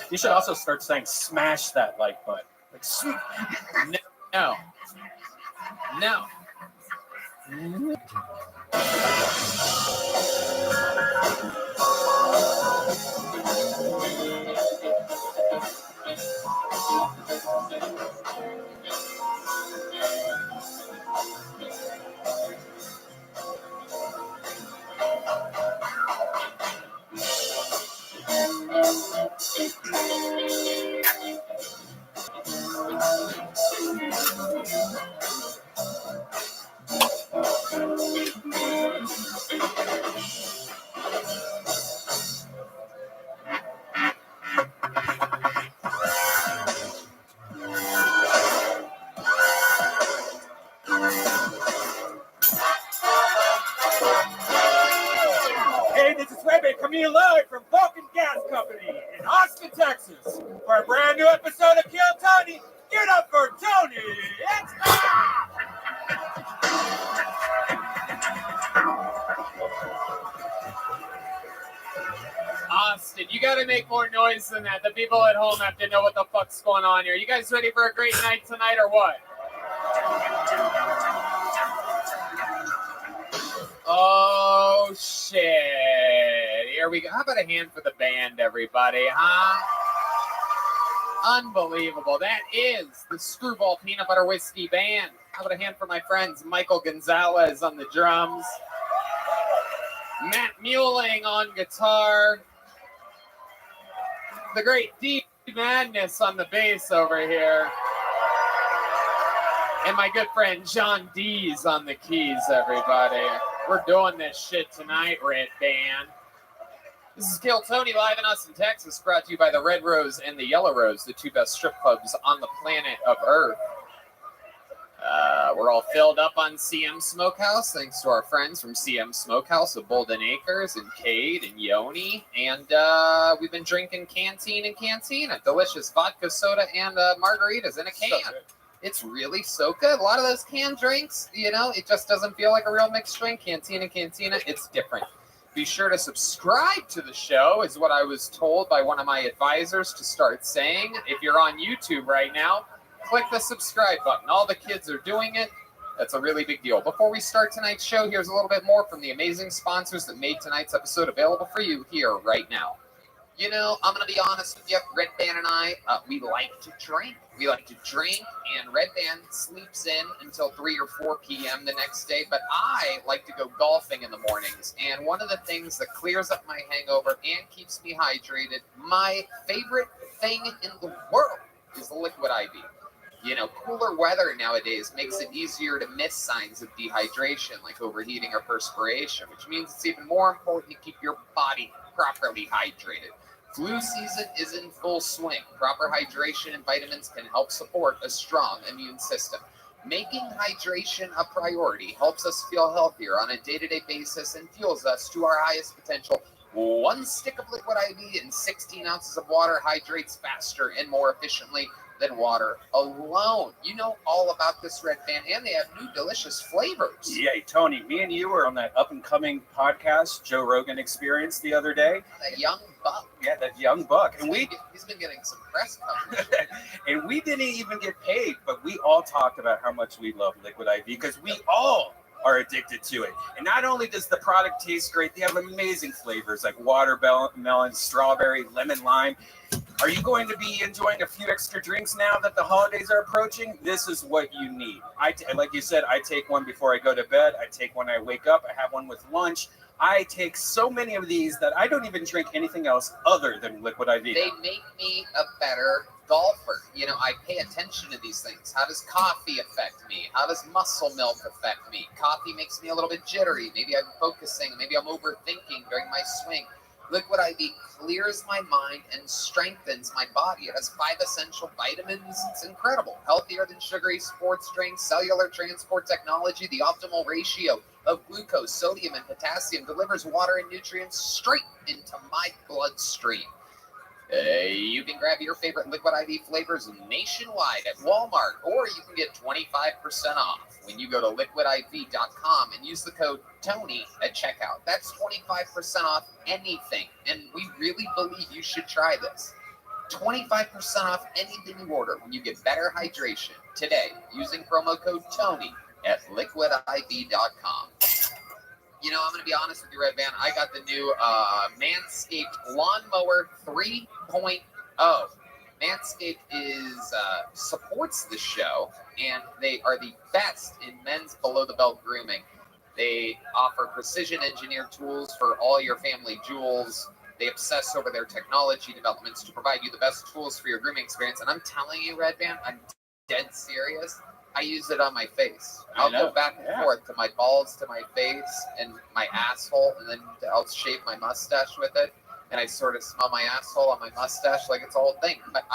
You should also start saying smash that like button. Like, No. Hey, this is Red coming in live from Vulcan Gas Company in Austin, Texas, for a brand new episode of Kill Tony. Get up for Tony! It's Austin, you got to make more noise than that. The people at home have to know what the fuck's going on here. You guys ready for a great night tonight or what? Oh, shit. Here we go. How about a hand for the band, everybody, huh? Unbelievable. That is the Screwball Peanut Butter Whiskey Band. How about a hand for my friends Michael Gonzalez on the drums, Matt Mueling on guitar, the great Deep Madness on the bass over here, and my good friend John Dees on the keys, everybody. We're doing this shit tonight, Red Band. This is Kill Tony live in Austin, Texas, brought to you by the Red Rose and the Yellow Rose, the two best strip clubs on the planet of Earth. We're all filled up on CM Smokehouse, thanks to our friends from CM Smokehouse of Bolden Acres and Cade and Yoni. And we've been drinking Canteen, a delicious vodka soda and margaritas in a can. So it's really so good. A lot of those canned drinks, you know, it just doesn't feel like a real mixed drink. Cantina, it's different. Be sure to subscribe to the show, is what I was told by one of my advisors to start saying. If you're on YouTube right now, click the subscribe button. All the kids are doing it. That's a really big deal. Before we start tonight's show, here's a little bit more from the amazing sponsors that made tonight's episode available for you here right now. You know, I'm going to be honest with you, Red Band and I, we like to drink. We like to drink, and Red Band sleeps in until 3 or 4 p.m. the next day, but I like to go golfing in the mornings, and one of the things that clears up my hangover and keeps me hydrated, my favorite thing in the world is Liquid IV. You know, cooler weather nowadays makes it easier to miss signs of dehydration, like overheating or perspiration, which means it's even more important to keep your body properly hydrated. Flu season is in full swing. Proper hydration and vitamins can help support a strong immune system. Making hydration a priority helps us feel healthier on a day-to-day basis and fuels us to our highest potential. 1 stick of Liquid IV and 16 ounces of water hydrates faster and more efficiently than water alone. You know all about this, Red Band, and they have new delicious flavors. Yeah, Tony, me and you were on that up-and-coming podcast, Joe Rogan Experience, the other day. That young buck. Yeah, that young buck. And he's been getting some press coverage. And we didn't even get paid, but we all talked about how much we love Liquid IV because we all are addicted to it. And not only does the product taste great, they have amazing flavors like watermelon, strawberry, lemon, lime. Are you going to be enjoying a few extra drinks now that the holidays are approaching? This is what you need. Like you said, I take one before I go to bed. I take one I wake up. I have one with lunch. I take so many of these that I don't even drink anything else other than Liquid IV. They make me a better golfer. You know, I pay attention to these things. How does coffee affect me? How does muscle milk affect me? Coffee makes me a little bit jittery. Maybe I'm focusing. Maybe I'm overthinking during my swing. Liquid IV clears my mind and strengthens my body. It has 5 essential vitamins. It's incredible. Healthier than sugary sports drinks, cellular transport technology, the optimal ratio of glucose, sodium, and potassium delivers water and nutrients straight into my bloodstream. You can grab your favorite Liquid IV flavors nationwide at Walmart, or you can get 25% off when you go to liquidiv.com and use the code TONY at checkout. That's 25% off anything, and we really believe you should try this. 25% off anything you order when you get better hydration today using promo code TONY at liquidiv.com. You know, I'm going to be honest with you, Red Band. I got the new Manscaped Lawnmower 3.0. Manscaped supports the show, and they are the best in men's below-the-belt grooming. They offer precision-engineered tools for all your family jewels. They obsess over their technology developments to provide you the best tools for your grooming experience. And I'm telling you, Red Band, I'm dead serious. I use it on my face. I'll go back and forth to my balls, to my face, and my asshole, and then I'll shave my mustache with it. And I sort of smell my asshole on my mustache like it's a whole thing. But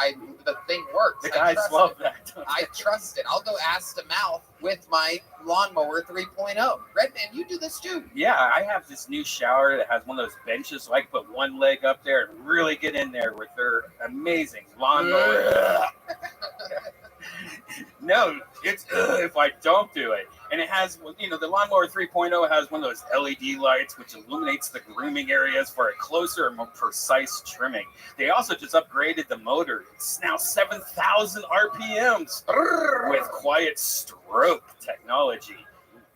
the thing works. The guys love that. I trust it. I'll go ass to mouth with my Lawnmower 3.0. Redman, you do this too. Yeah, I have this new shower that has one of those benches, so I can put one leg up there and really get in there with their amazing lawnmower. No, it's if I don't do it. And it has, you know, the Lawnmower 3.0 has one of those LED lights which illuminates the grooming areas for a closer and more precise trimming. They also just upgraded the motor. It's now 7,000 RPMs with quiet stroke technology.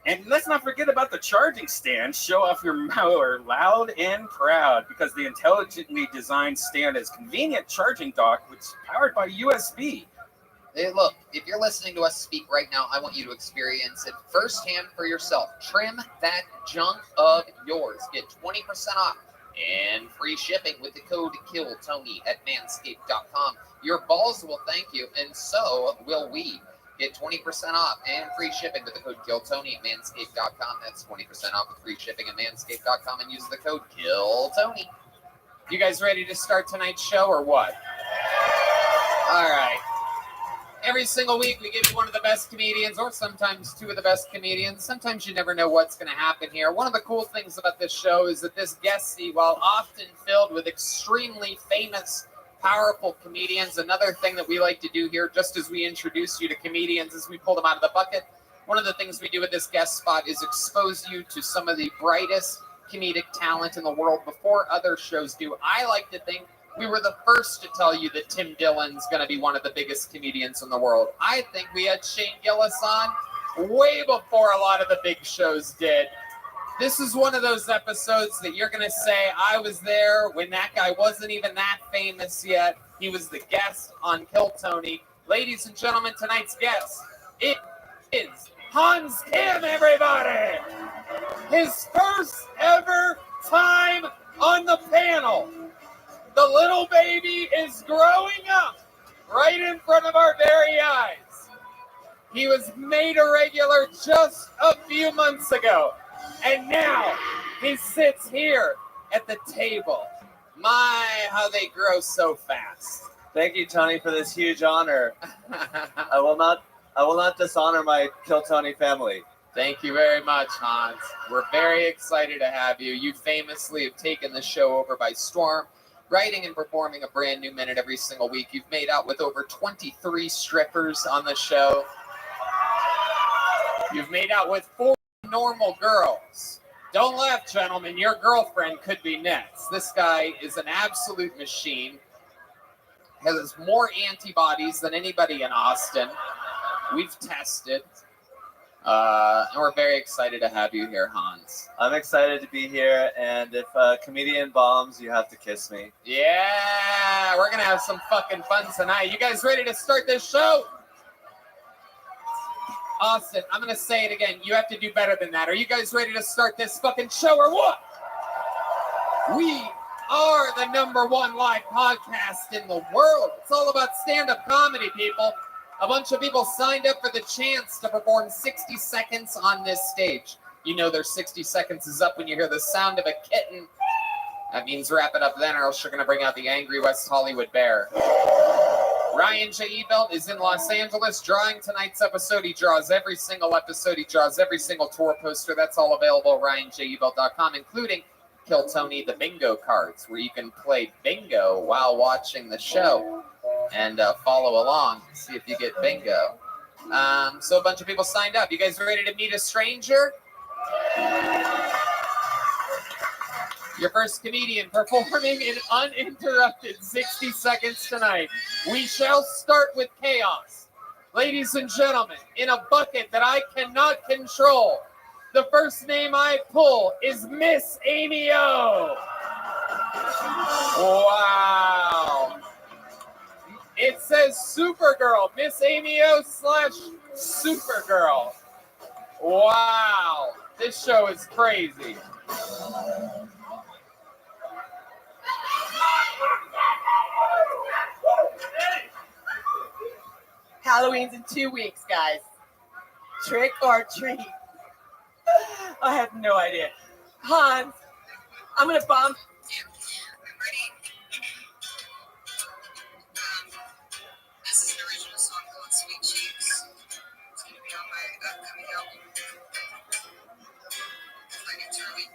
And let's not forget about the charging stand. Show off your mower loud and proud because the intelligently designed stand has convenient charging dock which is powered by USB. Hey, look, if you're listening to us speak right now, I want you to experience it firsthand for yourself. Trim that junk of yours. Get 20% off and free shipping with the code KILLTONY at manscaped.com. Your balls will thank you, and so will we. Get 20% off and free shipping with the code KILLTONY at manscaped.com. That's 20% off with free shipping at manscaped.com and use the code KILLTONY. You guys ready to start tonight's show or what? All right. Every single week, we give you one of the best comedians, or sometimes two of the best comedians. Sometimes you never know what's going to happen here. One of the cool things about this show is that this guest seat, while often filled with extremely famous, powerful comedians, another thing that we like to do here, just as we introduce you to comedians, is we pull them out of the bucket. One of the things we do with this guest spot is expose you to some of the brightest comedic talent in the world before other shows do. I like to think we were the first to tell you that Tim Dillon's going to be one of the biggest comedians in the world. I think we had Shane Gillis on way before a lot of the big shows did. This is one of those episodes that you're going to say, I was there when that guy wasn't even that famous yet. He was the guest on Kill Tony. Ladies and gentlemen, tonight's guest, it is Hans Kim, everybody! His first ever time on the panel. The little baby is growing up right in front of our very eyes. He was made a regular just a few months ago, and now he sits here at the table. My, how they grow so fast. Thank you, Tony, for this huge honor. I will not dishonor my Kill Tony family. Thank you very much, Hans. We're very excited to have you. You famously have taken the show over by storm, writing and performing a brand new minute every single week. You've made out with over 23 strippers on the show. You've made out with 4 normal girls. Don't laugh, gentlemen. Your girlfriend could be next. This guy is an absolute machine. Has more antibodies than anybody in Austin. We've tested. And we're very excited to have you here, Hans. I'm excited to be here, and if a comedian bombs, you have to kiss me. Yeah, we're going to have some fucking fun tonight. You guys ready to start this show? Austin, I'm going to say it again. You have to do better than that. Are you guys ready to start this fucking show or what? We are the #1 live podcast in the world. It's all about stand-up comedy, people. A bunch of people signed up for the chance to perform 60 seconds on this stage. You know their 60 seconds is up when you hear the sound of a kitten. That means wrap it up then, or else you're going to bring out the angry West Hollywood bear. Ryan J. Ebelt is in Los Angeles drawing tonight's episode. He draws every single episode. He draws every single tour poster. That's all available at RyanJEbelt.com, including Kill Tony, the bingo cards, where you can play bingo while watching the show. And follow along, see if you get bingo. So a bunch of people signed up. You guys ready to meet a stranger? Your first comedian performing in uninterrupted 60 seconds tonight. We shall start with chaos. Ladies and gentlemen, in a bucket that I cannot control, the first name I pull is Miss Amy O. Wow. It says Supergirl, Miss Amy O / Supergirl. Wow. This show is crazy. Halloween's in 2 weeks, guys. Trick or treat. I have no idea. Hans, I'm gonna bomb. This is an original song called Sweet Cheeks. It's going to be on my upcoming album. Like it, Charlie.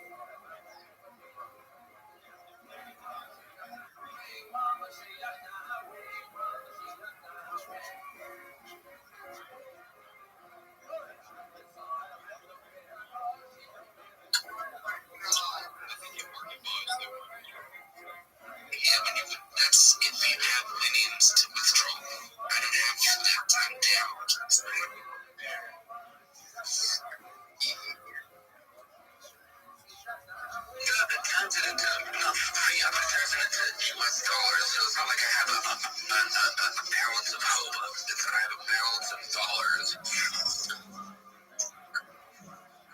That's if you have millions to withdraw. I don't have that time down. The turns it into enough free up, it turns it into US dollars. So it's not like I have a balance of hobo. It's I have a balance of dollars.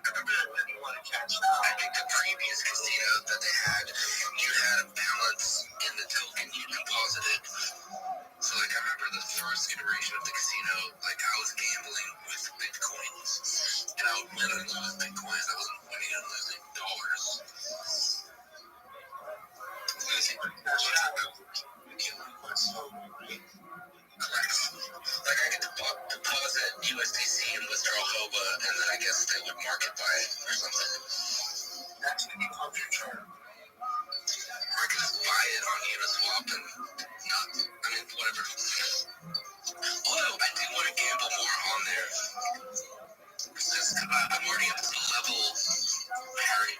I didn't want to catch that. I think the previous casino that they had, you had a balance in the token you deposited. So like I remember the first iteration of the casino, like I was gambling with bitcoins, and I would win and lose bitcoins. I wasn't winning and losing dollars. Losing correct. Like I could deposit USDC and withdraw HOBA, and then I guess they would market buy it or something. That's when you pump your chart. Or I could just buy it on Uniswap and not, I mean, whatever. Although I do want to gamble more on there. It's just, I'm already up to the level Harry.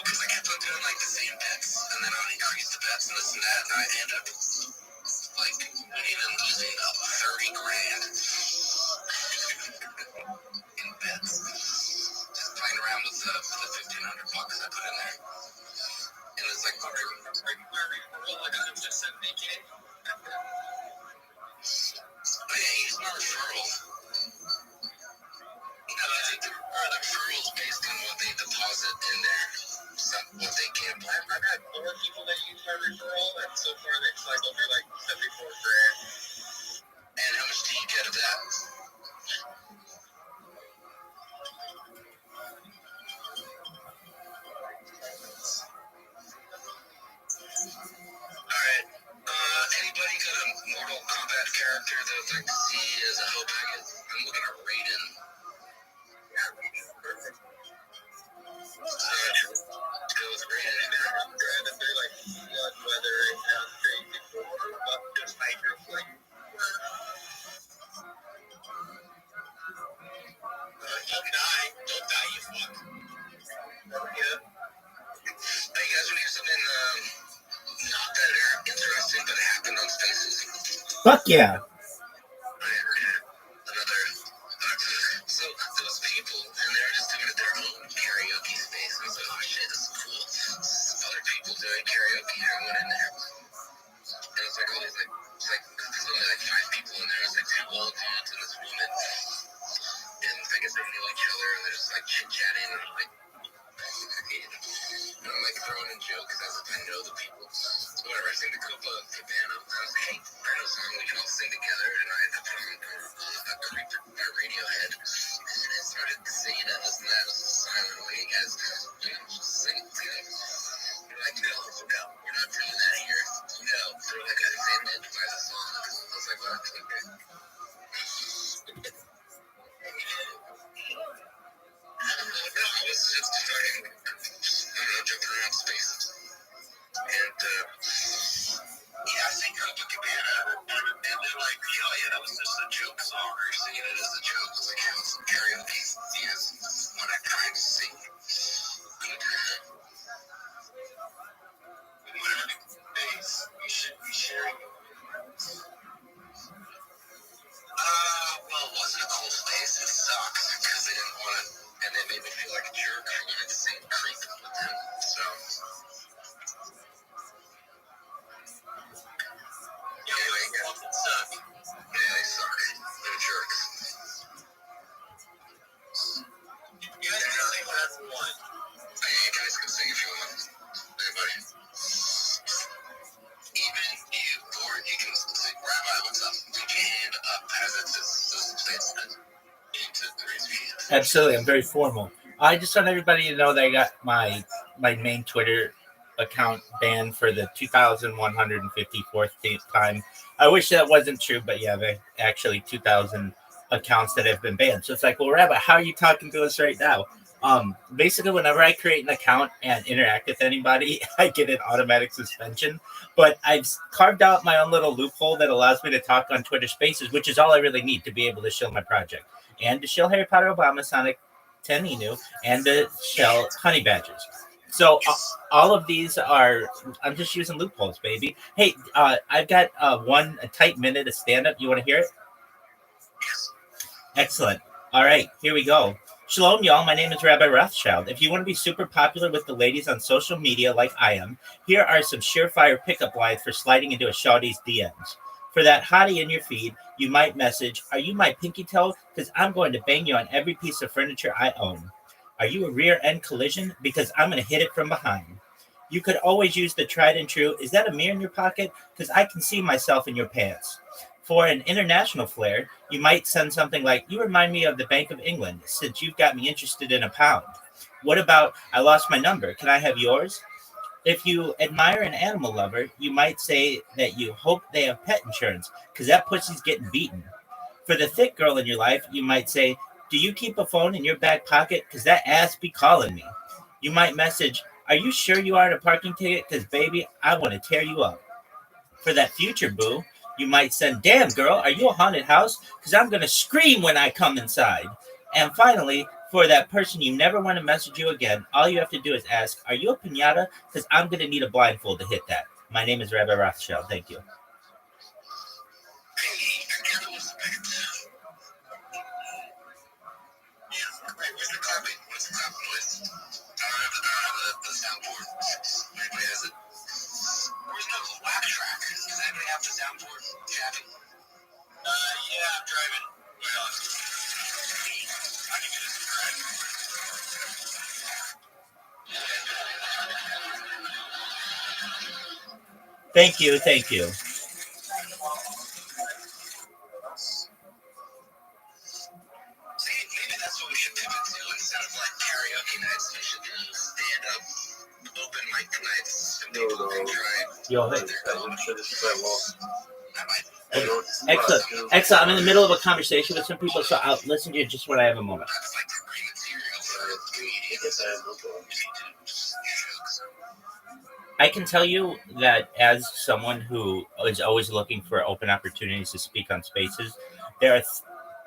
Because I kept on doing like the same bets, and then I would increase the bets and this and that, and I end up like winning and losing up 30 grand in bets. Just playing around with the 1,500 bucks I put in there. And it's like, I got him just 70K. Oh yeah, use my referral. I think the referral is based on what they deposit in there. What they gamble. I've had 4 people that use my referral, and so far they've cycled me like 74 grand. And how much do you get of that? Alright. Anybody got a Mortal Kombat character that would like to see as a hope? I'm looking at Raiden. Yeah, Raiden's perfect. Go with Raiden. I'm glad that they're like blood weather and straight before, but just hyper like. Don't die, you fuck. Yeah. Hey guys, want to hear something not that interesting, but it happened on Spaces? Fuck yeah. So there was people, and they were just doing their own karaoke space. I was like, oh shit, this is cool. Other people doing karaoke, and I went in there. And it was like all these there's only like 5 people in there. It was like 2 old dudes and this woman. And I guess they knew each other, and they're just like chit-chatting, and I'm like, and I'm like throwing in jokes as if I know the people. So whenever I sing the Copacabana, I was like, hey, I know a song we can all sing together, and I put on a creep Radiohead, and I started singing it, this and that, just silently, as, just sing together. They're like, no, we're not doing that here. No, they're like offended by the song. I was like, well, okay. No, I was just starting, I don't know, jumping around spaces. And, yeah, I think Copacabana, and they're like, yeah, that was just a joke song, or you're singing it as a joke. I was like, yeah, Well, it wasn't a cool space. It sucked because they didn't want it, and they made me feel like a jerk for wanting to sing creep with them. So, anyway, yeah, it sucked. Yeah, they suck. They're jerks. You guys can sing whatever you want. Hey, you guys can sing if you want. Everybody. Even you, Gordon, you can sing. Rabbi, what's up? Put your hand up as it says into the raise your hand. Absolutely, I'm very formal. I just want everybody to know that I got my main Twitter account banned for the 2,154th time. I wish that wasn't true, but yeah, they actually 2,000 accounts that have been banned. So it's like, well, Rabbi, how are you talking to us right now? Basically, whenever I create an account and interact with anybody, I get an automatic suspension. But I've carved out my own little loophole that allows me to talk on Twitter Spaces, which is all I really need to be able to shill my project and to shill Harry Potter, Obama, Sonic 10 Inu, and to shill Honey Badgers. So all of these are, I'm just using loopholes, baby. Hey, I've got a tight minute of stand-up. You want to hear it? Excellent. All right, here we go. Shalom, y'all. My name is Rabbi Rothschild. If you want to be super popular with the ladies on social media like I am, here are some surefire pickup lines for sliding into a shawty's DMs. For that hottie in your feed, you might message, "Are you my pinky toe? Because I'm going to bang you on every piece of furniture I own. Are you a rear end collision? Because I'm going to hit it from behind." You could always use the tried and true, "Is that a mirror in your pocket? Because I can see myself in your pants." For an international flair, you might send something like, "You remind me of the Bank of England, since you've got me interested in a pound." What about, "I lost my number. Can I have yours?" If you admire an animal lover, you might say that you hope they have pet insurance, because that pussy's getting beaten. For the thick girl in your life, you might say, "Do you keep a phone in your back pocket? Because that ass be calling me." You might message, "Are you sure you aren't a parking ticket? Because, baby, I want to tear you up." For that future boo, you might send, "Damn, girl, are you a haunted house? Because I'm going to scream when I come inside." And finally, for that person you never want to message you again, all you have to do is ask, "Are you a piñata? Because I'm going to need a blindfold to hit that." My name is Rabbi Rothschild. Thank you. Where's the carpet? What's the carpet noise? I don't have the soundboard. Anybody has it? Where's the whack track? Does anybody have the soundboard? Jabbing? Yeah, I'm driving. Wait on. I can get this driving. Thank you. Thank you. See, maybe that's what we should pivot to. Instead of like karaoke nights, we should do stand-up open mic nights and people can try. Yo, hey. I might. Excellent. Excellent. I'm in the middle of a conversation with some people, so I'll listen to you just when I have a moment. That's like the great material for comedians. I can tell you that as someone who is always looking for open opportunities to speak on spaces, there are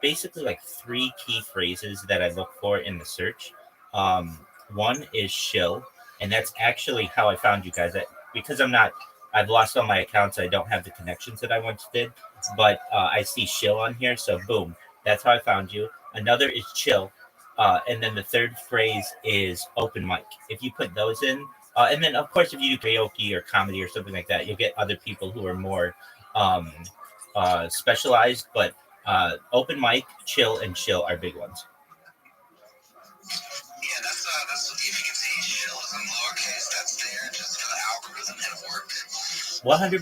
basically like three key phrases that I look for in the search. One is shill, and that's actually how I found you guys. Because I've lost all my accounts. I don't have the connections that I once did, but I see shill on here. So boom, that's how I found you. Another is chill. And then the third phrase is open mic. If you put those in, and then of course, if you do karaoke or comedy or something like that, you'll get other people who are more specialized, but open mic, chill, and chill are big ones. Yeah, that's if you can see shill is in lowercase, that's there just for the algorithm and it worked.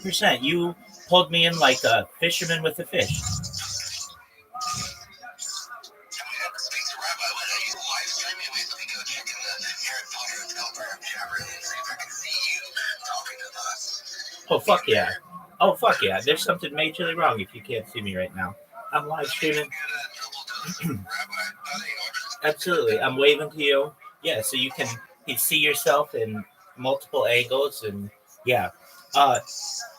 100%. You pulled me in like a fisherman with a fish. Speak to Rabbi. When I use live streaming, we have to go check in the Harry Potter Telegram chat room and see if I can see you talking to us. Oh, fuck yeah. Oh, fuck yeah. There's something majorly wrong if you can't see me right now. I'm live streaming. Absolutely. I'm waving to you. Yeah, so you can see yourself in multiple angles. And yeah.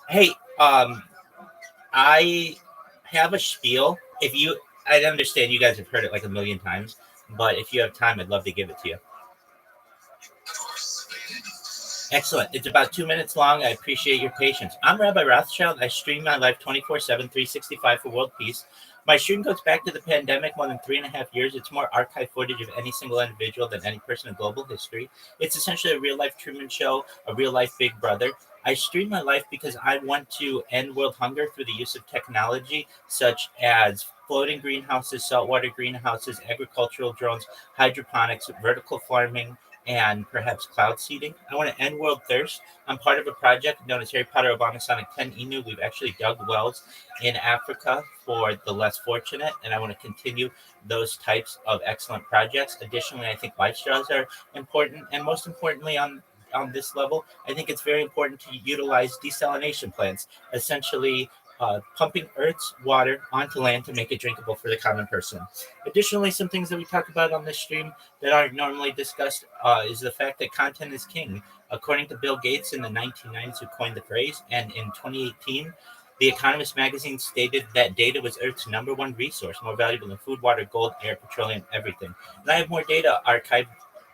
Hey, I have a spiel. I understand you guys have heard it like a million times, but if you have time, I'd love to give it to you. Excellent. It's about 2 minutes long. I appreciate your patience. I'm Rabbi Rothschild. I stream my life 24/7, 365 for world peace. My stream goes back to the pandemic more than 3.5 years. It's more archive footage of any single individual than any person in global history. It's essentially a real life Truman Show, a real life Big Brother. I stream my life because I want to end world hunger through the use of technology such as floating greenhouses, saltwater greenhouses, agricultural drones, hydroponics, vertical farming, and perhaps cloud seeding. I want to end world thirst. I'm part of a project known as Harry Potter Obama Sonic 10 Inu. We've actually dug wells in Africa for the less fortunate, and I want to continue those types of excellent projects. Additionally, I think life straws are important, and most importantly, on this level, I think it's very important to utilize desalination plants, essentially pumping Earth's water onto land to make it drinkable for the common person. Additionally, some things that we talk about on this stream that aren't normally discussed is the fact that content is king. According to Bill Gates in the 1990s, who coined the phrase, and in 2018, The Economist magazine stated that data was Earth's number one resource, more valuable than food, water, gold, air, petroleum, everything. And I have more data archived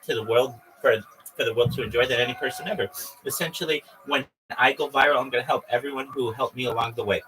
to the world for the world to enjoy than any person ever. Essentially, when I go viral, I'm going to help everyone who helped me along the way.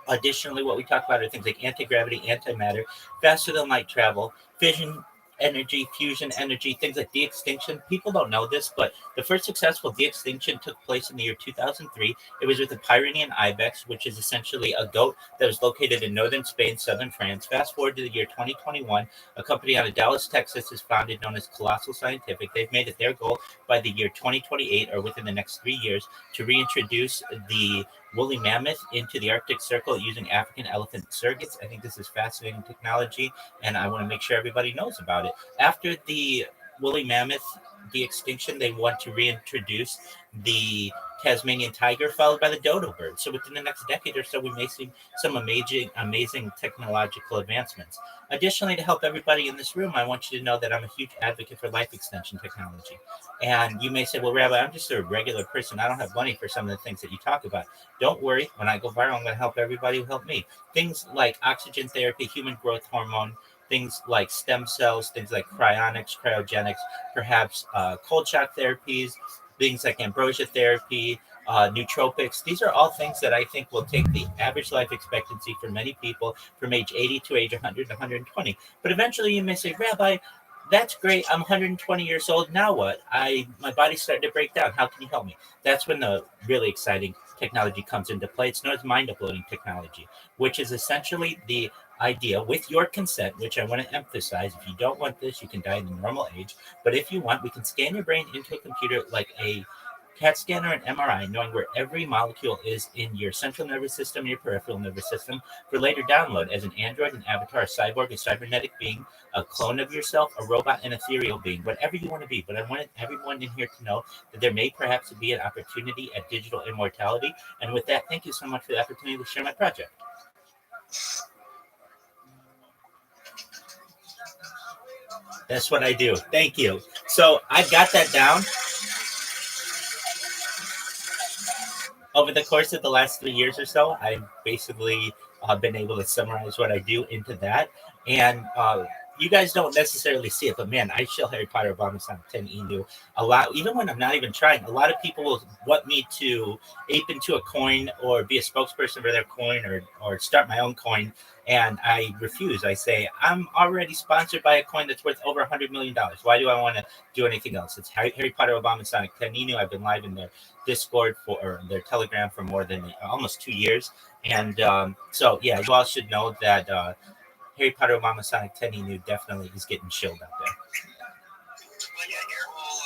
Additionally, what we talk about are things like anti-gravity, antimatter, faster than light travel, fission energy, fusion energy, things like de-extinction. People don't know this, but the first successful de-extinction took place in the year 2003. It was with the Pyrenean ibex, which is essentially a goat that was located in northern Spain, southern France. Fast forward to the year 2021, a company out of Dallas, Texas is founded known as Colossal Scientific. They've made it their goal by the year 2028, or within the next 3 years, to reintroduce the woolly mammoth into the Arctic Circle using African elephant surrogates. I think this is fascinating technology, and I want to make sure everybody knows about it. After the woolly mammoth de-extinction, they want to reintroduce the Tasmanian tiger, followed by the dodo bird. So within the next decade or so, we may see some amazing technological advancements. Additionally, to help everybody in this room, I want you to know that I'm a huge advocate for life extension technology. And you may say, well, Rabbi, I'm just a regular person. I don't have money for some of the things that you talk about. Don't worry. When I go viral, I'm going to help everybody who helped me. Things like oxygen therapy, human growth hormone, things like stem cells, things like cryonics, cryogenics, perhaps cold shock therapies, things like ambrosia therapy, nootropics. These are all things that I think will take the average life expectancy for many people from age 80 to age 100 to 120. But eventually you may say, Rabbi, that's great. I'm 120 years old. Now what? My body's starting to break down. How can you help me? That's when the really exciting technology comes into play. It's known as mind uploading technology, which is essentially the idea, with your consent, which I want to emphasize. If you don't want this, you can die in the normal age. But if you want, we can scan your brain into a computer like a CAT scan or an MRI, knowing where every molecule is in your central nervous system, your peripheral nervous system, for later download as an android, an avatar, a cyborg, a cybernetic being, a clone of yourself, a robot, an ethereal being, whatever you want to be. But I wanted everyone in here to know that there may perhaps be an opportunity at digital immortality. And with that, thank you so much for the opportunity to share my project. That's what I do. Thank you. So I've got that down. Over the course of the last 3 years or so, I've basically been able to summarize what I do into that. And you guys don't necessarily see it, but man, I show Harry Potter Obama Sonic 10 Inu a lot. Even when I'm not even trying, a lot of people will want me to ape into a coin or be a spokesperson for their coin or start my own coin. And I refuse. I say, I'm already sponsored by a coin that's worth over $100 million. Why do I want to do anything else? It's Harry Potter Obama Sonic 10 Inu. I've been live in their Discord or their Telegram for more than almost 2 years. And so, yeah, you all should know that Harry Potter Obama Sonic 10 Inu definitely is getting chilled out there. But yeah, your whole,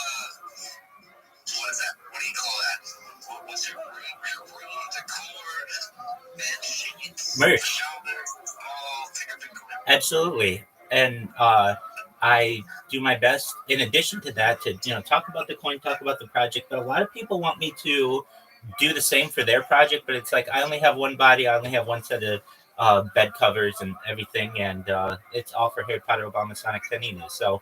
what is that? What do you call that? What's your room decor, bed sheets, Merch. all together. Absolutely. And I do my best, in addition to that, to talk about the coin, talk about the project. But a lot of people want me to do the same for their project, but it's like I only have one body, I only have one set of bed covers and everything, and it's all for Harry Potter Obama Sonic 10 Inu. So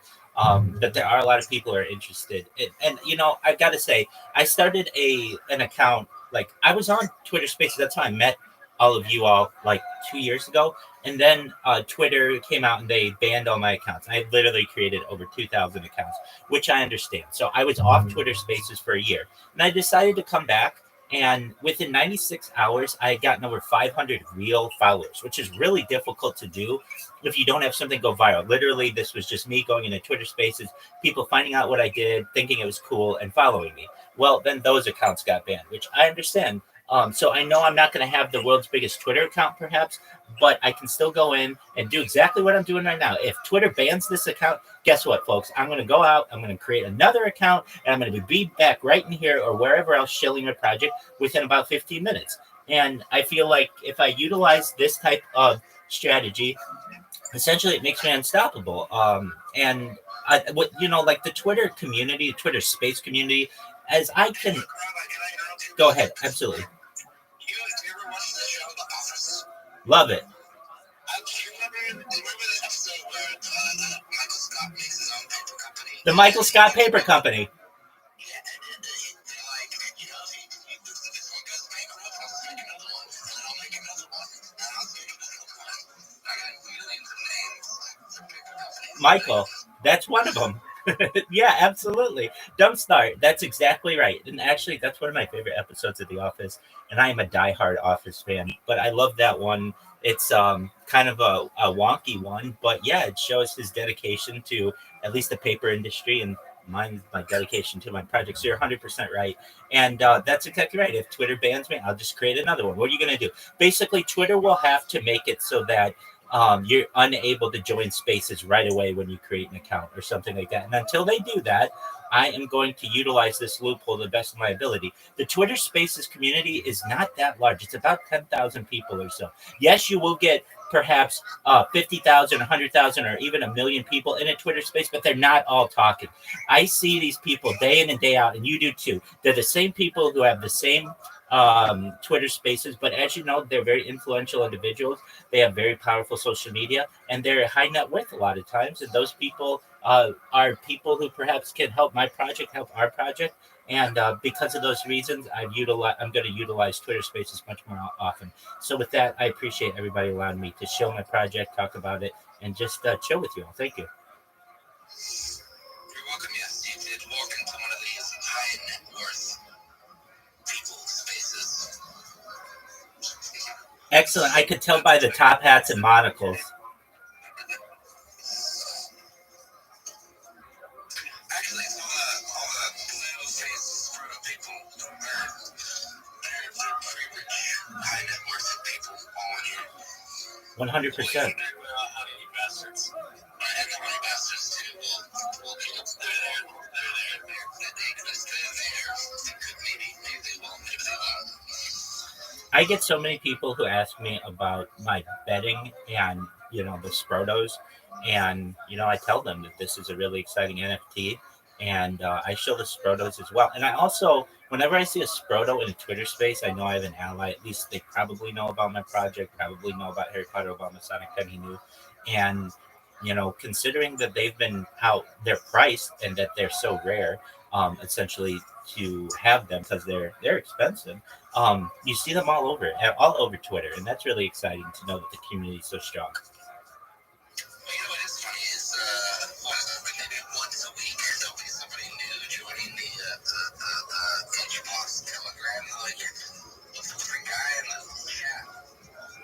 but there are a lot of people who are interested. And I gotta say, I started an account, like I was on Twitter Spaces. That's how I met all of you all like 2 years ago. And then Twitter came out and they banned all my accounts. I literally created over 2,000 accounts, which I understand. So I was off Twitter Spaces for a year, and I decided to come back. And within 96 hours, I had gotten over 500 real followers, which is really difficult to do if you don't have something go viral. Literally, this was just me going into Twitter Spaces, people finding out what I did, thinking it was cool, and following me. Well, then those accounts got banned, which I understand. So I know I'm not going to have the world's biggest Twitter account, perhaps, but I can still go in and do exactly what I'm doing right now. If Twitter bans this account, guess what, folks? I'm going to go out, I'm going to create another account, and I'm going to be back right in here or wherever else shilling a project within about 15 minutes. And I feel like if I utilize this type of strategy, essentially it makes me unstoppable. And like the Twitter community, Twitter space community, as I can go ahead, absolutely. You ever watch the show The Office? Love it. Do you remember the episode where Michael Scott makes his own paper company? The Michael Scott Paper Company. Yeah, and they're like, this one goes bankrupt, I'll just make another one, and then I'll make another one, and I'll make another one. I got millions of names for paper companies. Michael, that's one of them. Yeah, absolutely. Dumb start. That's exactly right. And actually, that's one of my favorite episodes of The Office. And I am a diehard Office fan, but I love that one. It's kind of a wonky one, but yeah, it shows his dedication to at least the paper industry, and my dedication to my project. So you're 100% right. And that's exactly right. If Twitter bans me, I'll just create another one. What are you going to do? Basically, Twitter will have to make it so that you're unable to join spaces right away when you create an account or something like that. And until they do that, I am going to utilize this loophole to the best of my ability. The Twitter Spaces community is not that large. It's about 10,000 people or so. Yes, you will get perhaps 50,000, 100,000, or even 1 million people in a Twitter space, but they're not all talking. I see these people day in and day out, and you do too. They're the same people who have the same Twitter spaces, but as you know, they're very influential individuals. They have very powerful social media, and they're high net worth a lot of times. And those people are people who perhaps can help my project, help our project. And because of those reasons, I'm going to utilize Twitter Spaces much more often. So with that, I appreciate everybody allowing me to show my project, talk about it, and just chill with you all. Thank you. You're welcome. Yes, you did walk into one of these high net worth people's spaces. Excellent. I could tell by the top hats and monocles. Actually, it's all the blue-faced sort of people. They're pretty rich, high net worth people all in here. 100%. Honey bastards. And the honey bastards too. Will be up. They're there. They exist. They're there. Maybe they will. Maybe they won't. I get so many people who ask me about my betting and, the Sprotos. And, I tell them that this is a really exciting NFT. And I show the Sprotos as well. And I also, whenever I see a Sproto in a Twitter space, I know I have an ally. At least they probably know about my project, probably know about Harry Potter, Obama, Sonic, Penny New. And, considering that they've been out, they're priced and that they're so rare, essentially to have them because they're expensive. You see them all over Twitter, and that's really exciting to know that the community is so strong. Well, what is funny is maybe once a week there'll be somebody new joining the Edgebox Telegram. Like, looks for a guy in the chat.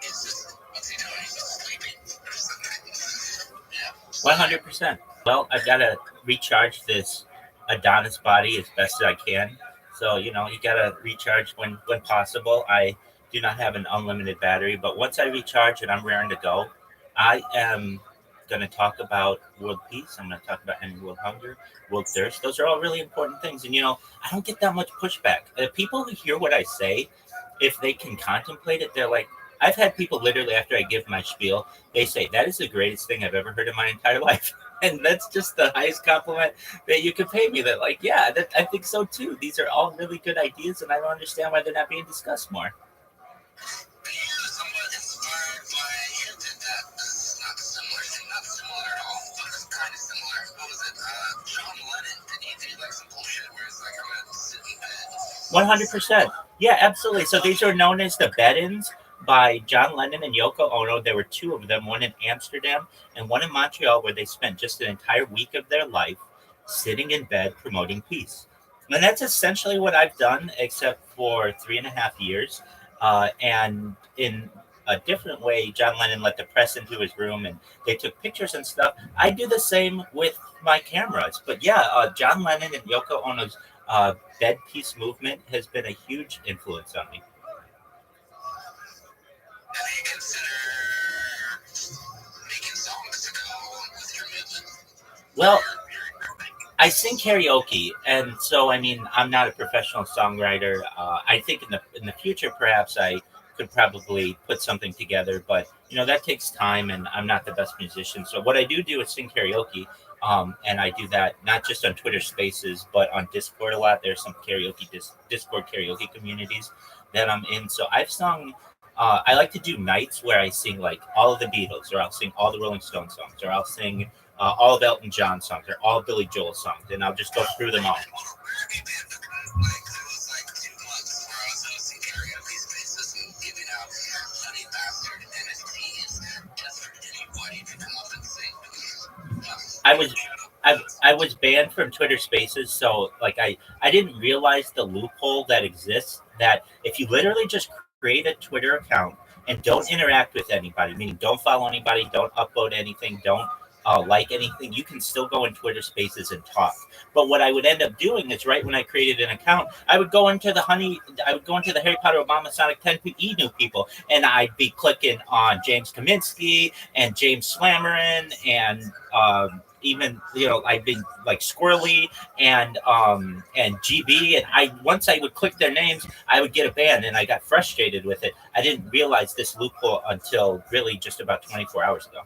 It's just, what's he doing? He's just sleeping or something. Yeah. 100%. Well, I've got to recharge this Adonis body as best as I can. So, you got to recharge when possible. I do not have an unlimited battery, but once I recharge and I'm raring to go, I am going to talk about world peace. I'm going to talk about ending world hunger, world thirst. Those are all really important things. And, I don't get that much pushback. People who hear what I say, if they can contemplate it, they're like, I've had people literally after I give my spiel, they say, that is the greatest thing I've ever heard in my entire life. And that's just the highest compliment that you can pay me. That like, yeah, I think so too. These are all really good ideas, and I don't understand why they're not being discussed more. Somewhat inspired by you did that. It's not similar at all, but it's kind of similar. What was it? John Lennon, did he do like some bullshit where it's like, I'm gonna sit in bed? 100%. Yeah, absolutely. So these are known as the bed-ins by John Lennon and Yoko Ono. There were two of them, one in Amsterdam and one in Montreal, where they spent just an entire week of their life sitting in bed promoting peace. And that's essentially what I've done, except for 3.5 years. And in a different way, John Lennon let the press into his room and they took pictures and stuff. I do the same with my cameras. But yeah, John Lennon and Yoko Ono's bed peace movement has been a huge influence on me. Have you considered making songs to go along with your movement? Well, I sing karaoke, and so I mean, I'm not a professional songwriter. I think in the future, perhaps I could probably put something together, but that takes time, and I'm not the best musician. So what I do is sing karaoke, and I do that not just on Twitter Spaces, but on Discord a lot. There's some karaoke Discord karaoke communities that I'm in. So I've sung. I like to do nights where I sing like all of the Beatles, or I'll sing all the Rolling Stones songs, or I'll sing all of Elton John songs, or all of Billy Joel songs, and I'll just go through them all. Where have you been? Like, it was like 2 months where I was hosting karaoke spaces and giving out Honey Bastard NFTs just for anybody to come up and sing. I was I was banned from Twitter Spaces, so like I didn't realize the loophole that exists. That if you literally just create a Twitter account and don't interact with anybody, meaning don't follow anybody, don't upload anything, don't like anything, you can still go in Twitter Spaces and talk. But what I would end up doing is right when I created an account, I would go into the Harry Potter Obama Sonic 10 new people, and I'd be clicking on James Kaminsky and James Slammerin and even I've been like Squirrely and GB, and I once I would click their names, I would get a ban, and I got frustrated with it. I didn't realize this loophole until really just about 24 hours ago.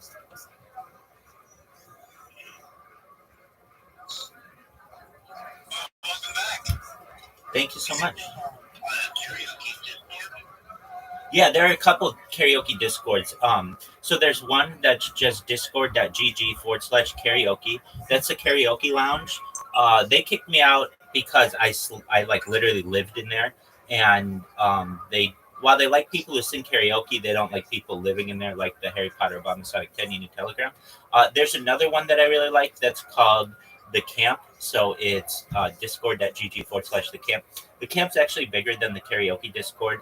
Welcome back. Thank you so much. Karaoke Discord. Yeah, there are a couple of karaoke discords. So there's one that's just discord.gg/karaoke. That's a karaoke lounge. They kicked me out because I like literally lived in there, and they while they like people who sing karaoke, they don't like people living in there, like the Harry Potter Obama Sonic 10 New Telegram. There's another one that I really like that's called The Camp. So it's discord.gg/the camp. The camp's actually bigger than the karaoke Discord.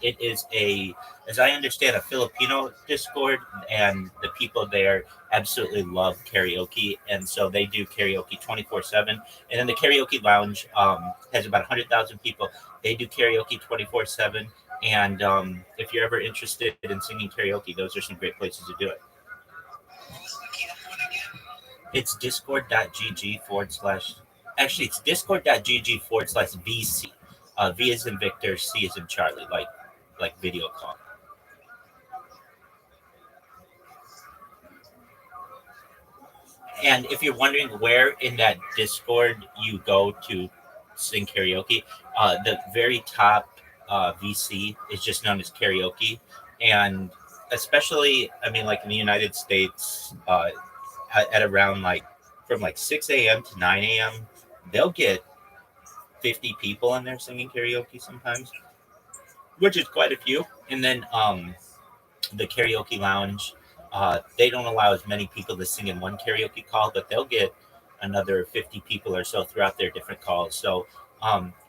It is as I understand, a Filipino Discord, and the people there absolutely love karaoke, and so they do karaoke 24/7. And then the karaoke lounge has about 100,000 people. They do karaoke 24/7, and if you're ever interested in singing karaoke, those are some great places to do it. It's discord.gg/. Actually, it's discord.gg/VC. V is in Victor, C is in Charlie, like video call. And if you're wondering where in that Discord you go to sing karaoke, the very top VC is just known as karaoke. And especially, I mean, like in the United States, at around from 6 a.m. to 9 a.m., they'll get 50 people in there singing karaoke sometimes, which is quite a few. And then the karaoke lounge, they don't allow as many people to sing in one karaoke call, but they'll get another 50 people or so throughout their different calls. So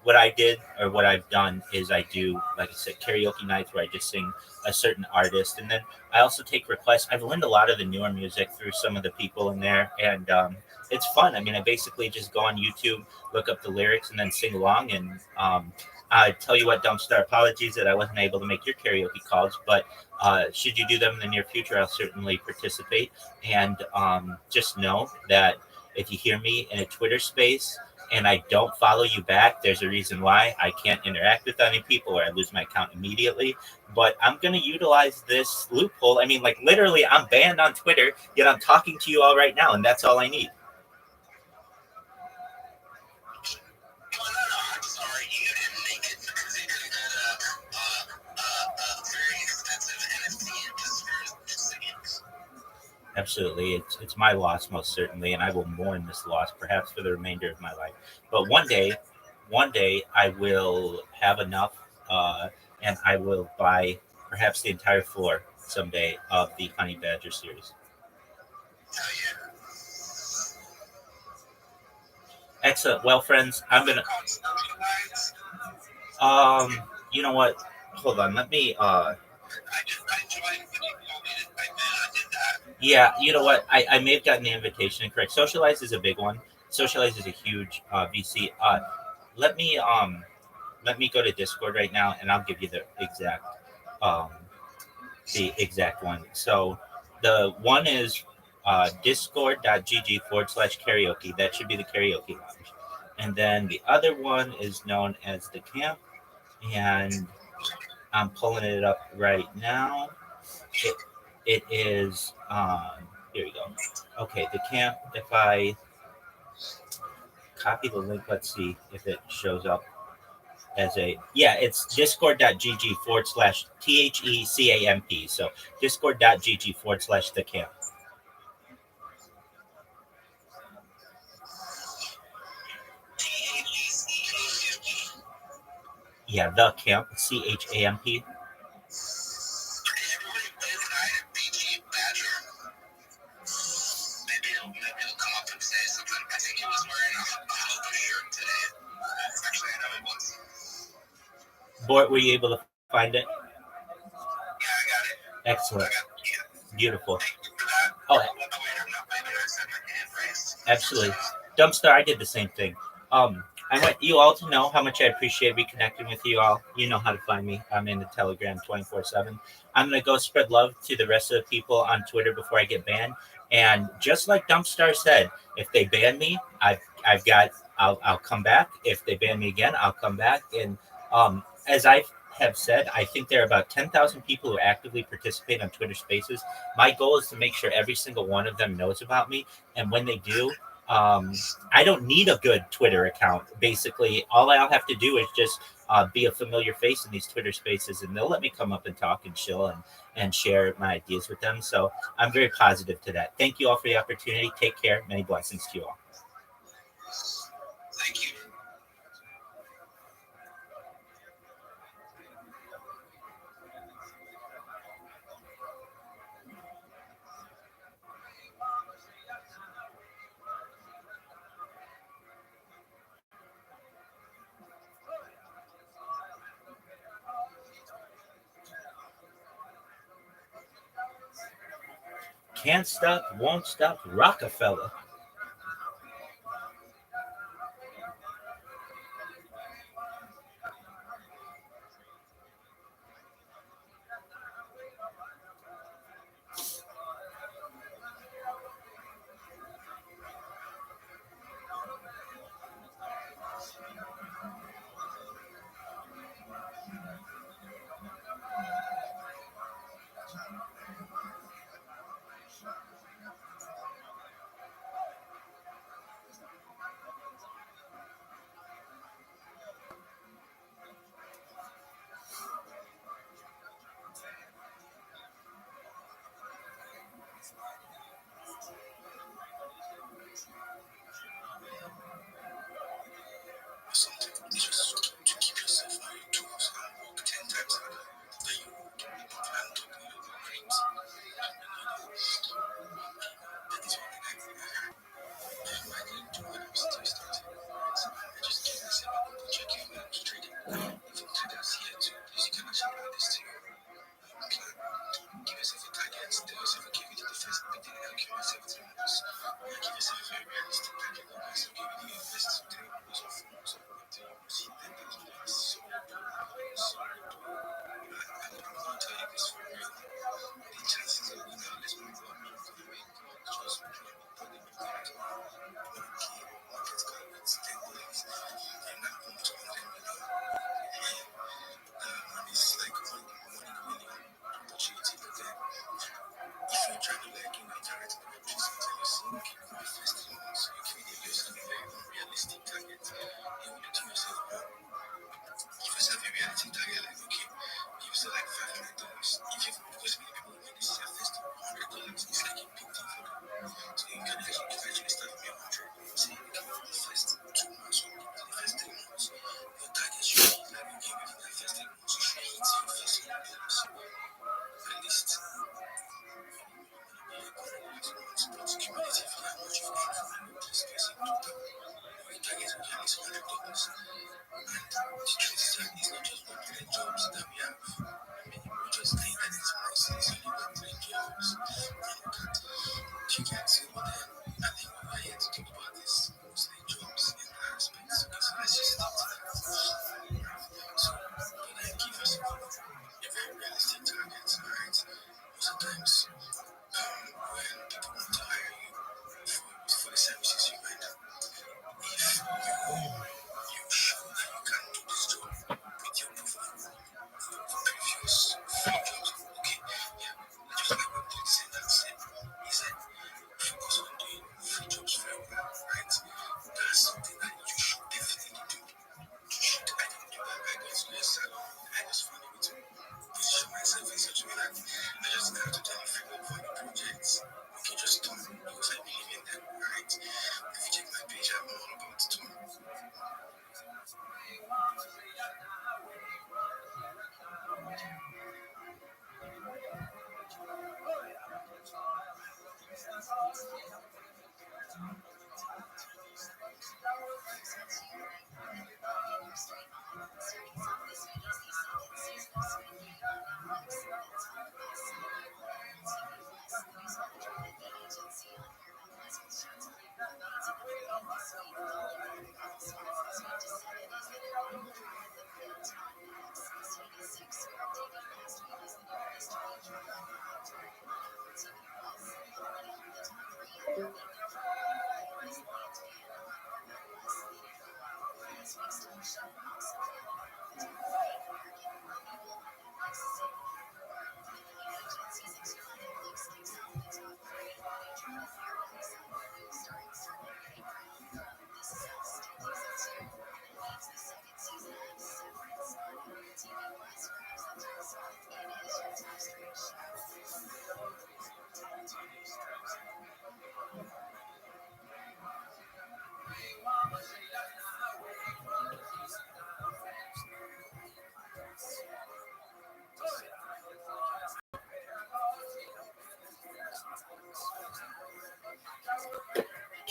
what I've done is I do, like I said, karaoke nights where I just sing a certain artist, and then I also take requests. I've learned a lot of the newer music through some of the people in there, and it's fun. I mean, I basically just go on YouTube, look up the lyrics, and then sing along. And I tell you what, Dumpstar, apologies that I wasn't able to make your karaoke calls, but should you do them in the near future, I'll certainly participate. And just know that if you hear me in a Twitter space and I don't follow you back, there's a reason why. I can't interact with any people, or I lose my account immediately. But I'm going to utilize this loophole. I mean, like literally, I'm banned on Twitter, yet I'm talking to you all right now, and that's all I need. Oh, no, I'm sorry. You didn't make it because you could have got a very expensive NFT just for singing. Absolutely. It's my loss, most certainly, and I will mourn this loss perhaps for the remainder of my life. But one day I will have enough and I will buy perhaps the entire floor someday of the Honey Badger series. Hell yeah. Excellent. Well, friends, I'm gonna. Called Socialize. You know what? Hold on. Let me. I joined when you told me to type in. I did that. Yeah. You know what? I may have gotten the invitation incorrect. Socialize is a big one. Socialize is a huge VC. Let me go to Discord right now, and I'll give you um the exact one. So the one is discord.gg/karaoke. That should be the karaoke lounge. And then the other one is known as the camp. And I'm pulling it up right now. It is, here we go. Okay, the camp, if I copy the link, let's see if it shows up as it's discord.gg/THECAMP. So discord.gg/the camp. Yeah, the camp, CHAMP. Everybody plays tonight at BG Badger. Maybe he'll come up and say something. I think he was wearing a Hoka shirt today. Actually, I know he was. Bort, were you able to find it? Yeah, I got it. Excellent. I got it. Yeah. Beautiful. Thank you for that. Oh, Wait, maybe I said my hand raised. absolutely. Dumpster, I did the same thing. I want you all to know how much I appreciate reconnecting with you all. You know how to find me. I'm in the Telegram 24/7. I'm gonna go spread love to the rest of the people on Twitter before I get banned. And just like Dumpstar said, if they ban me, I'll come back. If they ban me again, I'll come back. And as I have said, I think there are about 10,000 people who actively participate on Twitter Spaces. My goal is to make sure every single one of them knows about me, and when they do, I don't need a good Twitter account. Basically, all I'll have to do is just be a familiar face in these Twitter Spaces, and they'll let me come up and talk and chill and share my ideas with them. So I'm very positive to that. Thank you all for the opportunity. Take care. Many blessings to you all. Thank you. Can't stop, won't stop, Rockefeller.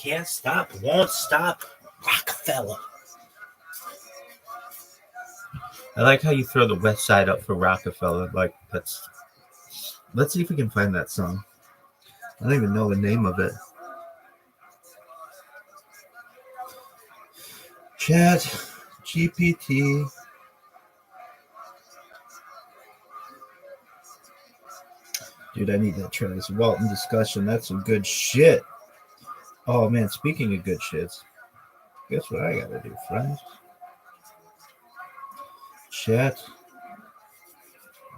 Can't stop, won't stop, Rockefeller. I like how you throw the West Side up for Rockefeller. Like, that's. Let's see if we can find that song. I don't even know the name of it. Chat GPT. Dude, I need that Travis Walton discussion. That's some good shit. Oh man, speaking of good shits, guess what I gotta do, friends? Chat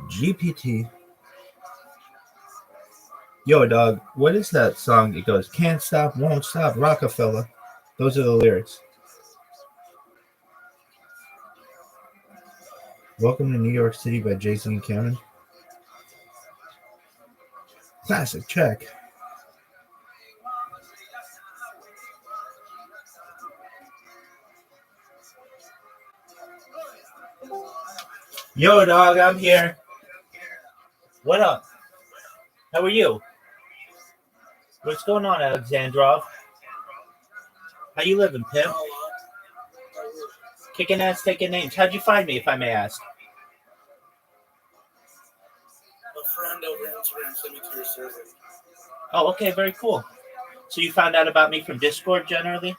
GPT. Yo, dog, what is that song? It goes, can't stop, won't stop, Rockefeller. Those are the lyrics. Welcome to New York City by Jason and Cameron. Classic track. Yo, dog, I'm here. What up? How are you? What's going on, Alexandrov? How you living, pimp? Kicking ass, taking names. How'd you find me, if I may ask? A friend over Instagram sent me to your server. Oh, okay, very cool. So you found out about me from Discord generally?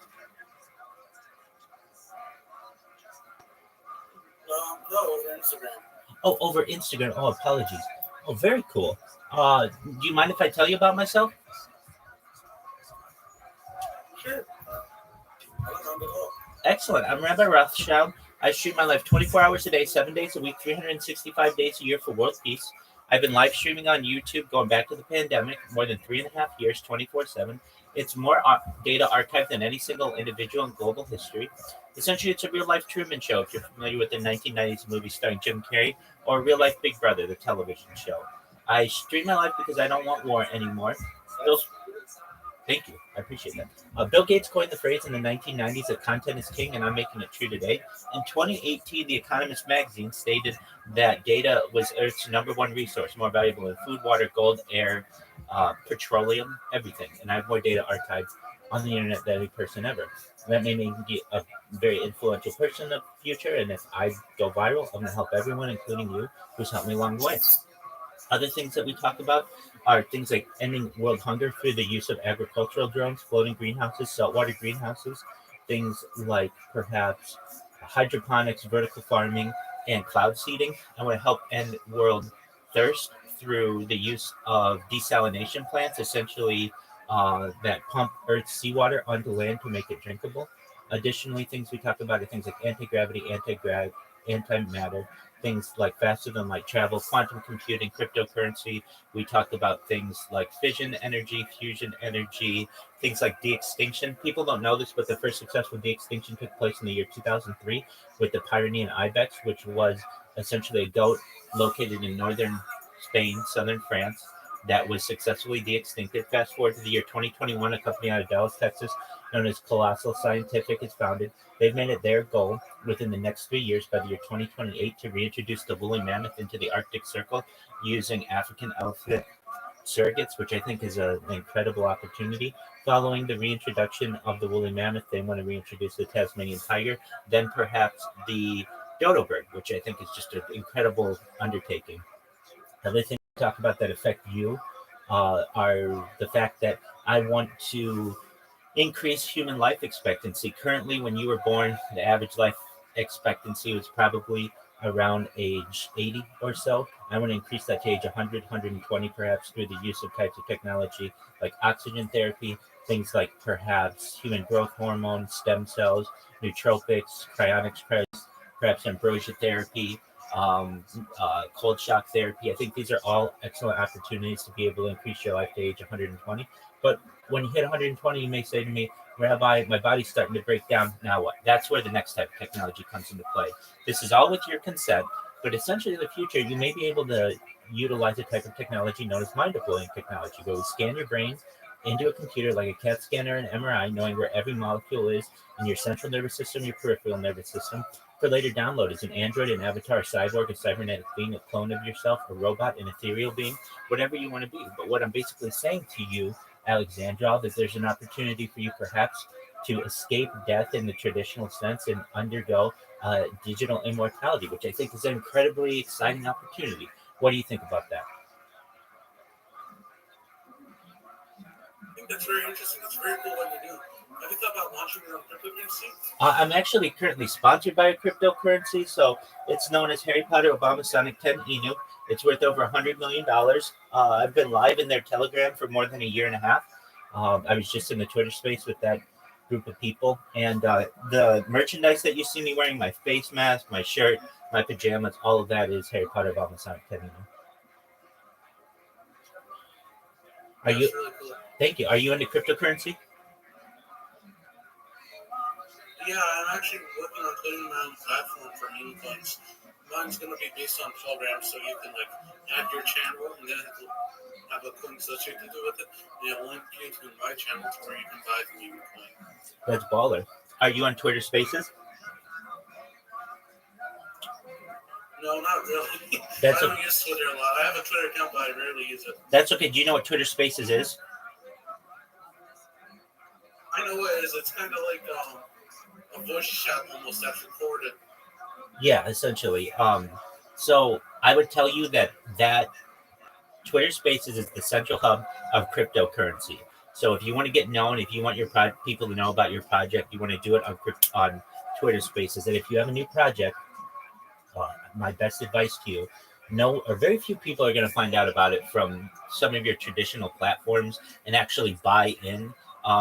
No, over Instagram. Oh, over Instagram. Oh, apologies. Oh, very cool. Do you mind if I tell you about myself? Sure. I don't know at all. Excellent. I'm Rabbi Rothschild. I stream my life 24 hours a day, 7 days a week, 365 days a year for world peace. I've been live streaming on YouTube going back to the pandemic, more than 3.5 years, 24/7. It's more data archived than any single individual in global history. Essentially, it's a real-life Truman Show, if you're familiar with the 1990s movie starring Jim Carrey, or real-life Big Brother, the television show. I stream my life because I don't want war anymore. Thank you. I appreciate that. Bill Gates coined the phrase in the 1990s that content is king, and I'm making it true today. In 2018, The Economist magazine stated that data was Earth's #1 resource, more valuable than food, water, gold, air, petroleum, everything. And I have more data archived on the internet than any person ever. And that made me be a very influential person in the future. And if I go viral, I'm going to help everyone, including you, who's helped me along the way. Other things that we talk about are things like ending world hunger through the use of agricultural drones, floating greenhouses, saltwater greenhouses, things like perhaps hydroponics, vertical farming, and cloud seeding. I want to help end world thirst through the use of desalination plants, essentially that pump Earth's seawater onto land to make it drinkable. Additionally, things we talk about are things like anti-gravity, antimatter, things like faster than light travel, quantum computing, cryptocurrency. We talk about things like fission energy, fusion energy, things like de-extinction. People don't know this, but the first successful de-extinction took place in the year 2003 with the Pyrenean ibex, which was essentially a goat located in northern Spain, southern France, that was successfully de-extincted. Fast forward to the year 2021, a company out of Dallas, Texas, known as Colossal Scientific is founded. They've made it their goal within the next 3 years, by the year 2028, to reintroduce the woolly mammoth into the Arctic Circle using African elephant surrogates, which I think is an incredible opportunity. Following the reintroduction of the woolly mammoth, they want to reintroduce the Tasmanian tiger, then perhaps the dodo bird, which I think is just an incredible undertaking. Other things to talk about that affect you are the fact that I want to increase human life expectancy. Currently, when you were born, the average life expectancy was probably around age 80 or so. I want to increase that to age 100, 120, perhaps through the use of types of technology like oxygen therapy, things like perhaps human growth hormone, stem cells, nootropics, cryonics, perhaps ambrosia therapy, cold shock therapy. I think these are all excellent opportunities to be able to increase your life to age 120. But when you hit 120, you may say to me, Rabbi, my body's starting to break down. Now what? That's where the next type of technology comes into play. This is all with your consent, but essentially in the future, you may be able to utilize a type of technology known as mind-deploying technology, where we scan your brain into a computer like a CAT scanner and MRI, knowing where every molecule is in your central nervous system, your peripheral nervous system, for later download as an android, an avatar, a cyborg, a cybernetic being, a clone of yourself, a robot, an ethereal being, whatever you want to be. But what I'm basically saying to you Alexandrov, that there's an opportunity for you perhaps to escape death in the traditional sense and undergo digital immortality, which I think is an incredibly exciting opportunity. What do you think about that? I think that's very interesting. It's very cool what you do. Have you thought about launching your own cryptocurrency? I'm actually currently sponsored by a cryptocurrency, so it's known as Harry Potter Obama Sonic 10 Inu. It's worth over $100 million. I've been live in their Telegram for more than a year and a half. I was just in the Twitter space with that group of people, and the merchandise that you see me wearing, my face mask, my shirt, my pajamas, all of that is Harry Potter Obama Sonic 10 Inu. Are That's you? really cool. Thank you. Are you into cryptocurrency? Yeah, I'm actually working on creating my own platform for meme coins. Mine's gonna be based on Telegram, so you can like add your channel and then have a coin associated with it. And it'll link you to my channel to where you can buy the meme coin. That's baller. Are you on Twitter Spaces? No, not really. That's I don't use Twitter a lot. I have a Twitter account, but I rarely use it. That's okay. Do you know what Twitter Spaces is? I know what it is. It's kind of like a voice chat almost that's recorded. Yeah, essentially. So I would tell you that Twitter Spaces is the central hub of cryptocurrency. So if you want to get known, if you want your people to know about your project, you want to do it on Twitter Spaces. And if you have a new project, my best advice to you, very few people are going to find out about it from some of your traditional platforms and actually buy in.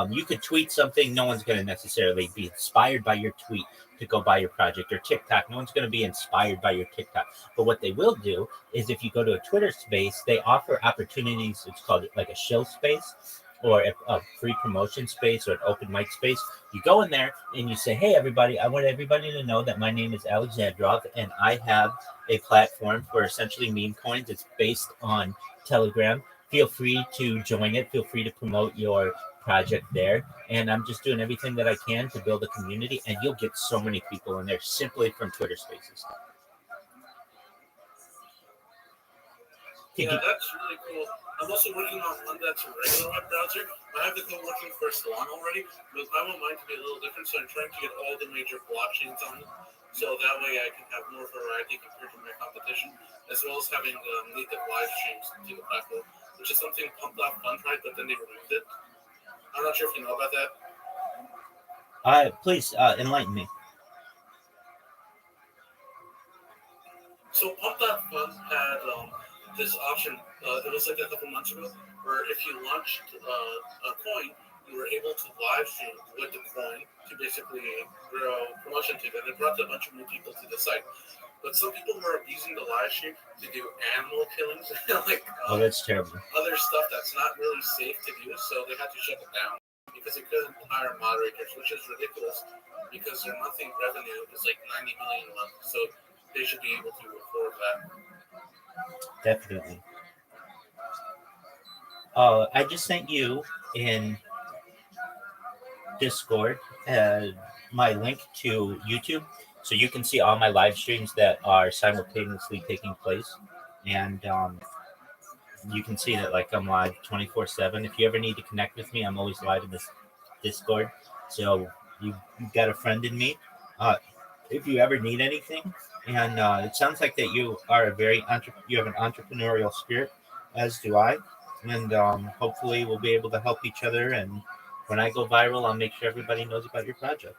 You could tweet something, no one's going to necessarily be inspired by your tweet to go buy your project, or TikTok. No one's going to be inspired by your TikTok. But what they will do is if you go to a Twitter space, they offer opportunities. It's called like a show space or a free promotion space or an open mic space. You go in there and you say, hey, everybody, I want everybody to know that my name is Alexandrov and I have a platform for essentially meme coins. It's based on Telegram. Feel free to join it. Feel free to promote your project there, and I'm just doing everything that I can to build a community, and you'll get so many people in there simply from Twitter Spaces. Yeah, that's really cool. I'm also working on one that's a regular web browser. I have to go working for Solana already, but I want mine to be a little different, so I'm trying to get all the major blockchains on it, so that way I can have more variety compared to my competition, as well as having native live streams to the platform, which is something Pump.Fun tried, but then they removed it. I'm not sure if you know about that. Please enlighten me. So Pump.Fun had this option. It was like a couple months ago, where if you launched a coin, you were able to live stream with the coin to basically grow promotion to it, and it brought a bunch of new people to the site. But some people were abusing the live stream to do animal killings, Oh, that's terrible. other stuff that's not really safe to do, so they had to shut it down because they couldn't hire moderators, which is ridiculous because their monthly revenue is like $90 million a month, so they should be able to afford that. Definitely. I just sent you in Discord my link to YouTube, so you can see all my live streams that are simultaneously taking place, and you can see that like I'm live 24/7. If you ever need to connect with me, I'm always live in this Discord. So you've got a friend in me. If you ever need anything, and it sounds like that you are you have an entrepreneurial spirit, as do I, and hopefully we'll be able to help each other. And when I go viral, I'll make sure everybody knows about your project.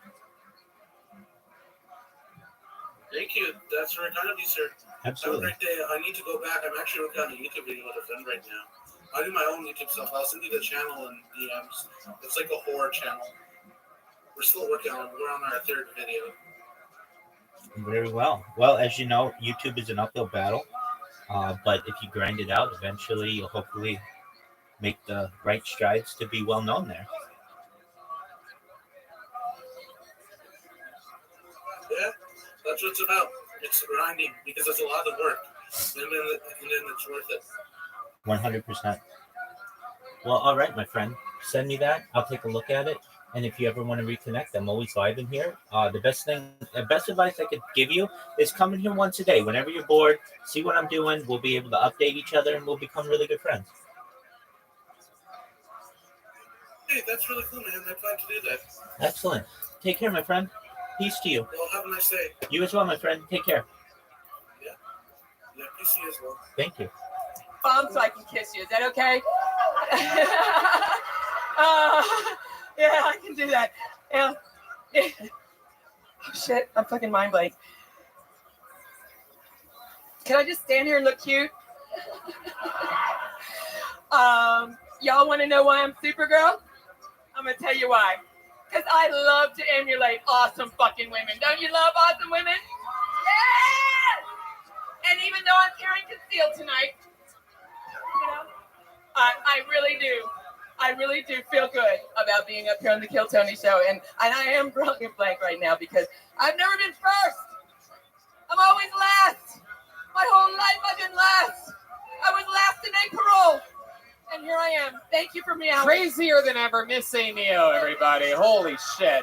Thank you. That's very kind of you, sir. Absolutely. Have a great day. I need to go back. I'm actually working on a YouTube video with a friend right now. I do my own YouTube stuff. I'll send you the channel and DMs. It's like a horror channel. We're still working on it. We're on our third video. Very well. Well, as you know, YouTube is an uphill battle, but if you grind it out, eventually you'll hopefully make the right strides to be well known there. Yeah, that's what it's about. It's grinding because it's a lot of work, and then it's worth it. 100%. Well, all right, my friend. Send me that. I'll take a look at it. And if you ever want to reconnect, I'm always live in here. The best advice I could give you is come in here once a day. Whenever you're bored, see what I'm doing. We'll be able to update each other, and we'll become really good friends. Hey, that's really cool, man. I plan to do that. Excellent. Take care, my friend. Peace to you. Well, have a nice day. You as well, my friend. Take care. Yeah, peace to you as well. Thank you. Bomb so I can kiss you. Is that okay? Yeah, I can do that. Yeah. Oh, shit. I'm fucking mind blank. Can I just stand here and look cute? Y'all want to know why I'm Supergirl? I'm going to tell you why. Because I love to emulate awesome fucking women. Don't you love awesome women? Yeah! And even though I'm carrying concealed tonight, you know, I really do. I really do feel good about being up here on the Kill Tony show. And I am drawing a blank right now because I've never been first. I'm always last. My whole life I've been last. I was last in April. And here I am. Thank you for me out. Crazier than ever, Miss Amy O, everybody. Holy shit.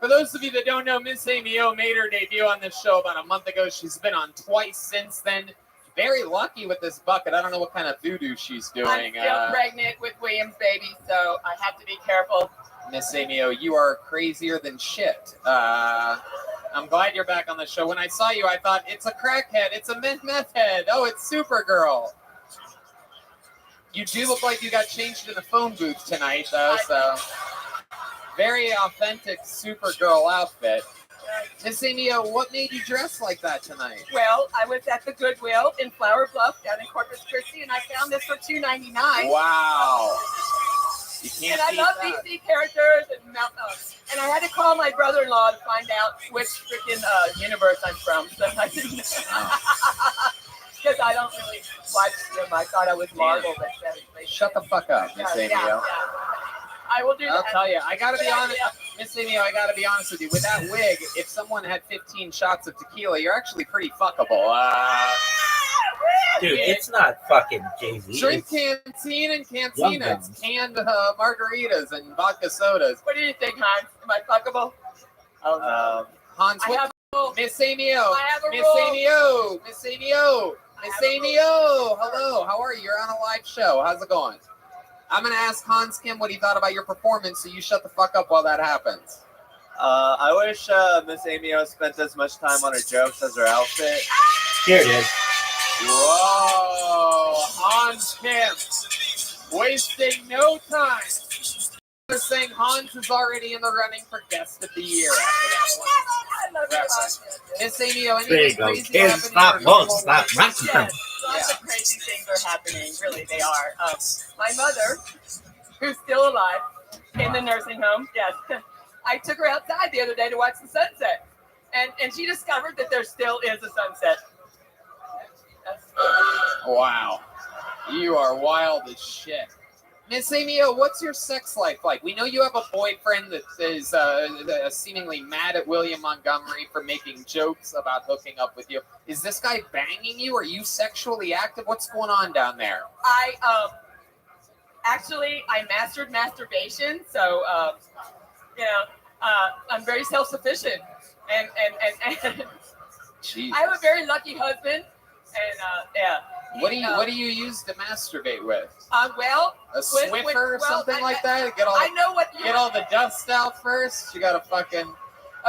For those of you that don't know, Miss Amy O made her debut on this show about a month ago. She's been on twice since then. Very lucky with this bucket. I don't know what kind of voodoo she's doing. I'm still pregnant with William's baby, so I have to be careful. Miss Amy O, you are crazier than shit. I'm glad you're back on the show. When I saw you, I thought, it's a crackhead. It's a meth head. Oh, it's Supergirl. You do look like you got changed in a phone booth tonight, though, so very authentic Supergirl outfit. Miss Amy O, what made you dress like that tonight? Well, I was at the Goodwill in Flower Bluff down in Corpus Christi, and I found this for $2.99. Wow. You can't And I beat love that. DC characters and I had to call my brother-in-law to find out which freaking universe I'm from. So I didn't because I don't really watch them. I thought I was Marvel, but Shut the fuck up, Miss Amy O. I will do I'll that. tell you, I gotta be Good honest, idea. Miss Amy O, I gotta be honest with you. With that wig, if someone had 15 shots of tequila, you're actually pretty fuckable. Dude, it's not fucking Jay-Z. Drink It's- Canteen and Young Cantina. It's Guns. canned margaritas and vodka sodas. What do you think, Hans? Am I fuckable? Hans, I what- have a rule. Miss Amy O, I have a Miss rule. Amy O, Miss Amy O, I Miss have a Amy O. Hello, how are you? You're on a live show. How's it going? I'm gonna ask Hans Kim what he thought about your performance, so you shut the fuck up while that happens. I wish Miss Amy O spent as much time on her jokes as her outfit. Here it is. Whoa, Hans Kim, wasting no time. They're saying Hans is already in the running for guest of the year. After I love you, Reference. Hans. Miss Amy O, There you anything go. crazy Can't happening stop, in your won't normal stop, life? rocking. Yes, lots of crazy things are happening. Really, they are. My mother, who's still alive in the nursing home, yes, I took her outside the other day to watch the sunset, and she discovered that there still is a sunset. That's- Wow. You are wild as shit. Miss Amy O, what's your sex life like? We know you have a boyfriend that is seemingly mad at William Montgomery for making jokes about hooking up with you. Is this guy banging you? Are you sexually active? What's going on down there? Actually, I mastered masturbation, so I'm very self-sufficient, and Jeez. I have a very lucky husband, and yeah. What do you use to masturbate with? Well, A Swiffer or something like that? Get I know what you. all the dust out first. You gotta fucking.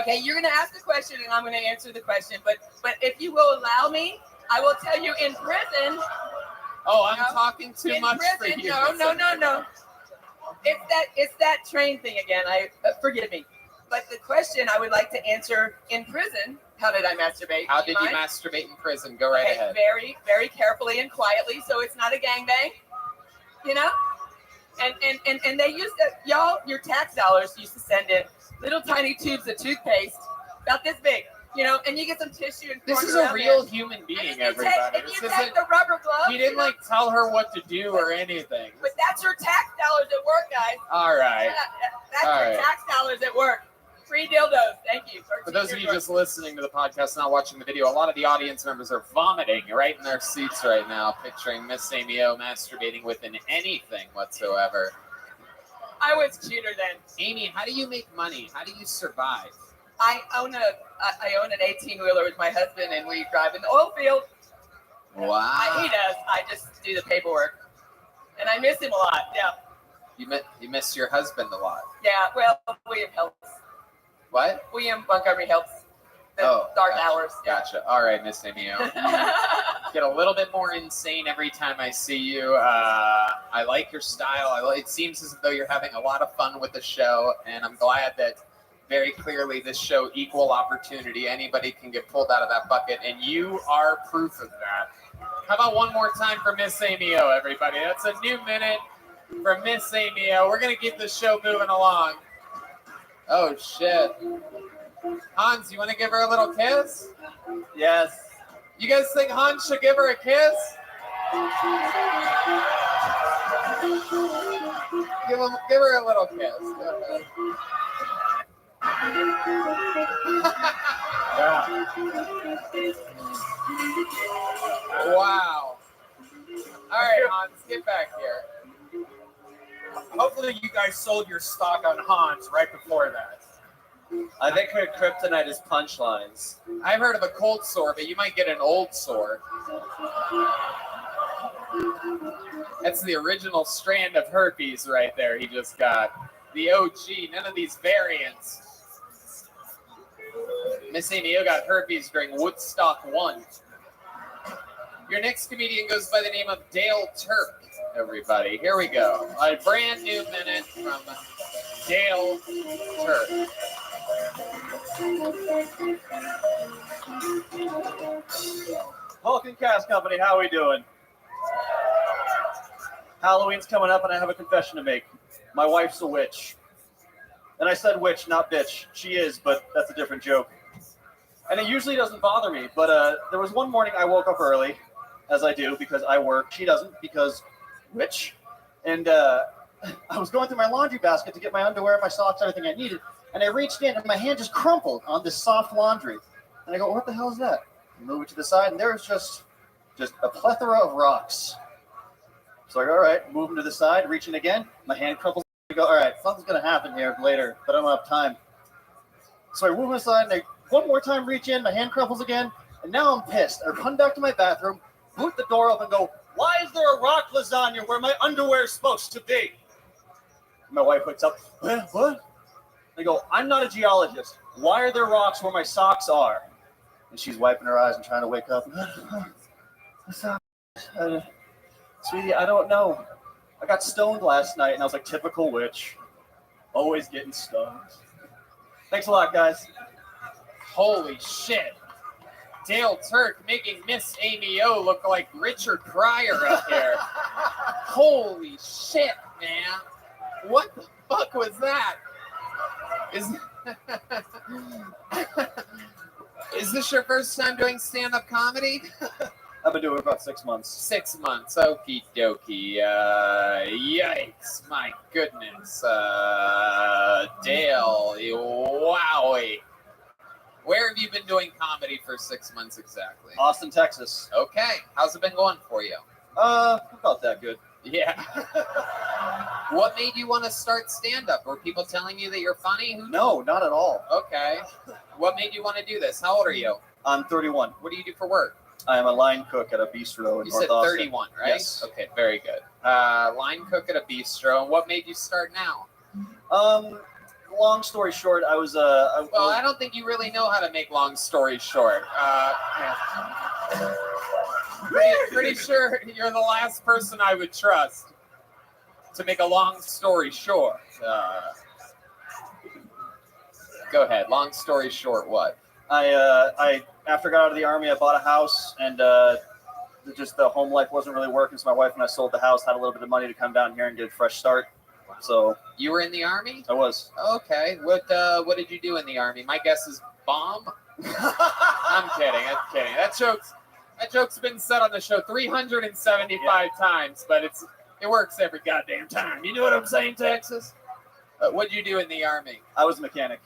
Okay, you're gonna ask the question, and I'm gonna answer the question. But if you will allow me, I will tell you in prison. Oh, I'm No. talking too In much for prison, you. no. It's that train thing again. Forgive me, but the question I would like to answer in prison. How did I masturbate? How Do did you mind? masturbate in prison? Go right Okay, ahead. very, very carefully and quietly, so it's not a gangbang. You know? And they used to, y'all, your tax dollars used to send in little tiny tubes of toothpaste about this big, and you get some tissue and This pour it is a around real there. human And being, if you everybody. take, if This you isn't. take the rubber gloves, We didn't tell her what to do or anything. but that's your tax dollars at work, guys. All right. That's All your right. tax dollars at work. Free dildos. Thank you. For those of you just listening to the podcast, not watching the video, a lot of the audience members are vomiting right in their seats right now, picturing Miss Amy O masturbating within anything whatsoever. I was cuter then. Amy, how do you make money? How do you survive? I own an 18-wheeler with my husband, and we drive in the oil field. Wow. He does. I just do the paperwork, and I miss him a lot. Yeah. You miss your husband a lot. Yeah, well, William helps. What? William Montgomery helps. The dark gotcha, hours. Gotcha. All right, Miss Amy O. Get a little bit more insane every time I see you. I like your style. It seems as though you're having a lot of fun with the show, and I'm glad that very clearly this show equal opportunity. Anybody can get pulled out of that bucket, and you are proof of that. How about one more time for Miss Amy O, everybody? That's a new minute for Miss Amy O. We're gonna keep the show moving along. Oh shit. Hans, you want to give her a little kiss? Yes. You guys think Hans should give her a kiss? Give her a little kiss. Go ahead. Wow. All right, Hans, get back here. Hopefully you guys sold your stock on Hans right before that. I think her kryptonite is punchlines. I've heard of a cold sore, but you might get an old sore. That's the original strand of herpes right there he just got. The OG, none of these variants. Miss Amy O got herpes during Woodstock 1. Your next comedian goes by the name of Dale Turk, everybody. Here we go. A brand new minute from Dale Turk. Hulk and Cast Company, how we doing? Halloween's coming up and I have a confession to make. My wife's a witch. And I said witch, not bitch. She is, but that's a different joke. And it usually doesn't bother me, but there was one morning I woke up early, as I do, because I work. She doesn't, because witch. And I was going through my laundry basket to get my underwear, my socks, everything I needed. And I reached in and my hand just crumpled on this soft laundry. And I go, what the hell is that? I move it to the side and there's just a plethora of rocks. So I go, all right, move them to the side, reach in again. My hand crumples. I go, all right, something's going to happen here later, but I don't have time. So I move them aside and I one more time reach in, my hand crumples again. And now I'm pissed. I run back to my bathroom, boot the door up and go, why is there a rock lasagna where my underwear is supposed to be? My wife wakes up, what? I go, I'm not a geologist. Why are there rocks where my socks are? And she's wiping her eyes and trying to wake up. Sweetie, I don't know. I got stoned last night, and I was like, typical witch. Always getting stoned. Thanks a lot, guys. Holy shit. Dale Turk making Miss Amy O look like Richard Pryor up here. Holy shit, man. What the fuck was that? Is this your first time doing stand-up comedy? I've been doing it about 6 months. 6 months. Okie dokie. Yikes. My goodness. Dale. Wowie. Where have you been doing comedy for 6 months exactly? Austin, Texas. Okay. How's it been going for you? About that good. Yeah. What made you want to start stand-up? Were people telling you that you're funny? No, not at all. Okay. What made you want to do this? How old are you? I'm 31. What do you do for work? I am a line cook at a bistro in You North said Austin. 31, right? Yes. Okay, very good. Line cook at a bistro. And what made you start now? Long story short, I was Well, I don't think you really know how to make long stories short. Pretty sure you're the last person I would trust to make a long story short. Go ahead. Long story short, what? I after I got out of the army, I bought a house, and just the home life wasn't really working. So my wife and I sold the house, had a little bit of money to come down here and get a fresh start. So You were in the army? I was. Okay. What did you do in the army? My guess is bomb. I'm kidding. That joke's been said on the show 375 times, but it works every goddamn time. You know what I'm saying, Texas? What'd you do in the army? I was a mechanic.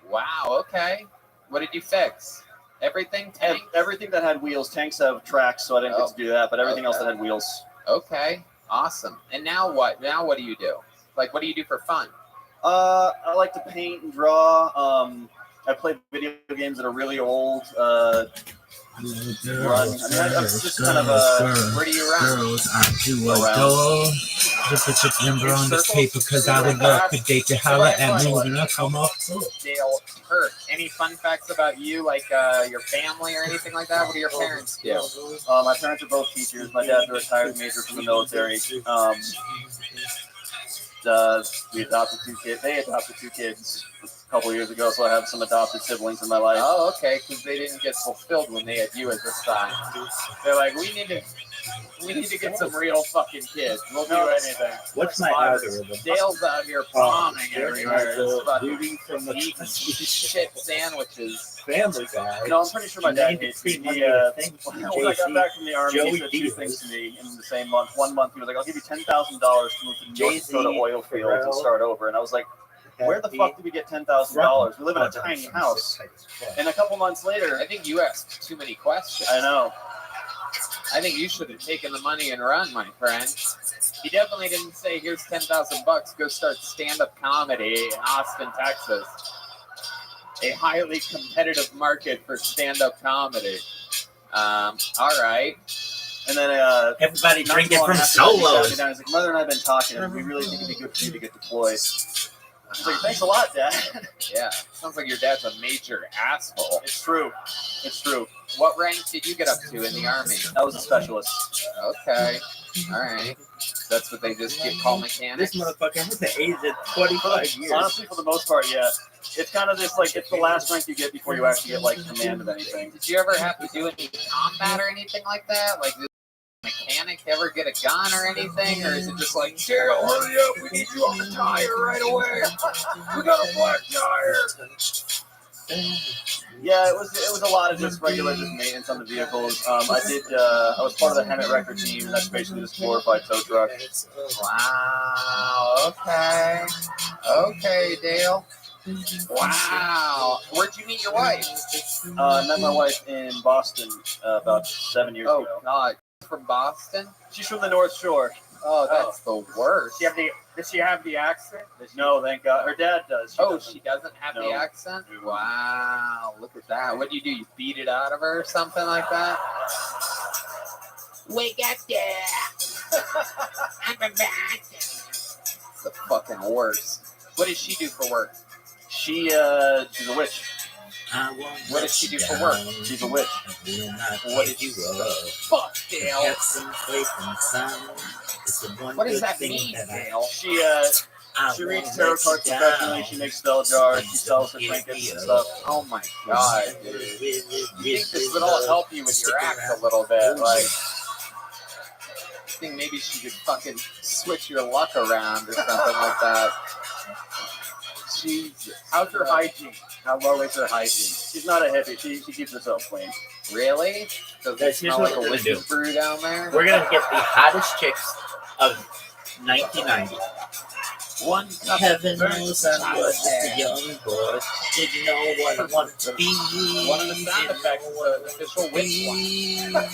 Wow. Okay. What did you fix? Everything? Tanks? Everything that had wheels. Tanks have tracks, so I didn't get to do that. But everything else that had wheels. Okay. Awesome. And now what? Now what do you do? Like, what do you do for fun? I like to paint and draw. I play video games that are really old. Run. I mean, I'm just kind of Where do you run? Girls I do Around. adore. Just put your number on this Circles? paper because I would love to date you. Holla at me when I come off. Dale Turk. Any fun facts about you, like your family or anything like that? What do your parents do? My parents are both teachers. My dad's a retired major from the military. We adopted 2 kids. They adopted 2 kids a couple years ago, so I have some adopted siblings in my life. Oh, okay, because they didn't get fulfilled when they had you as a son. They're like, we need to get some real fucking kids. We'll do anything. What's my algorithm? Dale's out here bombing everywhere. The Just fucking duty from the eating shit sandwiches. Family Guy. No, I'm pretty sure my dad hates me. When I got back from the army, he Joey said 2 Diaz. things to me in the same month. One month, he was like, I'll give you $10,000 to move to North Dakota oil fields and start over. And I was like, where the fuck did we get $10,000? We live in a tiny house. And a couple months later, I think you asked too many questions. I know. I think you should have taken the money and run, my friend. He definitely didn't say, here's $10,000, go start stand-up comedy in Austin, Texas. A highly competitive market for stand-up comedy. All right. And then Everybody not drink too it long from after that, he sat Solo. me down. He's like, Mother and I have been talking, and we really think it'd be good for you to get deployed. I was like, thanks a lot, Dad. Yeah. Sounds like your dad's a major asshole. It's true. It's true. What rank did you get up to in the Army? I was a specialist. Okay. All right. That's what they just call mechanics. This motherfucker has the age of 25 years. Honestly, for the most part, yeah. It's kind of just like, it's the last rank you get before you actually get, like, command of anything. Did you ever have to do any combat or anything like that? Like, did the mechanic ever get a gun or anything? Or is it just like, Daryl, hurry up. We need you on the tire right away. We got a black tire. Yeah, it was a lot of just regular just maintenance on the vehicles. I was part of the Hemet Wrecker team, and that's basically just glorified tow truck. wow, okay. Okay, Dale. Wow. Where'd you meet your wife? I met my wife in Boston about 7 years Oh, ago. God. From Boston? She's from the North Shore. Oh, that's the worst. Does she have the accent? No, thank God. Her dad does. She doesn't have the No. accent? No. Wow, look at that. What do? You beat it out of her or something like that? Wake up there. I'm a back. It's the fucking worst. What does she do for work? She's a witch. What does she do for work? She's a witch. What did you Fuck, Dale. What does that mean, Dale? She reads tarot cards professionally. She makes spell jars. She sells her trinkets and stuff. Oh my God, dude. You think this would all help you with your act a little bit? Like, I think maybe she could fucking switch your luck around or something like that. Jesus. How's her hygiene? How low is her hygiene? She's not a hippie. She keeps herself clean. Really? Does it Here's smell what like a we're gonna witch's do. brew down there? We're gonna get the hottest chicks of 1990. One cup Heaven of burnt knows I was just a chocolate. young boy. Didn't know what I wanted to be. One of the sound effects is an official witch one.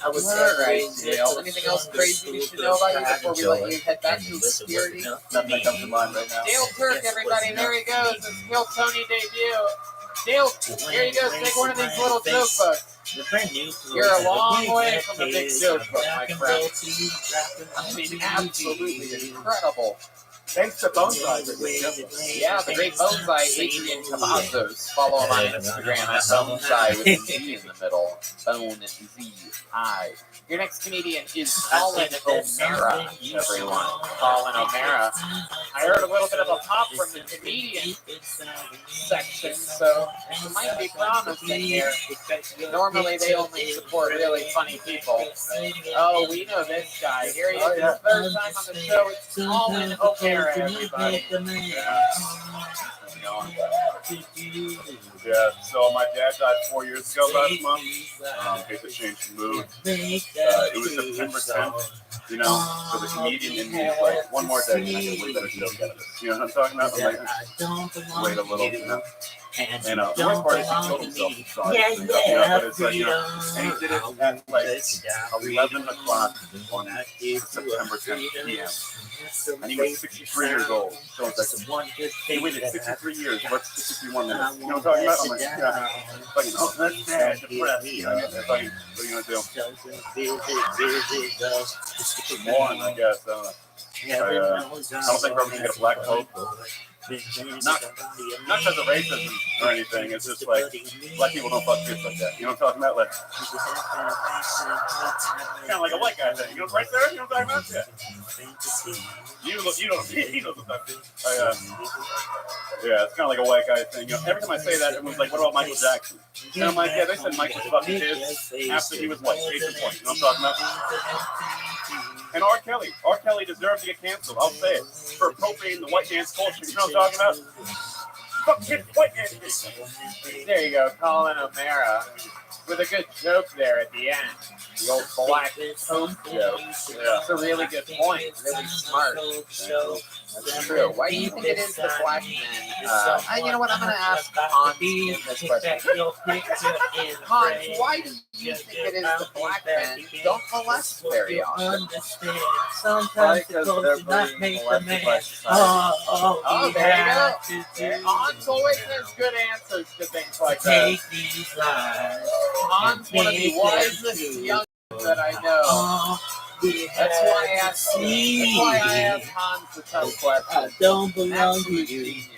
I was All right, Dale. Anything else crazy we should know about you before we let you head back to obscurity? Nothing comes to mind right now. Dale Turk, everybody. There he goes. His Kill Tony debut. Dale, here you go. Take one of these little joke books. The brand new You're a long way from the big joke book, my friend. I mean, absolutely incredible. Thanks to Bonsai. Yeah, the great Bonsai, Adrian Cavazos. Follow him on Instagram at Bonsai with a Z in the middle. Bone-Z-I. Your next comedian is Colin O'Mara, everyone. Colin O'Mara. I heard a little bit of a pop from the comedian section, so it might be promising here. Normally, they only support really funny people. Oh, we know this guy. Here he is, his third time on the show. It's Colin O'Mara, everybody. Yeah, so my dad died 4 years ago last month. Hate to change the mood. It was September 10th, you know, so the comedian in me is like, one more day and I can wait better show. You know what I'm talking about? I'm like, wait a little, you know. And the worst part is he killed himself. But it's like, and he did it at like 11 o'clock on September 10th p.m. And he was 63 years old. So it's like, he waited 63 years. What's 61 minutes? You know what I'm talking about? I'm like, yeah. Fucking, oh, that's sad. Depressed. You know, it's like, what are you going to do? Mourn, I guess. I don't think we're going to get a black hope. Not because of racism or anything. It's just like black people don't fuck kids like that. You know what I'm talking about? Like kind of like a white guy thing. You know, right there. You know what I'm talking about? Yeah. You don't. He knows what that is. Yeah, it's kind of like a white guy thing. You know, every time I say that, everyone's like, "What about Michael Jackson?" And I'm like, "Yeah, they said Michael was fucking kids after he was white." Case in point. You know what I'm talking about? And R. Kelly deserves to get canceled. I'll say it for appropriating the white man's culture. You know what I'm talking about? Fuck kids, white man's. There you go, Colin O'Mara with a good joke there at the end. The old black hope joke. Yeah. That's a really good point. Really smart. That's true. Why do you think it is the black men? You know what? I'm going to ask Hans this question. Hans, why do you think it is the black men don't molest very often? Sometimes the clothes do not make the man. Oh, there you go. Hans always has good answers to things like that. Take these lies. Hans, one of the wisest young that I know. That's why I asked Hans the tough question. I don't belong to Absolute you. genius.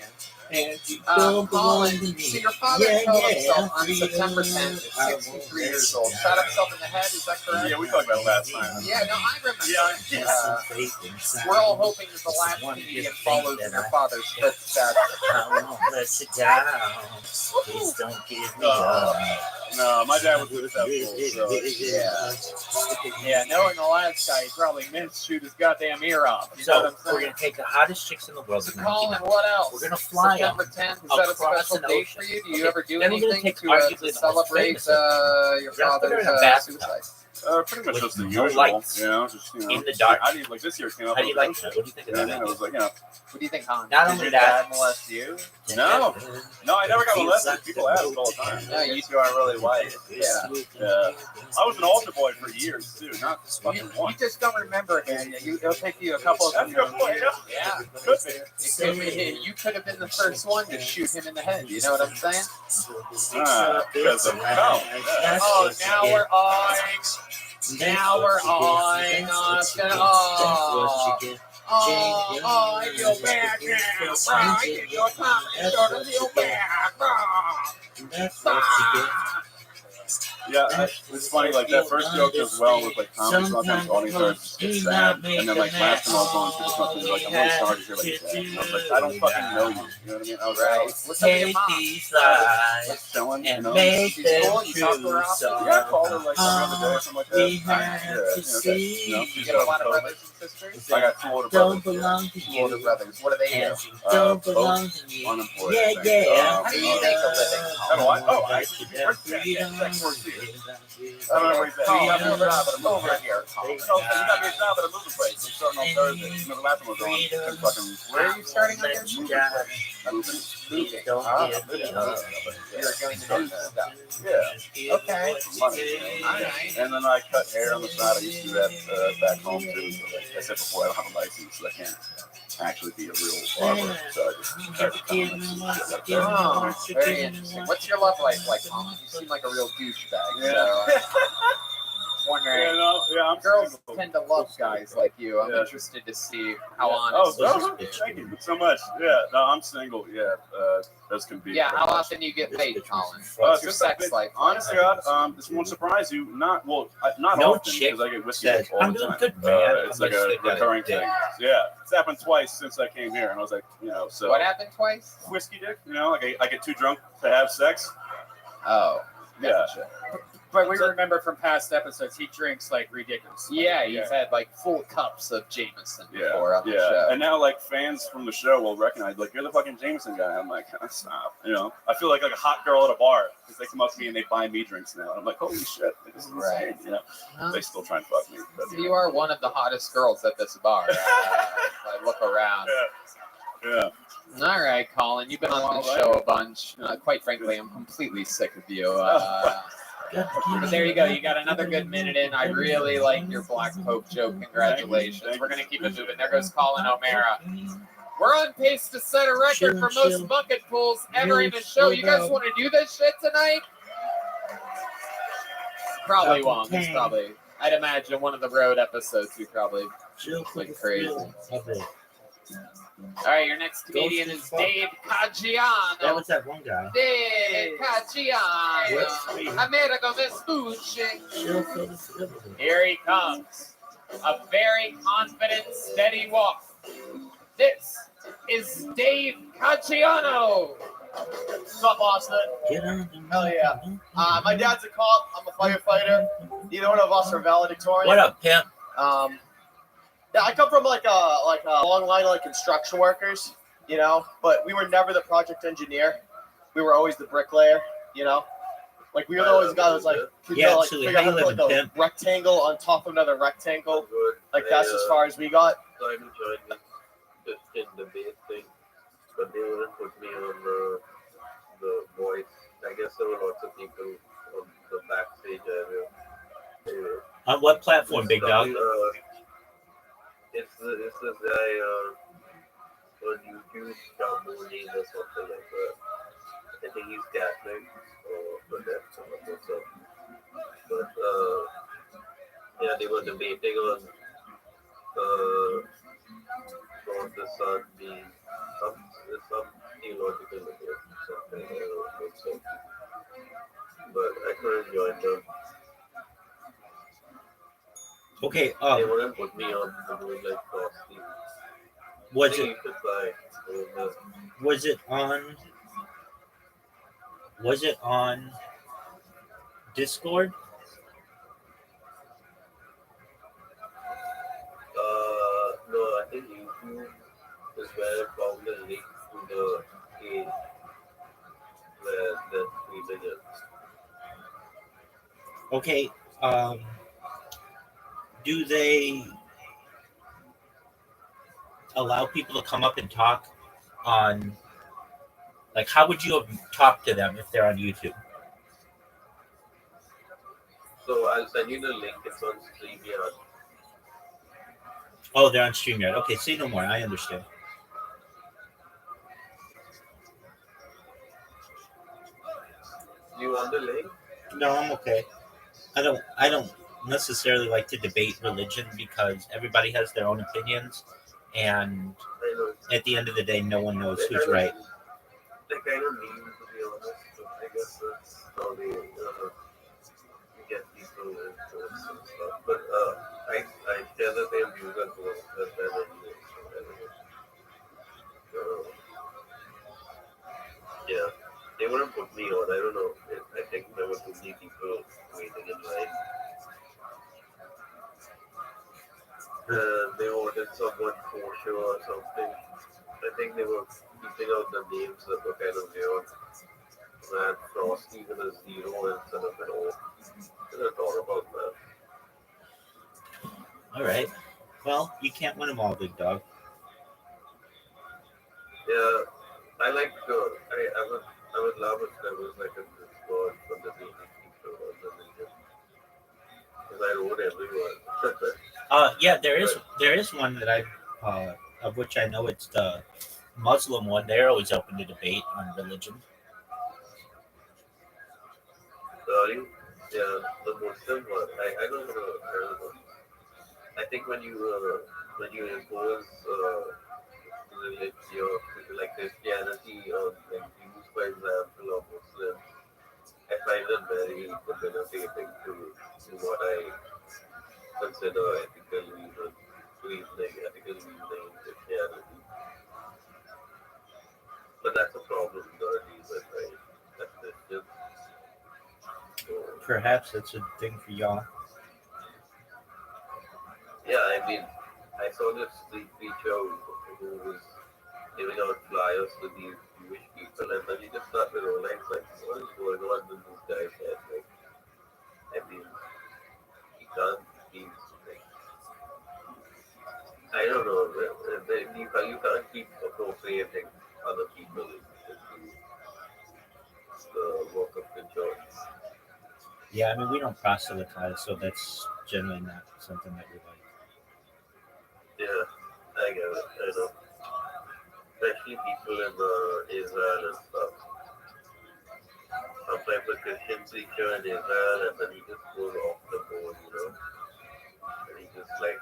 And you don't belong Colin, to me. so your father killed himself on September 10th at 63 years old. Shot himself in the head, is that correct? Yeah, we talked about it last time. Yeah, no, I remember. Yeah. We're all hoping that the last comedian follows in your father's footsteps. I won't let you down. Please don't give me up. No, my dad was successful. So, Yeah, knowing the last guy, he probably missed shoot his goddamn ear off. You know So what I'm we're saying? gonna take the hottest chicks in the world. So Colin, what else? We're gonna fly September 10th, is that a across special an date ocean. for you? Do you Okay, ever do then we're gonna anything take to arguably the most celebrate famous your You're gonna put her father's in a bathtub. suicide? pretty much With just the no usual. lights. You know, just In the dark. I didn't like this year came up. How do you like that? What do you think of Yeah, that? it was like, you know, What do you think, Hans? Not Did only your that- dad molest you? no, I never got molested. People ask all the time. No, you two are really white. Yeah. Yeah. I was an altar boy for years too, not just fucking You one. just don't remember it. It'll take you a couple of That's your point, yeah. Yeah. Could be. You could have been the first one to shoot him in the head. You know what I'm saying? Because of Oh, now we're eyeing. Now we're eyeing us. I feel bad now. I think your comment sort of feel bad. Yeah, it's funny. Like that first joke does well with like comedy. Sometimes all these starts get sad, and then like last time I was going through something like I'm really sorry to hear like that. And I was like, I don't fucking know you. You know what I mean? I was like, What's up with your mom? just chilling, you know. Make them cool? You talk to her true. often? Yeah, I called her like every other day or something like that. We have to see. You she's get a lot of got brothers and sisters? I got two older Don't brothers. belong to Two older you. brothers. What do they do? And you don't belong to me. Unemployed. Yeah, I think. yeah. How do you make a living? How do I? Oh, I actually I don't know what he's Oh, at. I'm over here. No, you got me a job at a movie place. I'm starting on Thursday. Remember last one was on. And fucking Where are you starting again? movie place. Moving. Don't Ah, give me moving. up. You're doing the news stuff. Yeah. Okay. Money. Alright. And then I cut hair on the side. I used to do that back home too. So like I said before, I don't have a license, so I can't actually be a real barber. So I just tried to come Oh, very interesting. What's your love life like, Colin? You seem like a real douchebag. Yeah. So, wondering. I'm Girls single. tend to love guys like you. I'm Yeah. interested to see how Oh, honest. thank you so much. Yeah, no, I'm single. Yeah, as can be. Yeah, how often do you get paid, Colin? What's your Since I've sex been- life? Honest to God, this won't surprise you. Not No often chick because I get whiskey says, all "I'm the doing time. good, man. It's I'm like gonna a stick that recurring dick." thing. Yeah, it's happened twice since I came here, and I was like, so What happened twice? whiskey dick. Like I get too drunk to have sex. Oh, Yeah. gotcha. But we remember from past episodes, he drinks like ridiculous. Yeah, you've had like full cups of Jameson before on the Yeah, show. and now like fans from the show will recognize like you're the fucking Jameson guy. I'm like, stop. I feel like a hot girl at a bar because they come up to me and they buy me drinks now. And I'm like, holy shit, this is insane. Right. Huh? They still try and fuck me. But, You are one of the hottest girls at this bar. If I look around. Yeah. All right, Colin, you've been on the show a bunch. Quite frankly, I'm completely sick of you. But there you go. You got another good minute in. I really like your Black Pope joke. Congratulations. We're going to keep it moving. There goes Colin O'Mara. We're on pace to set a record for most bucket pulls ever in a show. You guys want to do this shit tonight? Probably won't. It's probably, I'd imagine one of the road episodes we probably went crazy. All right, your next comedian is Dave Caggiano. That was that one guy. Dave Caggiano. Amerigo Vespucci. Here he comes. A very confident, steady walk. This is Dave Caggiano. What's up, Austin? Hell yeah. My dad's a cop. I'm a firefighter. Neither one of us are valedictorian. What up, pimp? Yeah, I come from like a long line of like construction workers, you know, but we were never the project engineer. We were always the bricklayer, you know. Like we were always the guy that was like, figure out how to put like a rectangle on top of another rectangle. Like that's as far as we got. So I joined this in debate thing, but they wouldn't put me on the voice. I guess there were lots of people on the backstage area. On what platform, Big Dog? It's this guy on YouTube, Shamoli or something like that. I think he's Catholic or Protestant or something. But yeah, they were debating on the sun being some theological debate, something. I don't know, so. But I couldn't join them. Okay. They wouldn't put me on the doing like frosty. Was it? You could buy. Was it on? Was it on Discord? No, I think YouTube is where I found the link to the page where the tweeted it. Okay. Do they allow people to come up and talk on, like, how would you have talked to them if they're on YouTube? So I'll send you the link. It's on StreamYard. Oh, they're on StreamYard. Okay, say no more. I understand. You want the link? No, I'm okay. I don't necessarily like to debate religion because everybody has their own opinions, and at the end of the day, no one knows who's right. They kind of mean, to be honest, but I guess that's how they get people into it and stuff. But I share the same views as well as that anyway. So, yeah, they wouldn't put me on. I don't know. I think there were too many people waiting in line. They wanted someone kosher or something. I think they were keeping out the names that were kind of weird. Man, Frosty with a zero instead of an O. I never thought about that. All right. Well, you can't win them all, Big Dog. Yeah, I like I would love if there was like a Discord for the dating people or the religion. Because I wrote everyone. Yeah, there is one that I of which I know it's the Muslim one. They're always open to debate on religion. Sorry? Yeah, the Muslim one. I don't know. I think when you impose religion, like Christianity on like Jews, for example, or Muslims, I find it very debilitating to what I consider ethical reasoning in Christianity. But that's a problem, not a reason, right? That's Christian. So, Perhaps that's a thing for y'all. yeah, I mean, I saw this street preacher who was giving out flyers to these Jewish people, and then he just started rolling, like, what is going on with this guy? Like, I mean, he can't be, like, I don't know, you can't keep appropriating other people is the work of the church. Yeah, I mean, we don't proselytize, so that's generally not something that we like. Yeah, I get it. I know. Especially people in Israel and stuff. Sometimes a Christian preacher in Israel and then he just goes off the board, And he just like,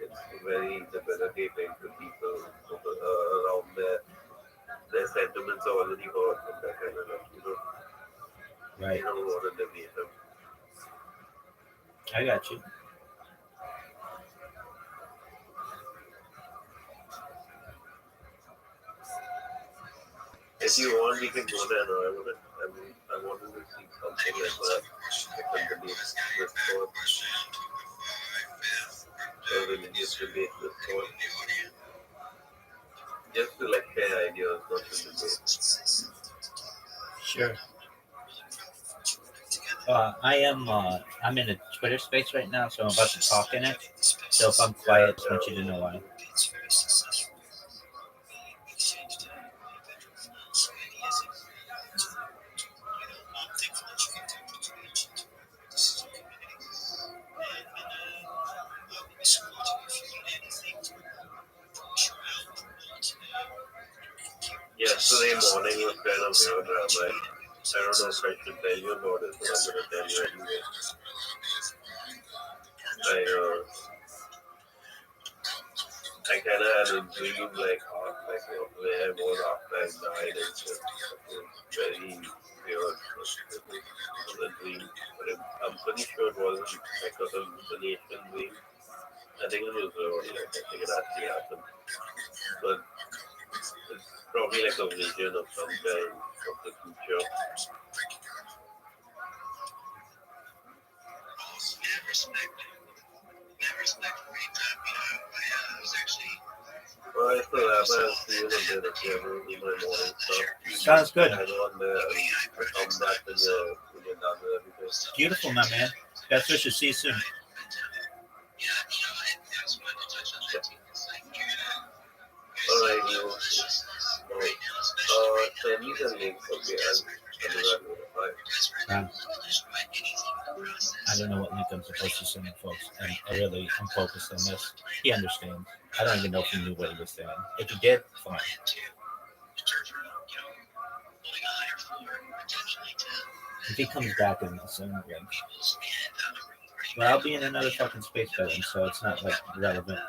it's very debilitating to people around there. Their sentiments are already hurt and that kind of stuff, Right. You don't want to debate them. I got you. If you want, we can go there now. I wanted to see something like that. I can debate this thought. Or religious debate this thought. Just to like share ideas, not to debate. Sure. I'm in a Twitter space right now, so I'm about to talk in it. So if I'm quiet, I just want you to know why. Yesterday morning was kind of weird, Rabbi. I don't know if I should tell you about it, but I'm going to tell you anyway. I kind of had a dream like where I was after I died and shit. It was very weird. It was a dream, but I'm pretty sure it wasn't like a hallucination dream. I think it was real, I think it actually happened. But it's probably like a vision of some kind of the future. Well, I still have a few a bit of camera in my morning stuff. Sounds good. I know on the come back when you're done with everything. Beautiful, my man. Best wishes. See you soon. Alright, you. Send me the link. Okay, I'll do that. Bye. I don't know what link I'm supposed to send folks, and I'm focused on this. He understands. I don't even know if he knew what he was saying. If he did, fine. If he comes back in the same way. Well, I'll be in another fucking space by then, so it's not like relevant.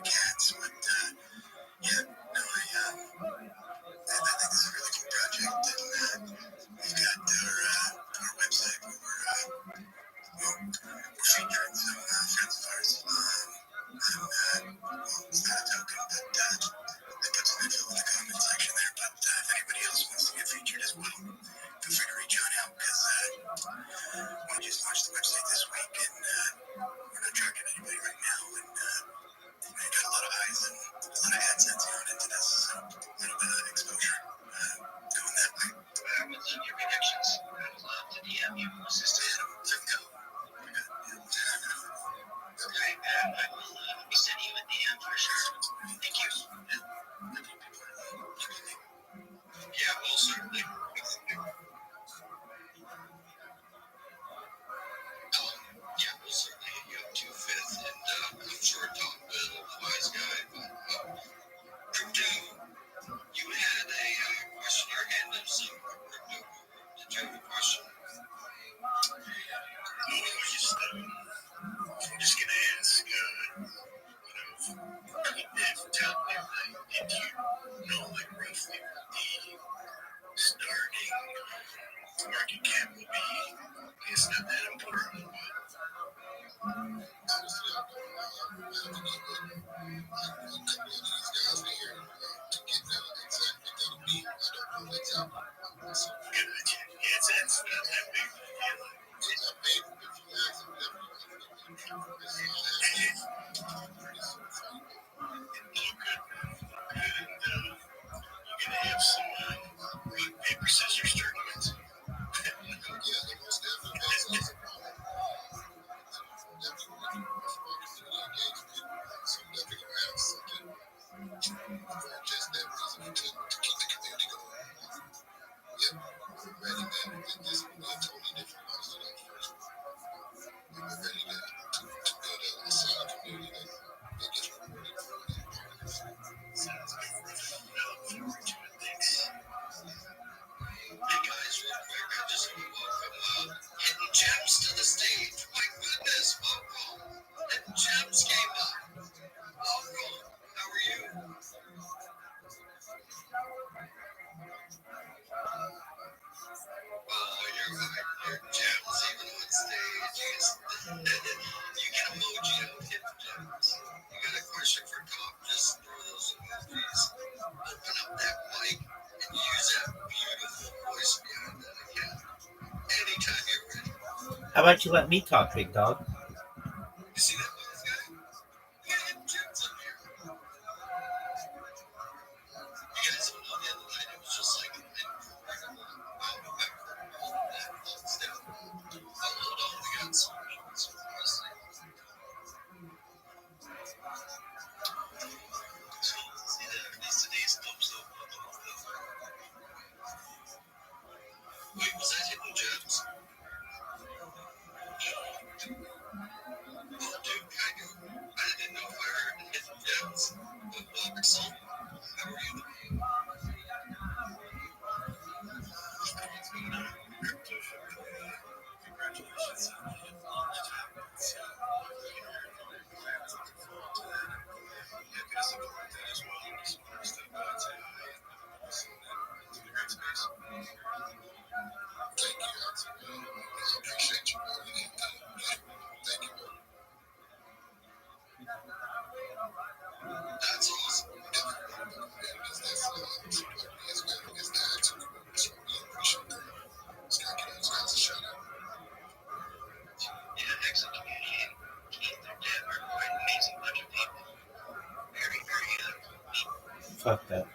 Cats, but yeah, no, it's not a token, but I put some info in the comment section there. But if anybody else wants to get featured as well, feel free to reach on out because we just launched the website this week and we're not tracking anybody right now. And we got a lot of eyes and a lot of AdSense going into this, so a little bit of exposure going that way. I would love your connections. I would love to DM you, assistant. Go. Okay, I will be sending you a DM for sure. Thank you. Yeah, well, certainly. Yeah, we'll certainly hit you up to Fifth, and I'm sure Tom Bill, the wise guy, but crypto, you had a question, your hand up, some crypto. Did you have a question? No, I was just gonna ask, if tell me, if you know, like, roughly the starting market cap will be, it's not that important, but honestly, I don't know. It's not that big of a deal. It's not big if you ask them. You're gonna have some rock, paper, scissors tournaments. Yeah, they most definitely. Just that reason to keep the community going. Yep, we're ready to this will be a totally different lifestyle at first. We were ready to build a solid community that gets rewarded for it. Sounds good. Look forward to it. Thanks. Hey guys, real quick, I just want to welcome Hidden Gems to the stage. My goodness, welcome. Hidden Gems came by. Welcome. How are you? Oh, you're right. You're Gems even on stage. You get emoji out, Hidden Gems. You got a question for Tom? Just throw those emojis. Open up that mic and use that beautiful voice behind that account. Anytime you're ready. How about you let me talk, big dog? You see that wise guy? We got Hidden Gems up here. You guys don't know the other night, it was just like incredible. Wow, November, all of that stuff. I'll load all the guns. Honestly. See that? These today's thumbs up. Wait, was that Hidden Gems? Oh, dude, kind of. I didn't know if I heard Hidden Gems. But Robert Sullivan, how are you doing? What's going on? Crypto show. Congratulations on the launched. Happy to support that as well. Just want to step by and say hi and listen to the great space. Thank you. I appreciate you. Thank you. That's awesome. Yeah, excellent community. Keith and Deb are quite an amazing bunch of people. Very, very Fuck that.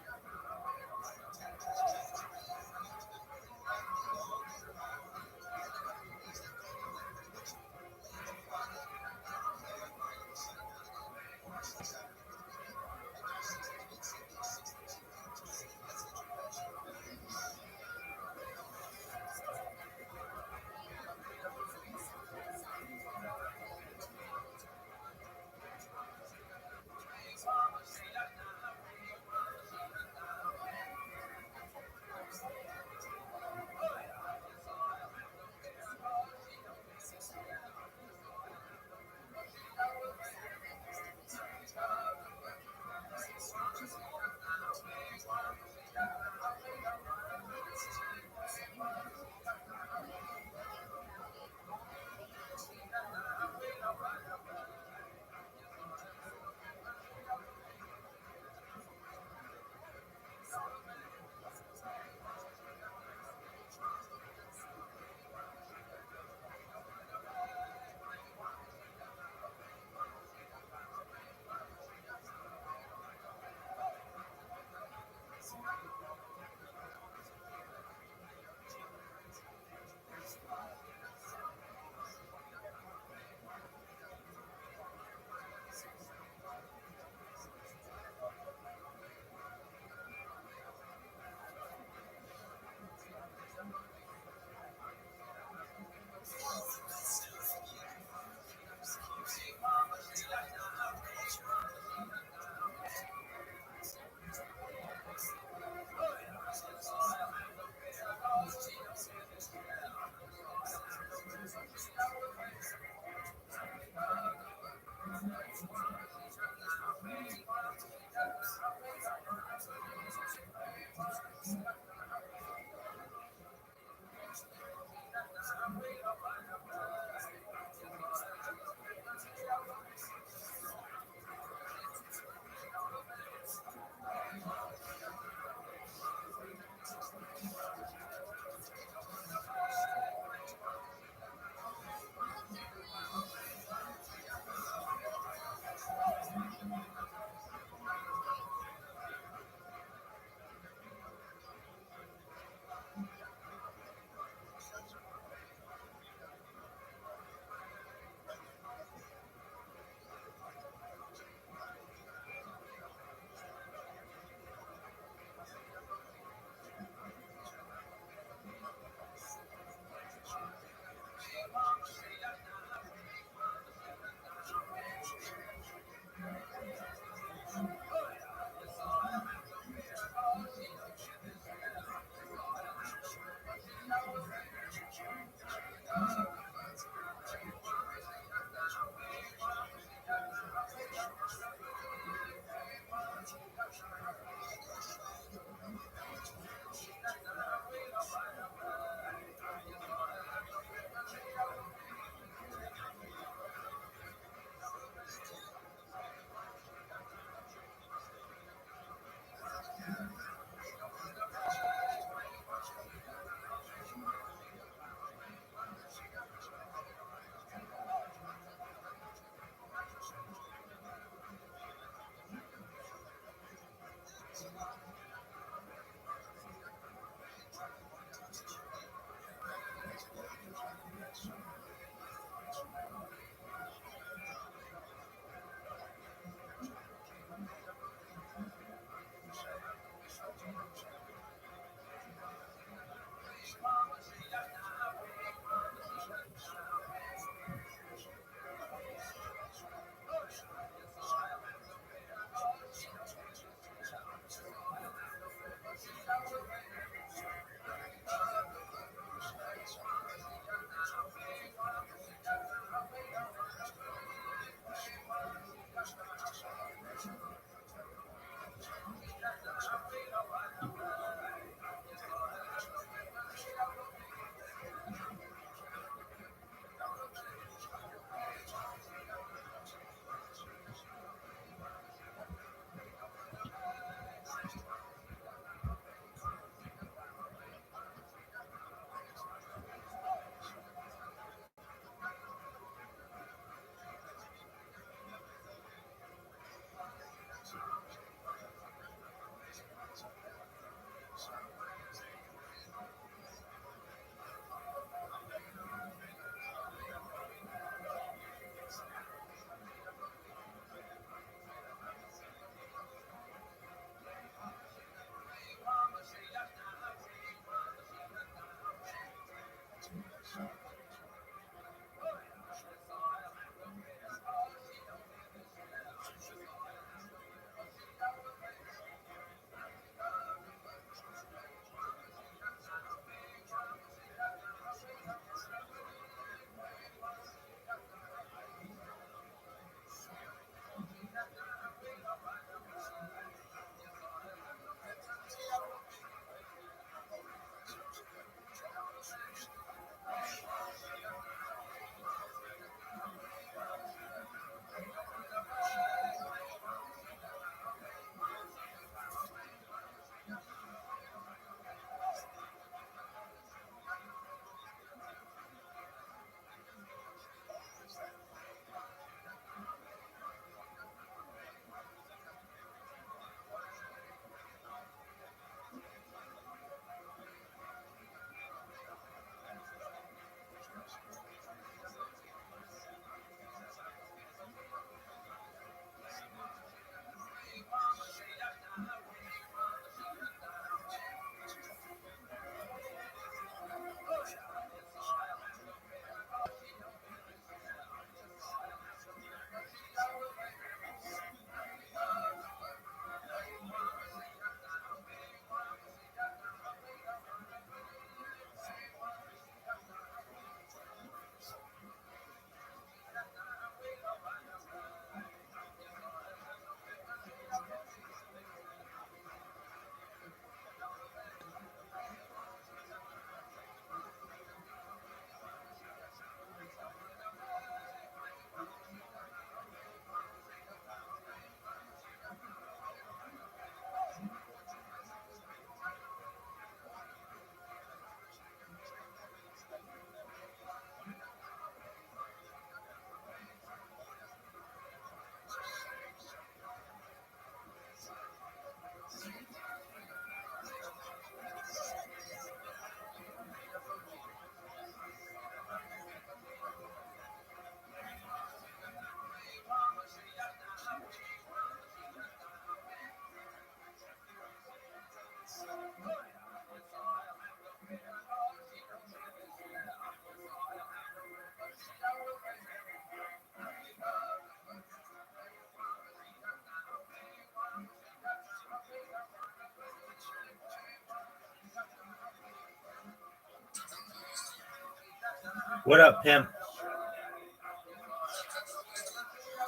What up, pimp?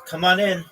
Come on in.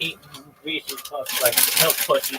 Eating Reese's Puffs like milk pussy.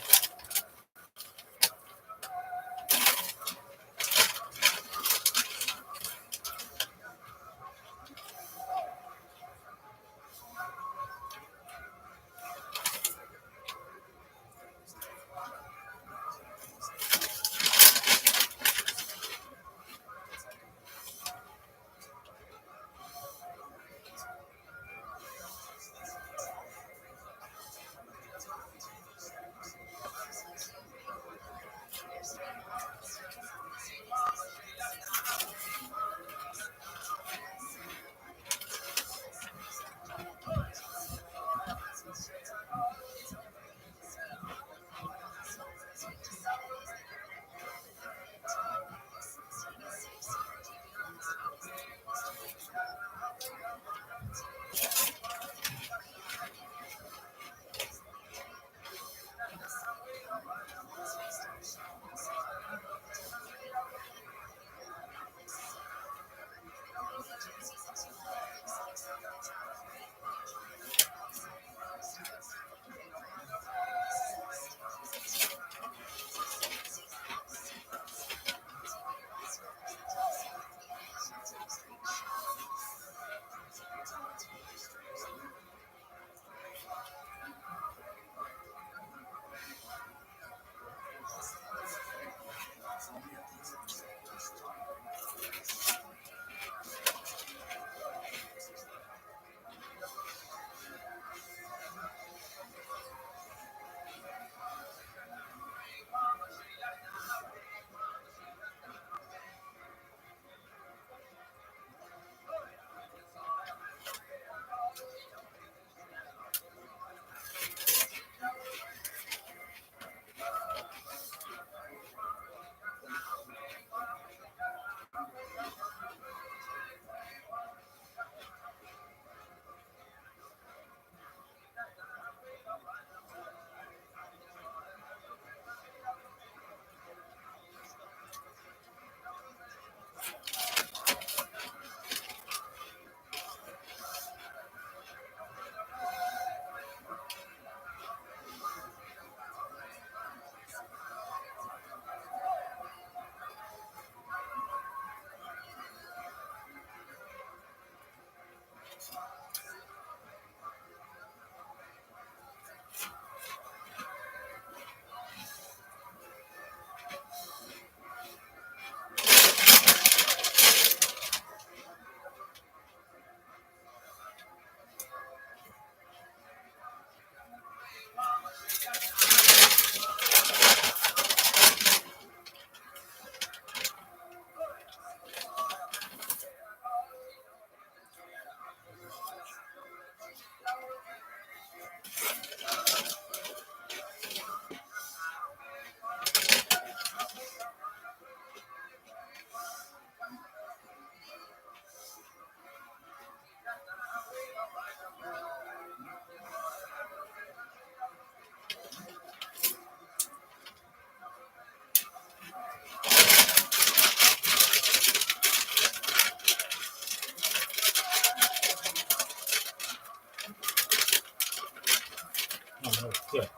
Oh, that's good.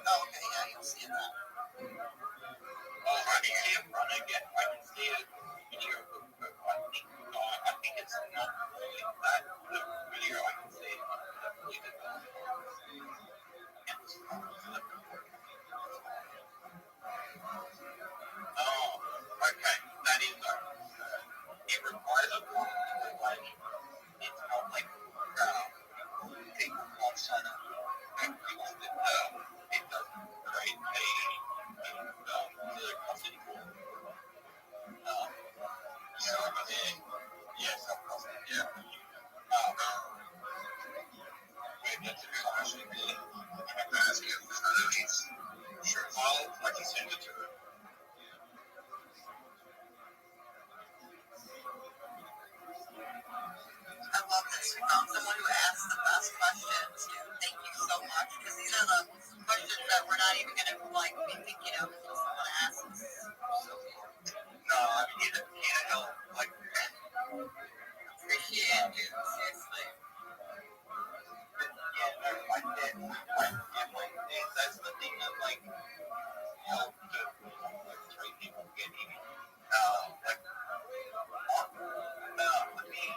Oh, okay, yeah, you'll see that. actually be. I'm going to ask him. Sure. I can send it to him. I love this. We found someone who asks the best questions. Thank you so much, because these are the questions that we're not even going to be thinking of until someone asks us. No, I mean, he didn't help. Like, Appreciate you, seriously. yeah, my dad, that's the thing that, like, help to, like, train people get even. Like, I mean,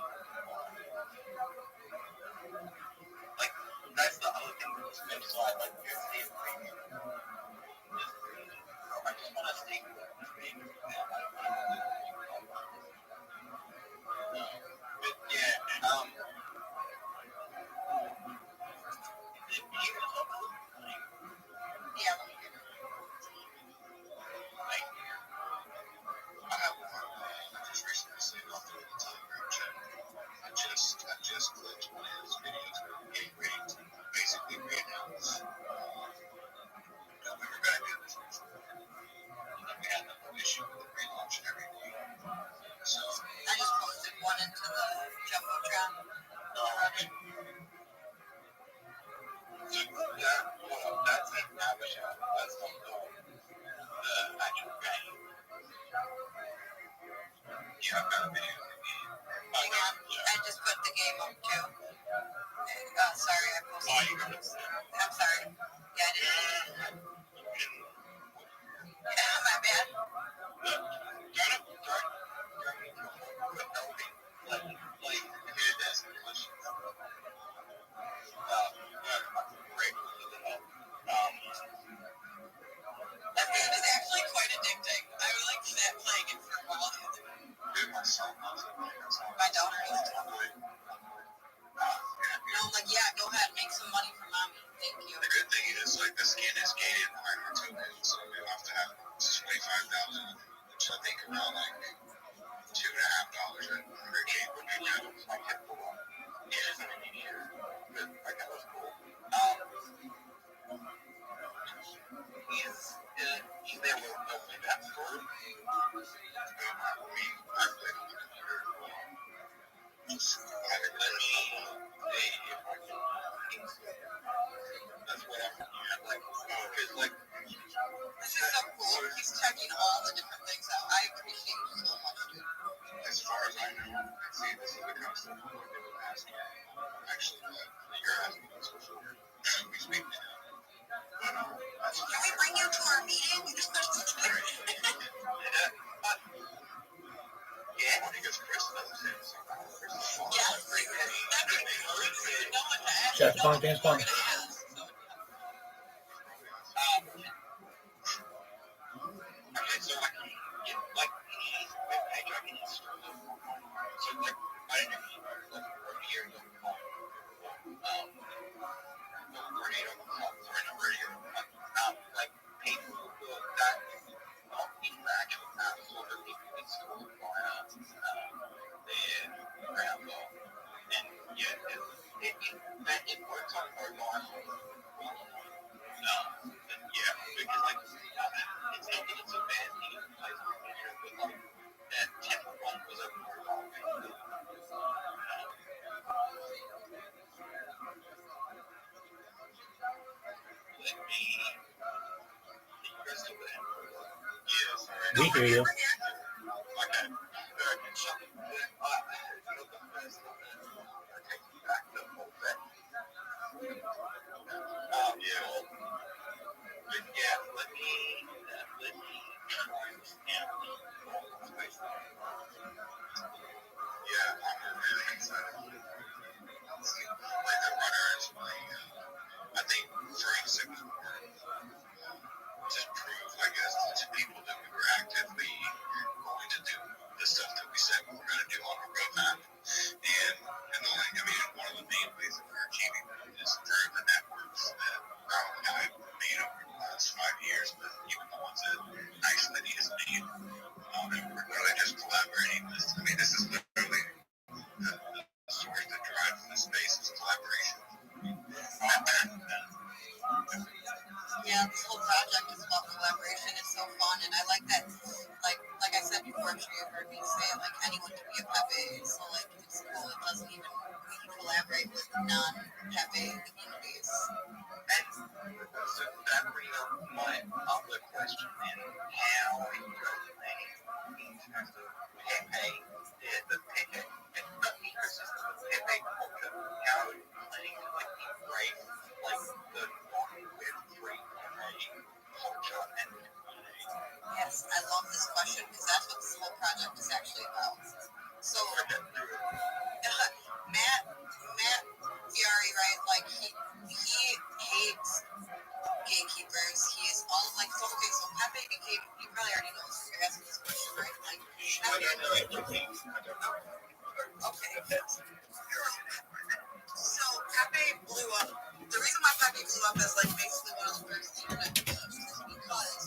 like, that's the other thing that was mentioned. So I like your state premium. I just want to stay with the premium. I don't want to but yeah, Yeah. I have just recently saved off the Telegram channel. I just clicked one of his videos where we're getting ready to basically re-announce that we were going to do this before. And then we had the whole issue with the relaunch and everything. So I just posted one into the Jumbotron. that's it. That's the actual game. Yeah, I've got a video of the game. Hang on, I just put the game up too. Sorry, I posted. Oh, you got it. I'm sorry. Yeah, I didn't. Yeah, my bad. That game is actually quite addicting. I like that playing it for a while the other day. My daughter is too. No, I'm like, yeah, go ahead, make some money for mommy. Thank you. The good thing is, like, the skin is gated behind our token, so you have to have 25,000, which I think around like $2.50 per game would be good. I can pull up. Yeah, it's not an idiot. But like that was cool. He's there with hopefully that for me. I played on the computer. I haven't let me play if I can. That's what I'm like. Because like. This is so cool. He's checking all the different things out. I appreciate you so much, dude. As far as I know, see, this is the kind of stuff I'm going to ask you. Actually, you're asking us before we speak to him. Can we bring you to our meeting? Yeah, because Chris doesn't say something. Yes, that'd be great. No one to ask. Shut the phone, dance phone. Okay, so like, he's with Pedro and he's still so like, I don't know, like, here, like, people that interaction with that sort of people in school and Rambo. And yeah, it works on our lawn. Yeah, because like it's not that it's a bad thing in place on the picture, but like that Temple one was a more long thing. Let me We hear you. I think Frank was more to prove, I guess, to people that we were actively Yeah, this whole project is about collaboration. It's so fun, and I like that. Like I said before, I'm sure you heard me say it. Like anyone can be a Pepe, so like it's cool. It doesn't even we can collaborate with non-Pepe communities. And so that brings up my other question then. How are you relating in terms of Pepe, the Pepe, the ecosystem of Pepe culture? How are you planning to like embrace like the non-Web3 Pepe culture and community? Yes, I love this question because that's what this whole project is actually about. So Matt Fieri, right? Like he hates gatekeepers. He's all like so okay. So Pepe became. You probably already know this. You're asking this question, right? Like I don't know everything. I don't know. okay. So Pepe blew up. The reason why Pepe blew up as like basically one of the first internet meetups is because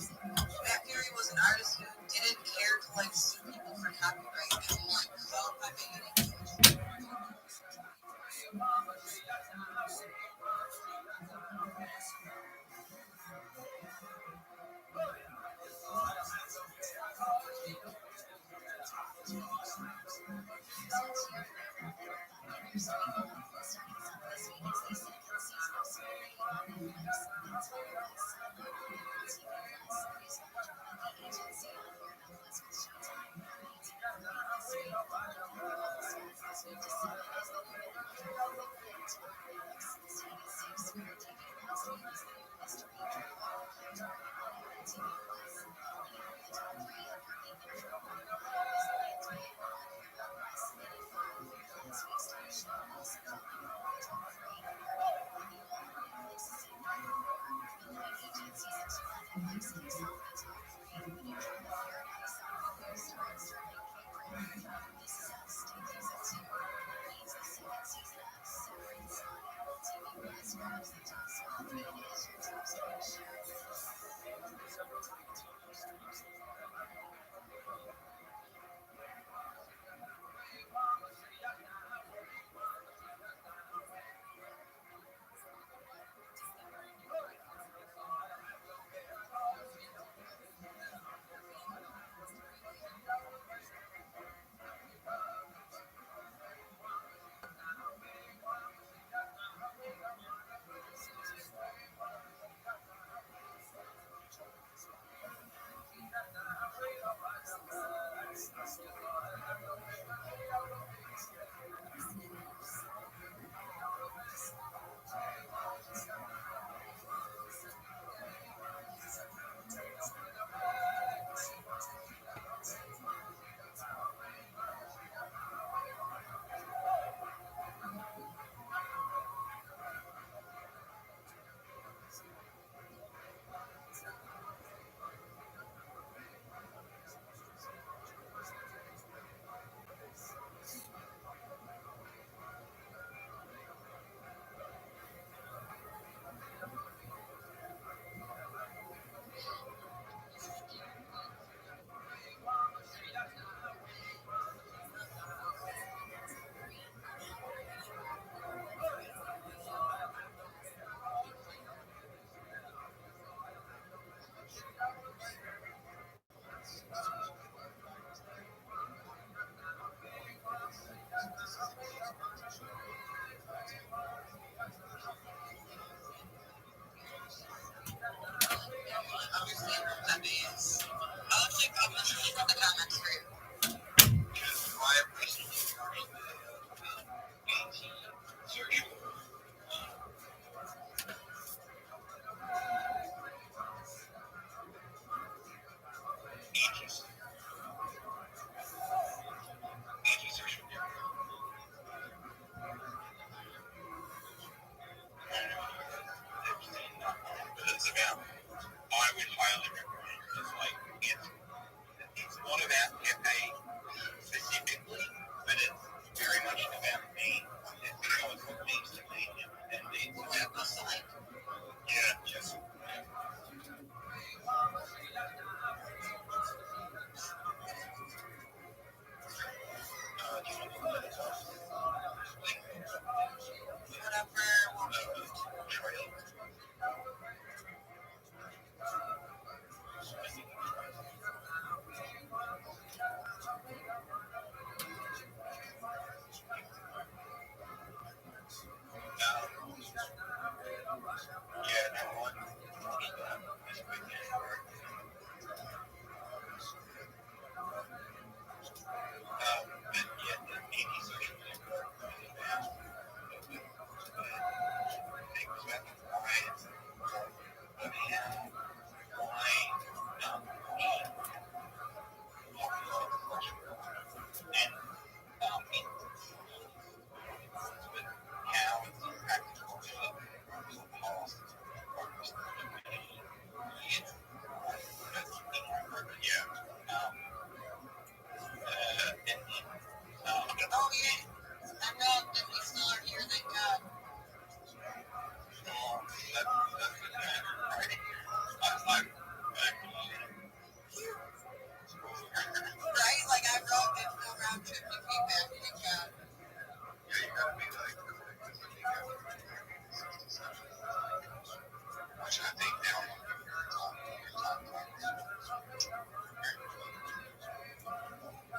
Matt Fury was an artist who didn't care to like sue people for copyright and like call Pepe unique.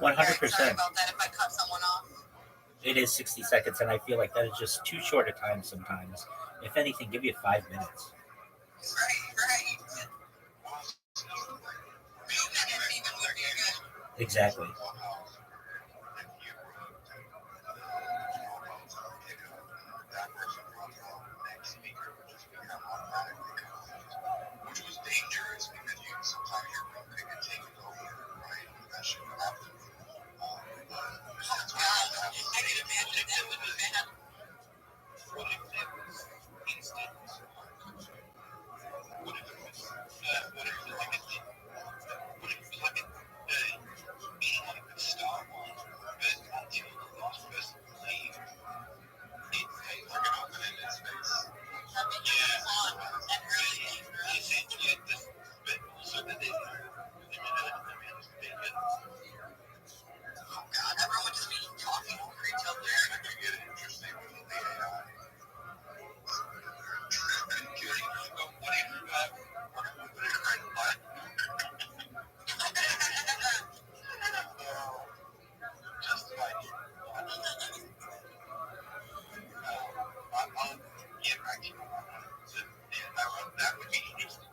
100%. Sorry about that if I cut someone off. It is 60 seconds, and I feel like that is just too short a time sometimes. If anything, give you 5 minutes. Right. 2 minutes even would be good. Exactly. Which was dangerous because you sometimes your room could take it over, right? That shouldn't happen. I can imagine that would be bad. What if it was instant? What if it was like a thing? What if it was like a being like a Star Wars, but until the last person leaves, it's like an open in its face. And really dangerous. Essentially, but also that they Oh God, everyone would just be talking over each other. it could get interesting with the AI. Just like I'll get back to you on that. That would be interesting.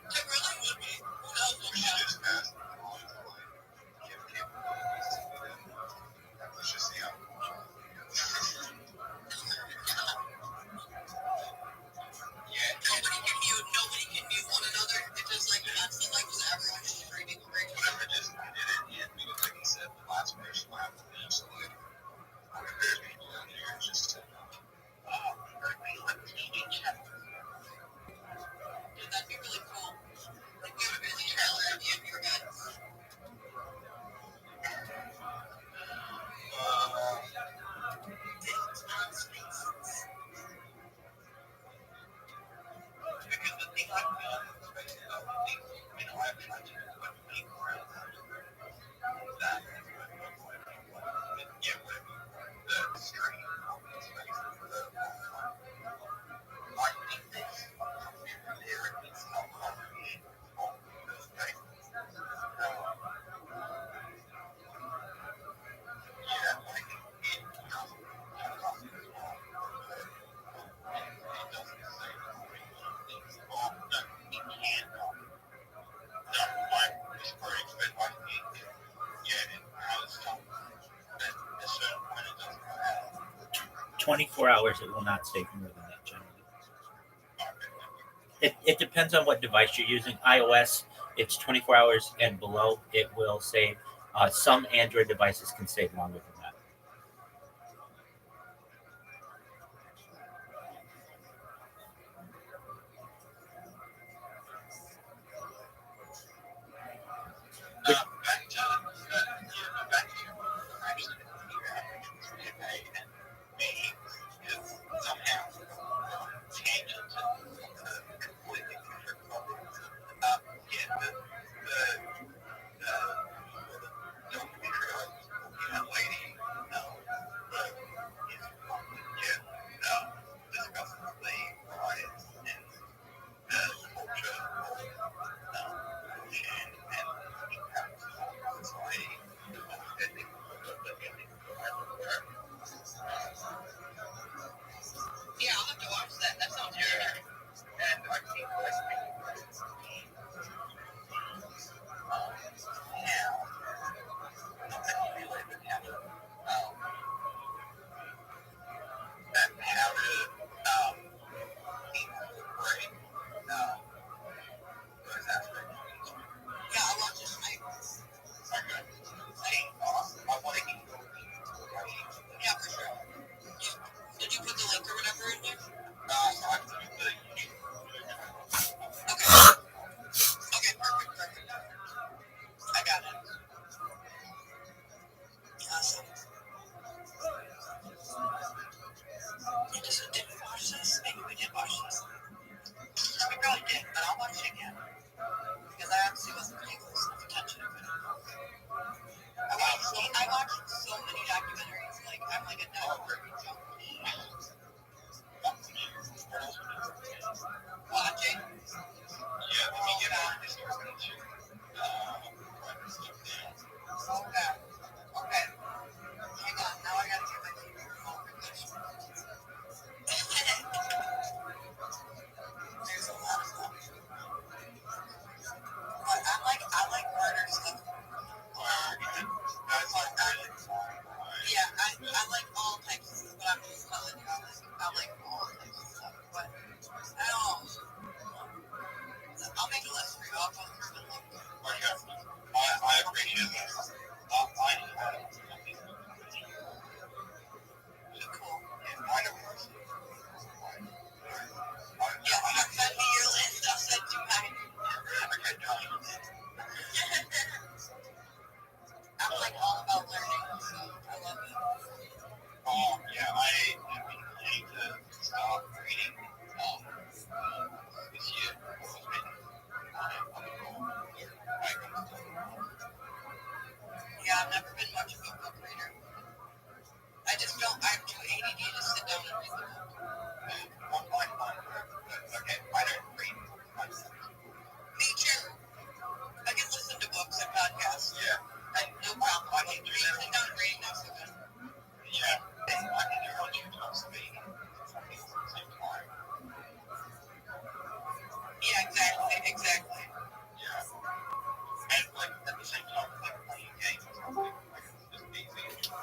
It really would be. Who knows what We should just ask them all to give capabilities to them. Let's just see how it goes. Nobody can mute one another. It just like constant, like just everyone just reading. Whatever, just did it, and because like he said, the last person will have to leave, so like, there's people out there just to, That'd be really cool. Like we have a busy trailer at the end of your head. because the thing I've done, you know, I've tried to do what people around that, yeah, the stream, I think this there is no combination of those things. Yeah, like it doesn't come as well. It doesn't say things. Well, no, it can come. No, my experience with my kids, yeah, it has come. At a certain point, it doesn't come out. 24 hours, it will not stay for more than that generally. It depends on what device you're using. iOS, it's 24 hours and below, it will save. Some Android devices can save longer than that. The documentary I was looking at, lady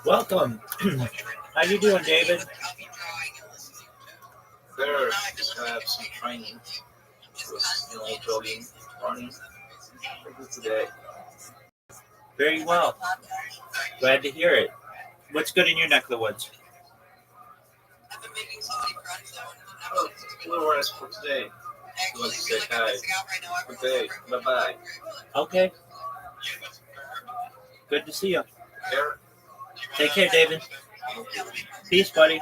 Welcome. How you doing, David? There, just gonna have some training. Just, jogging, running. Today. Very well. Glad to hear it. What's good in your neck of the woods? Oh, a little rest for today. You want to say hi? Good day. Bye-bye. Okay. Good to see you. Here. Take care, David. Peace, buddy.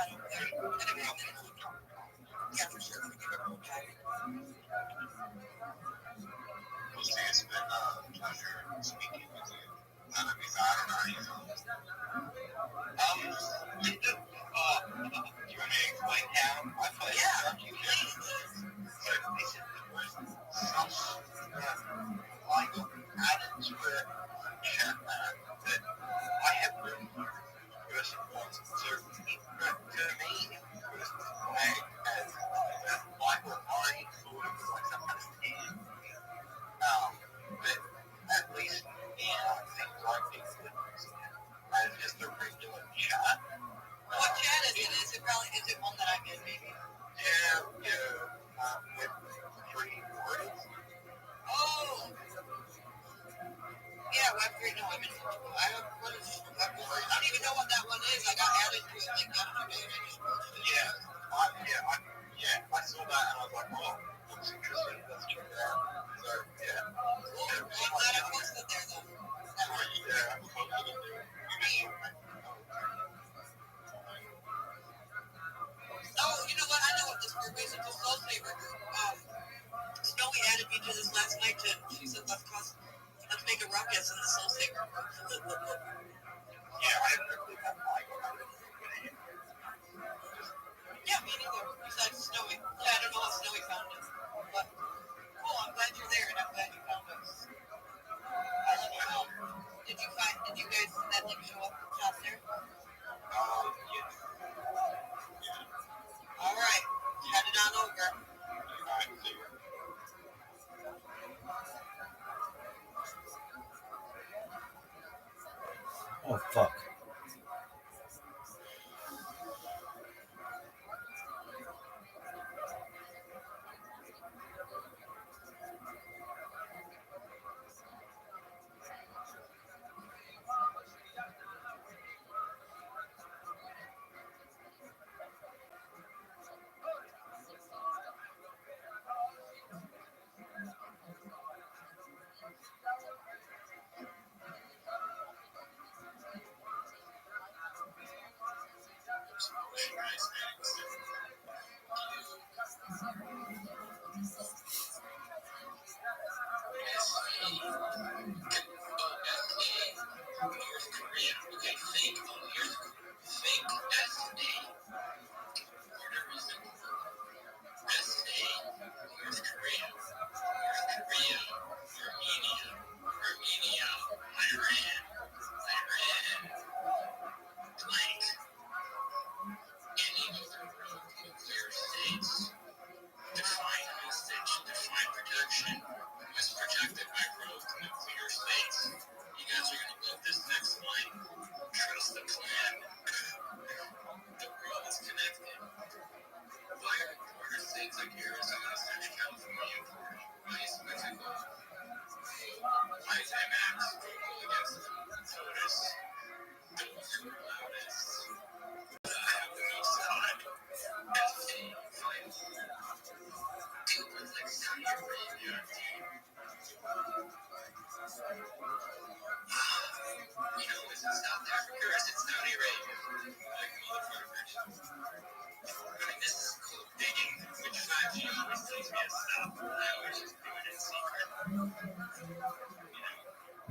What chat is it? Is it one that I'm in, maybe? Oh. Yeah, Web3. No, I'm in. I don't even know what that one is. I got added to it like yesterday, and I just posted it. I saw that and I was like, oh, looks interesting. Let's check it out. So, yeah. Cool. I'm glad I posted there, though. Oh, you know what? I know what this group is. It's a Soul Saver group. Snowy added me to this last night. She said, let's make a ruckus in the Soul Saver group. Yeah, me neither. Besides Snowy. Yeah, I don't know how Snowy found it. But cool, I'm glad you're there and I'm glad you found us. Did you guys that like show up out there? All right, head it on over. Oh, fuck.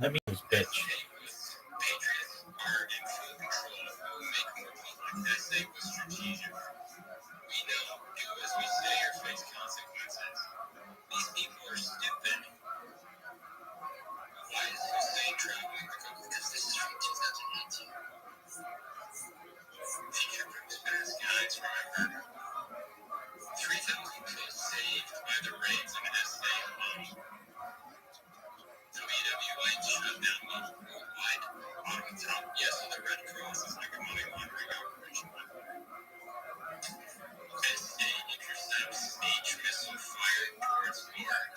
Let me use bitch. Yes, the Red Cross. Ross is like a money laundering operation. SA intercepts stage missile fired towards Newark.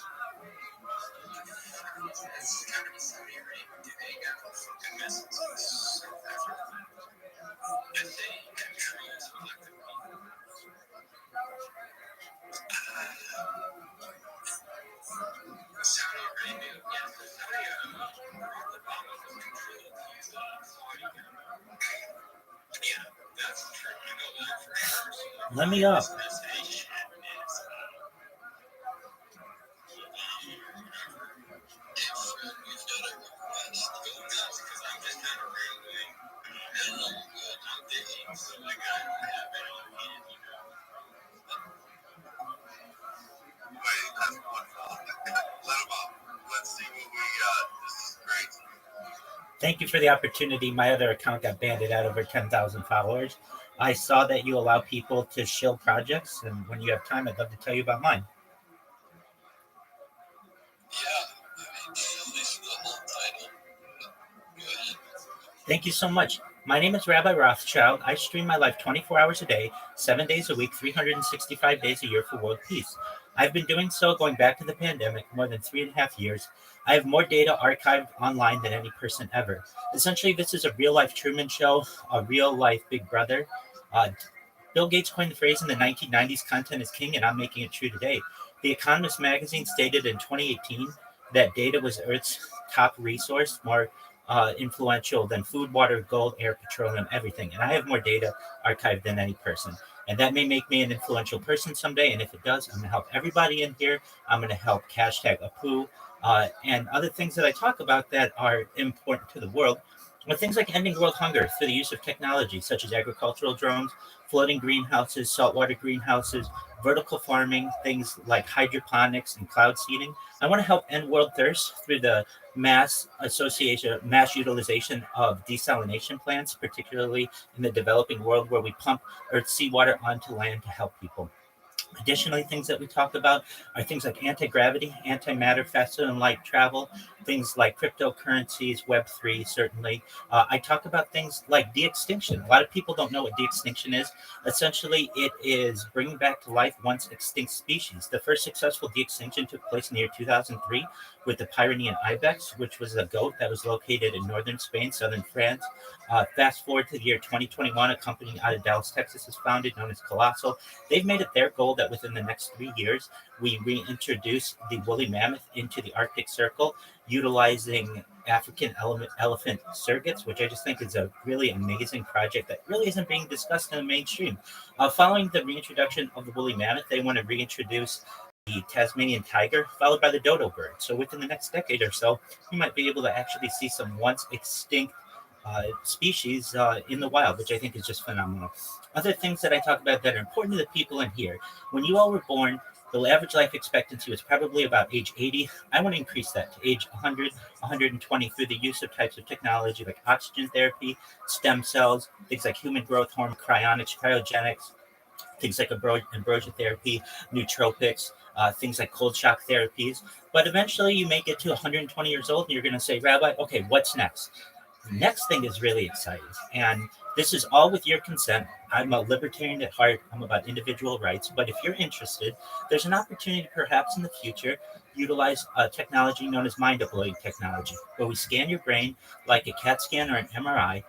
This is kind of a Saudi Arabia. Do they got fucking missiles in South Africa? SA controls elected people. Saudi Arabia, yes, Saudi Barack Obama was controlled. He's Saudi. Yeah, that's true. I know that for sure. So Let me up. this SA shit is Obama or whatever. If you've got a request, go nuts because I'm just kind of rambling. I don't know what I'm thinking, so like I don't have it on hand, you know. Wait, that's wonderful. Let him up. Let's see what we got. This is great. Thank you for the opportunity. My other account got banded out over 10,000 followers. I saw that you allow people to shill projects, and when you have time, I'd love to tell you about mine. Yeah, I mean, at least the whole title. Go ahead. Thank you so much. My name is Rabbi Rothschild. I stream my life 24 hours a day, 7 days a week, 365 days a year for world peace. I've been doing so going back to the pandemic, more than 3.5 years. I have more data archived online than any person ever. Essentially, this is a real-life Truman Show, a real-life Big Brother. Bill Gates coined the phrase in the 1990s, content is king, and I'm making it true today. The Economist magazine stated in 2018 that data was Earth's top resource, more influential than food, water, gold, air, petroleum, everything. And I have more data archived than any person. And that may make me an influential person someday. And if it does, I'm going to help everybody in here. I'm going to help hashtag Apu and other things that I talk about that are important to the world. With things like ending world hunger through the use of technology, such as agricultural drones, floating greenhouses, saltwater greenhouses, vertical farming, things like hydroponics and cloud seeding. I want to help end world thirst through the mass utilization of desalination plants, particularly in the developing world where we pump Earth's seawater onto land to help people. Additionally, things that we talk about are things like anti-gravity, antimatter, faster than light travel, things like cryptocurrencies, Web3, certainly. I talk about things like de-extinction. A lot of people don't know what de-extinction is. Essentially, it is bringing back to life once extinct species. The first successful de-extinction took place in the year 2003 with the Pyrenean ibex, which was a goat that was located in northern Spain, southern France. Fast forward to the year 2021, a company out of Dallas, Texas is founded known as Colossal. They've made it their goal that within the next 3 years, we reintroduce the woolly mammoth into the Arctic Circle, utilizing African elephant surrogates, which I just think is a really amazing project that really isn't being discussed in the mainstream. Following the reintroduction of the woolly mammoth, they want to reintroduce the Tasmanian tiger, followed by the dodo bird. So within the next decade or so, you might be able to actually see some once extinct species in the wild, which I think is just phenomenal. Other things that I talk about that are important to the people in here. When you all were born, the average life expectancy was probably about age 80. I want to increase that to age 100, 120 through the use of types of technology like oxygen therapy, stem cells, things like human growth hormone, cryonics, cryogenics, things like ambrosia therapy, nootropics, things like cold shock therapies. But eventually you may get to 120 years old and you're going to say, Rabbi, okay, what's next? The next thing is really exciting. And this is all with your consent. I'm a libertarian at heart. I'm about individual rights. But if you're interested, there's an opportunity perhaps in the future utilize a technology known as mind-uploading technology, where we scan your brain like a CAT scan or an MRI,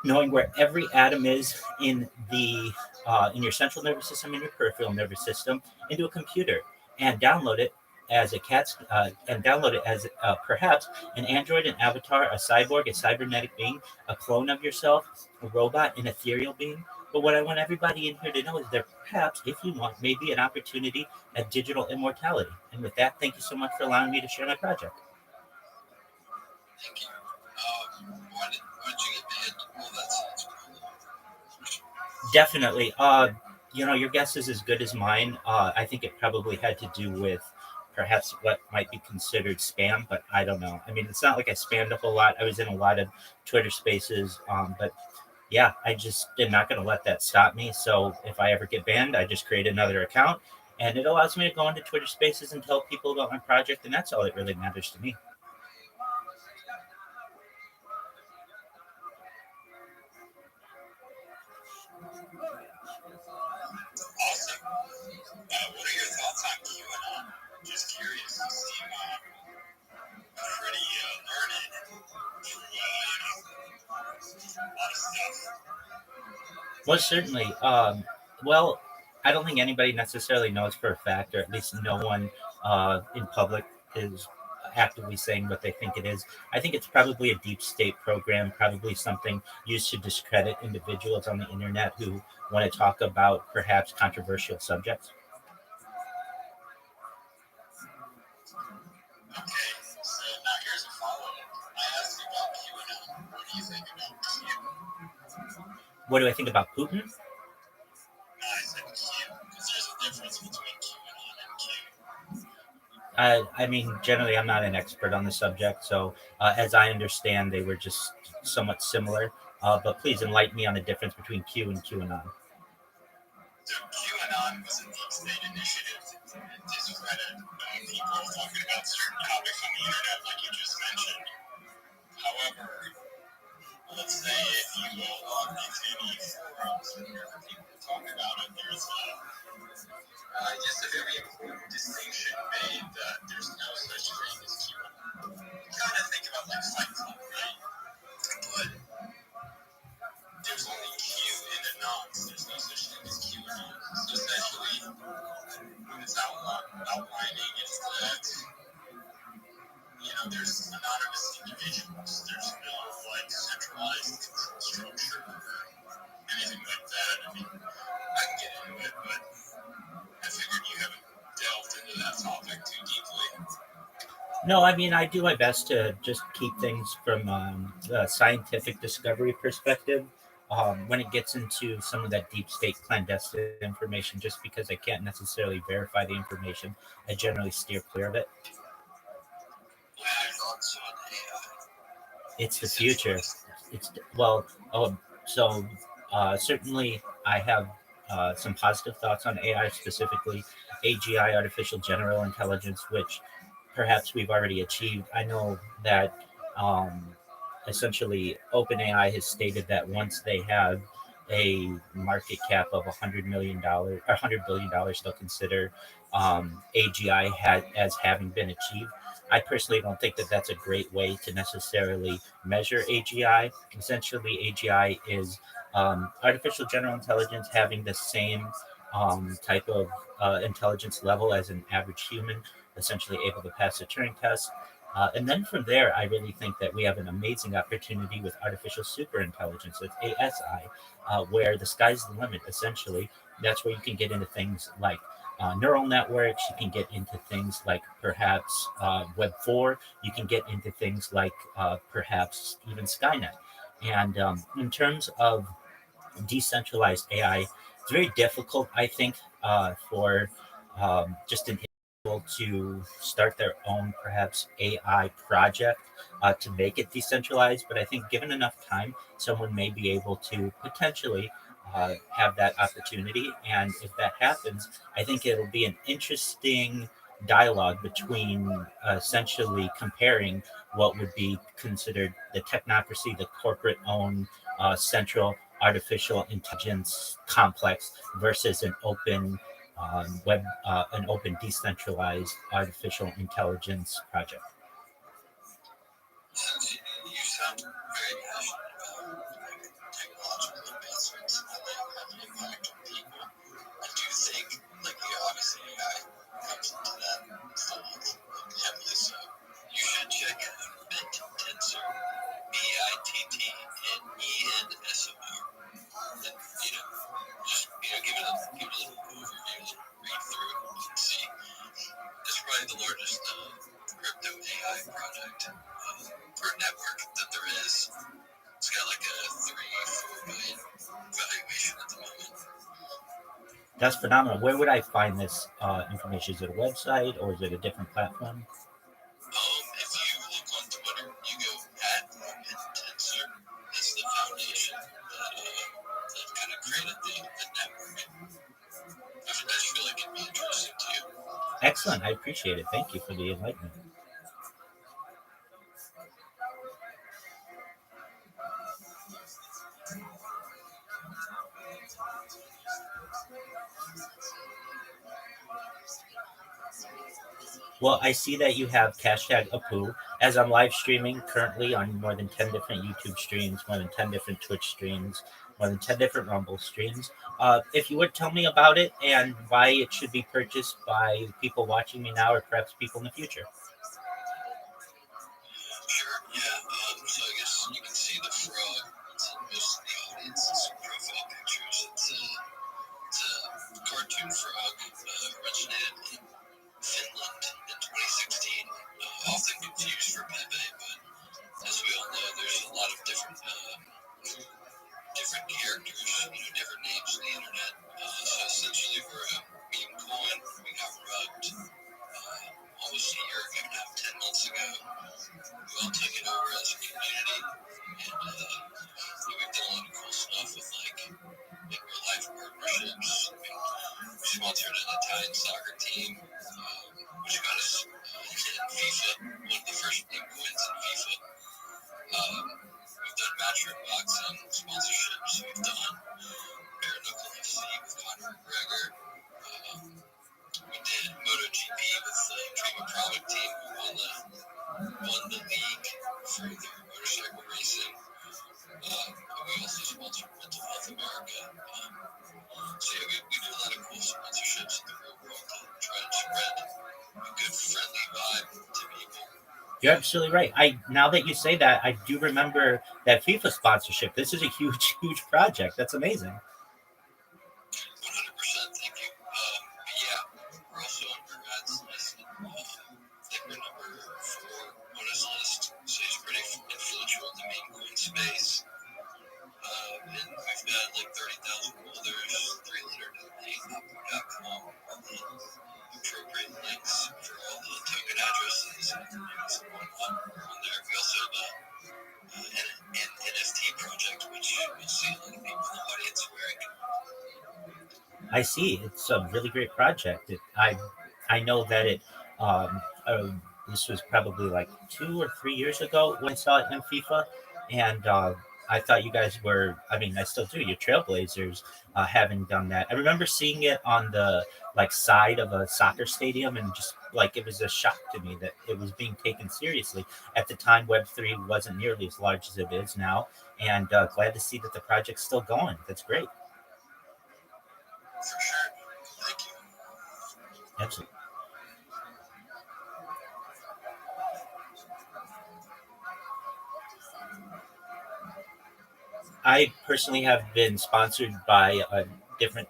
knowing where every atom is in the in your central nervous system and your peripheral nervous system into a computer and download it as perhaps an android, an avatar, a cyborg, a cybernetic being, a clone of yourself, a robot, an ethereal being. But what I want everybody in here to know is there perhaps, if you want, may be an opportunity at digital immortality. And with that, thank you so much for allowing me to share my project. Thank you. Why did you get banned? Well, that's Definitely. Your guess is as good as mine. I think it probably had to do with perhaps what might be considered spam, but I don't know. I mean, it's not like I spammed a whole lot. I was in a lot of Twitter spaces, but yeah, I'm not going to let that stop me. So if I ever get banned, I just create another account, and it allows me to go into Twitter spaces and tell people about my project, and that's all that really matters to me. Well, certainly. Well, I don't think anybody necessarily knows for a fact, or at least no one in public is actively saying what they think it is. I think it's probably a deep state program, probably something used to discredit individuals on the internet who want to talk about perhaps controversial subjects. Okay, so now here's a follow-up. I asked you about QAnon. What do you think about Q? What do I think about Putin? No, I said Q, because there's a difference between QAnon and Q. I mean, generally, I'm not an expert on the subject, so as I understand, they were just somewhat similar. But please enlighten me on the difference between Q and QAnon. So QAnon was a deep state initiative to discredit people talking about certain topics on the internet, like you just mentioned. However, let's say if you go on these any forums and hear people talk about it, there's just a very important distinction made that there's no such thing as QAnon. You kind of think about like Fight Club, right? But there's only Q and Anon. There's no such thing as QAnon. So essentially, what it's outlining is that, there's anonymous individuals. There's no like centralized control structure or anything like that. I mean, I can get into it, but I figured you haven't delved into that topic too deeply. No, I mean, I do my best to just keep things from a scientific discovery perspective. When it gets into some of that deep state clandestine information, just because I can't necessarily verify the information, I generally steer clear of it. What are your thoughts on AI? It's the future. It's well, so certainly I have some positive thoughts on AI, specifically AGI, artificial general intelligence, which perhaps we've already achieved. I know that essentially OpenAI has stated that once they have a market cap of $100 million or $100 billion, they'll consider AGI as having been achieved. I personally don't think that that's a great way to necessarily measure AGI. Essentially, AGI is artificial general intelligence having the same type of intelligence level as an average human, essentially able to pass the Turing test. And then from there, I really think that we have an amazing opportunity with artificial superintelligence, with ASI, where the sky's the limit, essentially. That's where you can get into things like neural networks, you can get into things like perhaps Web 4, you can get into things like perhaps even Skynet. And in terms of decentralized AI, it's very difficult, I think, for just an individual to start their own perhaps AI project to make it decentralized. But I think given enough time, someone may be able to potentially have that opportunity. And if that happens, I think it'll be an interesting dialogue between essentially comparing what would be considered the technocracy, the corporate owned central artificial intelligence complex versus an open an open decentralized artificial intelligence project. Since you sound very passionate about technological advancements and how they have an impact on people, I do think, obviously AI comes into that fold heavily so. You should check out Mint Tensor, BITTNENSOR. And, just, give it a little overview, read through it, and see. It's probably the largest crypto AI project for a network that there is. It's got like a 3-4 billion valuation at the moment. That's phenomenal. Where would I find this information? Is it a website or is it a different platform? If you look on Twitter, you go @MintTensor. That's the foundation that kind of created the network. I just feel like it'd be interesting to you. Excellent. I appreciate it. Thank you for the enlightenment. Well, I see that you have hashtag Apu. As I'm live streaming currently on more than 10 different YouTube streams, more than 10 different Twitch streams, more than 10 different Rumble streams. If you would tell me about it and why it should be purchased by people watching me now or perhaps people in the future. Sure, yeah. So I guess you can see the frog. It's in most of the audience's profile pictures. It's a cartoon frog originated in Finland in 2016. Often confused for Pepe, but as we all know, there's a lot of different characters, different names on the internet. So essentially, we're a meme coin. We got rugged almost a year ago now, 10 months ago. We all took it over as a community, and we've done a lot of cool stuff with in real life partnerships. We sponsored an Italian soccer team, which got us in FIFA, one of the first meme coins in FIFA. We've done matchroom boxing sponsorships. We've done bare knuckle FC with Conor McGregor. We did MotoGP with the Dream Product team, who won the league for their motorcycle racing. We also sponsored Mental Health America. So yeah, we do a lot of cool sponsorships in the real world to try and spread a good, friendly vibe to people. You're absolutely right. Now that you say that, I do remember that FIFA sponsorship. This is a huge, huge project. That's amazing. 100%, thank you. But yeah, we're also on Brad's list. We're number 4 on his list, so he's pretty influential in the meme coin space. And we've got 30,000 holders, 308.com, all the appropriate links for all the token addresses and on there. We also have an NFT project, which you'll see a lot of people in the audience wearing. I see. It's a really great project. I know that this was probably 2 or 3 years ago when I saw it in FIFA, and I thought you guys were, I still do, you're trailblazers having done that. I remember seeing it on the side of a soccer stadium, and just it was a shock to me that it was being taken seriously. At the time, Web3 wasn't nearly as large as it is now, and glad to see that the project's still going. That's great. For sure. Thank you. Absolutely. I personally have been sponsored by different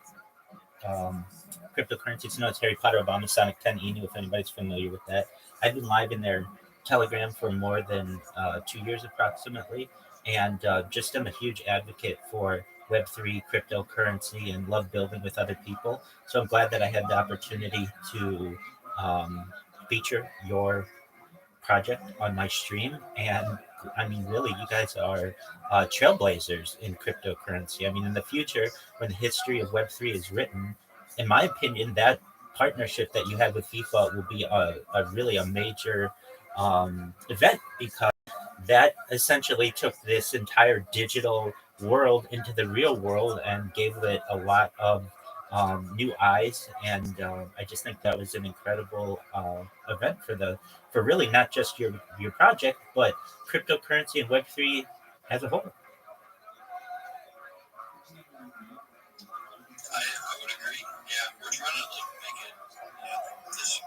cryptocurrencies. You know, it's Harry Potter, Obama, Sonic 10, Inu, if anybody's familiar with that. I've been live in their Telegram for more than 2 years approximately, and just am a huge advocate for Web3 cryptocurrency and love building with other people. So I'm glad that I had the opportunity to feature your project on my stream. And really, you guys are trailblazers in cryptocurrency. In the future, when the history of Web3 is written, in my opinion, that partnership that you had with FIFA will be a major event, because that essentially took this entire digital world into the real world and gave it a lot of new eyes. And I just think that was an incredible event for really not just your project, but cryptocurrency and Web3 as a whole. I would agree. Yeah, we're trying to make it this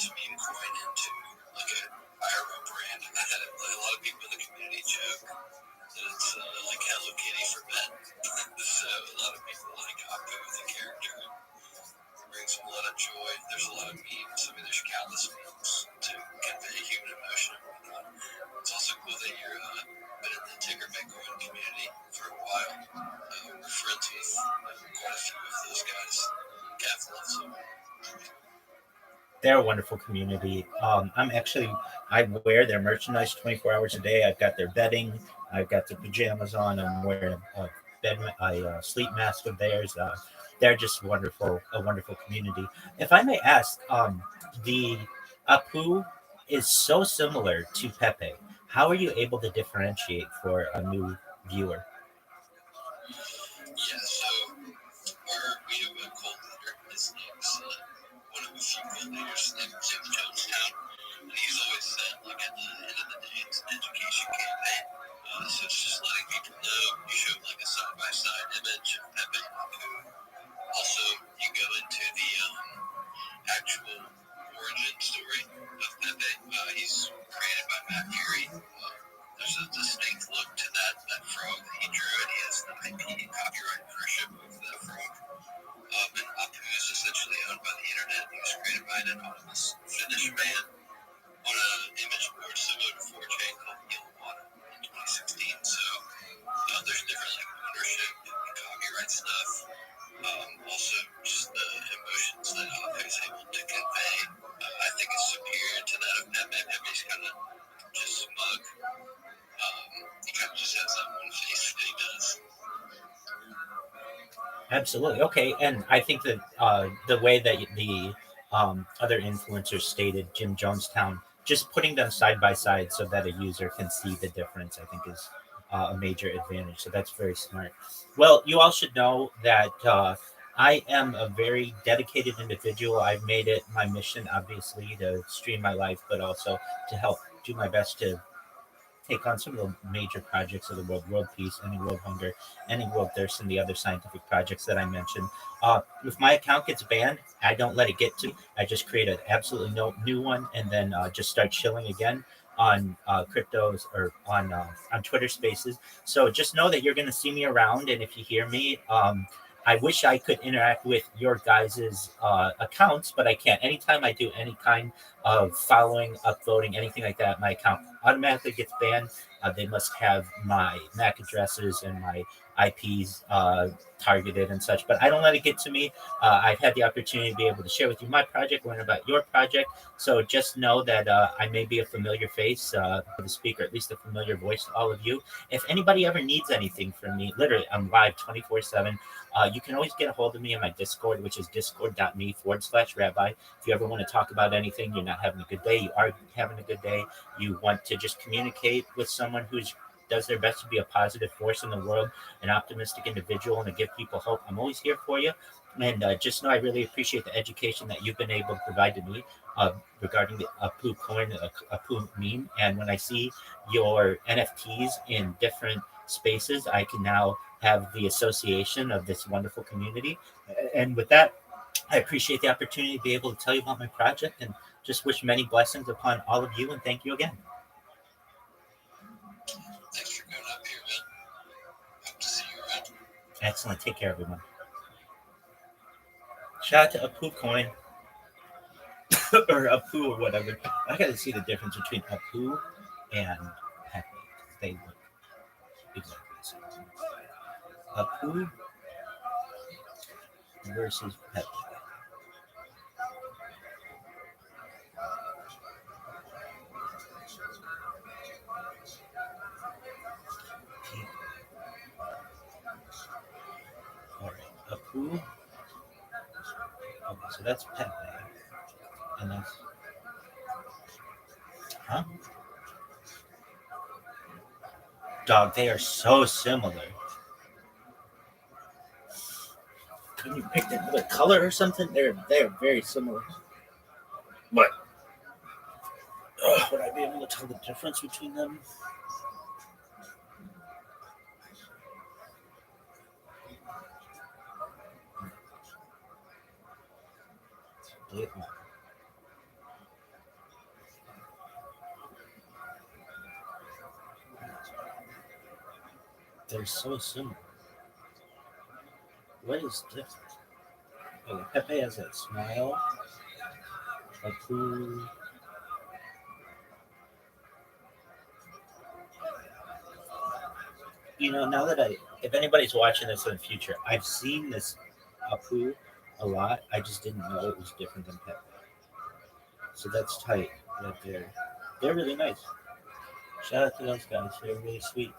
meme coin into a IRL brand. A lot of people in the community joke that it's like Hello Kitty for men. So a lot of people like Apu, the character. It brings a lot of joy. There's a lot of memes. There's countless memes to convey human emotion and whatnot. It's also cool that you're been in the Tigger Bitcoin community for a while. We're friends with quite a few of those guys. Gav loves them. They're a wonderful community. I wear their merchandise 24 hours a day. I've got their bedding. I've got their pajamas on. I'm wearing a sleep mask of theirs. They're just a wonderful community. If I may ask, the Apu is so similar to Pepe. How are you able to differentiate for a new viewer? Yeah, so we have a cult leader. His name's one of a few cult leaders named Jim Jonestown. And he's always said, at the end of the day, it's an education campaign. So it's just letting people know. You show them a side-by-side finish band on an image board similar to 4J called Yellow Water in 2016. So there's different like ownership and copyright stuff. Also, just the emotions that Ape is able to convey, I think is superior to that of Pepe. Pepe's kind of just smug. He kind of just has that one face that he does. Absolutely. Okay. And I think that the way that the other influencers stated Jim Jonestown, just putting them side by side so that a user can see the difference, I think is a major advantage. So that's very smart. Well, you all should know that I am a very dedicated individual. I've made it my mission, obviously, to stream my life, but also to help do my best to take on some of the major projects of the world peace, ending world hunger, ending world thirst, and the other scientific projects that I mentioned. If my account gets banned, I don't let it get to me. I just create an absolutely new one and then just start chilling again on cryptos or on Twitter Spaces. So just know that you're going to see me around, and if you hear me, I wish I could interact with your guys' accounts, but I can't. Anytime I do any kind of following, upvoting, anything like that, my account automatically gets banned. They must have my MAC addresses and my IPs targeted and such, but I don't let it get to me. I've had the opportunity to be able to share with you my project, learn about your project. So just know that I may be a familiar face for the speaker, at least a familiar voice to all of you. If anybody ever needs anything from me, literally, I'm live 24/7. You can always get a hold of me on my Discord, which is discord.me/rabbi. If you ever want to talk about anything, you're not having a good day, you are having a good day, you want to just communicate with someone who's does their best to be a positive force in the world, an optimistic individual, and to give people hope, I'm always here for you. And just know I really appreciate the education that you've been able to provide to me regarding the Apu coin, Apu meme. And when I see your NFTs in different spaces, I can now have the association of this wonderful community. And with that, I appreciate the opportunity to be able to tell you about my project and just wish many blessings upon all of you. And thank you again. Thanks for coming up here, man. Hope to see you around. Excellent. Take care, everyone. Shout out to Apu Coin or Apu or whatever. I got to see the difference between Apu and Pepe. They look exactly the same. Apu versus Pepe. All right, Apu. Okay, so that's Pepe, and that's dog. They are so similar. Couldn't you pick another color or something? They're very similar. But would I be able to tell the difference between them? They're so similar. What is different? Okay, Pepe has that smile. Apu. You know, now that if anybody's watching this in the future, I've seen this Apu a lot. I just didn't know it was different than Pepe. So that's tight right there. They're really nice. Shout out to those guys. They're really sweet.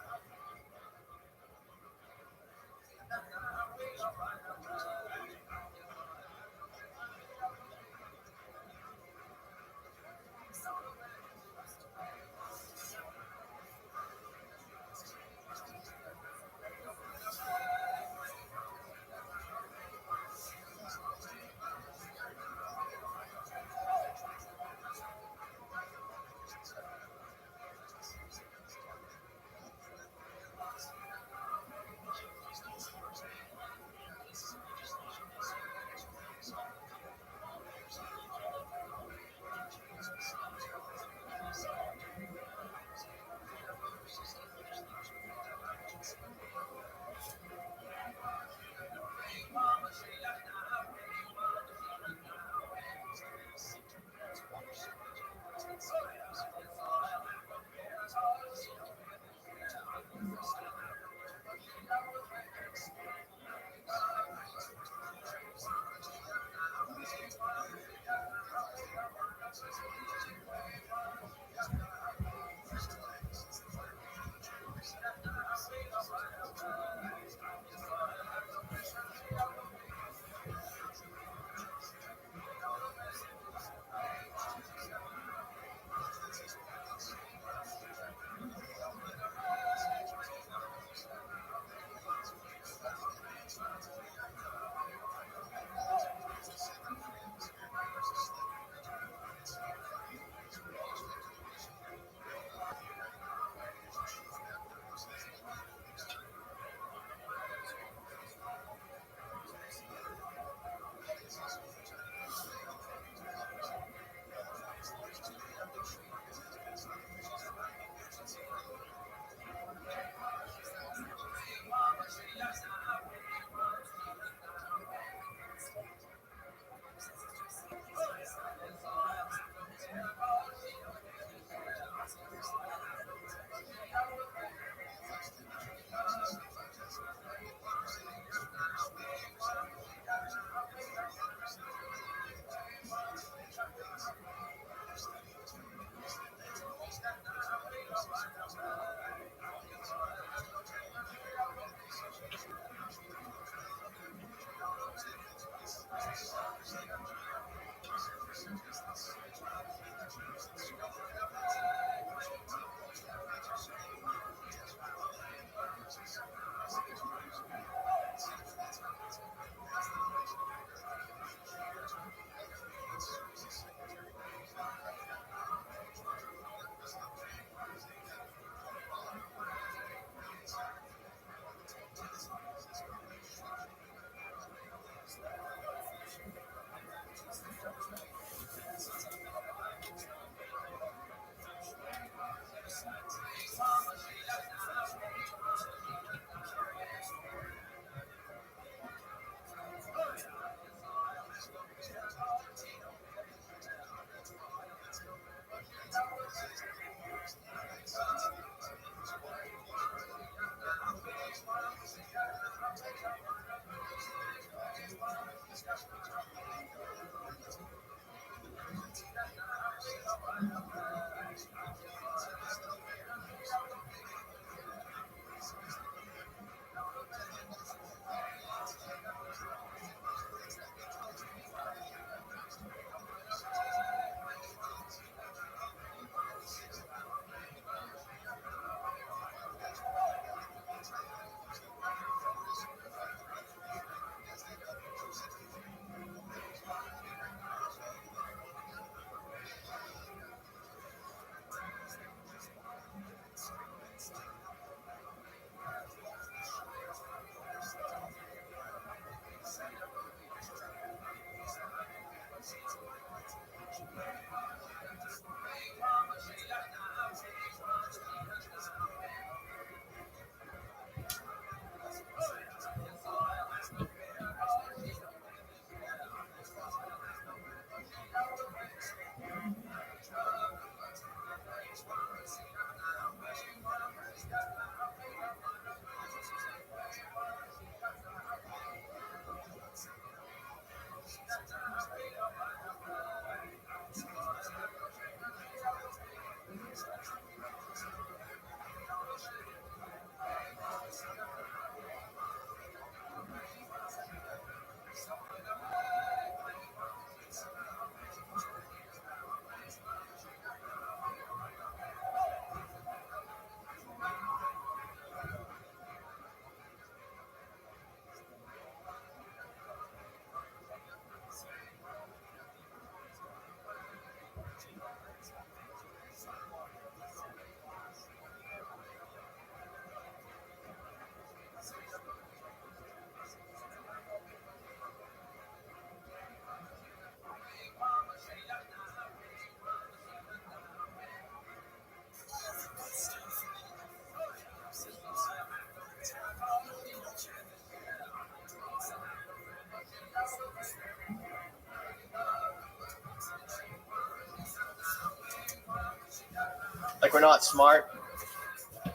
Like we're not smart.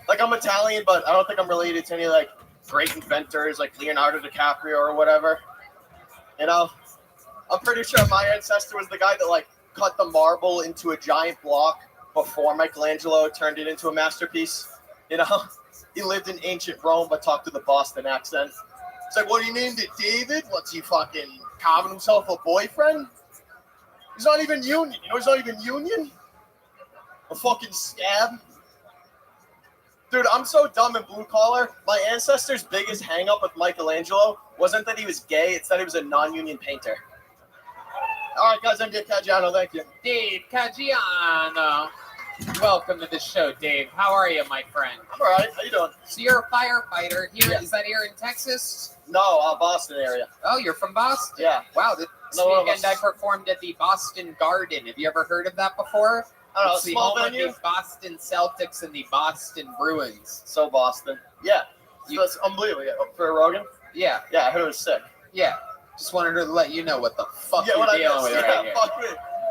Like I'm Italian, but I don't think I'm related to any like great inventors like Leonardo DiCaprio or whatever. You know, I'm pretty sure my ancestor was the guy that like cut the marble into a giant block before Michelangelo turned it into a masterpiece. You know, he lived in ancient Rome but talked with a Boston accent. It's like, what he named it David? What's he fucking carving himself a boyfriend? He's not even union. You know, he's not even union. A fucking scab. Dude, I'm so dumb in blue collar. My ancestor's biggest hang up with Michelangelo wasn't that he was gay, it's that he was a non-union painter. All right, guys, I'm Dave Caggiano. Thank you. Dave Caggiano. Welcome to the show, Dave. How are you, my friend? I'm all right. How you doing? So you're a firefighter here. Yeah. Is that here in Texas? No, Boston area. Oh, you're from Boston? Yeah. Wow. This No, weekend I performed at the Boston Garden. Have you ever heard of that before? I don't know, It's the small home venue? of the Boston Celtics and the Boston Bruins. So Boston. Yeah. You- That's unbelievable. Yeah. For Rogan? Yeah, Yeah, I heard it was sick. yeah. Just wanted to let you know what the fuck Yeah, you're what I dealing missed. with Yeah, right here. fuck me.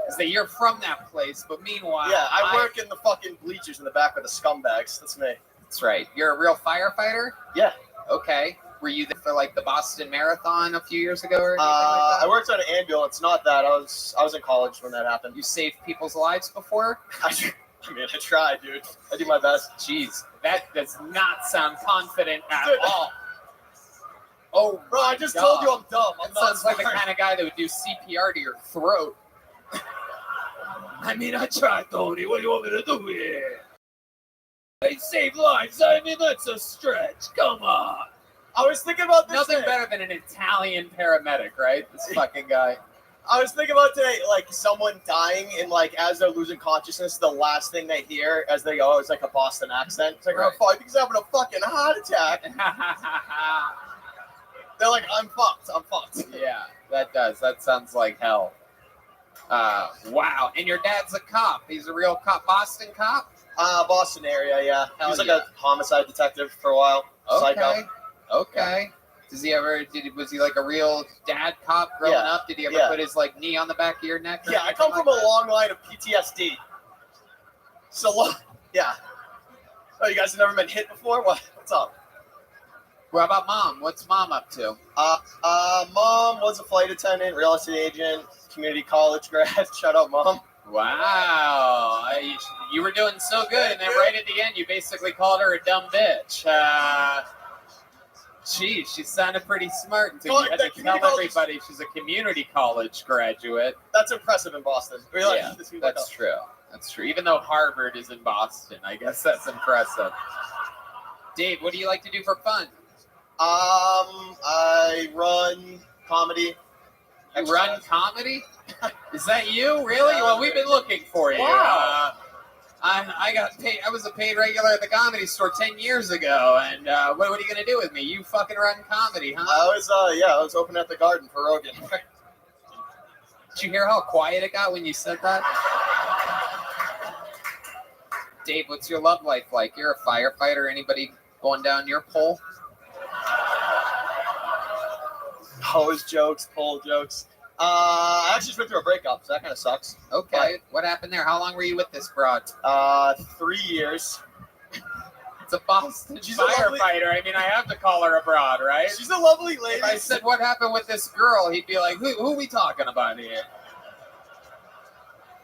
Is that you're from that place, but meanwhile, Yeah, I work in the fucking bleachers in the back with the scumbags. That's me. That's right. You're a real firefighter? Yeah. Okay. Were you there for like the Boston Marathon a few years ago or anything like that? I worked on an ambulance. Not that. I was in college when that happened. You saved people's lives before? I mean, I tried, dude. I do my best. Jeez, that does not sound confident at Dude. all. Oh, Bro, I just God. told you I'm dumb. I'm That not sounds like the smart. kind of guy that would do CPR to your throat. I mean, I tried, Tony. What do you want me to do here? They save lives. I mean, that's a stretch. Come on. I was thinking about this Nothing today. better than an Italian paramedic, right? This fucking guy. I was thinking about today, like someone dying, and like as they're losing consciousness, the last thing they hear as they go is like a Boston accent. It's like, Right. oh fuck, I think he's having a fucking heart attack. They're like, I'm fucked. I'm fucked. Yeah, that does. That sounds like hell. Wow. And your dad's a cop. He's a real cop. Boston cop? Boston area, yeah. He Hell was like yeah. a homicide detective for a while. Okay. Psycho. Okay. Was he like a real dad cop growing Yeah. up? Did he ever Yeah. put his like knee on the back of your neck? or Yeah, I anything come from like a that? long line of PTSD. So, yeah. Oh, you guys have never been hit before? What's up? What about mom? What's mom up to? Mom was a flight attendant, real estate agent, community college grad. Shout out, Mom. Wow. You were doing so good, and then right at the end, you basically called her a dumb bitch. Geez, she sounded pretty smart until you had to tell everybody she's a community college graduate. That's impressive in Boston. Really? Yeah, that's true. That's true. Even though Harvard is in Boston, I guess that's impressive. Dave, what do you like to do for fun? I run comedy. You run comedy? Is that you? Really? Well, we've been looking for you. Wow. I got paid. I was a paid regular at the Comedy Store 10 years ago, and what are you gonna do with me? You fucking run comedy, huh? I was open at the Garden for Rogan. Did you hear how quiet it got when you said that? Dave, what's your love life like? You're a firefighter. Anybody going down your pole? Hose jokes, pole jokes. I actually just went through a breakup, so that kind of sucks. Okay. What happened there? How long were you with this broad? 3 years. It's a Boston She's a lovely- firefighter. I mean, I have to call her a broad, right? She's a lovely lady. If I said what happened with this girl, he'd be like, who are we talking about here?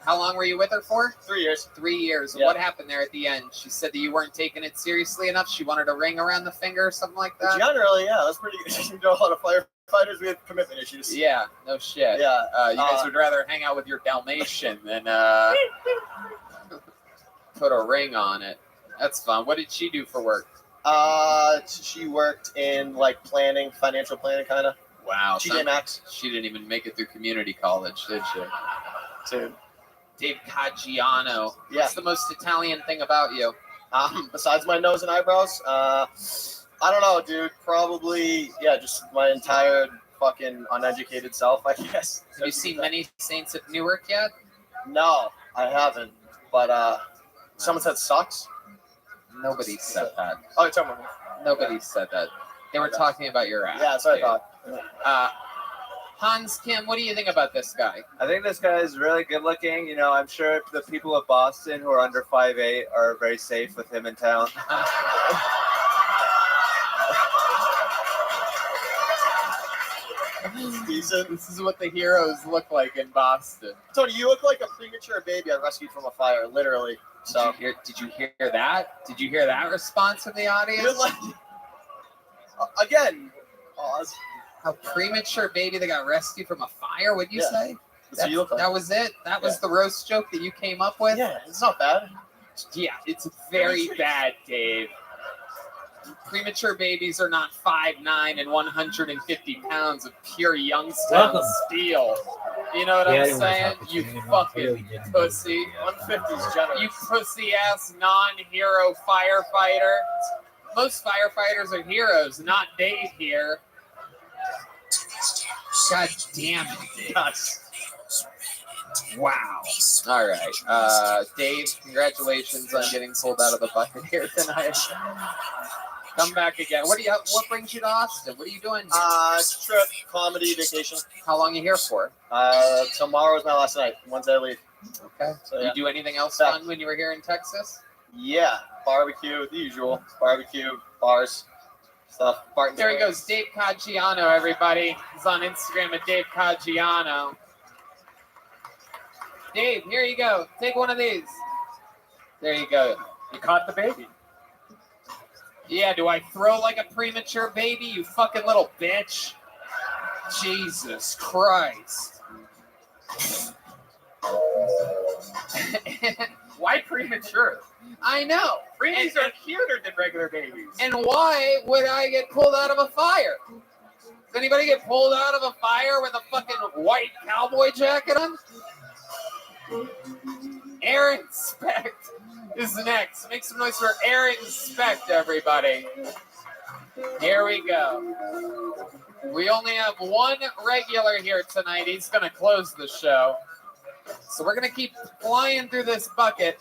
How long were you with her for? 3 years. 3 years. Yeah. What happened there at the end? She said that you weren't taking it seriously enough. She wanted a ring around the finger or something like that. Generally, yeah, that's pretty good. You know, a lot of firefighters, we have commitment issues. Yeah, no shit. Yeah. You guys would rather hang out with your Dalmatian than put a ring on it. That's fun. What did she do for work? She worked in like planning, financial planning, kind of. Wow. TJ Maxx. She didn't even make it through community college, did she? Dude. Dave Caggiano. Yeah. What's the most Italian thing about you? Besides my nose and eyebrows, I don't know, dude. Probably, yeah, just my entire fucking uneducated self, I guess. Have you seen many Saints of Newark yet? No, I haven't. But someone said sucks. Nobody said that. Oh, you're talking about me. Nobody said that. They were talking about your ass. Yeah, that's what I dude. thought. Hans Kim, what do you think about this guy? I think this guy is really good looking. You know, I'm sure the people of Boston who are under 5'8" are very safe with him in town. Decent. This is what the heroes look like in Boston. Tony, you look like a premature baby I rescued from a fire, literally. So Did you hear that? Did you hear that response from the audience? you're like, again, pause. A premature baby that got rescued from a fire, would you Yeah. say? So you look like, That was it? That was Yeah. the roast joke that you came up with? yeah, it's not bad. Yeah, it's very bad, Dave. Premature babies are not 5'9" and 150 pounds of pure Youngstown Welcome. steel. You know what I'm saying? You fucking pussy. 150's generous. You pussy ass non-hero firefighter. Most firefighters are heroes, not Dave here. God damn it, Dave. Wow. All right. Dave, congratulations on getting pulled out of the bucket here tonight. Come back again. What brings you to Austin? What are you doing? Trip, comedy, vacation. How long are you here for? Tomorrow's my last night. Wednesday I leave. Okay. So Did yeah. you do anything else Back. fun when you were here in Texas? Yeah, barbecue, the usual. Barbecue, bars, stuff. Barton's There he Way. goes, Dave Caggiano, everybody. He's on Instagram at Dave Caggiano. Dave, here you go. Take one of these. There you go. You caught the baby. Yeah, do I throw like a premature baby, you fucking little bitch? Jesus Christ. Why premature? I know. Preemies are cuter than regular babies. And why would I get pulled out of a fire? Does anybody get pulled out of a fire with a fucking white cowboy jacket on? Aaron Specht is next. Make some noise for Aaron Specht, everybody. Here we go. We only have one regular here tonight. He's going to close the show. So we're going to keep flying through this bucket.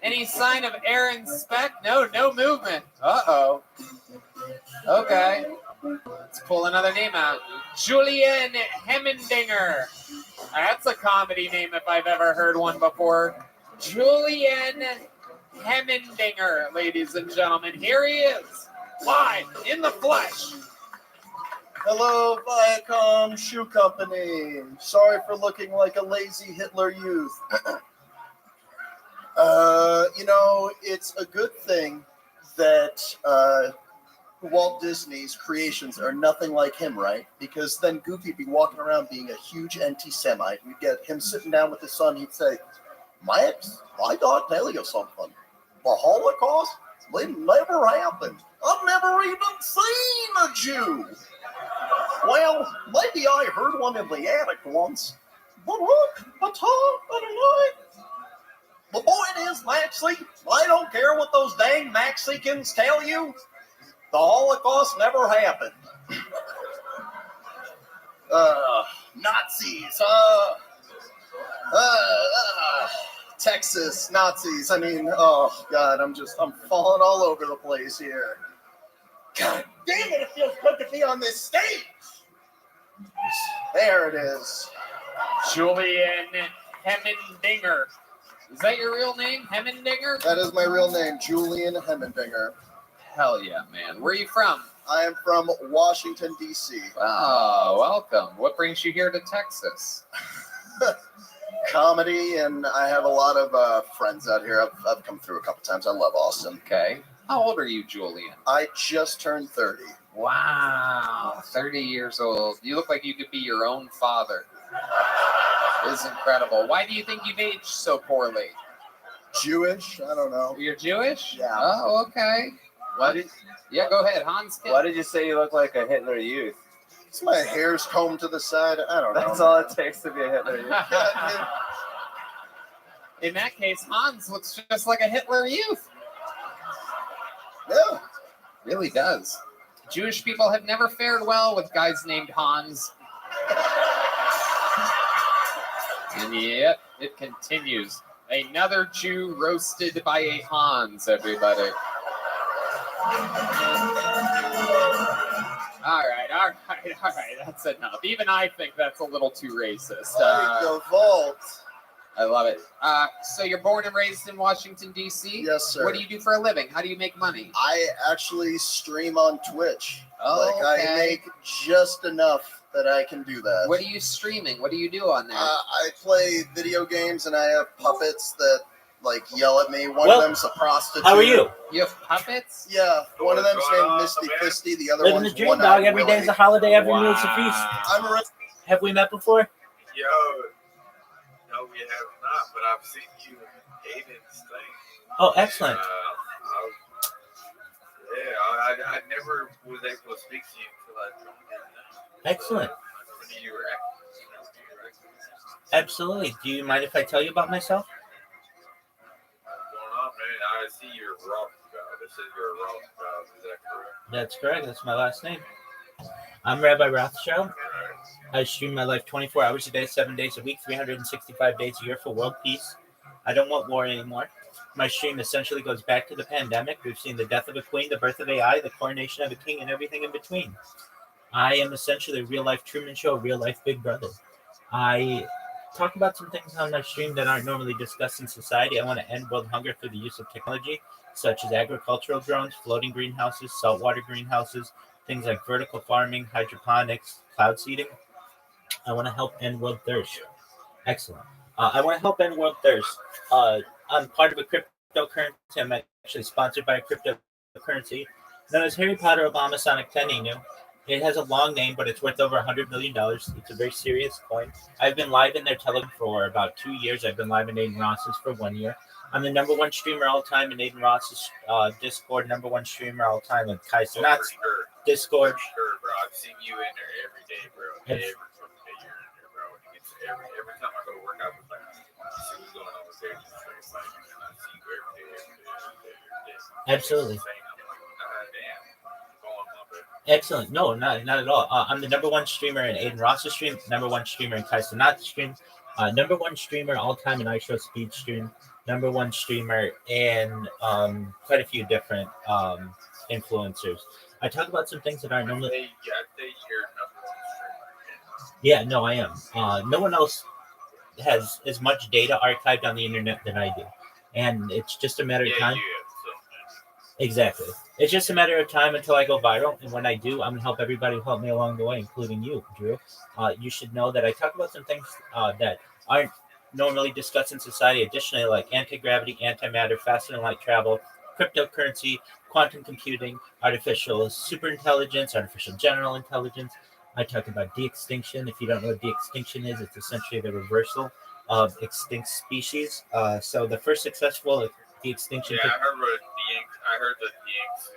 Any sign of Aaron Specht? No movement. Uh-oh. Okay. Let's pull another name out. Julian Hemmendinger. That's a comedy name if I've ever heard one before. Julian Hemmendinger, ladies and gentlemen. Here he is, live in the flesh. Hello, Viacom Shoe Company. Sorry for looking like a lazy Hitler Youth. You know, it's a good thing that Walt Disney's creations are nothing like him, right? Because then Goofy'd be walking around being a huge anti-Semite. We'd get him sitting down with his son. He'd say, Max, I gotta tell you something. The Holocaust, it never happened. I've never even seen a Jew. Well, maybe I heard one in the attic once. But look, I talk, I don't know. The point is, Maxie, I don't care what those dang Mexicans tell you. The Holocaust never happened. Nazis, Texas Nazis. I mean, oh God, I'm falling all over the place here. God damn it, it feels good to be on this stage. There it is. Julian Hemmendinger. Is that your real name, Hemmendinger? That is my real name, Julian Hemmendinger. Hell yeah, man. Where are you from? I am from Washington, D.C. Oh, welcome. What brings you here to Texas? Comedy, and I have a lot of friends out here. I've come through a couple times. I love Austin. Okay. How old are you, Julian? I just turned 30. Wow. 30 years old. You look like you could be your own father. It's incredible. Why do you think you've aged so poorly? Jewish? I don't know. You're Jewish? Yeah. Oh, okay. Yeah, go ahead, Hans. Kim. Why did you say you look like a Hitler Youth? It's my hair's combed to the side. I don't know. That's all it takes to be a Hitler Youth. In that case, Hans looks just like a Hitler Youth. Yeah. Really does. Jewish people have never fared well with guys named Hans. And yet, it continues. Another Jew roasted by a Hans, everybody. All right. That's enough. Even I think that's a little too racist. The vault. I love it. So you're born and raised in Washington, D.C.? Yes, sir. What do you do for a living? How do you make money? I actually stream on Twitch. Oh, like okay. I make just enough that I can do that. What are you streaming? What do you do on there? I play video games and I have puppets that like yell at me. One Well, of them's a prostitute. How are you? You have puppets? Yeah, one of them's named Misty Fisty. The other Living the one's dream, One-Eyed dog. Every Willie. day's a holiday. Every meal's a feast. I'm a Have we met before? Yo, no, we have not, but I've seen you in Aiden's thing. Oh, excellent. I never was able to speak to you until I joined it. Excellent. You were Absolutely. Do you mind if I tell you about myself? what's going on, man? I see you're a rock god. This is your rock god. Is that correct? That's correct. That's my last name. I'm Rabbi Rothschild. I stream my life 24 hours a day, 7 days a week, 365 days a year for world peace. I don't want war anymore. My stream essentially goes back to the pandemic. We've seen the death of a queen, the birth of AI, the coronation of a king, and everything in between. I am essentially a real-life Truman Show, real-life Big Brother. I talk about some things on my stream that aren't normally discussed in society. I want to end world hunger through the use of technology, such as agricultural drones, floating greenhouses, saltwater greenhouses, things like vertical farming, hydroponics, cloud seeding. I want to help end world thirst. Excellent. I want to help end world thirst. I'm part of a cryptocurrency. I'm actually sponsored by a cryptocurrency known as Harry Potter Obama Sonic Teninu. It has a long name, but it's worth over $100 million. It's a very serious coin. I've been live in their Telegram for about 2 years. I've been live in Aiden Ross's for 1 year. I'm the #1 streamer all time in Aiden Ross's Discord, #1 streamer all time in Kai Sanat's Discord. Sure, bro. I've seen you in there every day, bro. Every fucking day you're in there, bro. Every time I go to work out with like, see what's going on with there. Just like, I see you every day. Absolutely. I'm like, God damn. Go on, my bro. Excellent. No, not at all. I'm the #1 streamer in Aiden Ross's stream, #1 streamer in Kai Sanat's stream, #1 streamer all time in iShow Speed stream, #1 streamer in quite a few different influencers. I talk about some things that aren't normally. I think you're #1 streamer. Yeah, no, I am. No one else has as much data archived on the internet than I do, and it's just a matter of time. Exactly. It's just a matter of time until I go viral, and when I do, I'm gonna help everybody who helped me along the way, including you, Drew. You should know that I talk about some things that aren't normally discussed in society. Additionally, like anti-gravity, antimatter, faster than light travel, cryptocurrency, quantum computing, artificial superintelligence, artificial general intelligence. I talk about de-extinction. If you don't know what de-extinction is, it's essentially the reversal of extinct species. So the first successful de-extinction. Yeah, I heard that the Yanks.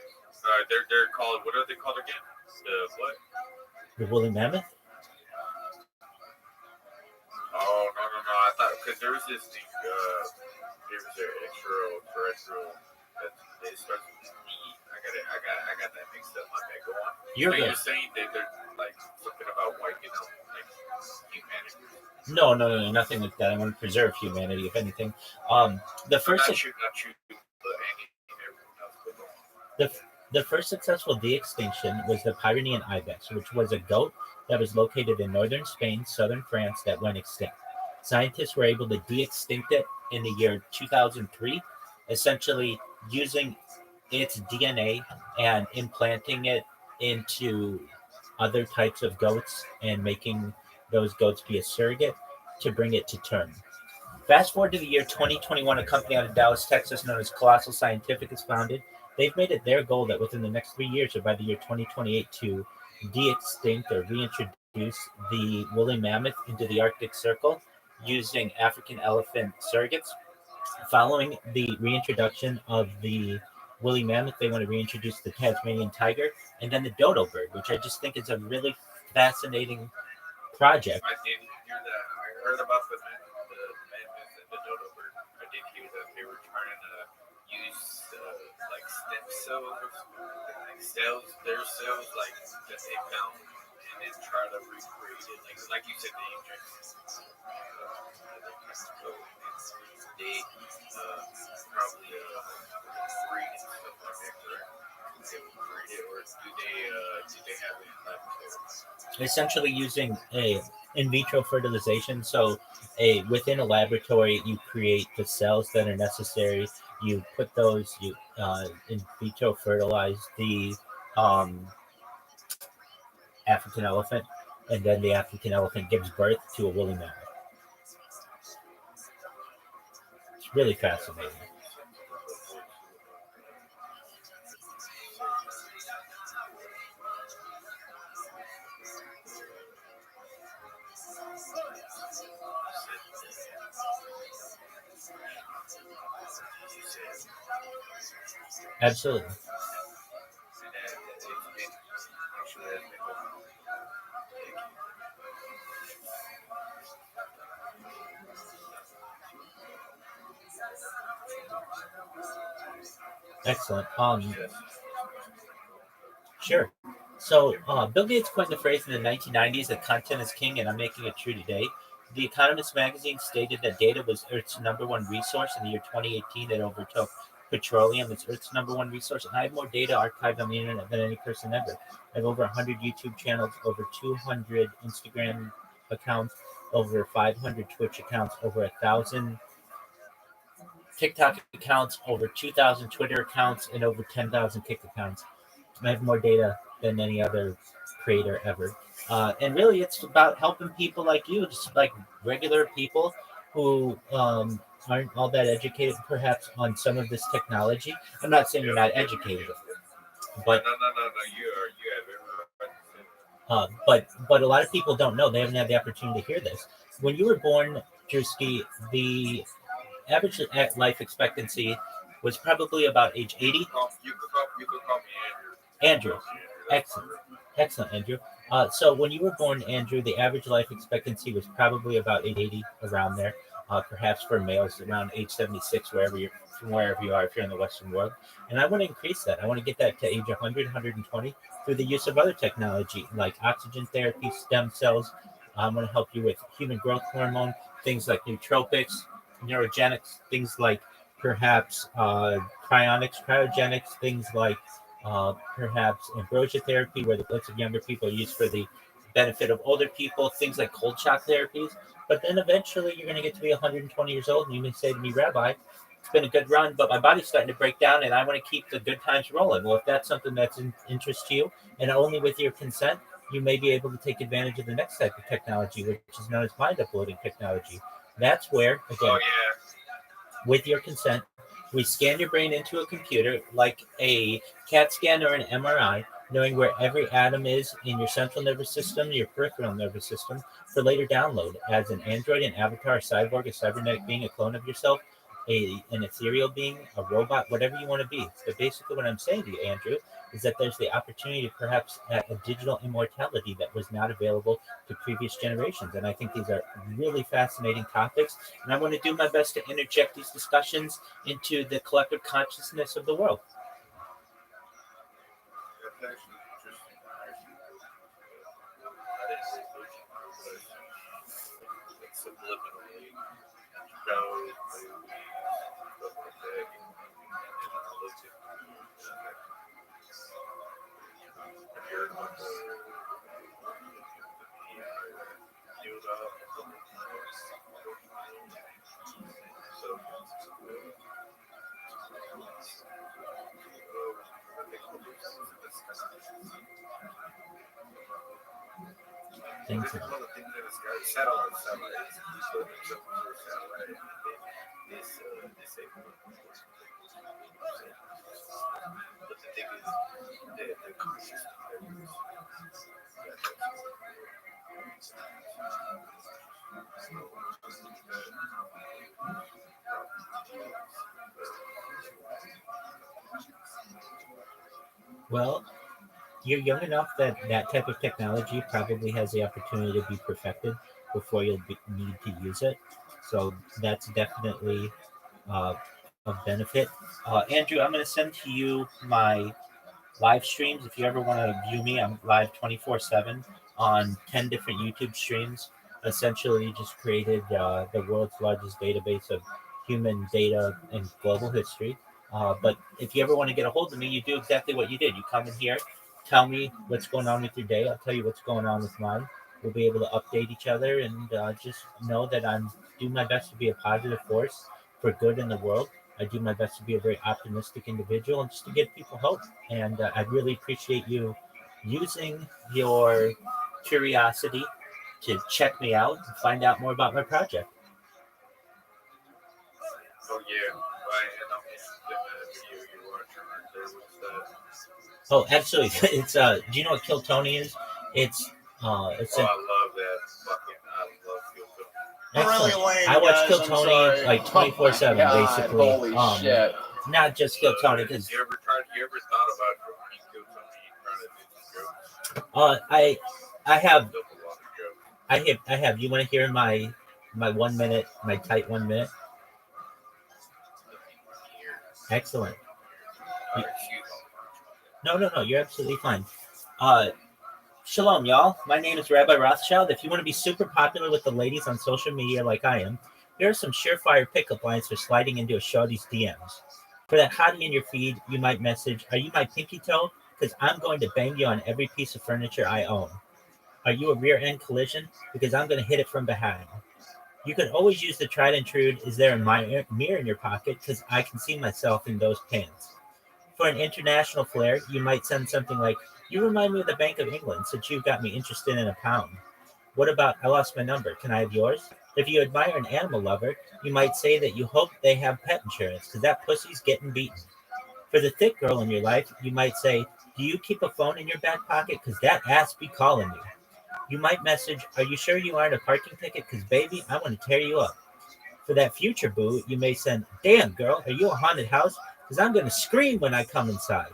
They're called. What are they called again? The what? The woolly mammoth. Oh no! I thought because there was this thing. There was an extraterrestrial that they started with E. I got that mixed up. My bad. Go on. You're good. You're saying that they're like something about wiping out like humanity. No, nothing like that. I want to preserve humanity, if anything. The first. The first successful de-extinction was the Pyrenean ibex, which was a goat that was located in northern Spain, southern France, that went extinct. Scientists were able to de-extinct it in the year 2003, essentially using its DNA and implanting it into other types of goats and making those goats be a surrogate to bring it to term. Fast forward to the year 2021, a company out of Dallas, Texas, known as Colossal Scientific is founded. They've made it their goal that within the next 3 years, or by the year 2028, to de-extinct or reintroduce the woolly mammoth into the Arctic Circle using African elephant surrogates. Following the reintroduction of the woolly mammoth, they want to reintroduce the Tasmanian tiger and then the dodo bird, which I just think is a really fascinating project. I did hear that. I heard about the mammoth and the dodo bird. I did hear that they were trying to use like stem cells, their cells, like that they found, and then try to recreate it. Like you said, they inject they probably breed and stuff like that, correct? They would breed it, or do they have it? essentially using a in vitro fertilization. So, within a laboratory, you create the cells that are necessary. You put those, you in vitro fertilize the um, African elephant, and then the African elephant gives birth to a woolly mammoth. It's really fascinating. Absolutely. Excellent. Sure. So, Bill Gates coined the phrase in the 1990s that content is king, and I'm making it true today. The Economist magazine stated that data was Earth's number one resource in the year 2018 that overtook petroleum as Earth's number one resource. And I have more data archived on the internet than any person ever. I have over 100 YouTube channels, over 200 Instagram accounts, over 500 Twitch accounts, over 1,000 TikTok accounts, over 2,000 Twitter accounts, and over 10,000 Kick accounts. I have more data than any other creator ever. And really, it's about helping people like you, just like regular people who aren't all that educated, perhaps, on some of this technology. I'm not saying you're not educated, but but a lot of people don't know. They haven't had the opportunity to hear this. When you were born, Drewski, the average life expectancy was probably about age 80. You could call me Andrew. Excellent, Andrew. So when you were born, Andrew, the average life expectancy was probably about age 80, around there. Perhaps for males, around age 76, wherever you are, if you're in the Western world. And I want to increase that. I want to get that to age 100, 120 through the use of other technology like oxygen therapy, stem cells. I'm going to help you with human growth hormone, things like nootropics, neurogenics, things like perhaps cryogenics, things like perhaps ambrosia therapy, where the blood of younger people are used for the benefit of older people, things like cold shock therapies. But then eventually you're going to get to be 120 years old, and you may say to me, Rabbi, it's been a good run, but my body's starting to break down, and I want to keep the good times rolling. Well, if that's something that's in interest to you, and only with your consent, you may be able to take advantage of the next type of technology, which is known as mind uploading technology. That's where, again, with your consent, we scan your brain into a computer like a CAT scan or an MRI, knowing where every atom is in your central nervous system, your peripheral nervous system, for later download as an android, an avatar, a cyborg, a cybernetic being, a clone of yourself, an ethereal being, a robot, whatever you want to be. But basically what I'm saying to you, Andrew, is that there's the opportunity to perhaps at a digital immortality that was not available to previous generations. And I think these are really fascinating topics. And I want to do my best to interject these discussions into the collective consciousness of the world. Things like well, you're young enough that that type of technology probably has the opportunity to be perfected before you'll need to use it. So that's definitely of benefit. Andrew, I'm going to send to you my live streams. If you ever want to view me, I'm live 24/7 on 10 different YouTube streams. Essentially, just created the world's largest database of human data in global history. But if you ever want to get a hold of me, you do exactly what you did. You come in here, tell me what's going on with your day. I'll tell you what's going on with mine. We'll be able to update each other and just know that I'm doing my best to be a positive force for good in the world. I do my best to be a very optimistic individual and just to give people hope. And I really appreciate you using your curiosity to check me out and find out more about my project. Oh yeah, right. And I'm video you watching right there. What's that? Oh, absolutely. It's do you know what Kill Tony is? It's Oh, I love that. Fucking, I love Kill Tony. excellent. Really lame, I watch guys, Kill I'm Tony sorry. like 24/7 God, basically. holy shit. Not just Kill Tony because You ever thought about when Kill Tony trying to do some jokes? I have Built a lot of jokes. I have. You want to hear my 1 minute, my tight 1 minute? Excellent. No, you're absolutely fine. Shalom, y'all. My name is Rabbi Rothschild. If you want to be super popular with the ladies on social media like I am, here are some surefire pickup lines for sliding into a shorty's DMs. For that hottie in your feed, you might message, "Are you my pinky toe? Because I'm going to bang you on every piece of furniture I own." Are you a rear end collision? Because I'm going to hit it from behind. You can always use the tried and true, "Is there a mirror in your pocket?" Because I can see myself in those pants. For an international flair, you might send something like, "You remind me of the Bank of England since you've got me interested in a pound." What about, "I lost my number. Can I have yours?" If you admire an animal lover, you might say that you hope they have pet insurance because that pussy's getting beaten. For the thick girl in your life, you might say, "Do you keep a phone in your back pocket? Because that ass be calling you." You might message, "Are you sure you aren't a parking ticket? Because baby, I want to tear you up." For that future boo, you may send, "Damn girl, are you a haunted house? Because I'm going to scream when I come inside."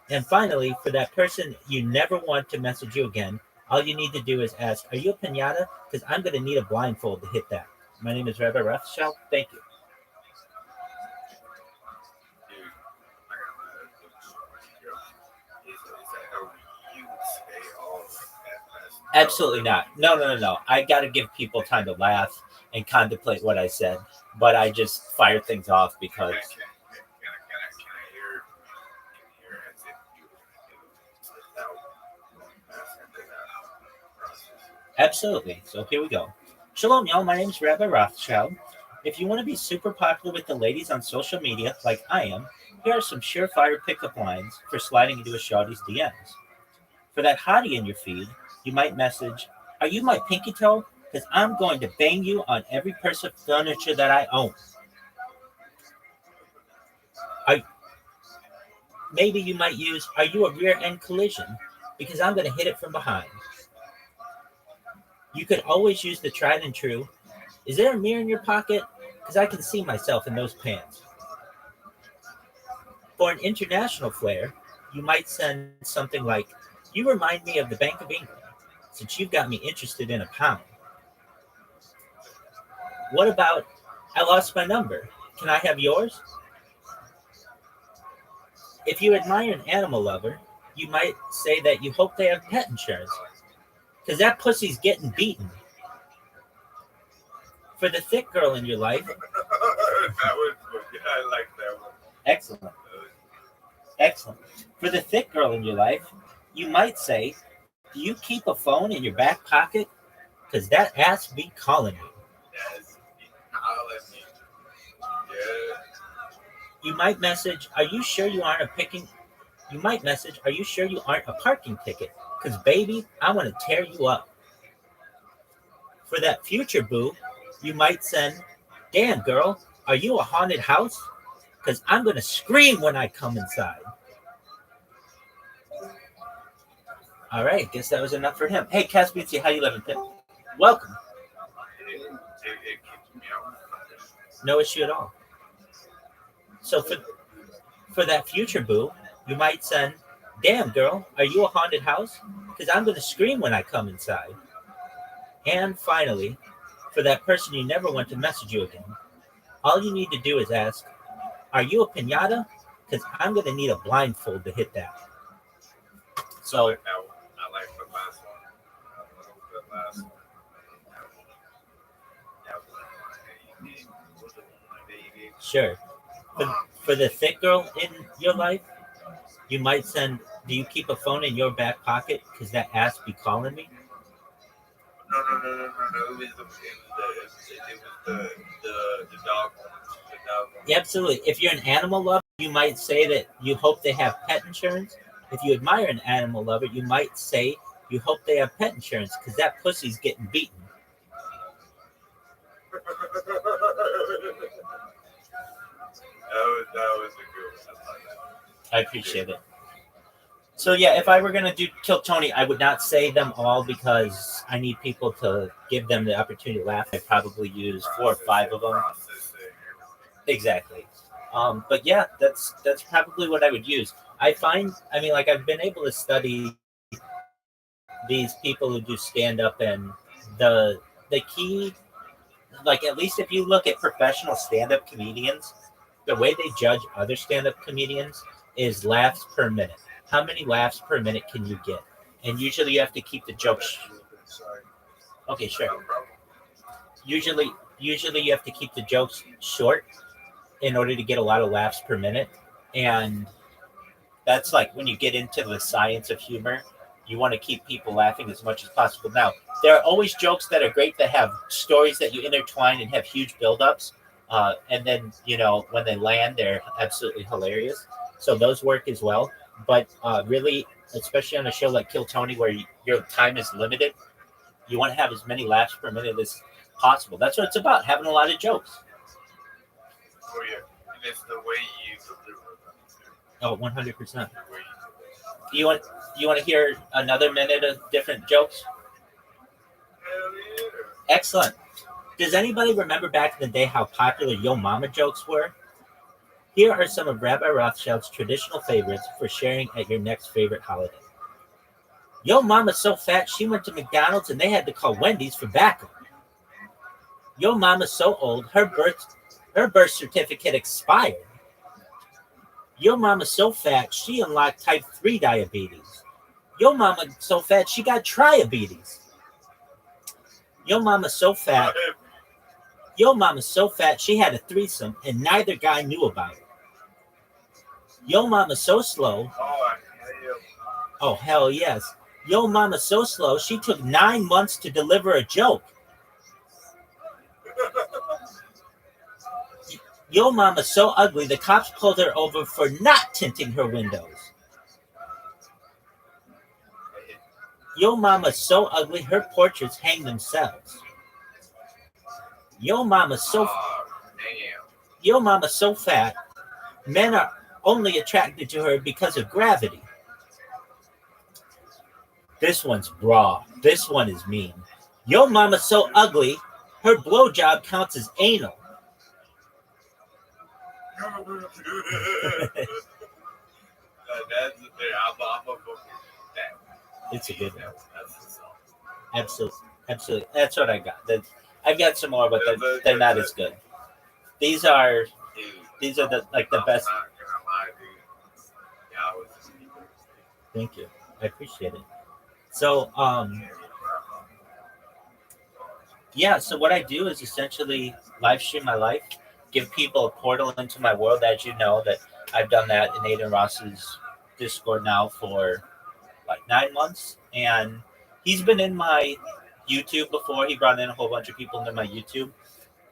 And finally, for that person you never want to message you again, all you need to do is ask, "Are you a pinata? Because I'm going to need a blindfold to hit that." My name is Rabbi Rothschild. Thank you. Absolutely not. No. I got to give people time to laugh and contemplate what I said, but I just fire things off because. Absolutely. So here we go. Shalom, y'all. My name is Rabbi Rothschild. If you want to be super popular with the ladies on social media like I am, here are some surefire pickup lines for sliding into a shawty's DMs. For that hottie in your feed, you might message, "Are you my pinky toe? Because I'm going to bang you on every piece of furniture that I own." Maybe you might use, "Are you a rear end collision? Because I'm going to hit it from behind." You could always use the tried and true, "Is there a mirror in your pocket? Because I can see myself in those pants." For an international flair, you might send something like, "You remind me of the Bank of England since you've got me interested in a pound." What about, "I lost my number. Can I have yours?" If you admire an animal lover, you might say that you hope they have pet insurance because that pussy's getting beaten. For the thick girl in your life, That was good. I like that one. Excellent. For the thick girl in your life, you might say, "Do you keep a phone in your back pocket? Because that ass be calling you." Yeah. You might message, "Are you sure you aren't a picking?" You might message, "Are you sure you aren't a parking ticket? Because baby, I want to tear you up." For that future boo, you might send, "Damn girl, are you a haunted house? Because I'm going to scream when I come inside." All right, guess that was enough for him. Hey, Caspian, how you living, Pip? Welcome. It keeps me out. No issue at all. So for that future boo, you might send, "Damn girl, are you a haunted house? Because I'm going to scream when I come inside." And finally, for that person you never want to message you again, all you need to do is ask, "Are you a pinata? Because I'm going to need a blindfold to hit that." So I like the last one. The last one. sure. For the thick girl in your life, you might send, Do you keep a phone in your back pocket? Because that ass be calling me. No. It was the dog one. The dog one. Yeah, absolutely. If you're an animal lover, you might say that you hope they have pet insurance. If you admire an animal lover, you might say you hope they have pet insurance because that pussy's getting beaten. That was a good one. I appreciate it. So yeah, if I were gonna do Kill Tony, I would not say them all because I need people to give them the opportunity to laugh. I'd probably use 4 or 5 of them. Exactly. But yeah, that's probably what I would use. I find, like I've been able to study these people who do stand up, and the key, like at least if you look at professional stand up comedians, the way they judge other stand up comedians is laughs per minute. How many laughs per minute can you get? And usually you have to keep the jokes. Okay, sure. Usually you have to keep the jokes short in order to get a lot of laughs per minute. And that's like when you get into the science of humor, you want to keep people laughing as much as possible. Now, there are always jokes that are great that have stories that you intertwine and have huge buildups. And then, when they land, they're absolutely hilarious. So those work as well. But really, especially on a show like Kill Tony, where your time is limited, you want to have as many laughs per minute as possible. That's what it's about, having a lot of jokes. Oh, yeah. And it's the way you deliver them. Oh, 100%. You want to hear another minute of different jokes? Hell yeah. Excellent. Does anybody remember back in the day how popular Yo Mama jokes were? Here are some of Rabbi Rothschild's traditional favorites for sharing at your next favorite holiday. Yo Mama's so fat she went to McDonald's and they had to call Wendy's for backup. Yo Mama's so old her birth certificate expired. Yo Mama's so fat she unlocked type 3 diabetes. Yo Mama's so fat she got triabetes. Yo Mama's so fat she had a threesome and neither guy knew about it. Yo Mama's so slow. Oh, hell yes. Yo Mama's so slow she took 9 months to deliver a joke. Yo Mama's so ugly the cops pulled her over for not tinting her windows. Yo Mama's so ugly her portraits hang themselves. Yo Mama's so fat men are only attracted to her because of gravity. This one's raw. This one is mean. Yo Mama's so ugly her blowjob counts as anal. It's a good one. Absolutely. That's what I got. I've got some more, but they're not as good. These are the best. Thank you. I appreciate it. So, so what I do is essentially live stream my life, give people a portal into my world. As you know, that I've done that in Aiden Ross's Discord now for like 9 months, and he's been in my YouTube before. He brought in a whole bunch of people into my YouTube,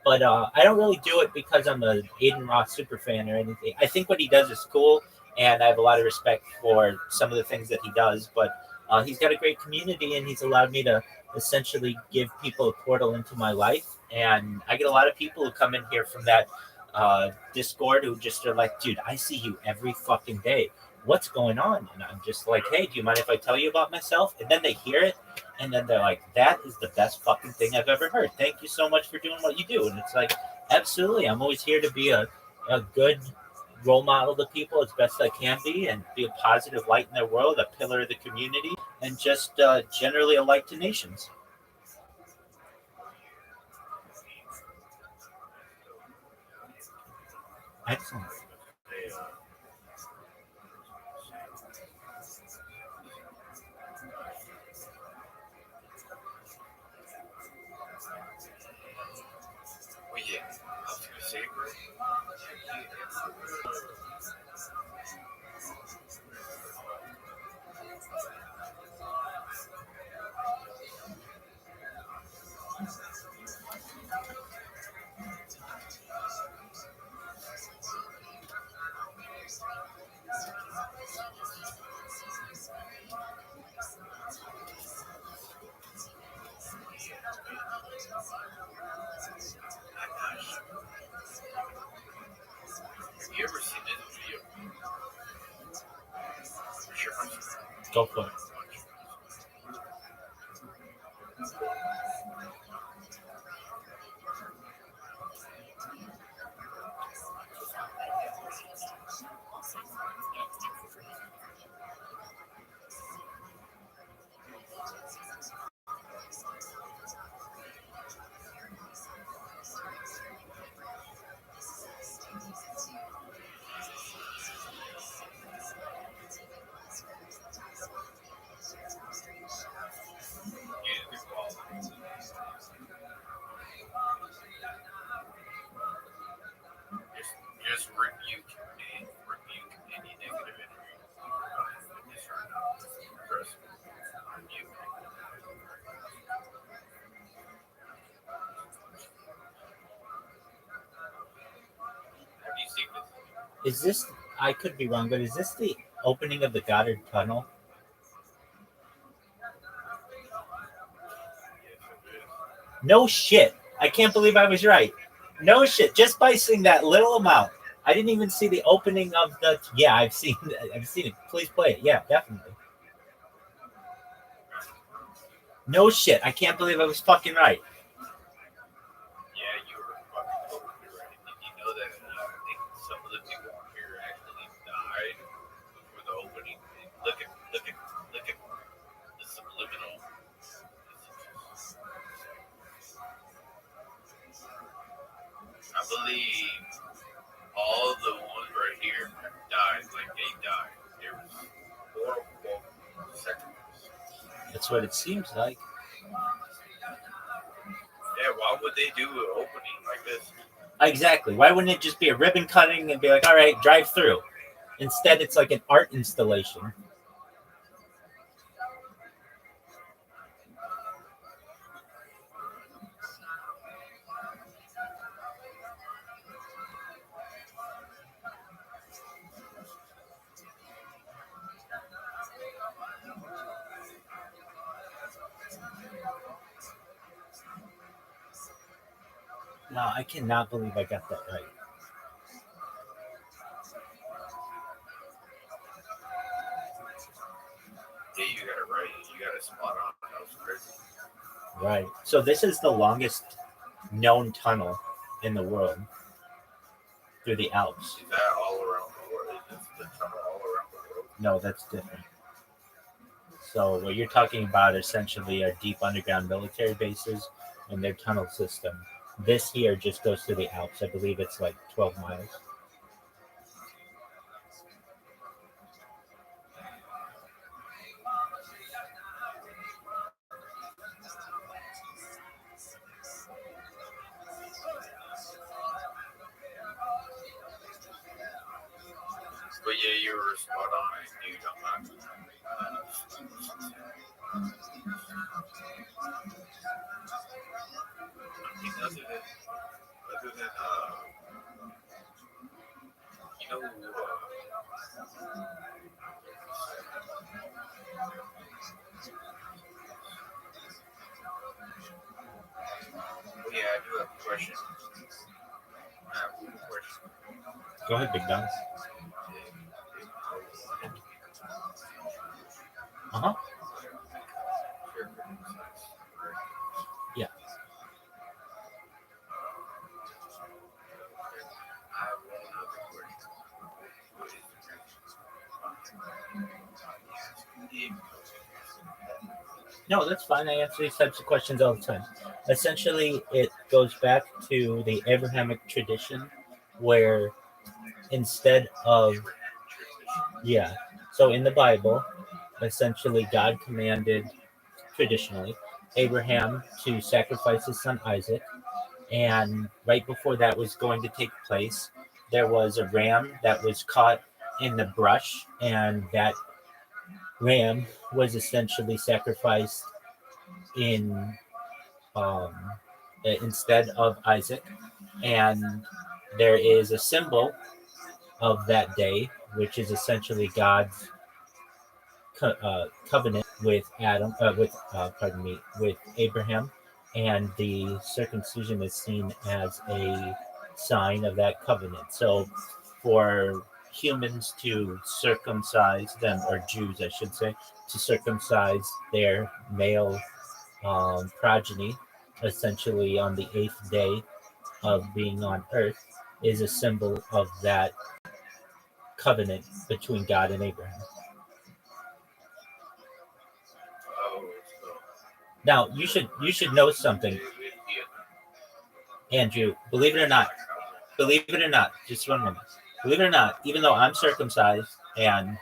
but I don't really do it because I'm a Aiden Ross super fan or anything. I think what he does is cool, and I have a lot of respect for some of the things that he does, but he's got a great community, and he's allowed me to essentially give people a portal into my life. And I get a lot of people who come in here from that Discord who just are like, dude, I see you every fucking day. What's going on? And I'm just like, hey, do you mind if I tell you about myself? And then they hear it, and then they're like, that is the best fucking thing I've ever heard. Thank you so much for doing what you do. And it's like, absolutely. I'm always here to be a good role model to people as best I can be, and be a positive light in their world, a pillar of the community, and just generally a light to nations. Excellent. Well, yeah, I was gonna say, bro. Go for it. Just rebuke any negative energy. Yes or no? Chris, rebuke. Have you seen this? Is this? I could be wrong, but is this the opening of the Goddard Tunnel? No shit. I can't believe I was right. No shit. Just by seeing that little amount, I didn't even see the opening of the. Yeah, I've seen it. Please play it. Yeah, definitely. No shit. I can't believe I was fucking right. Yeah, you were fucking totally right. Did you know that I think some of the people on here actually died before the opening? Look at the subliminal. I believe all the ones right here died like they died. There was horrible sacrifice. That's what it seems like. Yeah, why would they do an opening like this? Exactly. Why wouldn't it just be a ribbon cutting and be like, all right, drive through? Instead, it's like an art installation. No, I cannot believe I got that right. Yeah, you got it right. You got it spot on. That was crazy. Right. So this is the longest known tunnel in the world through the Alps. Is that all around the world? Is the tunnel all around the world? No, that's different. So what you're talking about essentially are deep underground military bases and their tunnel system. This here just goes through the Alps. I believe it's like 12 miles. But yeah, you were spot on. I knew on that. I mean, other than you know, oh yeah, I do have a question. Go ahead, Big Don. Uh-huh. Yeah. No, that's fine. I answer these types of questions all the time. Essentially, it goes back to the Abrahamic tradition where instead of, yeah, so in the Bible, essentially God commanded, traditionally, Abraham to sacrifice his son Isaac. And right before that was going to take place, there was a ram that was caught in the brush, and that ram was essentially sacrificed in instead of Isaac. And there is a symbol of that day, which is essentially God's covenant with with Abraham, and the circumcision is seen as a sign of that covenant. So for humans to circumcise them, or Jews, I should say, to circumcise their male progeny, essentially on the 8th day of being on earth, is a symbol of that covenant between God and Abraham. Now, you should know something, Andrew. Believe it or not, just one moment. Believe it or not, even though I'm circumcised, and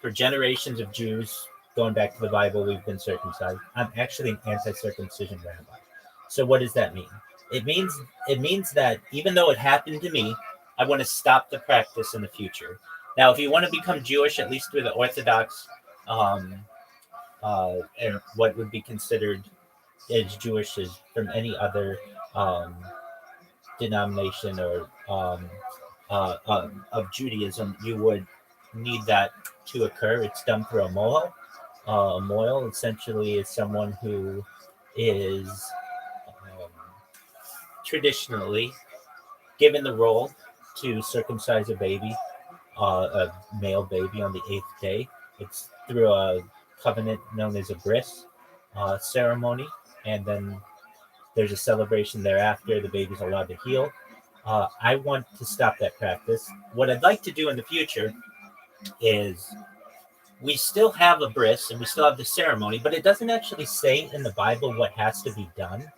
for generations of Jews, going back to the Bible, we've been circumcised, I'm actually an anti-circumcision rabbi. So what does that mean? It means that even though it happened to me, I want to stop the practice in the future. Now, if you want to become Jewish, at least through the Orthodox, and what would be considered as Jewish as from any other denomination or of Judaism, you would need that to occur. It's done through a mohel. A mohel essentially is someone who is traditionally given the role to circumcise a baby, a male baby, on the 8th day. It's through a covenant known as a bris ceremony, and then there's a celebration thereafter. The baby's allowed to heal. I want to stop that practice. What I'd like to do in the future is, we still have a bris and we still have the ceremony, but it doesn't actually say in the Bible what has to be done.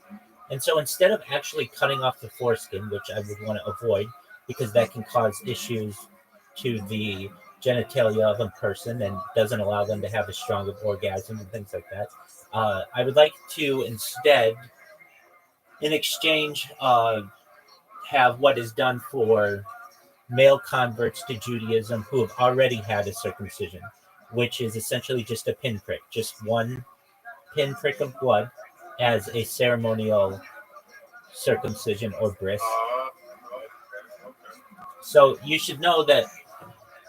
And so instead of actually cutting off the foreskin, which I would want to avoid because that can cause issues to the genitalia of a person and doesn't allow them to have a strong orgasm and things like that, I would like to instead, in exchange, have what is done for male converts to Judaism who have already had a circumcision, which is essentially just a pinprick, just one pinprick of blood as a ceremonial circumcision or bris. So you should know that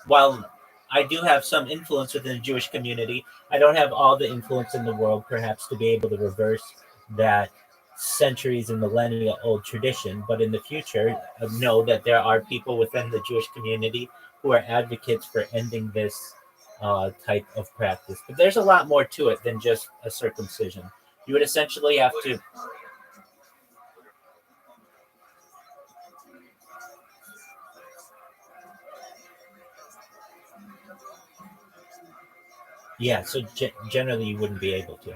while I do have some influence within the Jewish community, I don't have all the influence in the world, perhaps, to be able to reverse that centuries and millennia old tradition. But in the future, know that there are people within the Jewish community who are advocates for ending this type of practice. But there's a lot more to it than just a circumcision. You would essentially have to... Yeah, so generally you wouldn't be able to.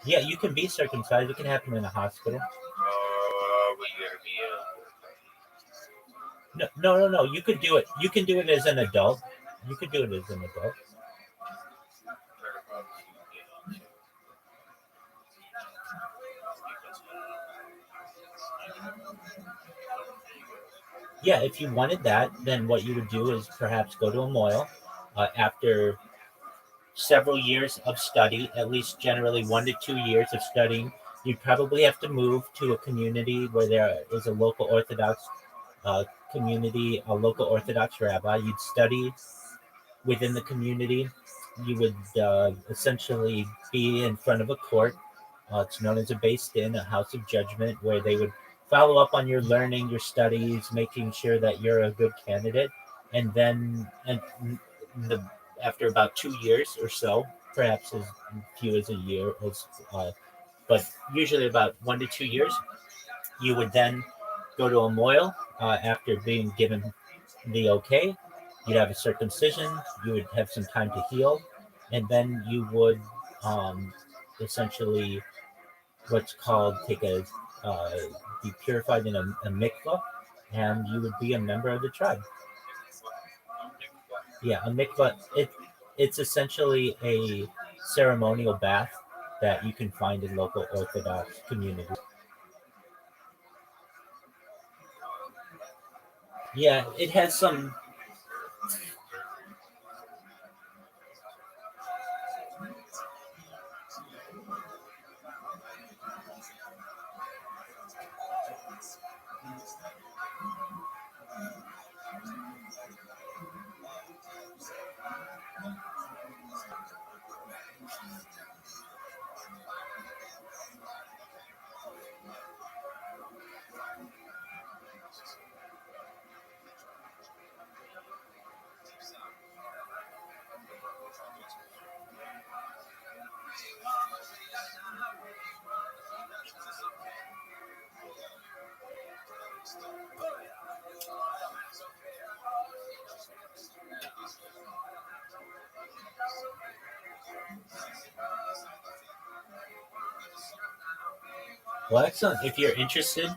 Yeah, you can be circumcised. It can happen in a hospital. No. You could do it. You can do it as an adult. You could do it as an adult. Yeah, if you wanted that, then what you would do is perhaps go to a mohel after several years of study, at least generally 1 to 2 years of studying. You'd probably have to move to a community where there is a local Orthodox community, a local Orthodox rabbi. You'd study within the community. You would essentially be in front of a court. It's known as a Beis Din, a house of judgment, where they would follow up on your learning, your studies, making sure that you're a good candidate. And then after about 2 years or so, perhaps as few as a year, but usually about 1 to 2 years, you would then go to a mohel after being given the okay. You'd have a circumcision. You would have some time to heal, and then you would essentially what's called be purified in a mikvah, and you would be a member of the tribe. Yeah, a mikvah. It's essentially a ceremonial bath that you can find in local Orthodox communities. Yeah, it has some... Well, excellent. If you're interested,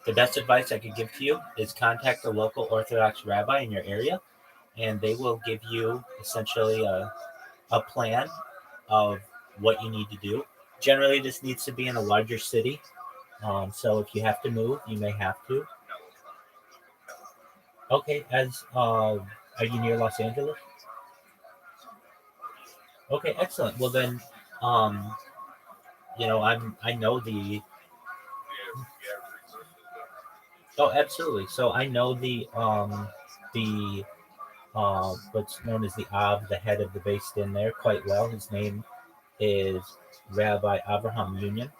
the best advice I could give to you is contact the local Orthodox rabbi in your area, and they will give you essentially a plan of what you need to do. Generally, this needs to be in a larger city. So if you have to move, you may have to. Okay, are you near Los Angeles? Okay, excellent. Well then, um, I know the. Oh, absolutely. So I know the what's known as the Av, the head of the Beis Din there, quite well. His name is Rabbi Abraham Union,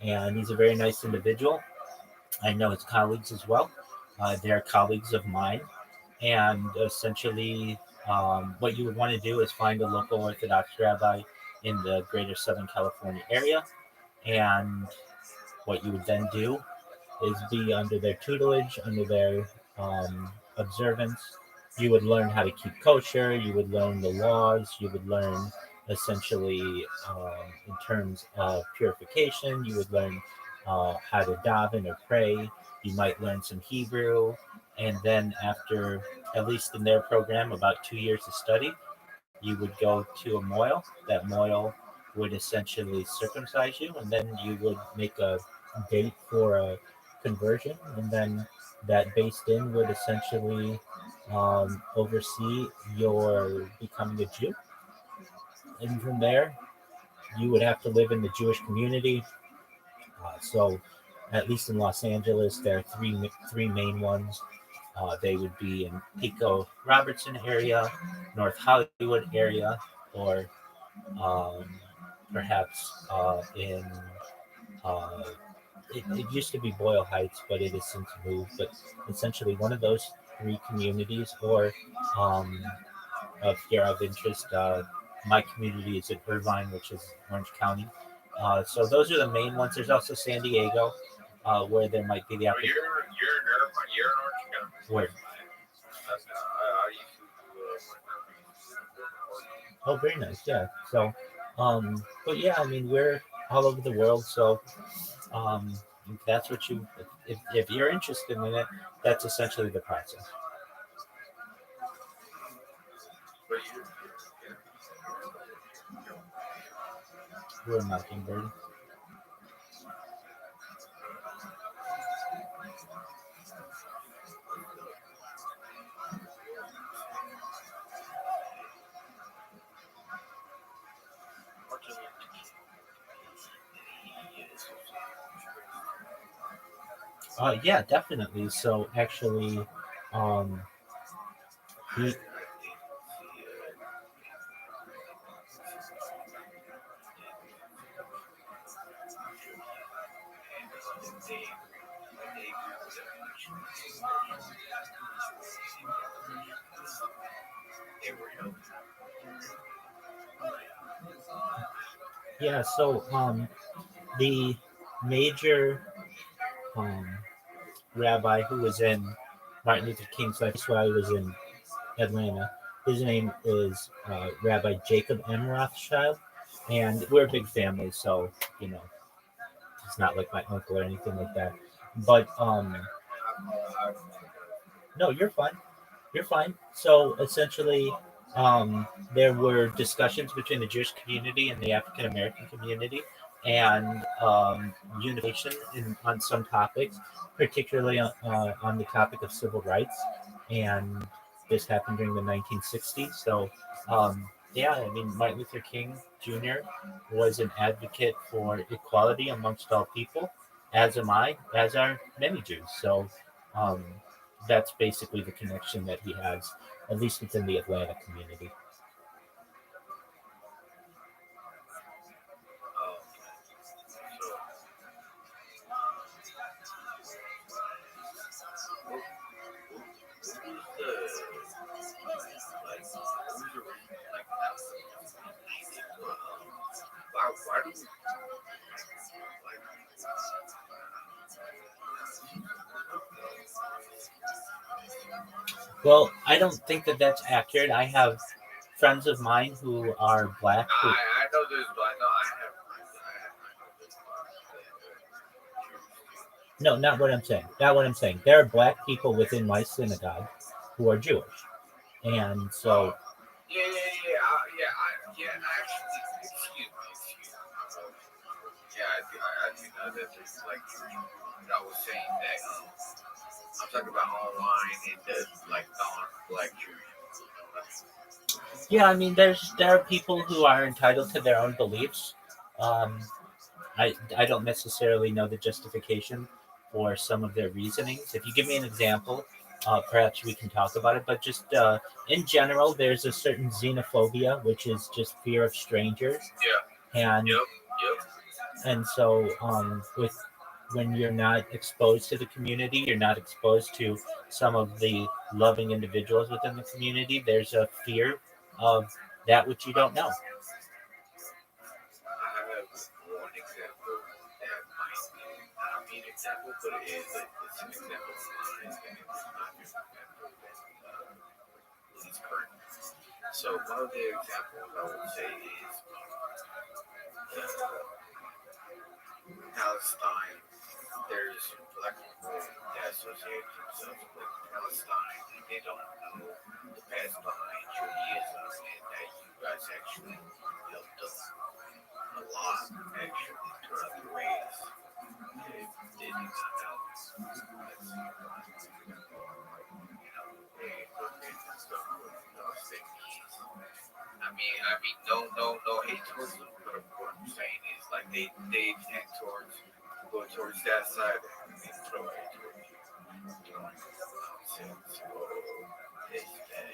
and he's a very nice individual. I know his colleagues as well. They're colleagues of mine, and essentially, what you would want to do is find a local Orthodox rabbi in the greater Southern California area, and what you would then do is be under their tutelage, under their observance. You would learn how to keep kosher. You would learn the laws. You would learn essentially in terms of purification. You would learn how to daven or pray. You might learn some Hebrew. And then after, at least in their program, about 2 years of study, you would go to a moil. That moil would essentially circumcise you, and then you would make a date for a conversion, and then that Beis Din would essentially oversee your becoming a Jew. And from there, you would have to live in the Jewish community. So, at least in Los Angeles, there are three main ones. They would be in Pico Robertson area, North Hollywood area, or perhaps in it used to be Boyle Heights, but it has since moved. But essentially, one of those three communities, or if you're of interest, my community is in Irvine, which is Orange County. So those are the main ones. There's also San Diego, where there might be the opportunity. You're in Irvine, you're in Orange County. Where? I used to Oh, very nice. Yeah. So, but yeah, I mean, we're all over the world. So, if that's what if you're interested in it, that's essentially the process. We're a mockingbird. Yeah, definitely. So actually, he, yeah. So the major rabbi who was in Martin Luther King's life while he was in Atlanta. His name is Rabbi Jacob M. Rothschild, and we're a big family, so it's not like my uncle or anything like that. But no, you're fine. You're fine. So essentially, there were discussions between the Jewish community and the African American community, and unification on some topics, particularly on the topic of civil rights. And this happened during the 1960s. So, yeah, I mean, Martin Luther King Jr. was an advocate for equality amongst all people, as am I, as are many Jews. So, that's basically the connection that he has, at least within the Atlanta community. Well, I don't think that that's accurate. I have friends of mine who are black. I know there's black. No, I have. No, not what I'm saying. Not what I'm saying. There are black people within my synagogue who are Jewish, and so Yeah. Actually, excuse me. Yeah, I do know that there's like I was saying that I'm talking about online and the like non-black Jews. yeah, I mean, there are people who are entitled to their own beliefs. Um, I don't necessarily know the justification for some of their reasonings. If you give me an example, perhaps we can talk about it. But just in general, there's a certain xenophobia, which is just fear of strangers, Yeah. and Yep. and so with when you're not exposed to the community, you're not exposed to some of the loving individuals within the community. There's a fear of that which you don't know. I have one example that might not be an example, but it's an example of mine, and it's not an example that is current. So one of the examples I would say is Palestine. There's black people that associate themselves with Palestine, and they don't know the past behind Judaism, and that you guys actually helped us a lot, actually, throughout the ways. They did not know. They look at stuff with those things. No hate towards them, but what I'm saying is like they tend towards go towards that side and throw it towards you. Nonsense or this, that,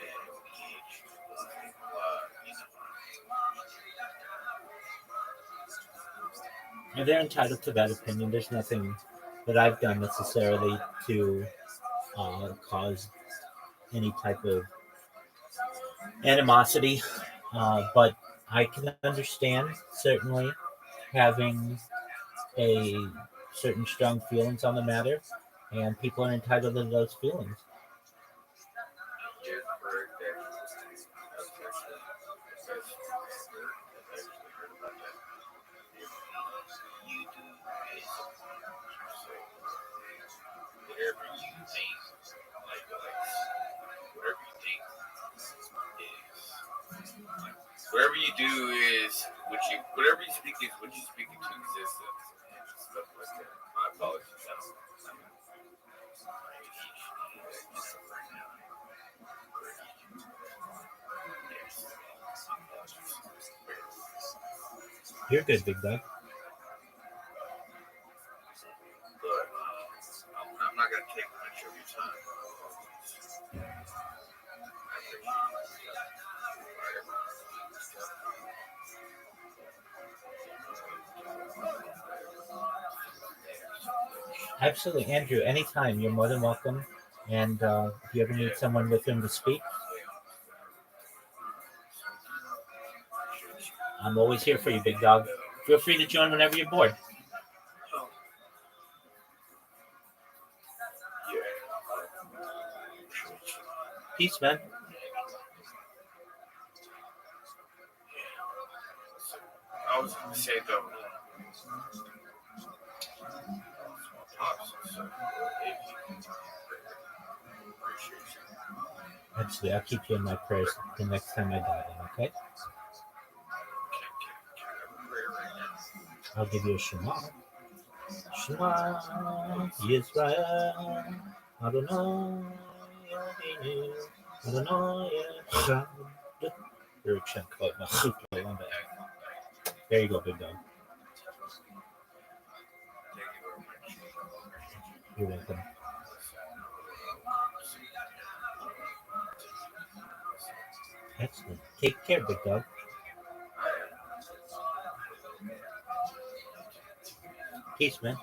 And they're entitled to that opinion. There's nothing that I've done necessarily to cause any type of animosity, but I can understand certainly having a certain strong feelings on the matter, and people are entitled to those feelings. whatever you think, whatever you think is, whatever you do is what you, whatever you speak is what you speak into existence and stuff like that. My apologies. You're good, big dog. But I'm not gonna take much of your time. Absolutely, Andrew. Anytime, you're more than welcome. And if you ever need someone with him to speak, I'm always here for you, big dog. Feel free to join whenever you're bored. Peace, man. I was gonna say though, Absolutely, I'll keep you in my prayers the next time I die. Okay? I'll give you a Shema. Shema Yisrael Adonai Eloheinu Adonai Echad. There you go, big dog. You're welcome. Excellent. Take care, big dog. Peace, man.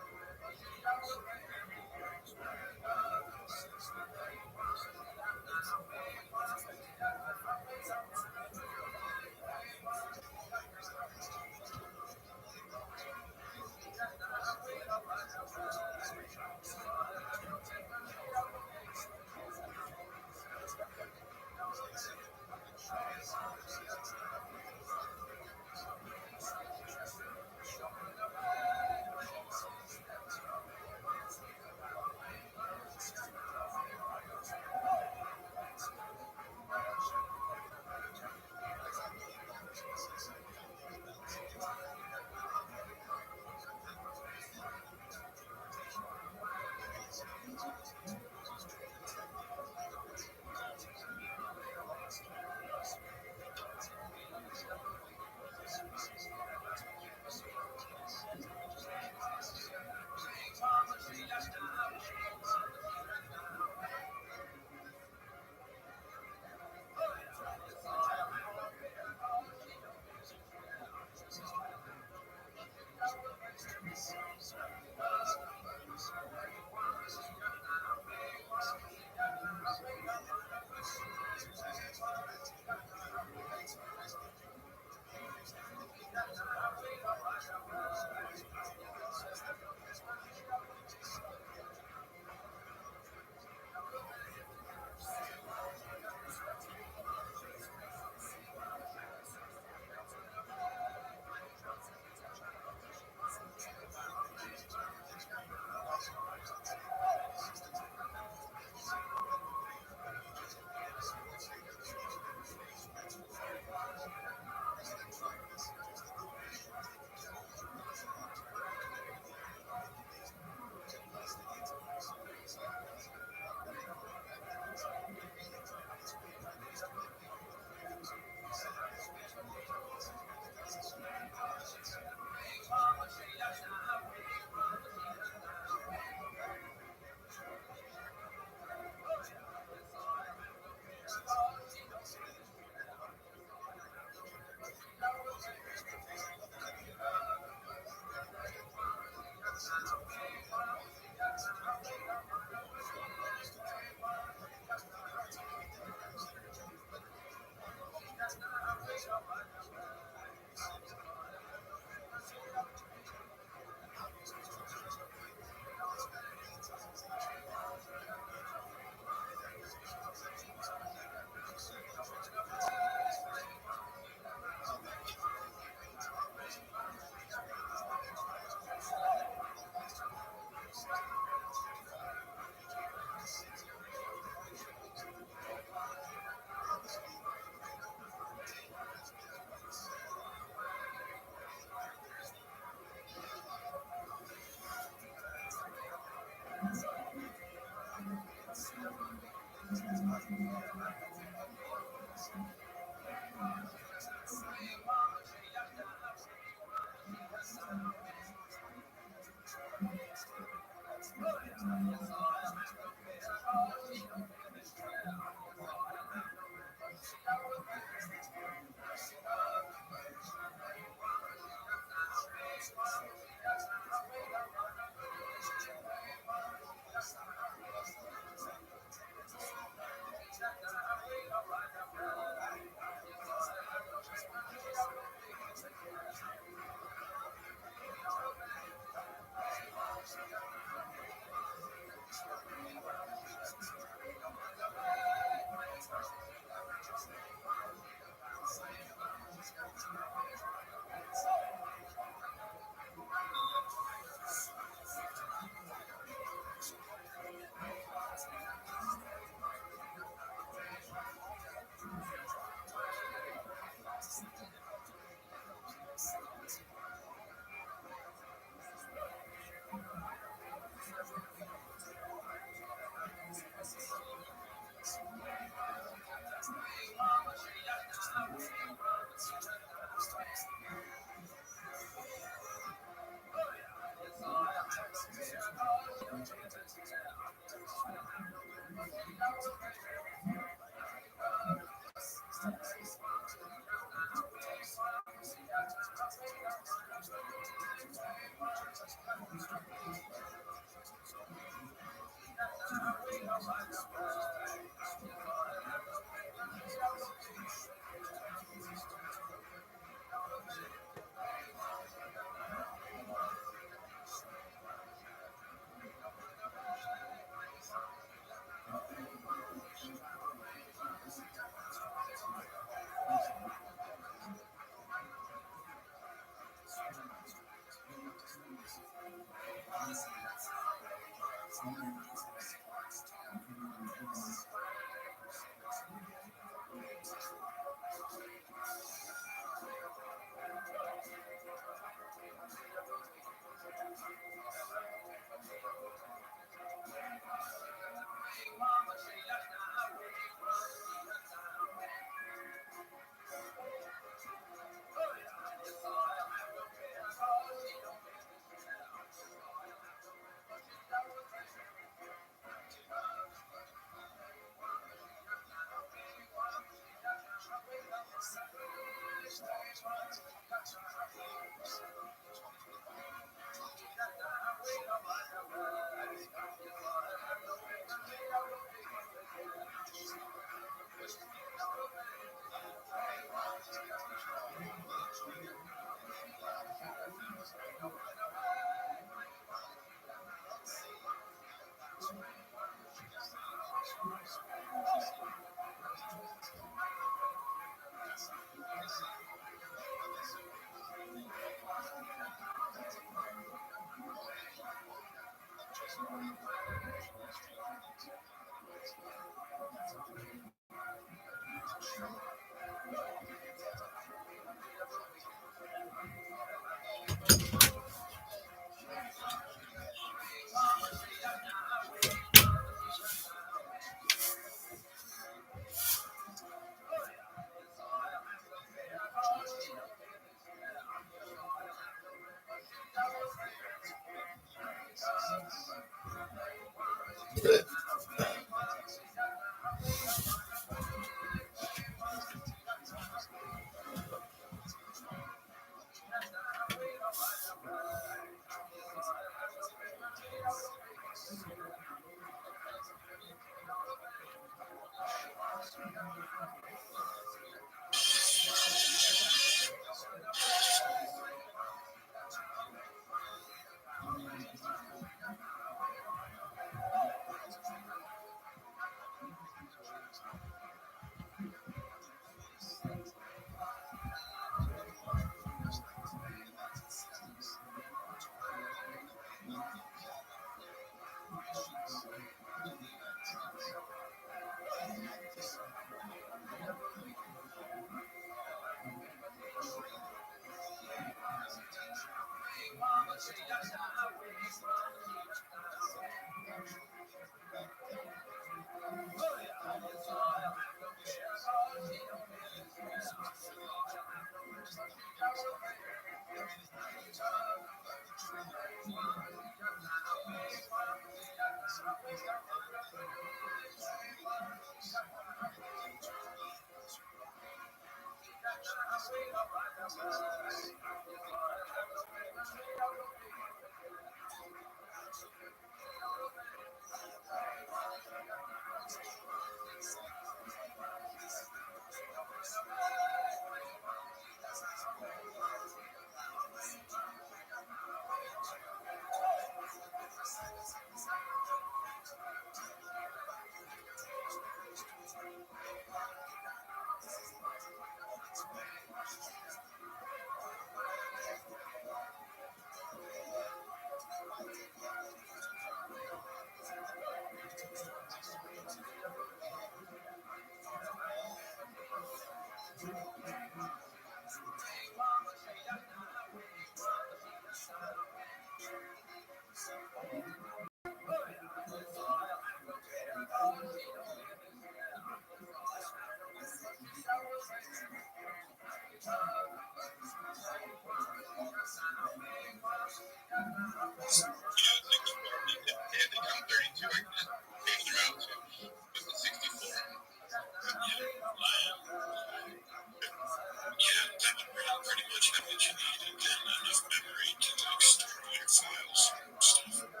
Pretty much have what you need and then enough memory to like store all your files and stuff. What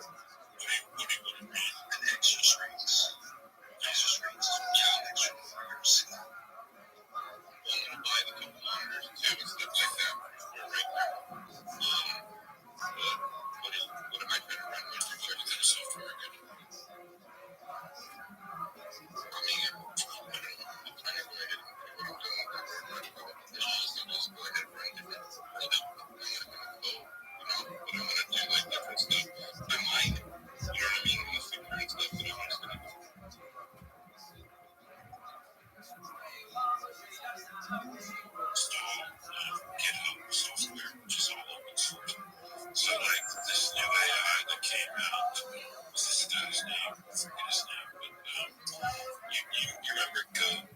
do you want to read? An extra strings. Extra strings is extra warriors. Well, I'm gonna buy the couple monitors too and stuff like that for right now. What am I trying to run with regarding to the software again? I mean, I don't know. I'm trying to go ahead and what I'm doing with the just go ahead and run different stuff. I'm gonna do like different stuff. I might, you know what I mean? I'm gonna see different stuff that I'm just gonna do. GitHub software, which is all open source. So like this new AI that came out, what's this guy's name? I forget his name, but you remember Goat,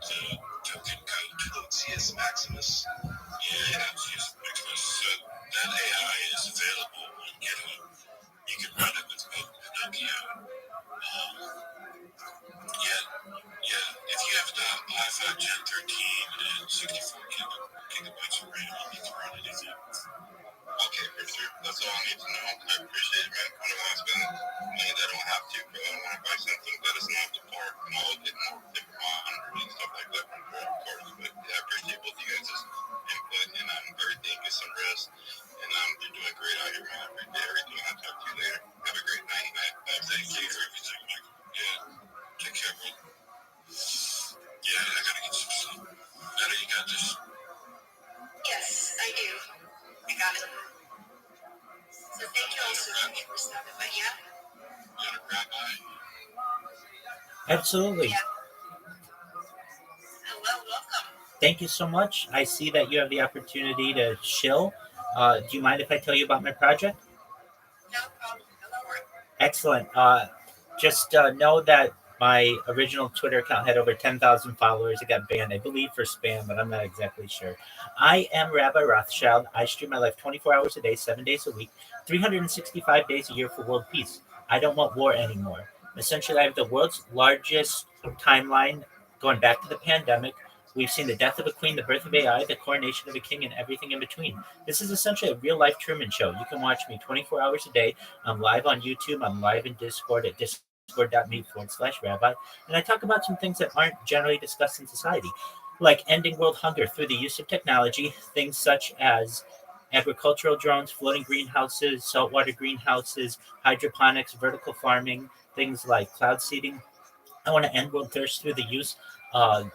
the token Goat, CS Maximus? Yeah, CS Maximus. So that AI is available on GitHub. You can run it with Goat and Nokia. If you have the i5 Gen 13 and 64 gigabytes of RAM, you can run anything. Okay, for sure. That's all I need to know. I appreciate it, man. I don't want to spend money that I don't have to, bro. I don't want to buy something that is not the part. I'll get more different monitors and stuff like that from Pro, of course. But yeah, I appreciate both you guys' input, and everything gets some rest. And you're doing great out here, man. I appreciate everything. I'll talk to you later. Have a great night, man. Thank you for everything, Michael. Yeah, take care, bro. Yeah, I gotta get some sleep. Netta, you got this? Yes, I do. I got it. So thank you also for stopping by. Yeah? You got a rabbi? Absolutely. Yeah. Hello, welcome. Thank you so much. I see that you have the opportunity to chill. Do you mind if I tell you about my project? No problem. Go for it. Excellent. Just know that my original Twitter account had over 10,000 followers. It got banned, I believe, for spam, but I'm not exactly sure. I am Rabbi Rothschild. I stream my life 24 hours a day, 7 days a week, 365 days a year for world peace. I don't want war anymore. Essentially, I have the world's largest timeline going back to the pandemic. We've seen the death of a queen, the birth of AI, the coronation of a king, and everything in between. This is essentially a real-life Truman Show. You can watch me 24 hours a day. I'm live on YouTube. I'm live in Discord at discord.me/rabbi. And I talk about some things that aren't generally discussed in society, like ending world hunger through the use of technology, things such as agricultural drones, floating greenhouses, saltwater greenhouses, hydroponics, vertical farming, things like cloud seeding. I want to end world thirst through the use of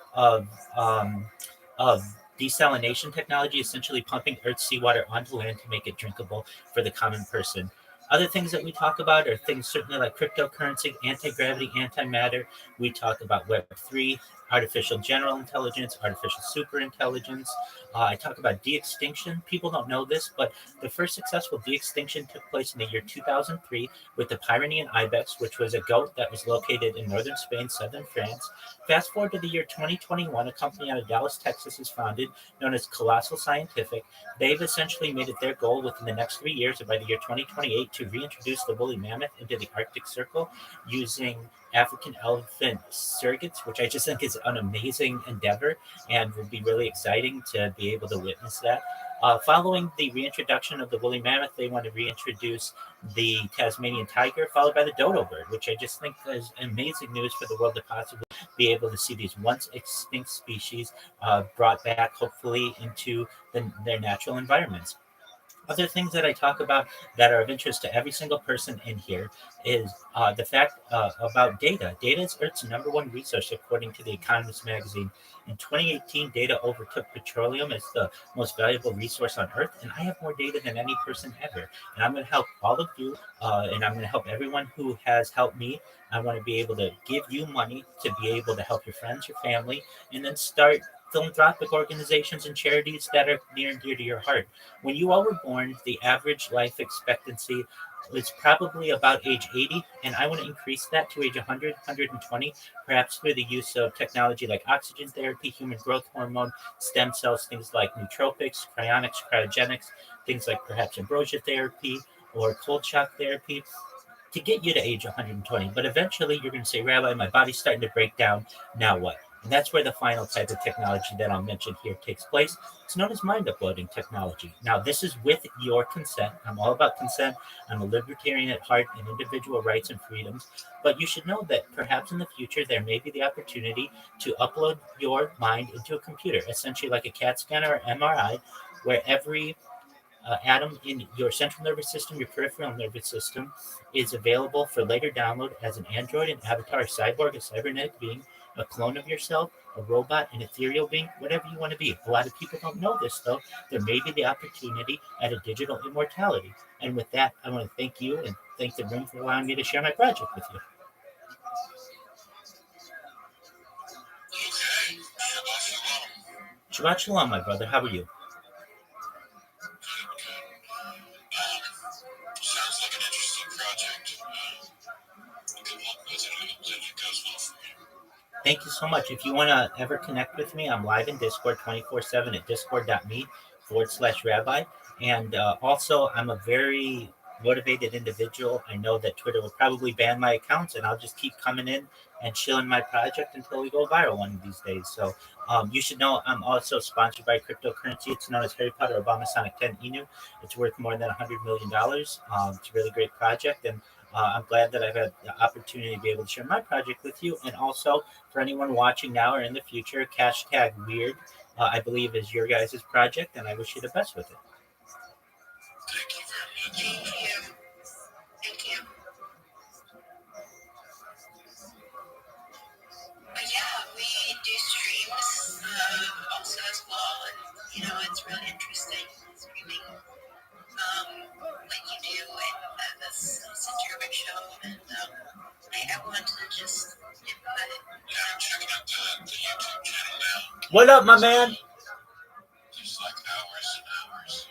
desalination technology, essentially pumping Earth's seawater onto land to make it drinkable for the common person. Other things that we talk about are things certainly like cryptocurrency, anti-gravity, antimatter. We talk about Web3, artificial general intelligence, artificial superintelligence. I talk about de-extinction. People don't know this, but the first successful de-extinction took place in the year 2003 with the Pyrenean ibex, which was a goat that was located in northern Spain, southern France. Fast forward to the year 2021, a company out of Dallas, Texas is founded, known as Colossal Scientific. They've essentially made it their goal within the next 3 years, or by the year 2028, to reintroduce the woolly mammoth into the Arctic Circle using African elephant surrogates, which I just think is an amazing endeavor and will be really exciting to be able to witness that. Following the reintroduction of the woolly mammoth, they want to reintroduce the Tasmanian tiger, followed by the dodo bird, which I just think is amazing news for the world to possibly be able to see these once extinct species brought back, hopefully, into their natural environments. Other things that I talk about that are of interest to every single person in here is the fact about data. Data is Earth's number one resource, according to The Economist magazine. In 2018, data overtook petroleum as the most valuable resource on Earth, and I have more data than any person ever. And I'm going to help all of you, and I'm going to help everyone who has helped me. I want to be able to give you money to be able to help your friends, your family, and then start philanthropic organizations and charities that are near and dear to your heart. When you all were born, the average life expectancy was probably about age 80, and I want to increase that to age 100, 120, perhaps through the use of technology like oxygen therapy, human growth hormone, stem cells, things like nootropics, cryonics, cryogenics, things like perhaps ambrosia therapy or cold shock therapy to get you to age 120. But eventually you're going to say, Rabbi, my body's starting to break down. Now what? And that's where the final type of technology that I'll mention here takes place. It's known as mind uploading technology. Now, this is with your consent. I'm all about consent. I'm a libertarian at heart and individual rights and freedoms. But you should know that perhaps in the future, there may be the opportunity to upload your mind into a computer, essentially like a CAT scan or MRI, where every atom in your central nervous system, your peripheral nervous system, is available for later download as an android, an avatar, a cyborg, a cybernetic being, a clone of yourself, a robot, an ethereal being, whatever you want to be. A lot of people don't know this, though. There may be the opportunity at a digital immortality. And with that, I want to thank you and thank the room for allowing me to share my project with you. Shabbat Shalom, my brother. How are you? Sounds like an interesting project. Good luck with it. I hope that it goes well for you. Thank you so much. If you want to ever connect with me, I'm live in Discord 24/7 at discord.me/rabbi. And also, I'm a very motivated individual. I know that Twitter will probably ban my accounts, and I'll just keep coming in and chilling my project until we go viral one of these days. So you should know I'm also sponsored by cryptocurrency. It's known as Harry Potter Obama Sonic 10 Inu. It's worth more than $100 million. It's a really great project, and I'm glad that I've had the opportunity to be able to share my project with you. And also, for anyone watching now or in the future, hashtag Weird, I believe, is your guys' project, and I wish you the best with it. Thank you very much. Thank you. Thank you. But yeah, we do streams also as well, and it's really interesting streaming like you do and this satiric show, and I wanted to just input it. Yeah, I'm checking out the YouTube channel now. What up, my man? There's like hours and hours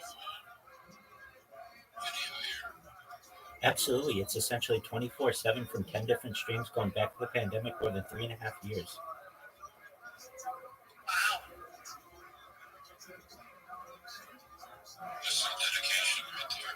of video here. Absolutely. It's essentially 24/7 from 10 different streams going back to the pandemic, more than 3.5 years. Wow. That's some dedication right there.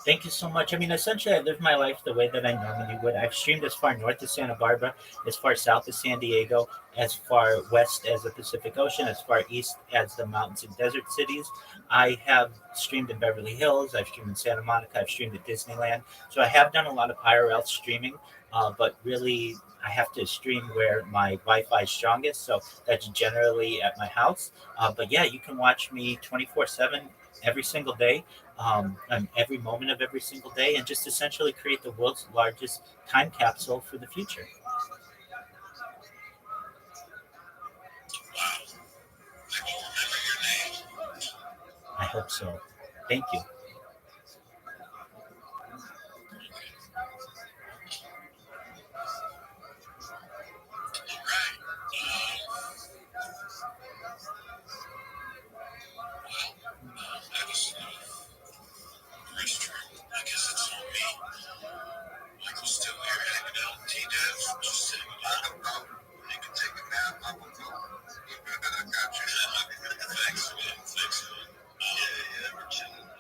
Thank you so much. I mean, essentially, I live my life the way that I normally would. I've streamed as far north as Santa Barbara, as far south as San Diego, as far west as the Pacific Ocean, as far east as the mountains and desert cities. I have streamed in Beverly Hills. I've streamed in Santa Monica. I've streamed at Disneyland. So I have done a lot of IRL streaming, but really, I have to stream where my Wi-Fi is strongest. So that's generally at my house. But yeah, you can watch me 24/7 every single day. And every moment of every single day, and just essentially create the world's largest time capsule for the future. Wow. They will remember your name. I hope so. Thank you. All right. That was pretty true. I guess it's on me. Michael's still here hanging out. T-Dev just sitting alone. You can take a nap. I will go. I got you. Thanks, man. Thanks, man. Yeah, we're chilling.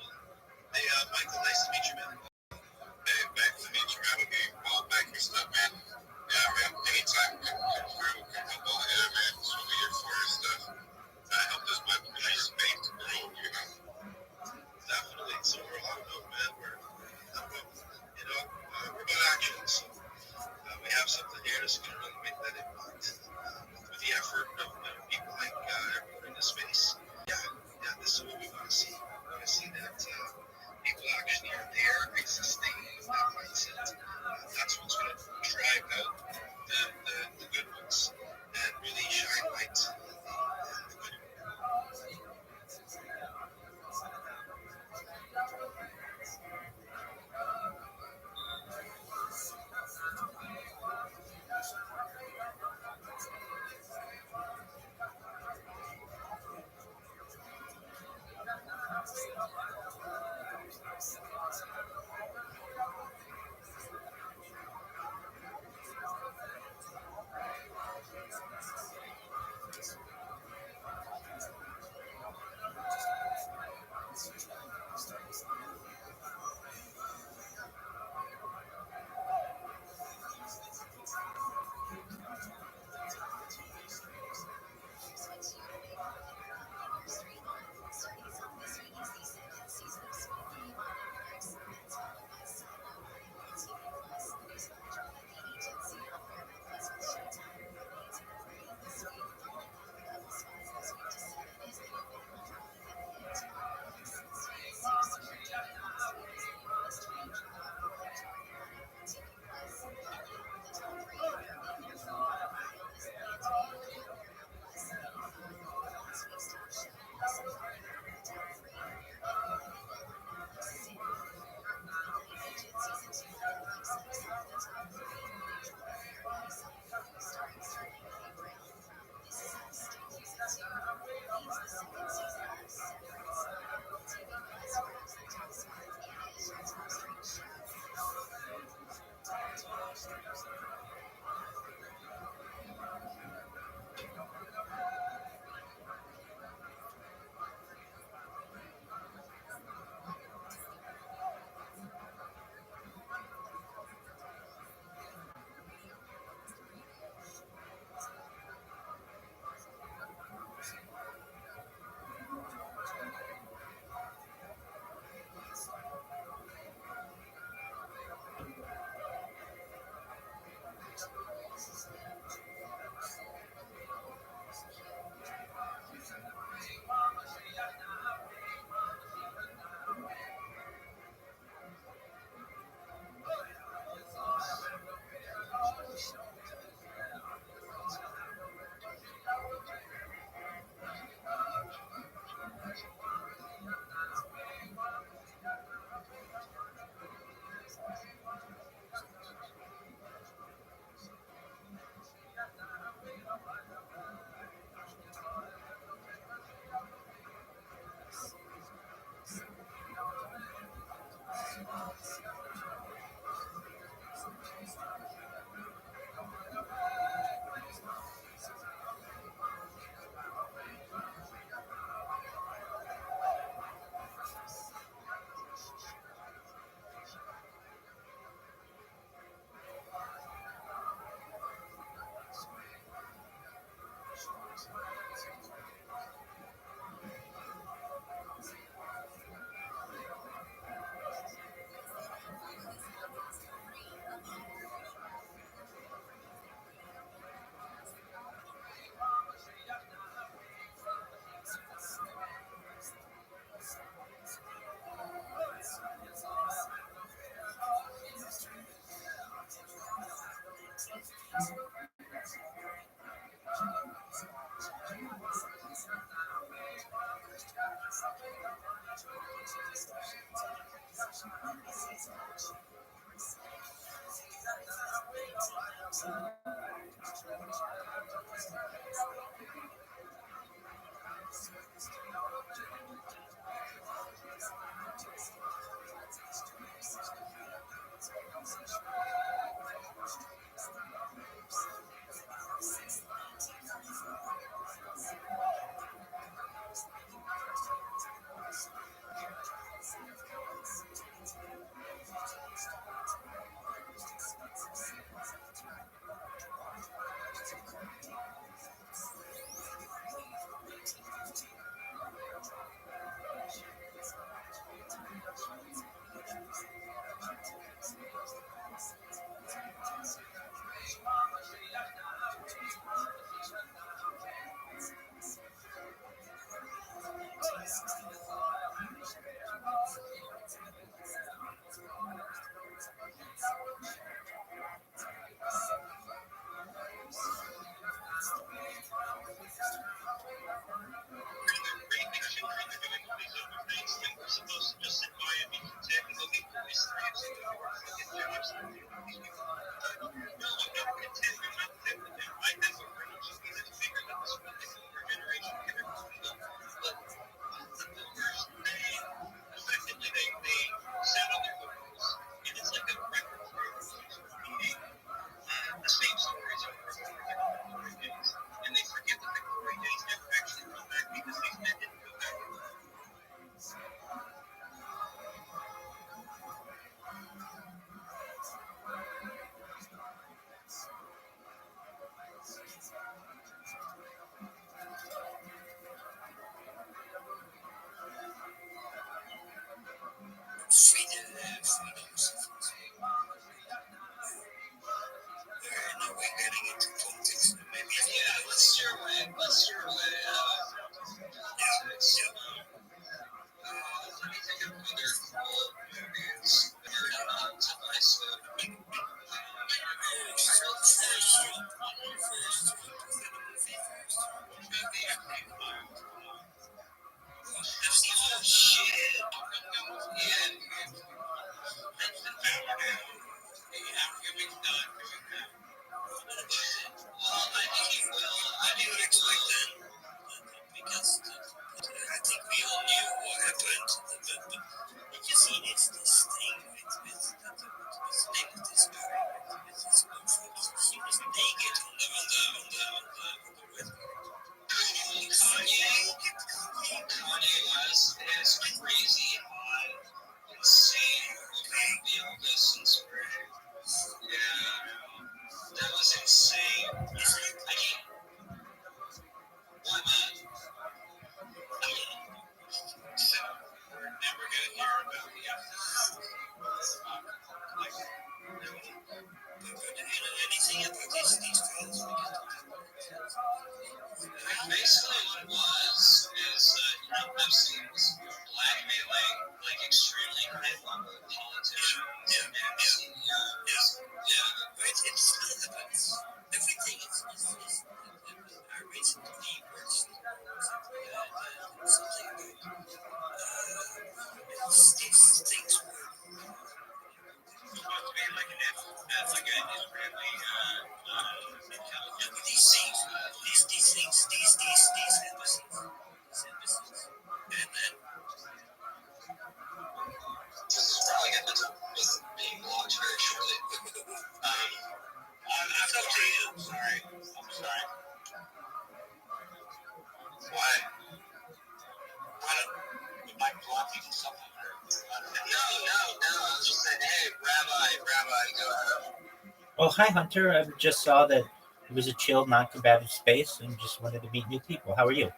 Oh, hi, Hunter. I just saw that it was a chill, non-combative space and just wanted to meet new people. How are you?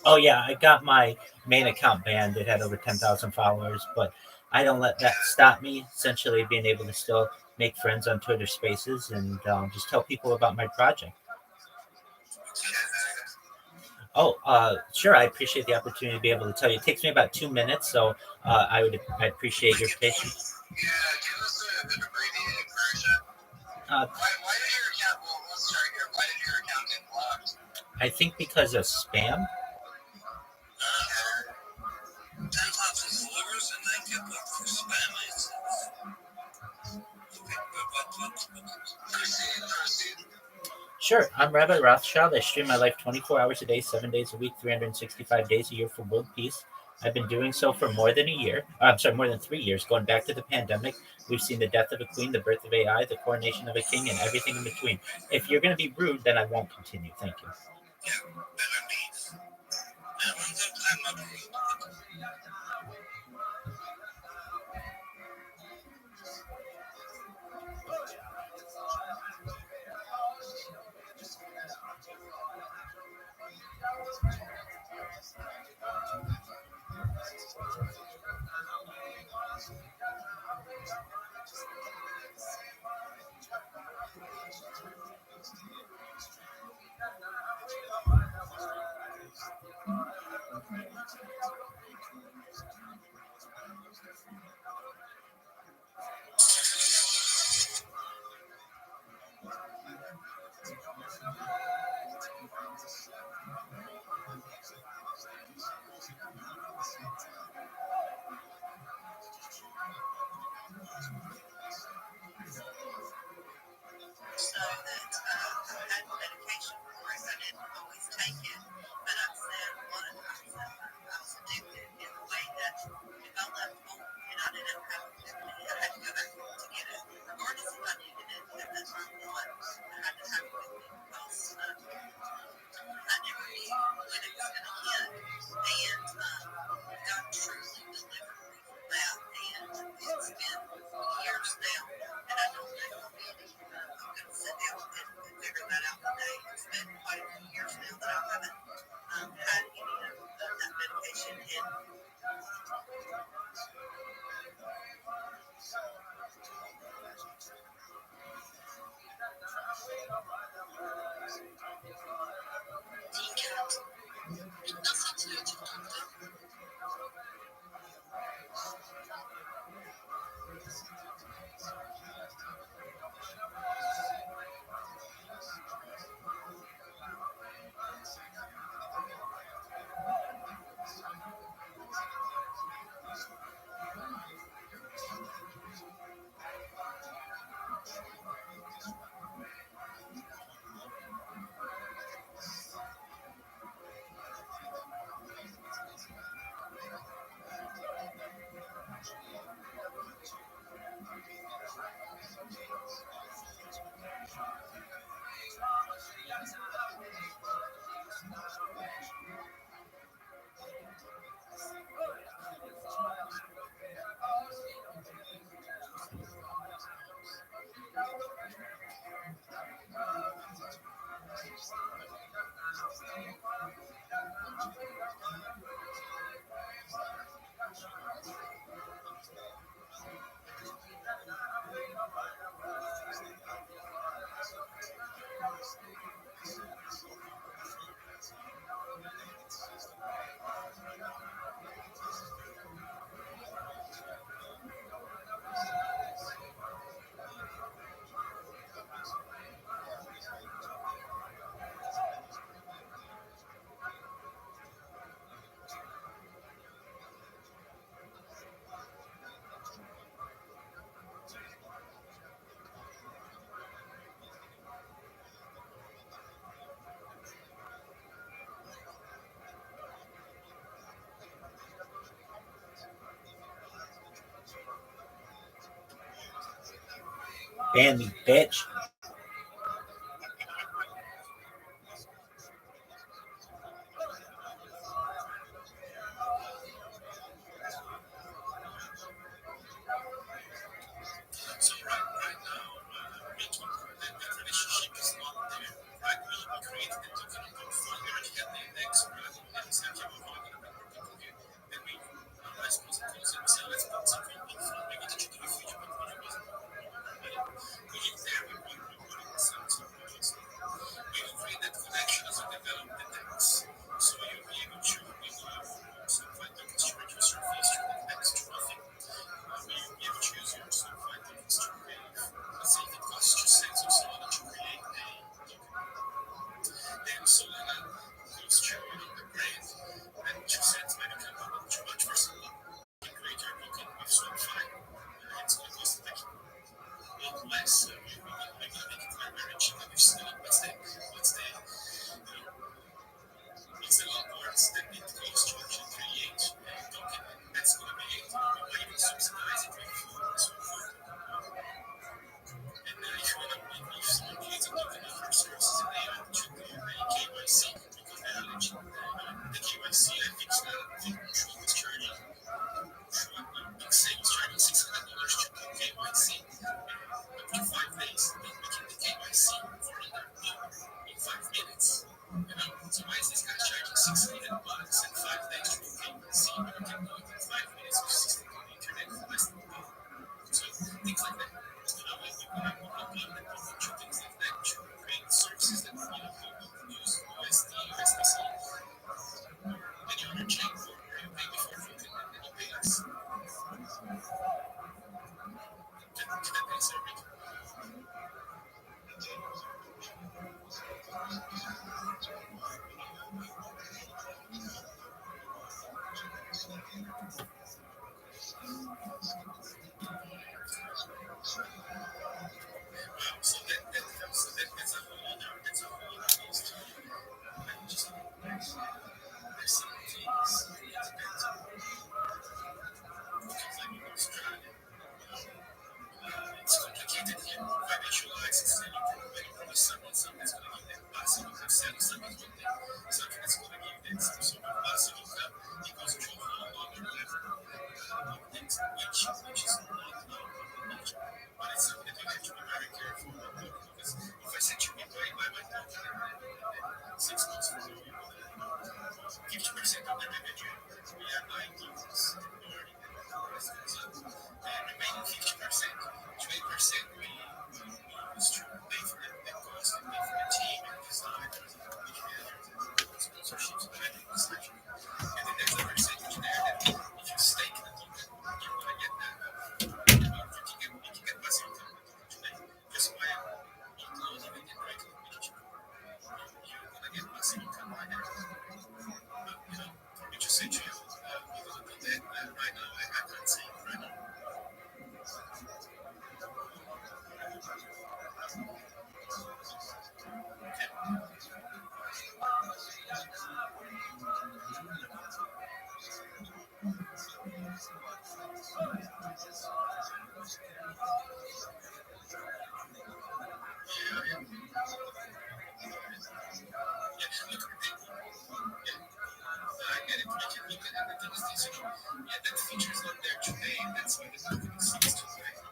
Oh, yeah, I got my main account banned. It had over 10,000 followers, but I don't let that stop me. Essentially, being able to still make friends on Twitter Spaces and just tell people about my project. Oh, sure. I appreciate the opportunity to be able to tell you. It takes me about 2 minutes, so I appreciate your patience. I think because of spam. Sure, I'm Rabbi Rothschild. I stream my life 24 hours a day, 7 days a week, 365 days a year for world peace. I've been doing so for more than a year. More than 3 years. Going back to the pandemic, we've seen the death of a queen, the birth of AI, the coronation of a king, and everything in between. If you're going to be rude, then I won't continue. Thank you. Ban me, bitch. So right now, making that relationship is not there. Right? We created the token on profile. We already had the index. We already had the same type of volume of people here. Then we, I suppose, it goes and say, let's put some people from maybe the future, but it wasn't. We get there, we put it some modules. We will create that connection as we develop the decks. So you'll be able to certified tokens to reduce your fees through the next traffic. You'll be able to use your certified tokens to create, let's say if it costs 2 cents or Solana to create a token, then Solana goes to the brand, and 2 cents might become a little too much for Solana. You can create your token with Solidify, it's going to cost like a lot less. We're going to make it very cheap. What's the lot words that it costs to actually create a token? That's going to be it. We might even subsidize it with food and so forth. And if you want to, if someone creates a token of your services and they want to do a KYC, because they're eligible, the KYC, I think True was charging, Big Say was charging $600 to do KYC up to 5 days. Making the KYC for under in 5 minutes. So why is this guy charging $600 and 5 days to do KYC when you can do it in 5 minutes with system on the internet for less than a dollar? So things like that. We upload the token to things like that to create services that people use USD, USDC, any other chain for where you pay before token and then you pay less. That makes everything. So that's a whole other beast. Just there's some things it depends on. Because like in Australia, it's complicated here. Financial licensing, when you produce something that's going to give them passive income, selling something one day, something that's going to give them some sort of passive income, it goes to a whole other level of things, which is not nature. But it's something that you have to be very careful about because if I said you be buying my token and 6 months from now, 50% of the revenue we are buying tokens and learning and all the rest goes up. The remaining 50%, 20% we use to pay for the cost and pay for the team and designers and sponsorships and everything is like. And then there's a percentage there that if you stake the token, you're going to get that. You can get passive income today. Just by uploading it directly on BitChute. You're going to get passive income right there. For me to say to you, we're going to do that right now. I can't say it right now. That feature is not there today, and that's why the token seems to be right now.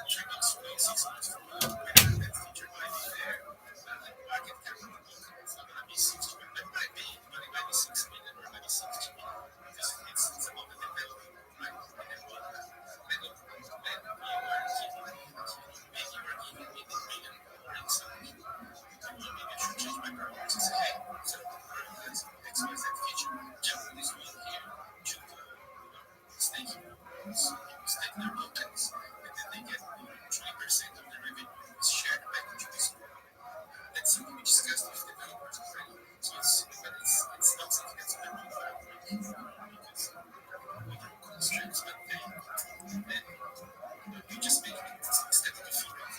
Check out 6 months from now, when that feature might be there. Market cap of the token is not going to be 60, but it might be 6 million or maybe 60 million. Because it's about the development, right? And then what? Then you are giving me the million inside. So maybe I should change my priorities and say, hey, so let's XYZ feature. Jump this one here to staking. So people stake their tokens and then they get 20% of the revenue is shared back into this group. That's something we discussed with developers already. So it's not something that's on the roadmap because we have constraints, but then you just make it instead of a feedback.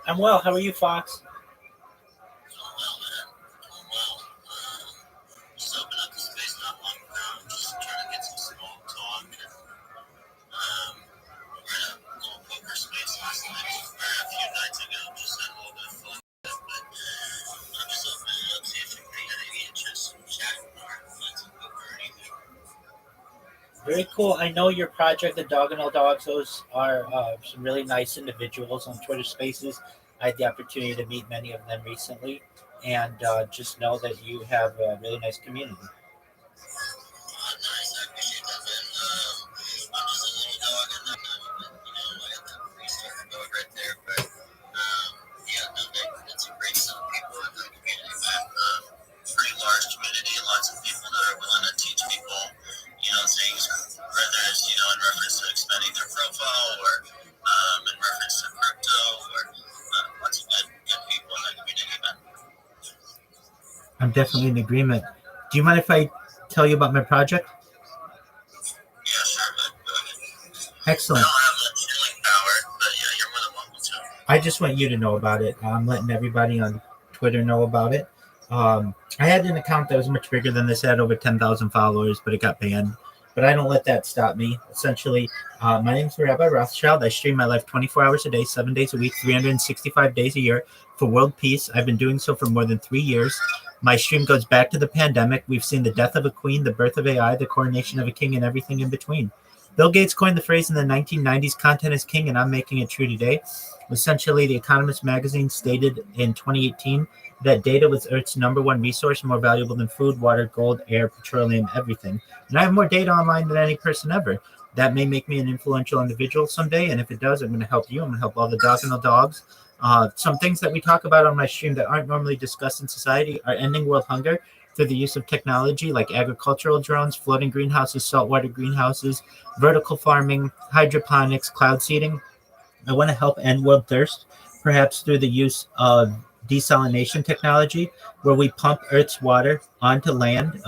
I'm well. How are you, Fox? Just opened up the space not long ago. Just trying to get some small talk. We're in a little poker space last night, or a few nights ago. Just had a little bit of fun with it, but I'm just opening it up, see if we can get any interest in chatting or playing some poker or anything. Very cool. I know your project, the Doggonel Dogs. Those are some really nice individuals on Twitter Spaces. I had the opportunity to meet many of them recently, and just know that you have a really nice community. Nice, I appreciate that, man. I'm just a little dog, and then, I got the restart dog right there, but, yeah, no, that's a great set of people in the community, man. Pretty large community, lots of people that are willing to teach people, things, whether it's, in reference to expanding their profile or, in reference to crypto or, lots of good people in the community, man. I'm definitely in agreement. Do you mind if I tell you about my project? Yeah, sure, man. Go ahead. Excellent. I don't have much healing power, but yeah, you're more than welcome to. I just want you to know about it. I'm letting everybody on Twitter know about it. I had an account that was much bigger than this. I had over 10,000 followers, but it got banned. But I don't let that stop me. Essentially, my name is Rabbi Rothschild. I stream my life 24 hours a day, 7 days a week, 365 days a year for world peace. I've been doing so for more than 3 years. My stream goes back to the pandemic. We've seen the death of a queen, the birth of AI, the coronation of a king, and everything in between. Bill Gates coined the phrase in the 1990s, content is king, and I'm making it true today. Essentially, The Economist magazine stated in 2018 that data was Earth's number one resource, more valuable than food, water, gold, air, petroleum, everything. And I have more data online than any person ever. That may make me an influential individual someday, and if it does, I'm going to help you. I'm going to help all the Doggonel Dogs. Some things that we talk about on my stream that aren't normally discussed in society are ending world hunger through the use of technology like agricultural drones, floating greenhouses, saltwater greenhouses, vertical farming, hydroponics, cloud seeding. I want to help end world thirst, perhaps through the use of desalination technology, where we pump Earth's water onto land,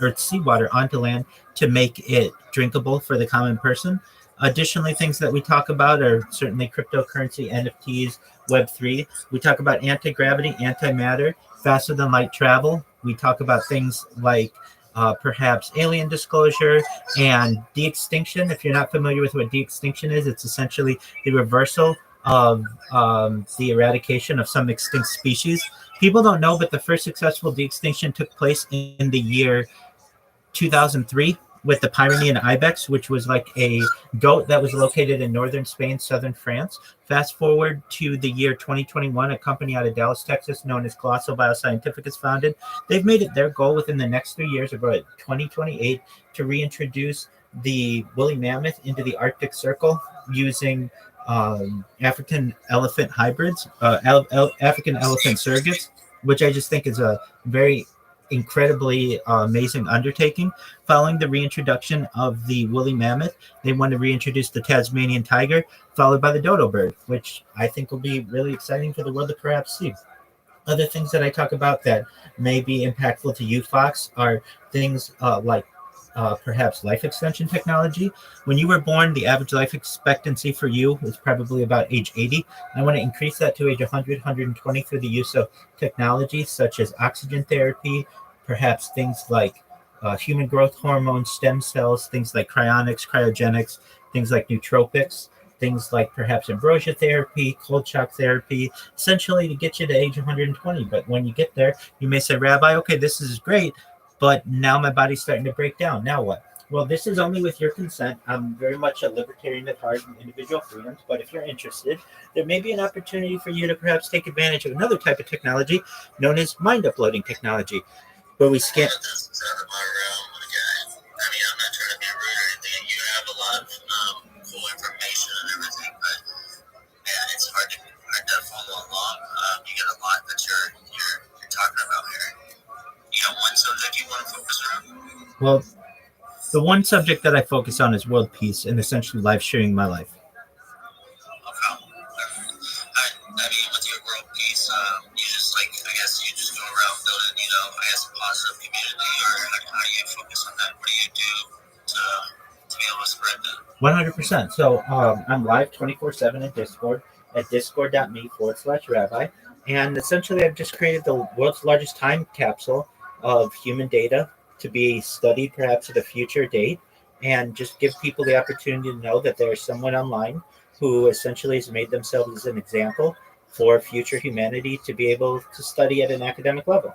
Earth's seawater onto land to make it drinkable for the common person. Additionally, things that we talk about are certainly cryptocurrency, NFTs, Web3. We talk about anti-gravity, antimatter, faster than light travel. We talk about things like perhaps alien disclosure and de-extinction. If you're not familiar with what de-extinction is, it's essentially the reversal of the eradication of some extinct species. People don't know, but the first successful de-extinction took place in the year 2003 with the Pyrenean ibex, which was like a goat that was located in northern Spain, southern France. Fast forward to the year 2021, a company out of Dallas, Texas, known as Colossal Bioscientific is founded. They've made it their goal within the next 3 years, about 2028, to reintroduce the woolly mammoth into the Arctic Circle using African elephant hybrids, African elephant surrogates, which I just think is a very incredibly amazing undertaking. Following the reintroduction of the woolly mammoth, they want to reintroduce the Tasmanian tiger, followed by the dodo bird, which I think will be really exciting for the world to perhaps see. Other things that I talk about that may be impactful to you, Fox, are things like perhaps life extension technology. When you were born, the average life expectancy for you was probably about age 80. I want to increase that to age 100, 120 through the use of technology such as oxygen therapy, perhaps things like human growth hormones, stem cells, things like cryonics, cryogenics, things like nootropics, things like perhaps ambrosia therapy, cold shock therapy, essentially to get you to age 120. But when you get there, you may say, Rabbi, okay, this is great, but now my body's starting to break down. Now what? Well, this is only with your consent. I'm very much a libertarian at heart and individual freedoms, but if you're interested, there may be an opportunity for you to perhaps take advantage of another type of technology known as mind uploading technology, where we scan. That's out of my realm. Okay. I mean, I'm not trying to be rude or anything. You have a lot of cool information and everything, but yeah, it's hard to follow along. You get a lot that you're talking about here. You got one subject you want to focus on? Well, the one subject that I focus on is world peace and essentially live sharing my life. Okay. I mean, with your world peace, you just I guess you just go around building, a positive community, or how do you focus on that? What do you do to be able to spread that? 100%. So I'm live 24/7 in Discord. at discord.me/rabbi. And essentially, I've just created the world's largest time capsule of human data to be studied perhaps at a future date, and just give people the opportunity to know that there's someone online who essentially has made themselves as an example for future humanity to be able to study at an academic level.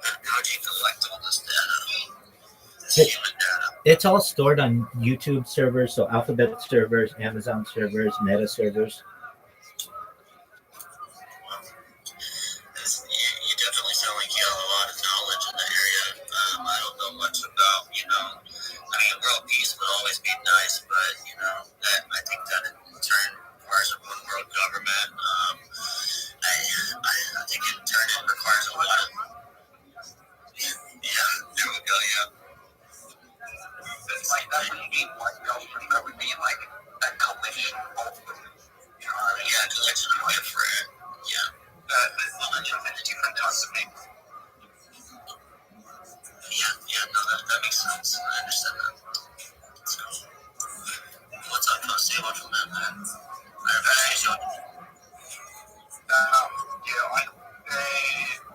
How do you collect all this data? This It- human data. It's all stored on YouTube servers, so Alphabet servers, Amazon servers, Meta servers. You definitely sound like you have a lot of knowledge in the area. I don't know much about, world peace would always be nice, but, I think that in turn requires a one world government. I think in turn it requires a lot of. Yeah, there we go, yeah. It's like that would be one government, that would be like a collision of them. Yeah, collection of different, yeah. Different types of people. Yeah, no, that makes sense. I understand that. So, what's up, Posty? Welcome in, man. I appreciate you. They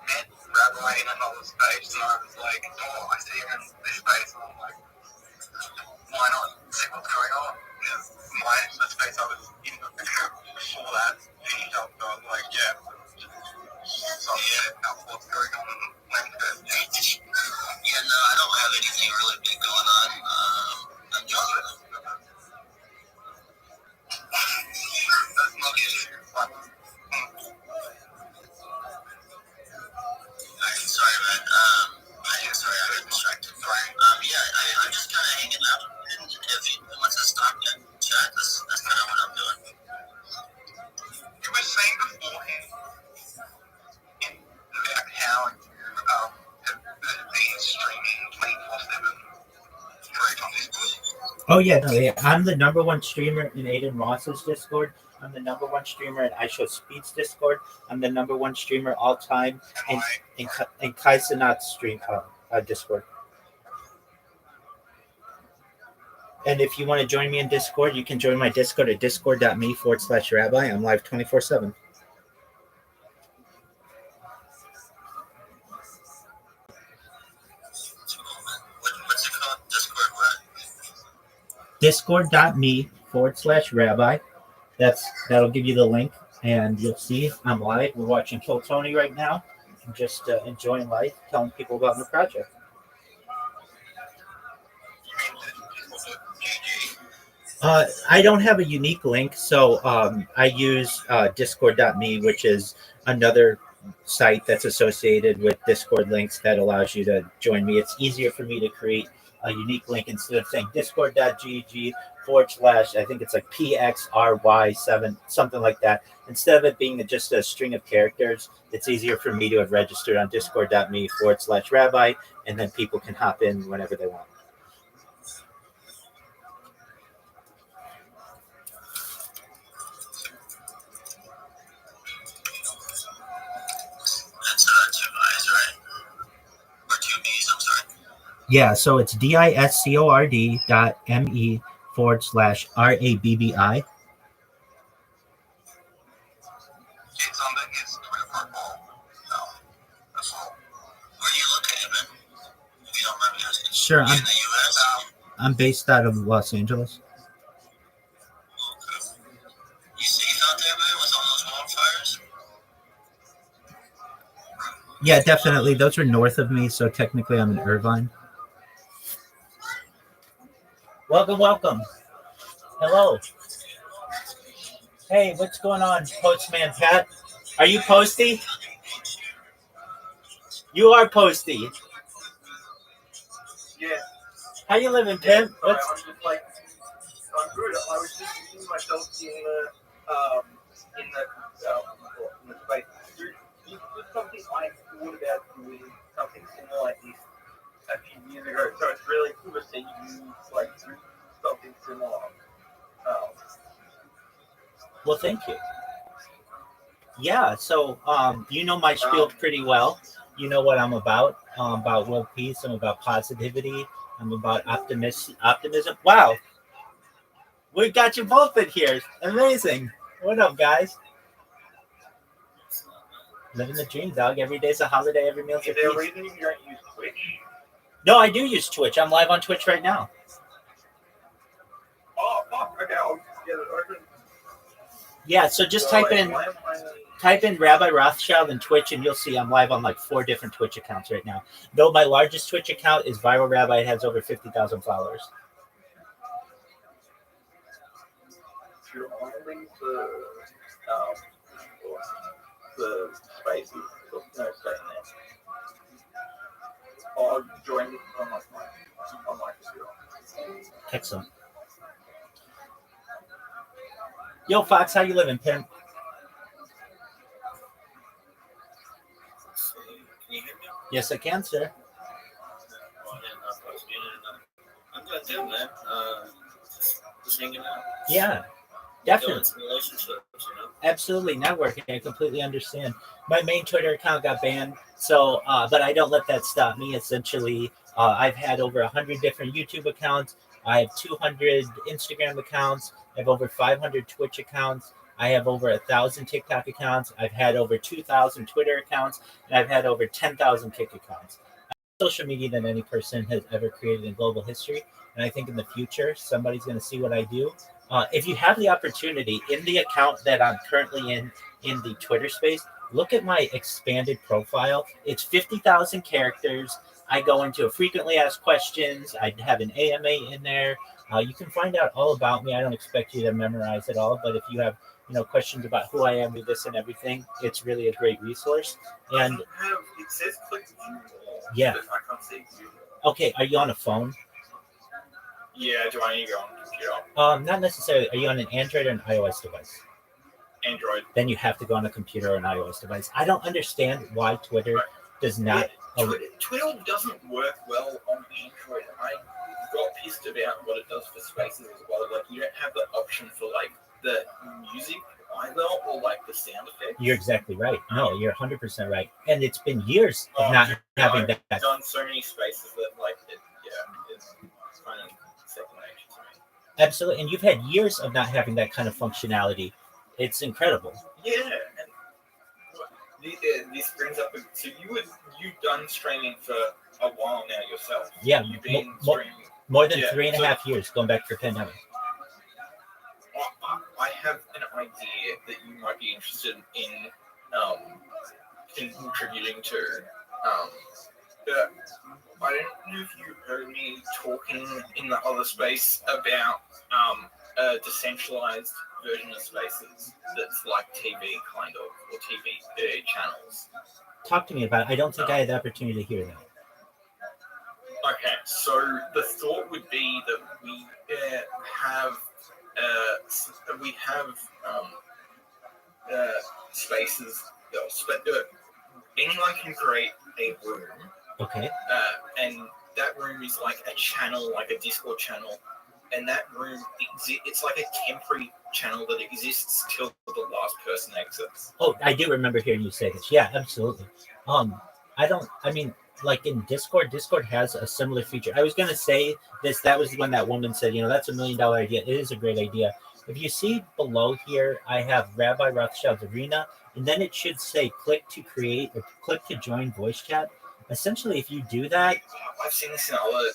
met Rabbi in another space, and I was like, oh, I see him in this space, and I'm like, why not see what's going on? Because the space I was in before that finished up, so I was like, yeah. So out what's going on in Lancashire. Yeah, no, I don't have anything really big going on. I'm just that's not the issue. Sorry, man. Sorry, I got distracted. I'm just kind of hanging out, and once I stop getting chat, that's kind of what I'm doing. You were saying beforehand about how you have been streaming 24/7 straight on Discord. Oh yeah, no, yeah. I'm the number one streamer in Aiden Ross's Discord. I'm the number one streamer in iShowSpeed's Discord. I'm the number one streamer all time in Kai Cenat's stream Discord. And if you want to join me in Discord, you can join my Discord at discord.me/rabbi. I'm live 24/7. What's it called? Discord what? Discord.me/rabbi. That'll give you the link, and you'll see I'm live. We're watching Kill Tony right now. I'm just enjoying life, telling people about my project. I don't have a unique link, so I use discord.me, which is another site that's associated with Discord links that allows you to join me. It's easier for me to create a unique link instead of saying discord.gg/ I think it's like PXRY7, something like that. Instead of it being just a string of characters, it's easier for me to have registered on discord.me/rabbi, and then people can hop in whenever they want. That's 2 I's, right? Or 2 B's, I'm sorry. Yeah, so it's discord.me/rabbi. It's on his Twitter profile. No, that's all. Where are you located, man? If you don't mind me asking. Sure, You in the U.S.? I'm based out of Los Angeles. Okay. You safe out there, man, with all those wildfires? Yeah, definitely. Those are north of me, so technically I'm in Irvine. Welcome. Hello. Hey, what's going on, Postman Pat? Are you Posty? You are Posty. Yeah. How you living, Pimp? Sorry, I'm just like, I'm good. I was just seeing myself in the space. There's something I thought about doing something similar like this a few years ago. So it's really cool to see you like do something similar. Well, thank you. Yeah, so you know my spiel pretty well. You know what I'm about. I'm about world peace. I'm about positivity. I'm about optimism. Wow. We got you both in here. Amazing. What up, guys? Living the dream, dog. Every day's a holiday. Every meal's a Is there a feast. reason you don't use Twitch? No, I do use Twitch. I'm live on Twitch right now. Oh, fuck. Okay, I'll get it open. Yeah, so just Oh, type wait, in why am I- type in Rabbi Rothschild and Twitch, and you'll see I'm live on like 4 different Twitch accounts right now. Though my largest Twitch account is Viral Rabbi. It has over 50,000 followers. If you're only the spaces, no saying that. Or join on my computer. Excellent. Yo, Fox, how you living, Pimp? Can you hear me? Yes, I can, sir. I'm gonna do, man. Just hanging out. Yeah, definitely. Building some relationships, you know? Absolutely, networking. I completely understand. My main Twitter account got banned, so but I don't let that stop me. Essentially, I've had over 100 different YouTube accounts. I have 200 Instagram accounts. I have over 500 Twitch accounts. I have over 1,000 TikTok accounts. I've had over 2,000 Twitter accounts, and I've had over 10,000 Kick accounts. Social media than any person has ever created in global history, and I think in the future somebody's going to see what I do. If you have the opportunity in the account that I'm currently in the Twitter space, look at my expanded profile. It's 50,000 characters. I go into frequently asked questions. I have an AMA in there. You can find out all about me. I don't expect you to memorize it all, but if you have questions about who I am, with this and everything, it's really a great resource. And It says click view all. Yeah. But I can't see view. okay, are you on a phone? Yeah, do I need to go on computer? Not necessarily. Are you on an Android or an iOS device? Android. Then you have to go on a computer or an iOS device. I don't understand why Twitter does not. Twitter doesn't work well on Android. I got pissed about what it does for spaces as well. Like, you don't have the option for like the music either, or like the sound effects. You're exactly right. No, you're 100% right. And it's been years of not having that. I've done so many spaces that like it's kind of second nature to me. Absolutely. And you've had years of not having that kind of functionality. It's incredible. Yeah. And this brings up. So you've done streaming for a while now yourself. Yeah, You've been more than 3.5 years, going back to the pandemic. I have an idea that you might be interested in contributing to. I don't know if you heard me talking in the other space about a decentralized version of spaces that's like TV kind of, or TV channels. Talk to me about it. I don't think I had the opportunity to hear that. Okay, so the thought would be that we have spaces. Anyone can create a room. Okay. And that room is like a channel, like a Discord channel, and that room it's like a temporary channel that exists till the last person exits. Oh, I do remember hearing you say this. Yeah, absolutely. Like in Discord has a similar feature. I was going to say this. That was when that woman said, that's $1 million idea. It is a great idea. If you see below here, I have Rabbi Rothschild's Arena, and then it should say click to create or click to join voice chat. Essentially, if you do that, I've seen this in other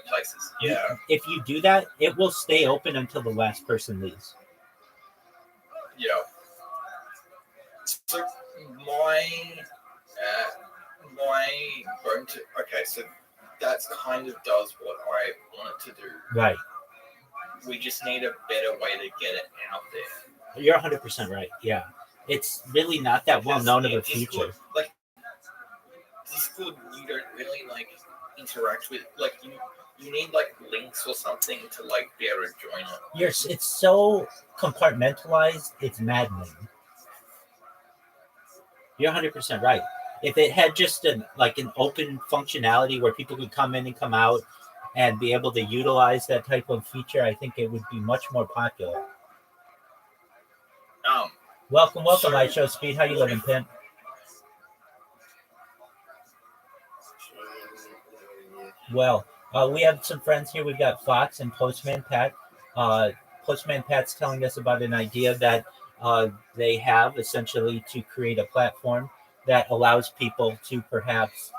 places. Yeah. If you do that, it will stay open until the last person leaves. Yeah. So my okay, so that's kind of does what I wanted to do. Right. We just need a better way to get it out there. You're 100% right. Yeah. It's really not that well known of a feature. Like Discord, you don't really like interact with, like you need like links or something to like be able to join it. It's so compartmentalized, it's maddening. You're 100% right. If it had just an open functionality where people could come in and come out and be able to utilize that type of feature, I think it would be much more popular. Welcome, Light Show Speed. How you living, Pimp? Well, we have some friends here. We've got Fox and Postman Pat. Postman Pat's telling us about an idea that they have essentially to create a platform that allows people to perhaps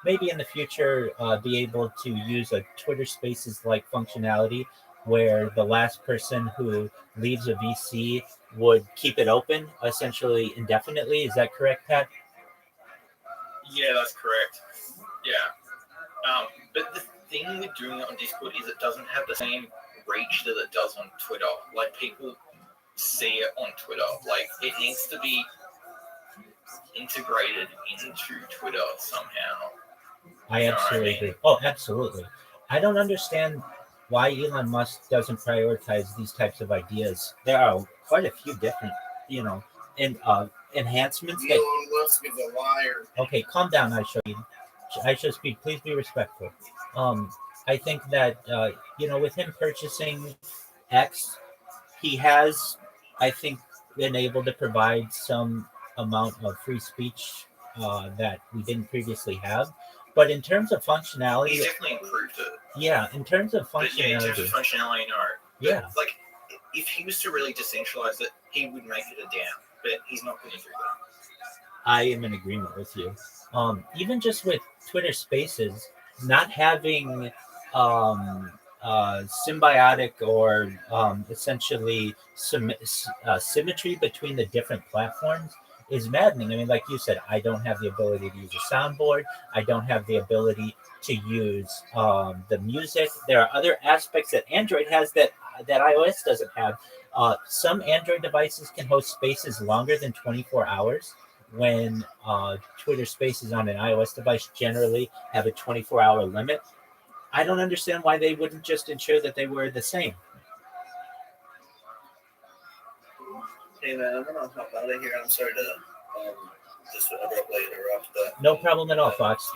maybe in the future be able to use a Twitter Spaces like functionality where the last person who leaves a VC would keep it open essentially indefinitely. Is that correct, Pat? Yeah, that's correct. Yeah. But the thing with doing it on Discord is it doesn't have the same reach that it does on Twitter. Like, people see it on Twitter. Like, it needs to be integrated into Twitter somehow. I absolutely agree. Oh, absolutely. I don't understand why Elon Musk doesn't prioritize these types of ideas. There are quite a few different, enhancements. Elon Musk is a liar. Okay, calm down, I shall speak. Please be respectful. I think that with him purchasing X, he has, I think, been able to provide some amount of free speech that we didn't previously have. But in terms of functionality, he's definitely improved it. Yeah, in terms of functionality. But yeah, in terms of functionality, no. Yeah. But, like, if he was to really decentralize it, he would make it a DAM. But he's not going to do that. I am in agreement with you. Even just with Twitter Spaces, not having symbiotic or essentially symmetry between the different platforms is maddening. I mean, like you said, I don't have the ability to use a soundboard. I don't have the ability to use the music. There are other aspects that Android has that iOS doesn't have. Some Android devices can host spaces longer than 24 hours when Twitter Spaces on an iOS device generally have a 24-hour limit. I don't understand why they wouldn't just ensure that they were the same. Hey man, I'm gonna hop out of here. I'm sorry to just abruptly interrupt that. No problem at all, Fox.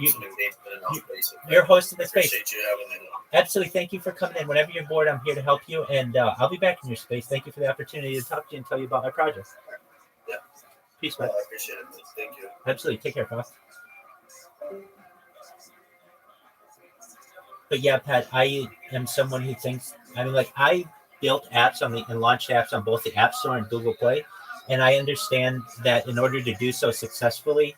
You're hosting the space. Appreciate you having me. Absolutely. Thank you for coming in. Whenever you're bored, I'm here to help you, and I'll be back in your space. Thank you for the opportunity to talk to you and tell you about my project. Yeah. Peace, man. I appreciate it. Thank you. Absolutely. Take care, Fox. But yeah, Pat, I am someone who thinks, I built apps and launched apps on both the App Store and Google Play. And I understand that in order to do so successfully,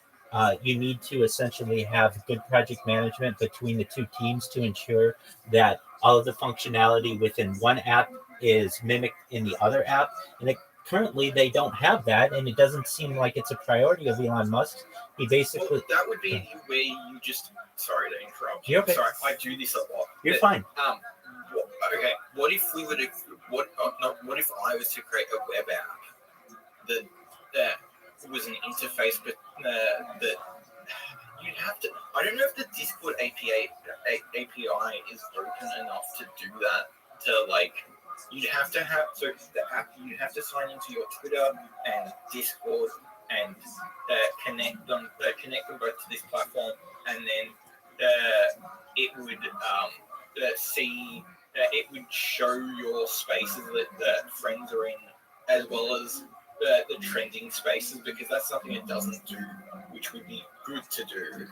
you need to essentially have good project management between the two teams to ensure that all of the functionality within one app is mimicked in the other app. And currently they don't have that, and it doesn't seem like it's a priority of Elon Musk. He basically... Well, that would be where you just... Sorry to interrupt. You're okay. Sorry, I do this a lot. You're fine. Okay, what if we were to... What if I was to create a web app that was an interface, but that you'd have to... I don't know if the Discord API is open enough to do that. To, like... You'd have to have... So the app, you'd have to sign into your Twitter and Discord and connect them both to this platform, and then it would it would show your spaces that friends are in, as well as the trending spaces, because that's something it doesn't do, which would be good to do.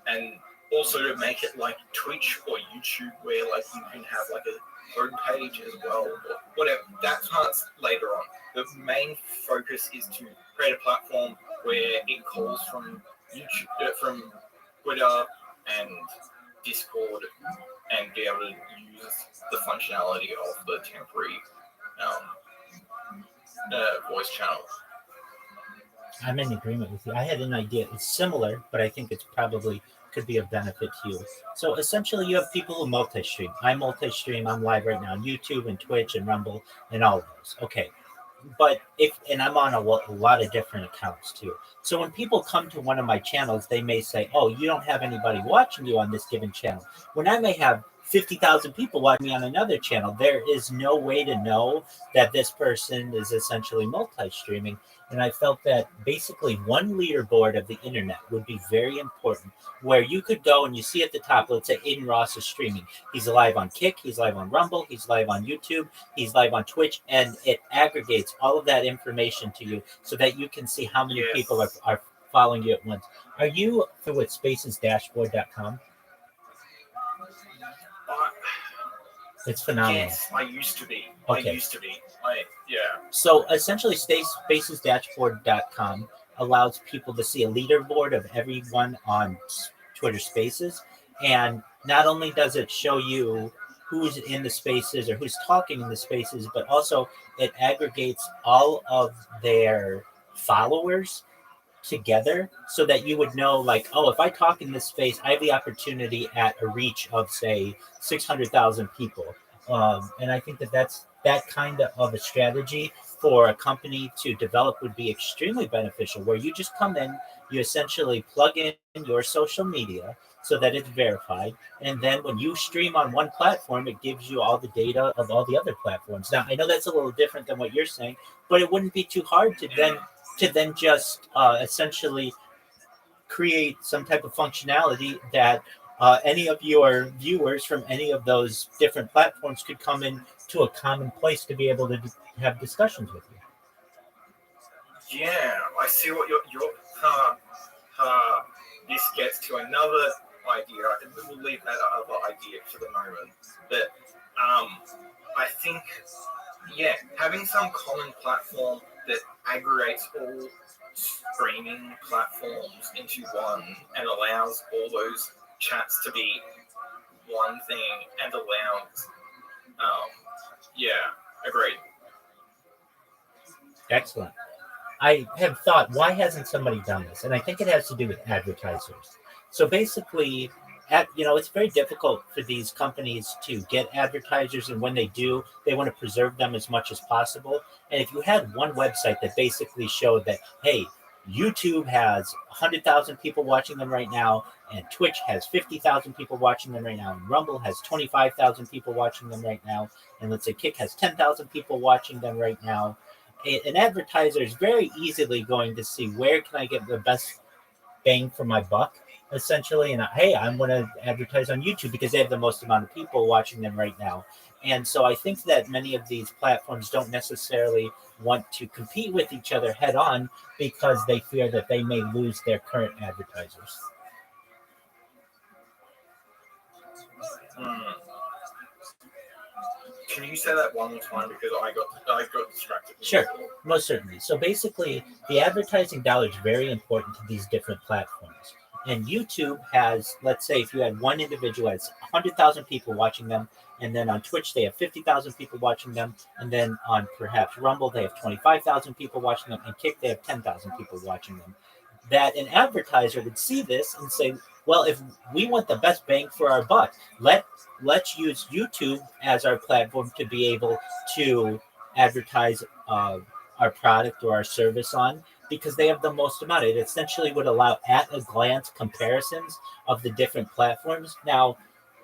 And also to make it like Twitch or YouTube, where like you can have like a home page as well, or whatever. That part's later on. The main focus is to create a platform where it calls from YouTube, from Twitter and Discord, and be able to use the functionality of the temporary voice channel. I'm in agreement with you. I had an idea. It's similar, but I think it's probably could be of benefit to you. So essentially, you have people who multi-stream. I multi-stream. I'm live right now on YouTube and Twitch and Rumble and all of those. Okay. But I'm on a lot of different accounts too. So when people come to one of my channels, they may say, oh, you don't have anybody watching you on this given channel. When I may have 50,000 people watching me on another channel, there is no way to know that this person is essentially multi-streaming. And I felt that basically one leaderboard of the internet would be very important, where you could go and you see at the top, let's say Aiden Ross is streaming. He's live on Kick, he's live on Rumble, he's live on YouTube, he's live on Twitch, and it aggregates all of that information to you so that you can see how many people are following you at once. Are you with spacesdashboard.com? It's phenomenal. Yes, I used to be. Okay. Yeah. So essentially, spacesdashboard.com allows people to see a leaderboard of everyone on Twitter Spaces. And not only does it show you who's in the spaces or who's talking in the spaces, but also it aggregates all of their followers together so that you would know, like, oh, if I talk in this space, I have the opportunity at a reach of, say, 600,000 people. And I think that that kind of a strategy for a company to develop would be extremely beneficial, where you just come in, you essentially plug in your social media so that it's verified. And then when you stream on one platform, it gives you all the data of all the other platforms. Now, I know that's a little different than what you're saying, but it wouldn't be too hard to then just essentially create some type of functionality that any of your viewers from any of those different platforms could come in to a common place to be able to have discussions with you. Yeah, I see what your this gets to another idea. We'll leave that other idea for the moment. But I think, yeah, having some common platform that aggregates all streaming platforms into one and allows all those chats to be one thing and allows, agreed. Excellent. I have thought, why hasn't somebody done this? And I think it has to do with advertisers. So basically, it's very difficult for these companies to get advertisers, and when they do, they want to preserve them as much as possible. And if you had one website that basically showed that, hey, YouTube has 100,000 people watching them right now, and Twitch has 50,000 people watching them right now, and Rumble has 25,000 people watching them right now, and let's say Kick has 10,000 people watching them right now, an advertiser is very easily going to see where can I get the best bang for my buck, essentially. And hey, I'm going to advertise on YouTube because they have the most amount of people watching them right now. And so I think that many of these platforms don't necessarily want to compete with each other head on because they fear that they may lose their current advertisers. Can you say that one more time, because I got distracted? Sure, most certainly. So basically, the advertising dollar is very important to these different platforms. And YouTube has, let's say, if you had one individual has 100,000 people watching them, and then on Twitch they have 50,000 people watching them, and then on perhaps Rumble they have 25,000 people watching them, and Kick they have 10,000 people watching them. That an advertiser would see this and say, well, if we want the best bang for our buck, let's use YouTube as our platform to be able to advertise our product or our service on, because they have the most amount. It essentially would allow at-a-glance comparisons of the different platforms. Now,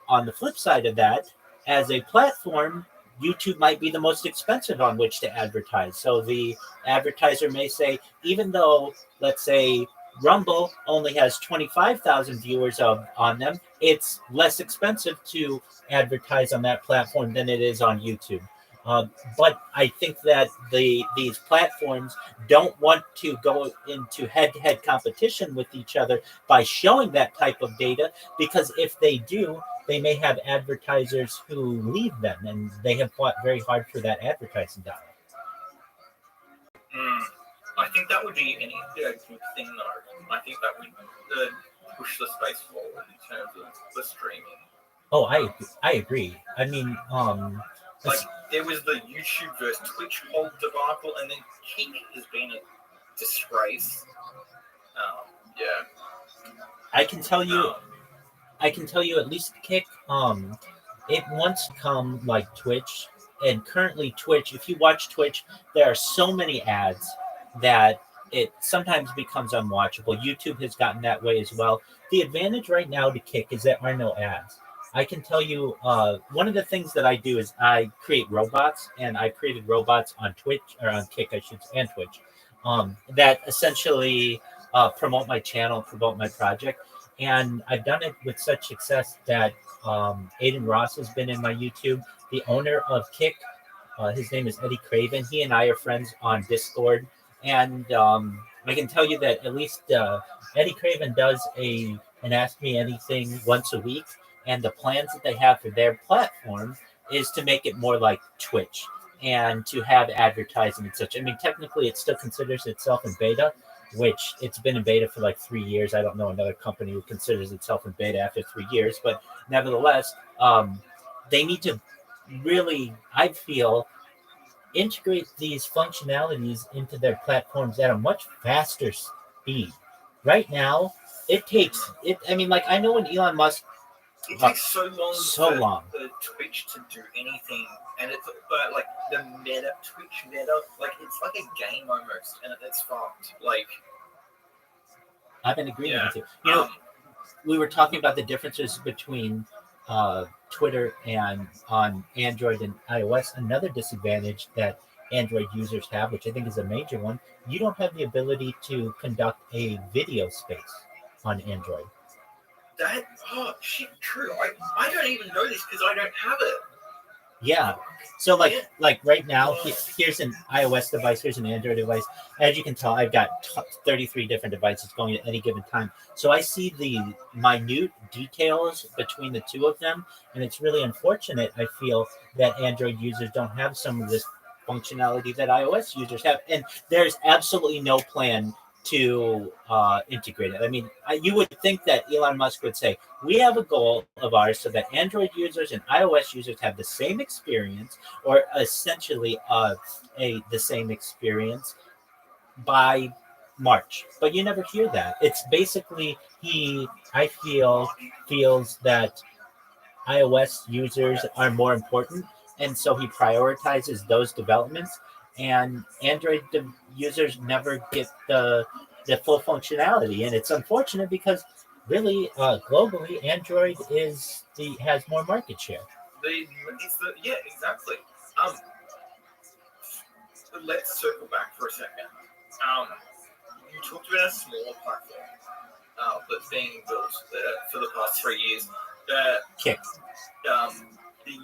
on the flip side of that, as a platform, YouTube might be the most expensive on which to advertise. So the advertiser may say, even though, let's say, Rumble only has 25,000 viewers on them, it's less expensive to advertise on that platform than it is on YouTube. But I think that these platforms don't want to go into head-to-head competition with each other by showing that type of data, because if they do, they may have advertisers who leave them, and they have fought very hard for that advertising dollar. I think that would be any good thing, though. I think that would push the space forward in terms of the streaming. Oh, I agree. I mean, like there was the YouTube versus Twitch whole debacle, and then Kick has been a disgrace. I can tell you at least Kick, it once become like Twitch, and currently Twitch, if you watch Twitch, there are so many ads that it sometimes becomes unwatchable. YouTube has gotten that way as well. The advantage right now to Kick is there are no ads. I can tell you, one of the things that I do is I create robots, and I created robots on Twitch, or on Kick, I should say, and Twitch, that essentially promote my channel, promote my project. And I've done it with such success that Aiden Ross has been in my YouTube. The owner of Kick, his name is Eddie Craven. He and I are friends on Discord. And I can tell you that at least Eddie Craven does an Ask Me Anything once a week. And the plans that they have for their platform is to make it more like Twitch and to have advertising and such. I mean, technically, it still considers itself in beta, which it's been in beta for like 3 years. I don't know another company who considers itself in beta after 3 years, but nevertheless, they need to really, I feel, integrate these functionalities into their platforms at a much faster speed. Right now, it takes it. I mean, like I know when Elon Musk. It takes so long for Twitch to do anything, and it's but like the Twitch meta, like it's like a game almost, and it's fucked. Like I'm in agreement with you. You know, we were talking about the differences between Twitter and on Android and iOS. Another disadvantage that Android users have, which I think is a major one, you don't have the ability to conduct a video space on Android. True. I don't even know this because I don't have it. Yeah. So like right now, here's an iOS device, here's an Android device. As you can tell, I've got 33 different devices going at any given time. So I see the minute details between the two of them, and it's really unfortunate, I feel, that Android users don't have some of this functionality that iOS users have. And there's absolutely no plan to integrate it. I mean, you would think that Elon Musk would say, we have a goal of ours so that Android users and iOS users have the same experience, or essentially the same experience by March. But you never hear that. It's basically I feels that iOS users are more important, and so he prioritizes those developments. And Android users never get the full functionality, and it's unfortunate because really globally Android has more market share. Yeah, exactly. Let's circle back for a second. You talked about a smaller platform that's being built for the past 3 years. Kick. You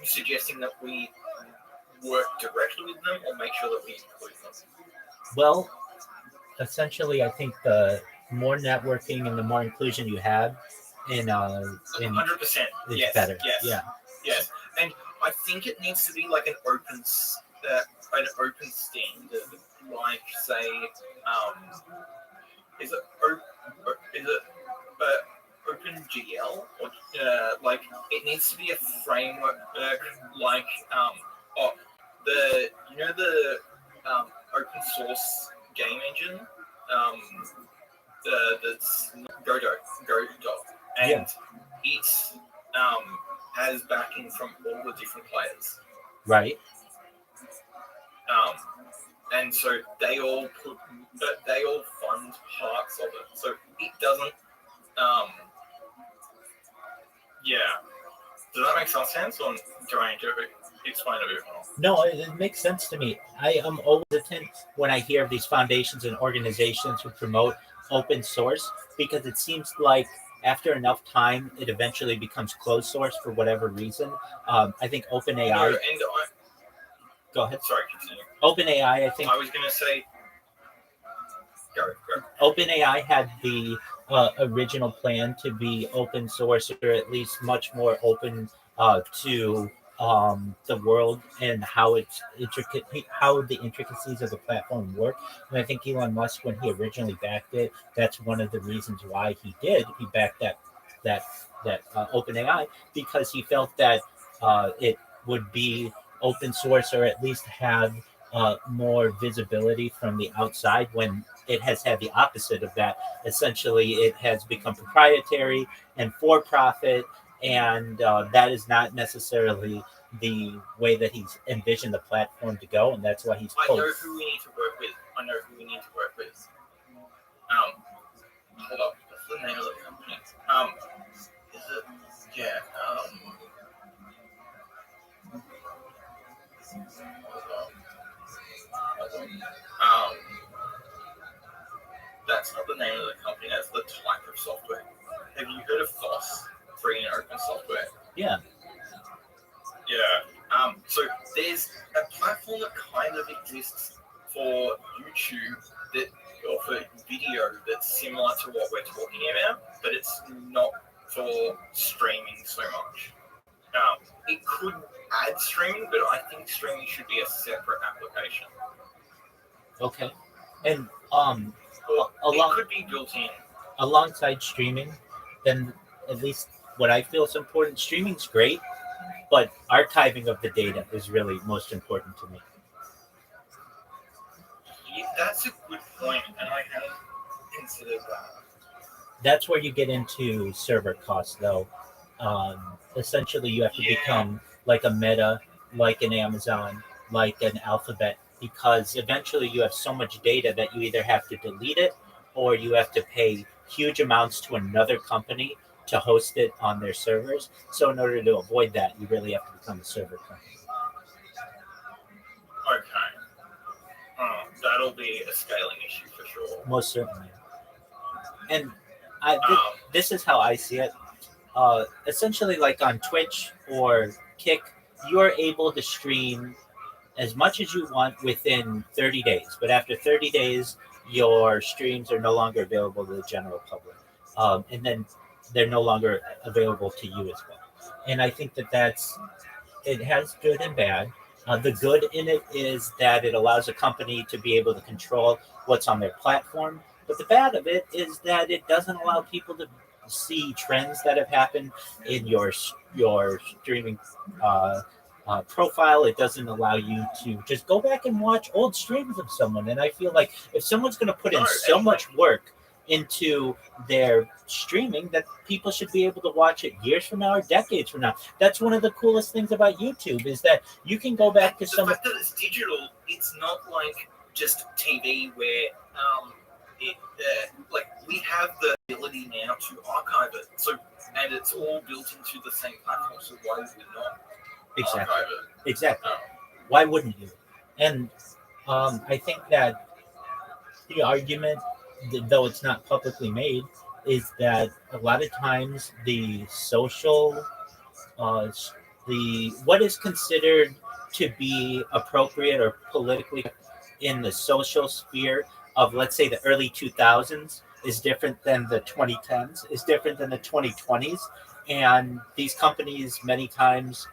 suggesting that we work directly with them or make sure that we include them? Well, essentially, I think the more networking and the more inclusion you have in 100%. it's better. Yes. And I think it needs to be like an open standard, like say, is it OpenGL or like it needs to be a framework like the open source game engine that's Godot, and it has backing from all the different players, right? And so they all fund parts of it, so it doesn't does that make some sense, or do I need to explain a bit more? No, it makes sense to me. I am always hesitant when I hear of these foundations and organizations who promote open source, because it seems like after enough time, it eventually becomes closed source for whatever reason. I think OpenAI. Go ahead. Sorry, continue. OpenAI, I think. I was going to say. Go. OpenAI had the original plan to be open source, or at least much more open to the world and how it's intricate, how the intricacies of the platform work. And I think Elon Musk, when he originally backed it, that's one of the reasons why he backed that OpenAI, because he felt that it would be open source, or at least have more visibility from the outside, when it has had the opposite of that. Essentially, it has become proprietary and for profit, and that is not necessarily the way that he's envisioned the platform to go, and that's why he's I know who we need to work with. Hold up, what's the name of the company? Is it? Yeah. That's not the name of the company. That's the type of software. Have you heard of FOSS, free and open software? Yeah. So there's a platform that kind of exists for YouTube that, or for video, that's similar to what we're talking about, but it's not for streaming so much. It could add streaming, but I think streaming should be a separate application. Okay. And Or along it could be built in. alongside streaming, then at least what I feel is important. Streaming's great, but archiving of the data is really most important to me. Yeah, that's a good point, and I hadn't considered that. That's where you get into server costs, though. Essentially, you have to become like a Meta, like an Amazon, like an Alphabet, because eventually you have so much data that you either have to delete it or you have to pay huge amounts to another company to host it on their servers. So in order to avoid that, you really have to become a server company. Okay. That'll be a scaling issue for sure. Most certainly. And this is how I see it. Essentially, like on Twitch or Kick, you're able to stream as much as you want within 30 days. But after 30 days, your streams are no longer available to the general public. And then they're no longer available to you as well. And I think it has good and bad. The good in it is that it allows a company to be able to control what's on their platform. But the bad of it is that it doesn't allow people to see trends that have happened in your streaming profile. It doesn't allow you to just go back and watch old streams of someone. And I feel like if someone's going to put in so much work into their streaming, that people should be able to watch it years from now or decades from now. That's one of the coolest things about YouTube, is that you can go back to some. The fact that it's digital, it's not like just TV where like we have the ability now to archive it. So, and it's all built into the same platform. So why would we not archive it? Exactly. Why wouldn't you? And I think that the argument, though it's not publicly made, is that a lot of times the social, what is considered to be appropriate or politically in the social sphere of, let's say, the early 2000s is different than the 2010s, is different than the 2020s. And these companies many times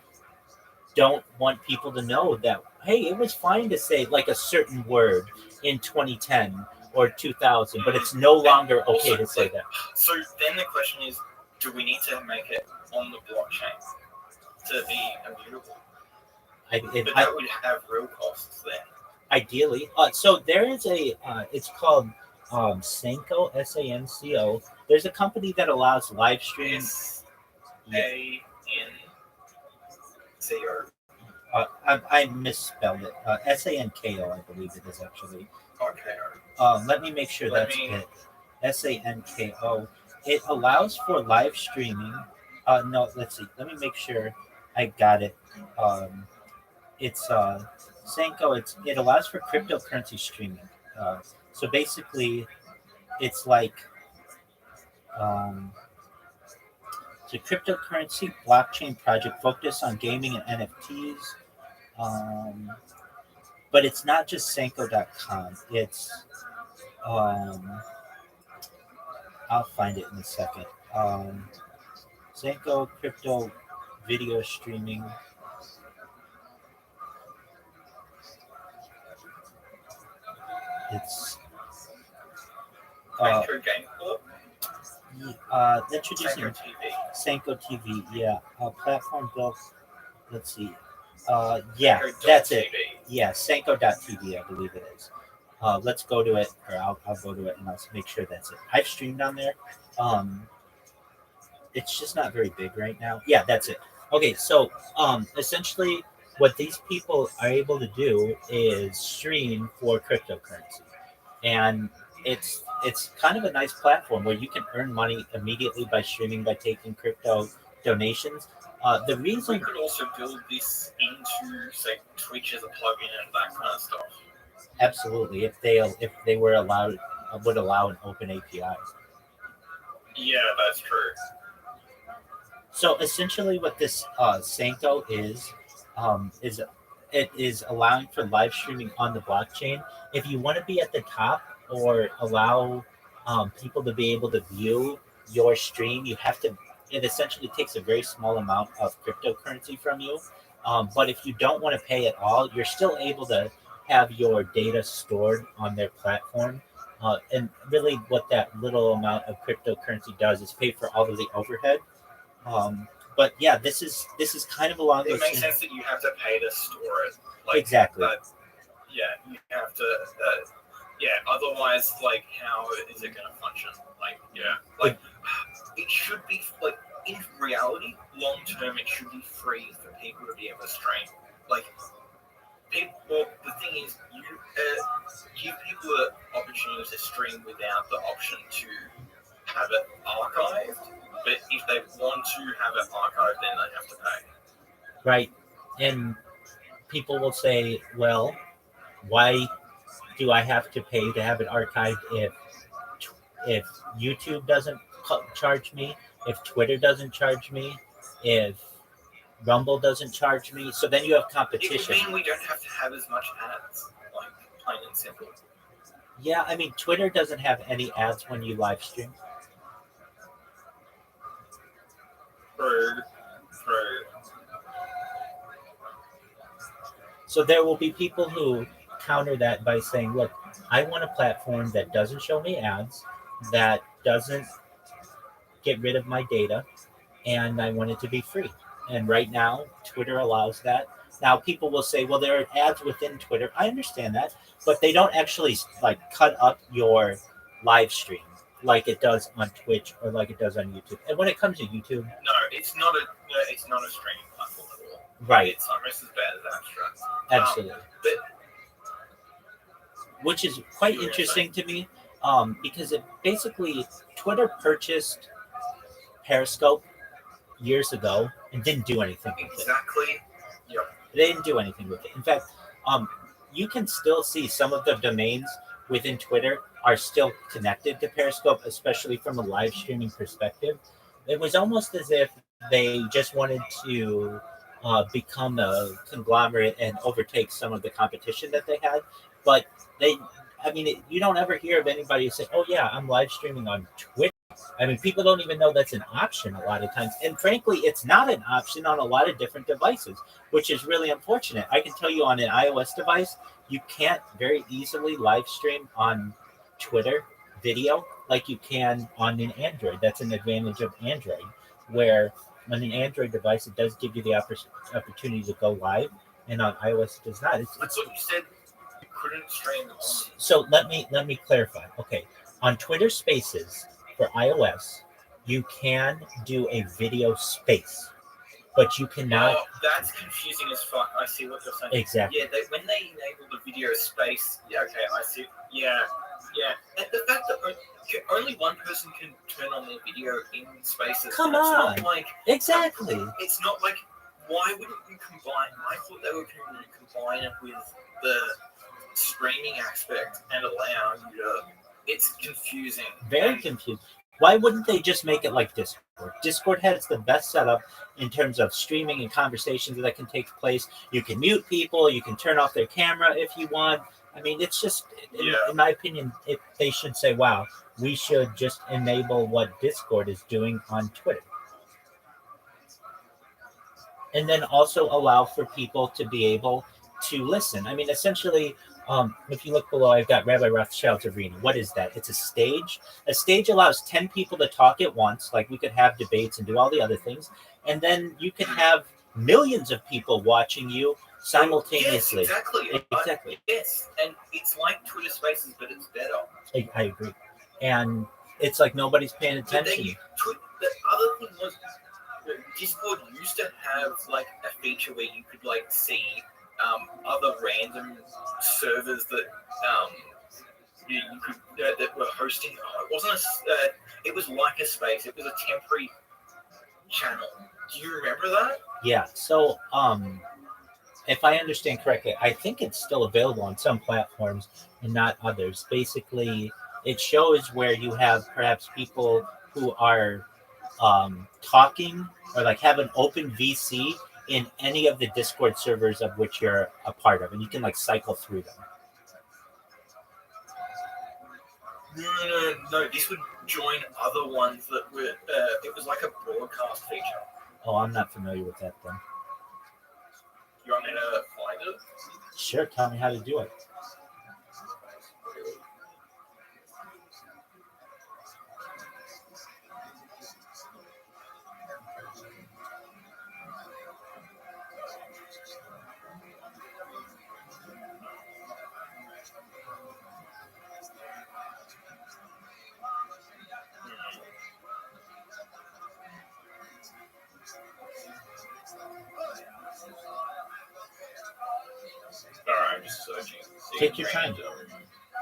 don't want people to know that, hey, it was fine to say like a certain word in 2010 or 2000, but it's no longer okay to say that. So then the question is, do we need to make it on the blockchain to be immutable? But that would have real costs then. Ideally. So there is it's called Sanko, SANCO. There's a company that allows live streaming. I misspelled it. SANKO, I believe it is actually. Okay. Let me make sure that's it. SANKO. It allows for live streaming. No, let's see. Let me make sure I got it. It's Sanko. It allows for cryptocurrency streaming. So basically, it's like it's a cryptocurrency blockchain project focused on gaming and NFTs. But it's not just Sanko.com. It's I'll find it in a second. Sanko crypto video streaming. It's introducing Sanko TV. Yeah, platform built. Let's see. Yeah, that's it. Yeah, Sanko.tv, I believe it is. Let's go to it, or I'll go to it and I'll make sure that's it. I've streamed on there. It's just not very big right now. Yeah, that's it. Okay, so essentially what these people are able to do is stream for cryptocurrency. And it's kind of a nice platform where you can earn money immediately by streaming, by taking crypto donations. The reason we could also build this into, say, Twitch as a plugin and that kind of stuff. Absolutely, if they were allowed, would allow an open API. Yeah, that's true. So essentially, what this Sanko is it is allowing for live streaming on the blockchain. If you want to be at the top or allow people to be able to view your stream, you have to it essentially takes a very small amount of cryptocurrency from you. But if you don't want to pay at all, you're still able to have your data stored on their platform. And really, what that little amount of cryptocurrency does is pay for all of the overhead. But yeah, this is kind of along It those makes same. sense that you have to pay to store it. Like, Exactly. Yeah, you have to. Yeah, otherwise, like, how is it going to function? Like, yeah, like it should be like in reality, long term, it should be free for people to be able to stream. Like, people. Well, the thing is, you give people the opportunity to stream without the option to have it archived. But if they want to have it archived, then they have to pay. Right. And people will say, well, why do I have to pay to have it archived if YouTube doesn't charge me, if Twitter doesn't charge me, if Rumble doesn't charge me? So then you have It would competition. mean we don't have to have as much ads, like plain and simple. Yeah, I mean, Twitter doesn't have any ads when you live stream. True. So there will be people who counter that by saying, look, I want a platform that doesn't show me ads, that doesn't get rid of my data, and I want it to be free. And right now, Twitter allows that. Now, people will say, well, there are ads within Twitter. I understand that, but they don't actually like cut up your live stream like it does on Twitch or like it does on YouTube. And when it comes to YouTube, No, it's not a streaming platform at all. right, It's almost as bad as Abstract. absolutely. But Which is quite interesting to me, because it basically Twitter purchased Periscope years ago and didn't do anything with it. exactly. Yep. They didn't do anything with it. In fact, you can still see some of the domains within Twitter are still connected to Periscope, especially from a live streaming perspective. It was almost as if they just wanted to become a conglomerate and overtake some of the competition that they had. But you don't ever hear of anybody say, oh yeah, I'm live streaming on Twitch. I mean, people don't even know that's an option a lot of times. And frankly, it's not an option on a lot of different devices, which is really unfortunate. I can tell you on an iOS device, you can't very easily live stream on Twitter video like you can on an Android. That's an advantage of Android, where on an Android device, it does give you the opportunity to go live, and on iOS, it does not. I thought you said you couldn't stream on. So let me clarify. Okay, on Twitter Spaces for iOS, you can do a video space, but you cannot. Oh, that's confusing as fuck. I see what you're saying. Exactly. Yeah, when they enable the video space, yeah, okay, I see. Yeah. And the fact that only one person can turn on their video in Spaces. Come it's on. Not like, Exactly. It's not like, why wouldn't you combine? I thought they were going to combine it with the streaming aspect and allow you to. It's confusing. Very confused. Why wouldn't they just make it like Discord? Discord has the best setup in terms of streaming and conversations that can take place. You can mute people. You can turn off their camera if you want. I mean, it's just, in my opinion, they should say, wow, we should just enable what Discord is doing on Twitter. And then also allow for people to be able to listen. I mean, essentially, if you look below, I've got Rabbi Rothschild's Arena. What is that? It's a stage. A stage allows 10 people to talk at once. Like, we could have debates and do all the other things. And then you can have millions of people watching you simultaneously. Yes, exactly. Exactly. Yes, and it's like Twitter Spaces, but it's better. I agree. And it's like nobody's paying But attention. the other thing was, Discord used to have like a feature where you could like see other random servers that you could that were hosting. It wasn't it was like a space. It was a temporary channel. Do you remember that? Yeah. So, if I understand correctly, I think it's still available on some platforms and not others. Basically, it shows where you have perhaps people who are talking or like have an open VC in any of the Discord servers of which you're a part of, and you can like cycle through them. No. This would join other ones that were. It was like a broadcast feature. Oh, I'm not familiar with that then. You want me to find it? Sure, tell me how to do it. Alright, I'm just searching. Take your time.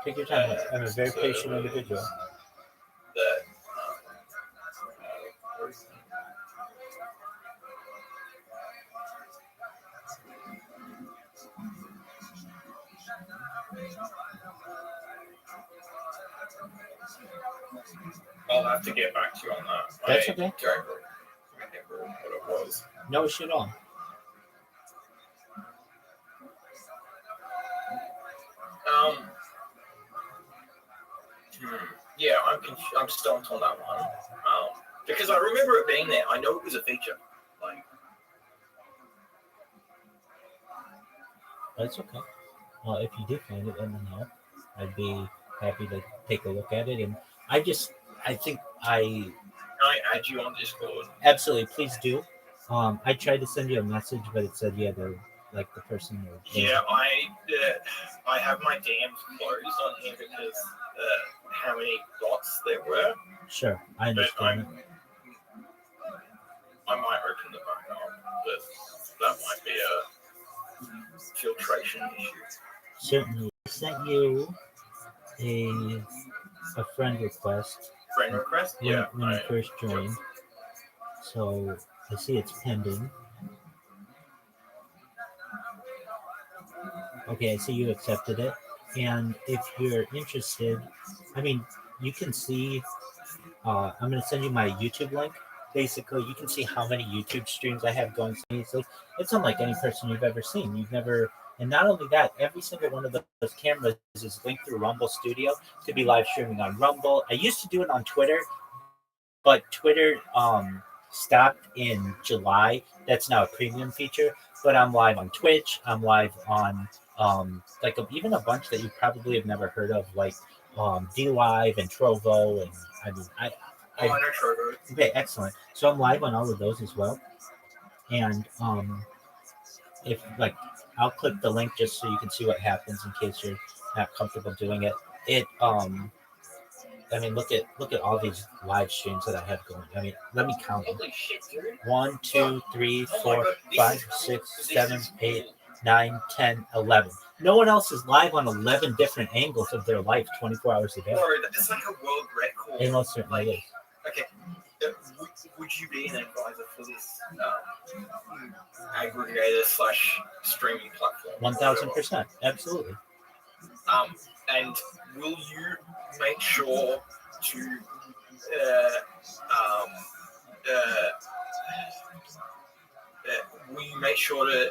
Take your time. I'm a very patient individual. That. I'll have to get back to you on that. That's I okay. don't remember what it was. No issue at all. Yeah, I'm stumped on that one. Because I remember it being there. I know it was a feature. Like, That's okay. Well, if you do find it, let me know. I'd be happy to take a look at it. And I think I can I add you on Discord? absolutely, please do. I tried to send you a message, but it said you had to like the person. Yeah, I have my DMs closed on here because how many bots there were. Sure, I understand. I might open them back up, but that might be a filtration issue. Certainly, I sent you a friend request. Friend request? When, Yeah. when you first joined. So I see it's pending. Okay, I see you accepted it. And if you're interested, I mean, you can see. I'm going to send you my YouTube link. Basically, you can see how many YouTube streams I have going. It's unlike any person you've ever seen. You've never, and not only that, every single one of those cameras is linked through Rumble Studio to be live streaming on Rumble. I used to do it on Twitter, but Twitter stopped in July. That's now a premium feature. But I'm live on Twitch. I'm live on even a bunch that you probably have never heard of, like DLive and Trovo, and I mean I know Trovo. Okay, excellent. So I'm live on all of those as well. And if I'll click the link just so you can see what happens in case you're not comfortable doing it. I mean, look at all these live streams that I have going. I mean, let me count them. Holy shit, dude. 1, 2, 3, 4, God, 5, 6, 7, 8, 9, 10, 11. No one else is live on 11 different angles of their life 24 hours a day. Bro, that's like a world record. It most certainly is. Okay, would you be an advisor for this aggregator / streaming platform? 1000%. Absolutely. And will you make sure to will you make sure to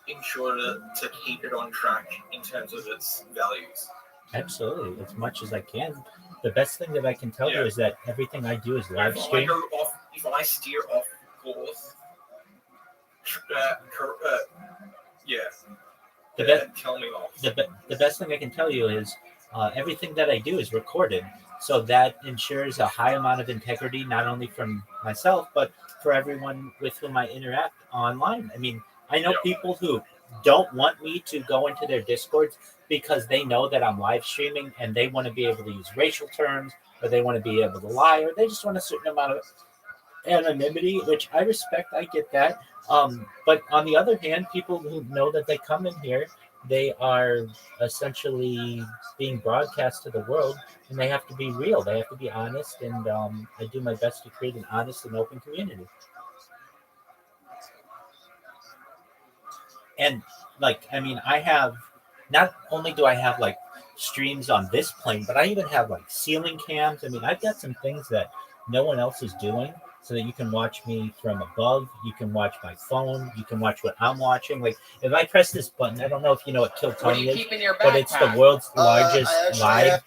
ensure to keep it on track in terms of its values? Absolutely, as much as I can. The best thing that I can tell you is that everything I do is live stream. If I steer off course, tell me off. The best thing I can tell you is everything that I do is recorded. So that ensures a high amount of integrity, not only from myself, but for everyone with whom I interact online. I mean, I know people who don't want me to go into their Discords because they know that I'm live streaming and they want to be able to use racial terms, or they want to be able to lie, or they just want a certain amount of anonymity, which I respect. I get that. But on the other hand, people who know that they come in here, they are essentially being broadcast to the world, and they have to be real. They have to be honest, and I do my best to create an honest and open community. And I have, not only do I have streams on this plane, but I even have ceiling cams. I mean, I've got some things that no one else is doing. so that you can watch me from above. You can watch my phone. You can watch what I'm watching. Like if I press this button, I don't know if you know what Kill What do Tony you is, keep in your but it's the backpack? world's largest I actually live have-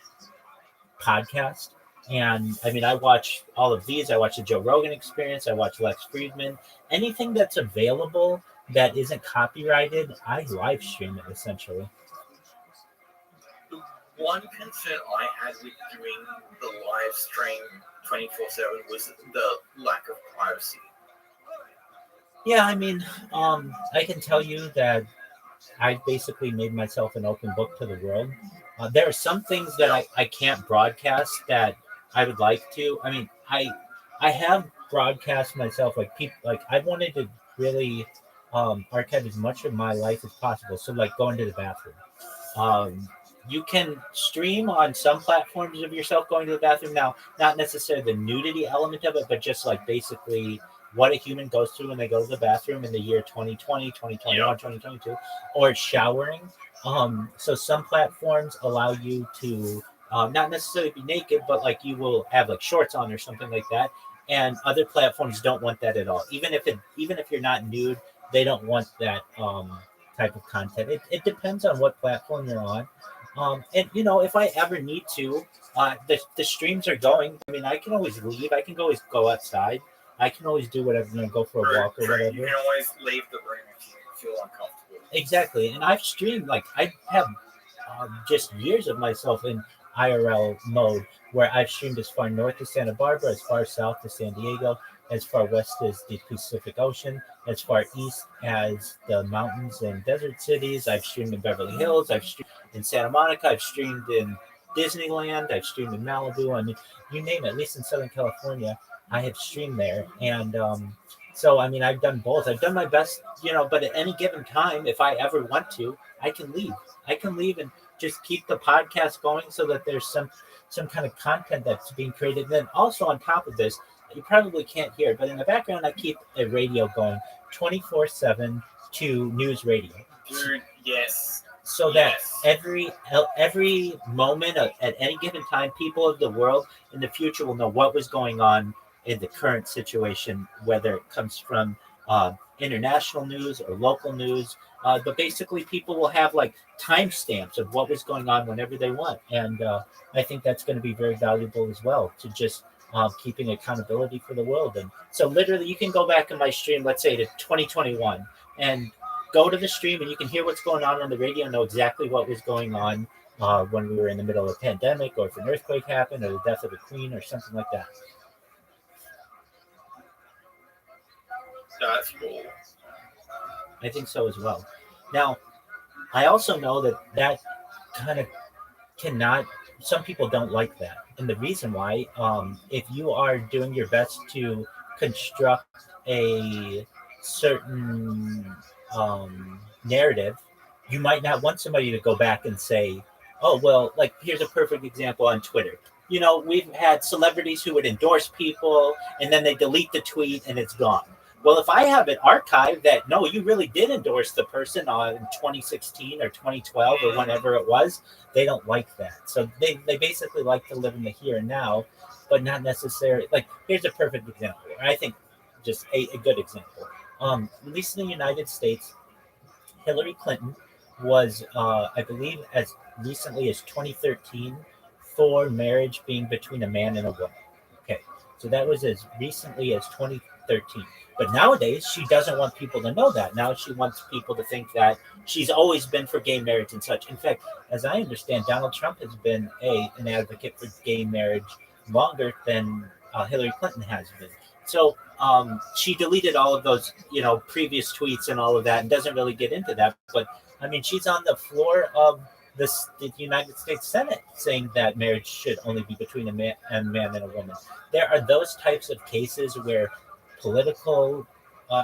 podcast. And I mean, I watch all of these. I watch the Joe Rogan Experience. I watch Lex Friedman. Anything that's available that isn't copyrighted, I live stream it essentially. The one concern I had with doing the live stream 24/7 was the lack of privacy. Yeah, I mean, I can tell you that I basically made myself an open book to the world. There are some things that I can't broadcast that I would like to. I mean, I have broadcast myself like I wanted to really archive as much of my life as possible. So like going to the bathroom. You can stream on some platforms of yourself going to the bathroom now, not necessarily the nudity element of it, but just like basically what a human goes through when they go to the bathroom in the year 2020, 2021, 2022, or showering. So some platforms allow you to not necessarily be naked, but like you will have like shorts on or something like that. And other platforms don't want that at all. Even if you're not nude, they don't want that type of content. It depends on what platform you're on. And you know, if I ever need to, the streams are going. I mean, I can always leave. I can always go outside. I can always do whatever, you know, go for a walk or whatever. You can always leave the room if you feel uncomfortable. Exactly. And I've streamed, like, I have just years of myself in IRL mode where I've streamed as far north as Santa Barbara, as far south as San Diego, as far west as the Pacific Ocean, as far east as the mountains and desert cities. I've streamed in Beverly Hills. I've streamed in Santa Monica. I've streamed in Disneyland. I've streamed in Malibu. I mean, you name it, at least in Southern California, I have streamed there. And so, I mean, I've done both. I've done my best, you know, but at any given time, if I ever want to, I can leave. I can leave and just keep the podcast going so that there's some kind of content that's being created. And then also on top of this, you probably can't hear, but in the background, I keep a radio going 24/7 to news radio. Dude, yes. So that every moment at any given time, people of the world in the future will know what was going on in the current situation, whether it comes from international news or local news. But basically, people will have like timestamps of what was going on whenever they want. And I think that's going to be very valuable as well to just keeping accountability for the world. And so literally you can go back in my stream, let's say to 2021, and go to the stream and you can hear what's going on the radio, know exactly what was going on when we were in the middle of a pandemic, or if an earthquake happened, or the death of a queen, or something like that. That's cool. I think so as well. Now, I also know that kind of cannot, some people don't like that. And the reason why, if you are doing your best to construct a certain narrative, you might not want somebody to go back and say, oh, well, like, here's a perfect example on Twitter. You know, we've had celebrities who would endorse people and then they delete the tweet and it's gone. Well, if I have it archived that, no, you really did endorse the person in 2016 or 2012 or whenever it was, they don't like that. So they basically like to live in the here and now, but not necessarily. Like, here's a perfect example. I think just a good example. At least in the United States, Hillary Clinton was, I believe, as recently as 2013 for marriage being between a man and a woman. Okay, so that was as recently as 2013. But nowadays, she doesn't want people to know that. Now she wants people to think that she's always been for gay marriage and such. In fact, as I understand, Donald Trump has been an advocate for gay marriage longer than Hillary Clinton has been. So she deleted all of those, you know, previous tweets and all of that, and doesn't really get into that. But I mean, she's on the floor of the United States Senate saying that marriage should only be between a man and a woman. There are those types of cases where political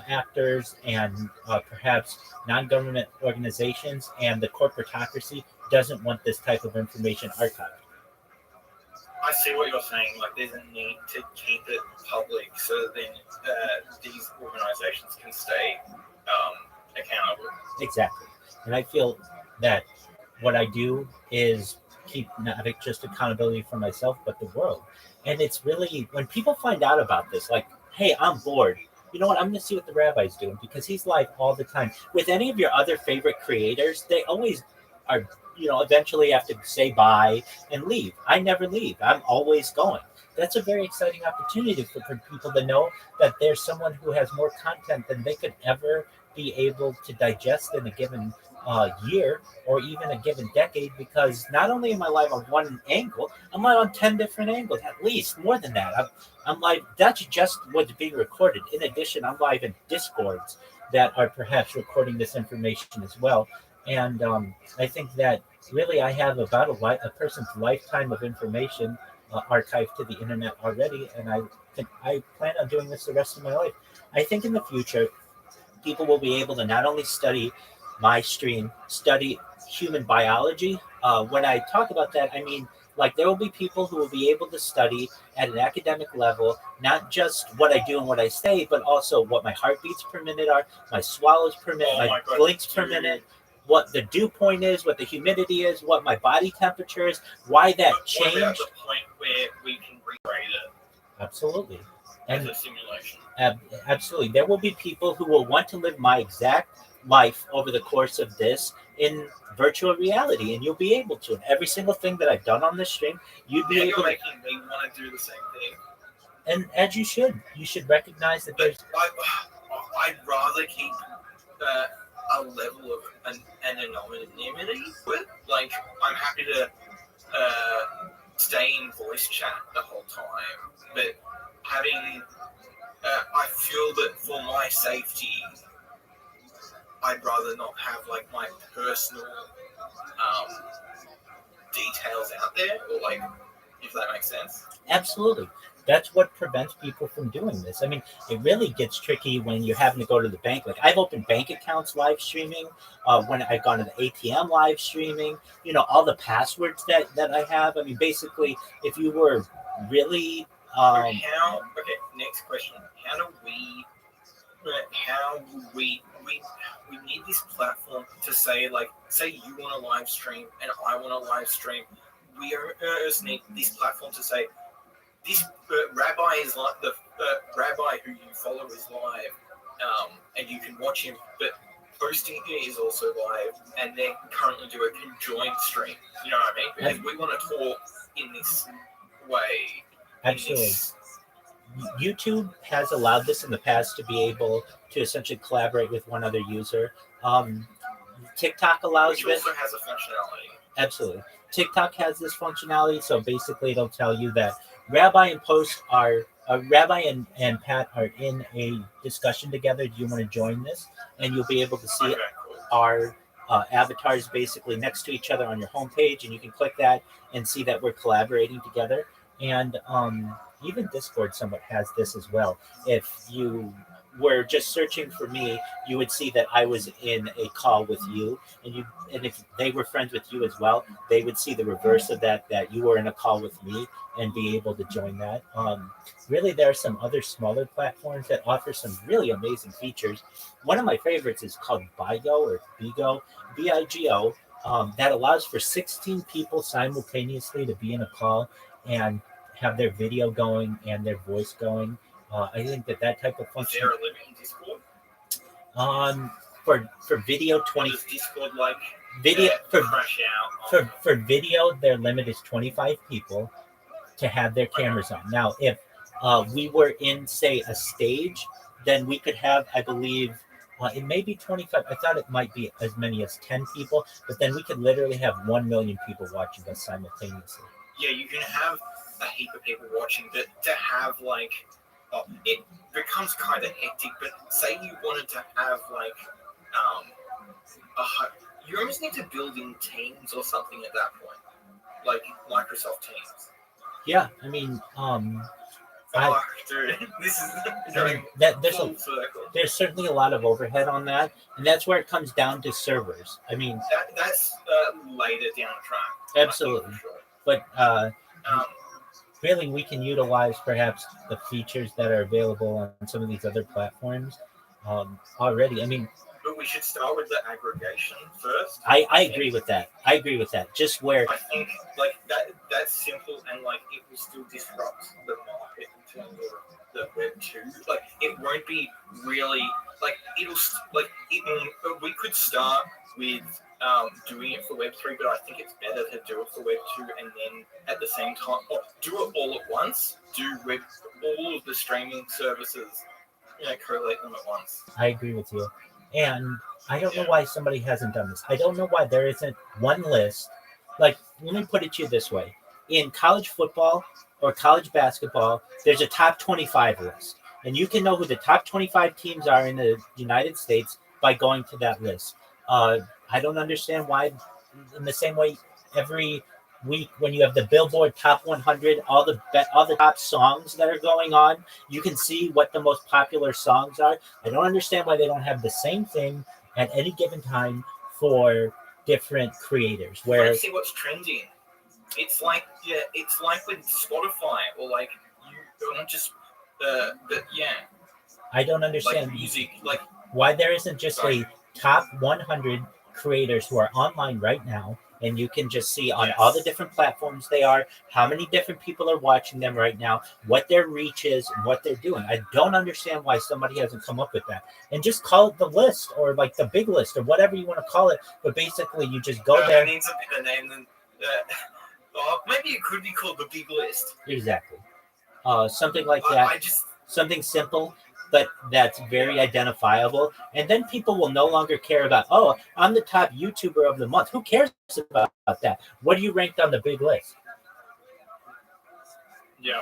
actors and perhaps non-government organizations and the corporatocracy doesn't want this type of information archived. I see what you're saying. Like, there's a need to keep it public so then these organizations can stay accountable. Exactly. And I feel that what I do is keep not just accountability for myself, but the world. And it's really, when people find out about this, like, hey, I'm bored. You know what? I'm going to see what the rabbi's doing because he's live all the time. With any of your other favorite creators, they always are, eventually have to say bye and leave. I never leave. I'm always going. That's a very exciting opportunity for people to know that there's someone who has more content than they could ever be able to digest in a given year or even a given decade, because not only am I live on one angle, I'm live on 10 different angles, at least more than that. I'm live, that's just what's being recorded. In addition, I'm live in Discords that are perhaps recording this information as well. And I think that really I have about a person's lifetime of information archived to the internet already, and I plan on doing this the rest of my life. I think in the future, people will be able to not only study my stream, study human biology. When I talk about that, I mean, like, there will be people who will be able to study at an academic level, not just what I do and what I say, but also what my heartbeats per minute are, my swallows per minute, my blinks per minute, what the dew point is, what the humidity is, what my body temperature is, why that changed. What about the point where we can recreate it? Absolutely. As a simulation. Absolutely. There will be people who will want to live my exact life over the course of this in virtual reality, and you'll be able to. And every single thing that I've done on this stream, you'd be able to. Making me want to do the same thing. And as you should recognize that there's. I'd rather keep a level of anonymity with. Like, I'm happy to stay in voice chat the whole time, but having, I feel that for my safety, I'd rather not have like my personal details out there, or like, if that makes sense. Absolutely. That's what prevents people from doing this. I mean, it really gets tricky when you're having to go to the bank. Like, I've opened bank accounts live streaming, when I've gone to the ATM live streaming, all the passwords that I have. I mean, basically, if you were really... next question. How do we need this platform to say, like, say you want to live stream and I want to live stream. We just need this platform to say, this rabbi is like the rabbi who you follow is live, and you can watch him, but posting is also live, and they currently do a conjoined stream. You know what I mean? Because we want to talk in this way. Absolutely. YouTube has allowed this in the past to be able to essentially collaborate with one other user. TikTok allows Which this. also has a functionality. Absolutely. TikTok has this functionality, so basically it'll tell you that Rabbi and Pat are in a discussion together. Do you want to join this? And you'll be able to see our avatars basically next to each other on your homepage, and you can click that and see that we're collaborating together. And even Discord somewhat has this as well. If you were just searching for me, you would see that I was in a call with you, and if they were friends with you as well, they would see the reverse of that you were in a call with me and be able to join that. Really, there are some other smaller platforms that offer some really amazing features. One of my favorites is called Bigo, or Bigo, B-I-G-O, that allows for 16 people simultaneously to be in a call and have their video going and their voice going. I think that type of function. Is there a limit in Discord? For video, 20. Does Discord like video crash out? For video, their limit is 25 people to have their cameras on. Now, if we were in, say, a stage, then we could have, I believe, it may be 25. I thought it might be as many as 10 people, but then we could literally have 1 million people watching us simultaneously. Yeah, you can have a heap of people watching, but to have like, it becomes kind of hectic. But say you wanted to have like, you almost need to build in Teams or something at that point, like Microsoft Teams. Yeah, I mean, dude, this is going full circle. There's certainly a lot of overhead on that, and that's where it comes down to servers. I mean, that's later down the track. Absolutely, but really, we can utilize perhaps the features that are available on some of these other platforms already. I mean, but we should start with the aggregation first. I agree with that. Just where I think like that's simple, and like it will still disrupt the market in terms of the Web 2. Like, it won't be really like we could start with doing it for Web 3, but I think it's better to do it for Web 2 and then at the same time, or do it all at once. Do Web all of the streaming services, correlate them at once. I agree with you, and I don't know why somebody hasn't done this. I don't know why there isn't one list. Like, let me put it to you this way: in college football or college basketball, there's a top 25 list, and you can know who the top 25 teams are in the United States by going to that list. I don't understand why, in the same way, every week when you have the Billboard Top 100, all the top songs that are going on, you can see what the most popular songs are. I don't understand why they don't have the same thing at any given time for different creators. Where Let's see what's trending. It's like with Spotify or like you don't just I don't understand like music why there isn't just a top 100 creators who are online right now, and you can just see on all the different platforms they are, how many different people are watching them right now, what their reach is, and what they're doing. I don't understand why somebody hasn't come up with that. And just call it the list, or like the big list, or whatever you want to call it. But basically, you just go there. It needs a better name than maybe it could be called the Big List. Exactly. Something like that. Something simple, but that's very identifiable. And then people will no longer care about, oh, I'm the top YouTuber of the month. Who cares about that? What are you ranked on the big list? Yeah.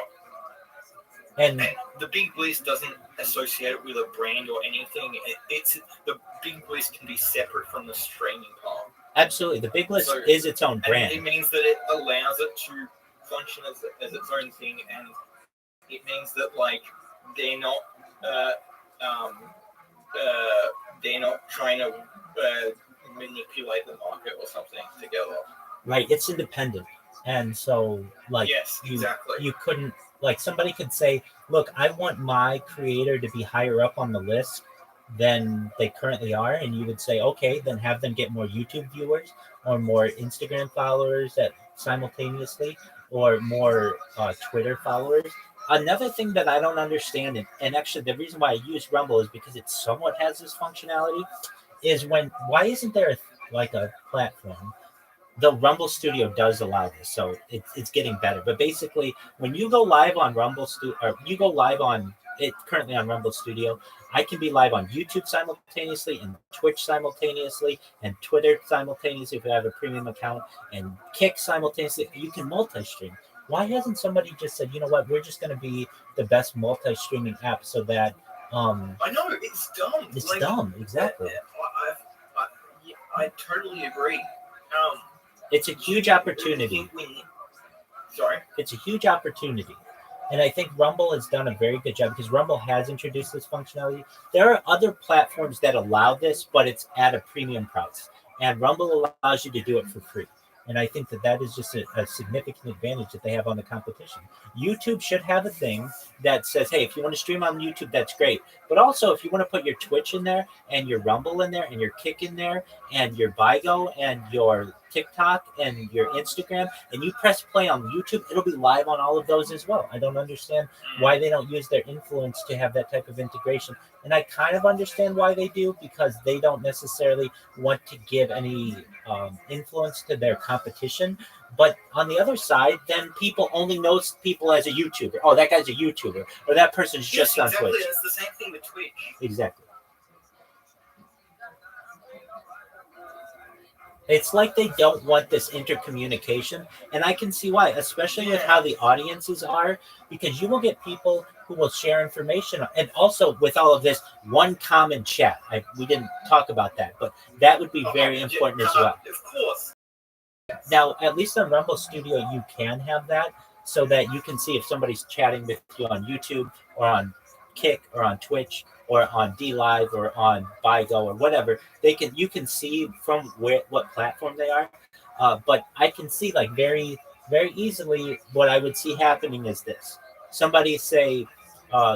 And the Big List doesn't associate it with a brand or anything. It's the Big List can be separate from the streaming part. Absolutely. The Big List is its own brand. It means that it allows it to function as its own thing, and it means that they're not trying to manipulate the market or something together. Right. It's independent. And so yes, exactly. You couldn't, somebody could say, look, I want my creator to be higher up on the list than they currently are, and you would say, okay, then have them get more YouTube viewers or more Instagram followers simultaneously, or more Twitter followers. Another thing that I don't understand, and actually the reason why I use Rumble is because it somewhat has this functionality, is why isn't there a platform? The Rumble Studio does allow this, so it's getting better. But basically, when you go live on Rumble Studio, or you go live on it currently on Rumble Studio, I can be live on YouTube simultaneously, and Twitch simultaneously, and Twitter simultaneously if you have a premium account, and Kick simultaneously. You can multi-stream. Why hasn't somebody just said, you know what, we're just going to be the best multi-streaming app so that... I know, it's dumb. It's dumb, exactly. I totally agree. It's a huge opportunity. Sorry? It's a huge opportunity. And I think Rumble has done a very good job because Rumble has introduced this functionality. There are other platforms that allow this, but it's at a premium price. And Rumble allows you to do it for free. And I think that is just a significant advantage that they have on the competition. YouTube should have a thing that says, hey, if you want to stream on YouTube, that's great. But also, if you want to put your Twitch in there, and your Rumble in there, and your Kick in there, and your Bigo, and your TikTok, and your Instagram, and you press play on YouTube, it'll be live on all of those as well. I don't understand why they don't use their influence to have that type of integration. And I kind of understand why they do, because they don't necessarily want to give any influence to their competition. But on the other side, then people only know people as a YouTuber. Oh, that guy's a YouTuber, or that person's just on Twitch. It's the same thing with Twitch. Exactly. It's like they don't want this intercommunication, and I can see why, especially with how the audiences are, because you will get people who will share information, and also with all of this, one common chat. We didn't talk about that, but that would be very important as well. Of course. Now, at least on Rumble Studio, you can have that, so that you can see if somebody's chatting with you on YouTube, or on Kick, or on Twitch, or on DLive, or on Bigo, or whatever. You can see from what platform they are. But I can see very, very easily what I would see happening is this. Somebody say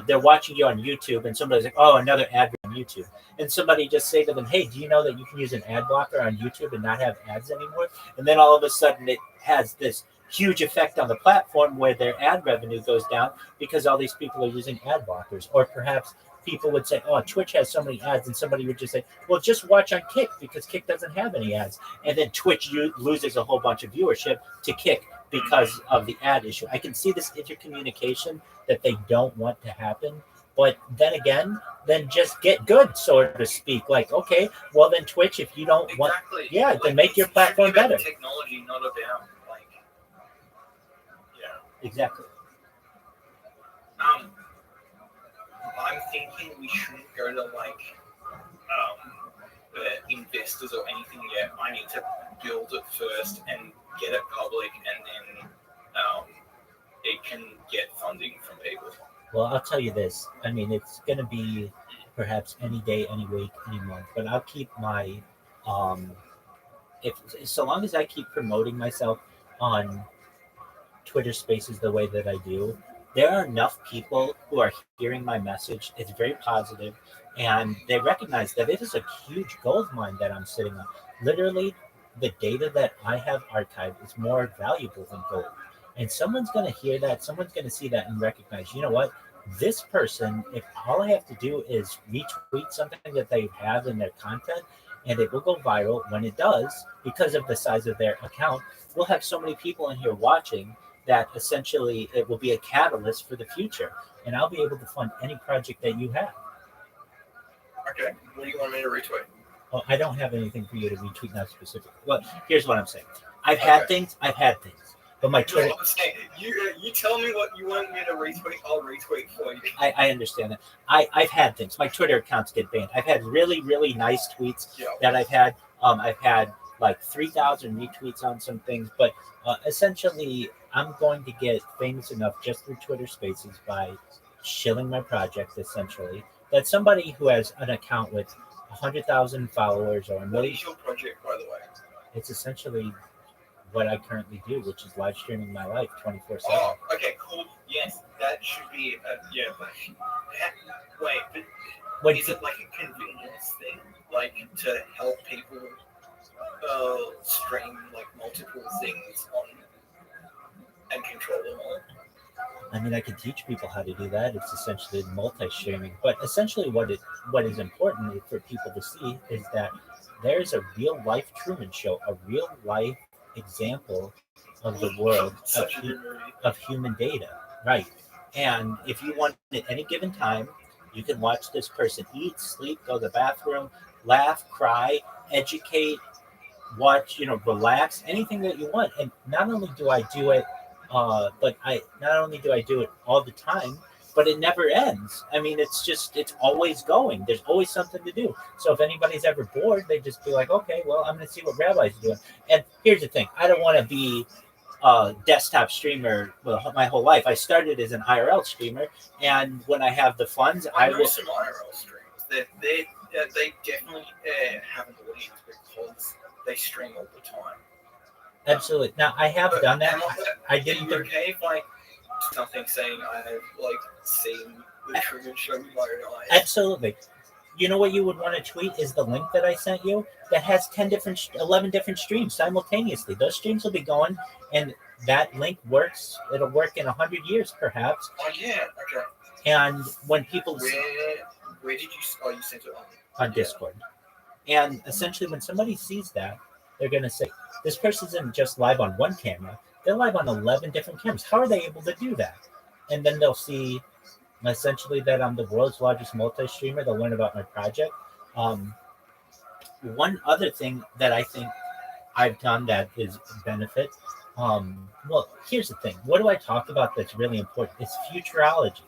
they're watching you on YouTube, and somebody's like, oh, another ad on YouTube. And somebody just say to them, hey, do you know that you can use an ad blocker on YouTube and not have ads anymore? And then all of a sudden it has this huge effect on the platform where their ad revenue goes down because all these people are using ad blockers. Or perhaps people would say, oh, Twitch has so many ads, and somebody would just say, well, just watch on Kick because Kick doesn't have any ads. And then Twitch loses a whole bunch of viewership to Kick because of the ad issue. I can see this intercommunication that they don't want to happen. But then again, then just get good, so to speak. Like, okay, well then Twitch, if you don't want, yeah, Like, then make your platform about better. Technology, not about like, yeah. Exactly. I'm thinking we shouldn't go to like investors or anything yet. I need to build it first and get it public, and then it can get funding from people. Well, I'll tell you this. I mean, it's going to be perhaps any day, any week, any month, but I'll keep my, so long as I keep promoting myself on Twitter Spaces the way that I do, there are enough people who are hearing my message. It's very positive, and they recognize that it is a huge gold mine that I'm sitting on. Literally, the data that I have archived is more valuable than gold. And someone's going to hear that, someone's going to see that and recognize, you know what? This person, if all I have to do is retweet something that they have in their content, and it will go viral. When it does, because of the size of their account, we'll have so many people in here watching that essentially it will be a catalyst for the future. And I'll be able to fund any project that you have. Okay, what do you want me to retweet? Well, I don't have anything for you to retweet, not specifically. Well, here's what I'm saying. I've had things. But my Twitter... No, I'm saying, you tell me what you want me to retweet, I'll retweet for you. I understand that. I've had things. My Twitter accounts get banned. I've had really, really nice tweets that I've had. I've had like 3,000 retweets on some things. But essentially, I'm going to get famous enough just through Twitter Spaces by shilling my project, essentially, that somebody who has an account with 100,000 followers or a What million... is your project, by the way? It's essentially what I currently do, which is live streaming my life 24/7. Oh, okay, cool. Yes, that should be but is it like a convenience thing, like to help people stream like multiple things on and control them all? I mean, I can teach people how to do that. It's essentially multi-streaming. But essentially what is important for people to see is that there's a real-life Truman Show, a real-life example of the world of human data, right? And if you want at any given time, you can watch this person eat, sleep, go to the bathroom, laugh, cry, educate, watch, relax, anything that you want. And not only do I do it, but not only do I do it all the time, but it never ends. I mean, it's always going. There's always something to do. So if anybody's ever bored, they just be like, okay, well, I'm going to see what Rabbi's doing. And here's the thing. I don't want to be a desktop streamer my whole life. I started as an IRL streamer, and when I have the funds, I know some IRL streamers. They definitely have an audience because they stream all the time. Absolutely. Now, I have done that. I didn't. Are you okay if I something saying I have seen the Truman Show with my own eyes? Absolutely. You know what you would want to tweet is the link that I sent you that has 11 different streams simultaneously. Those streams will be going, and that link works. It'll work in 100 years, perhaps. Oh yeah, okay. And when people where did you? Oh, you sent it on Discord. And essentially, when somebody sees that, they're going to say, "This person isn't just live on one camera; they're live on 11 different cameras. How are they able to do that?" And then they'll see. Essentially, that I'm the world's largest multi-streamer. They'll learn about my project. One other thing that I think I've done that is a benefit. Well, here's the thing. What do I talk about that's really important? It's futurology.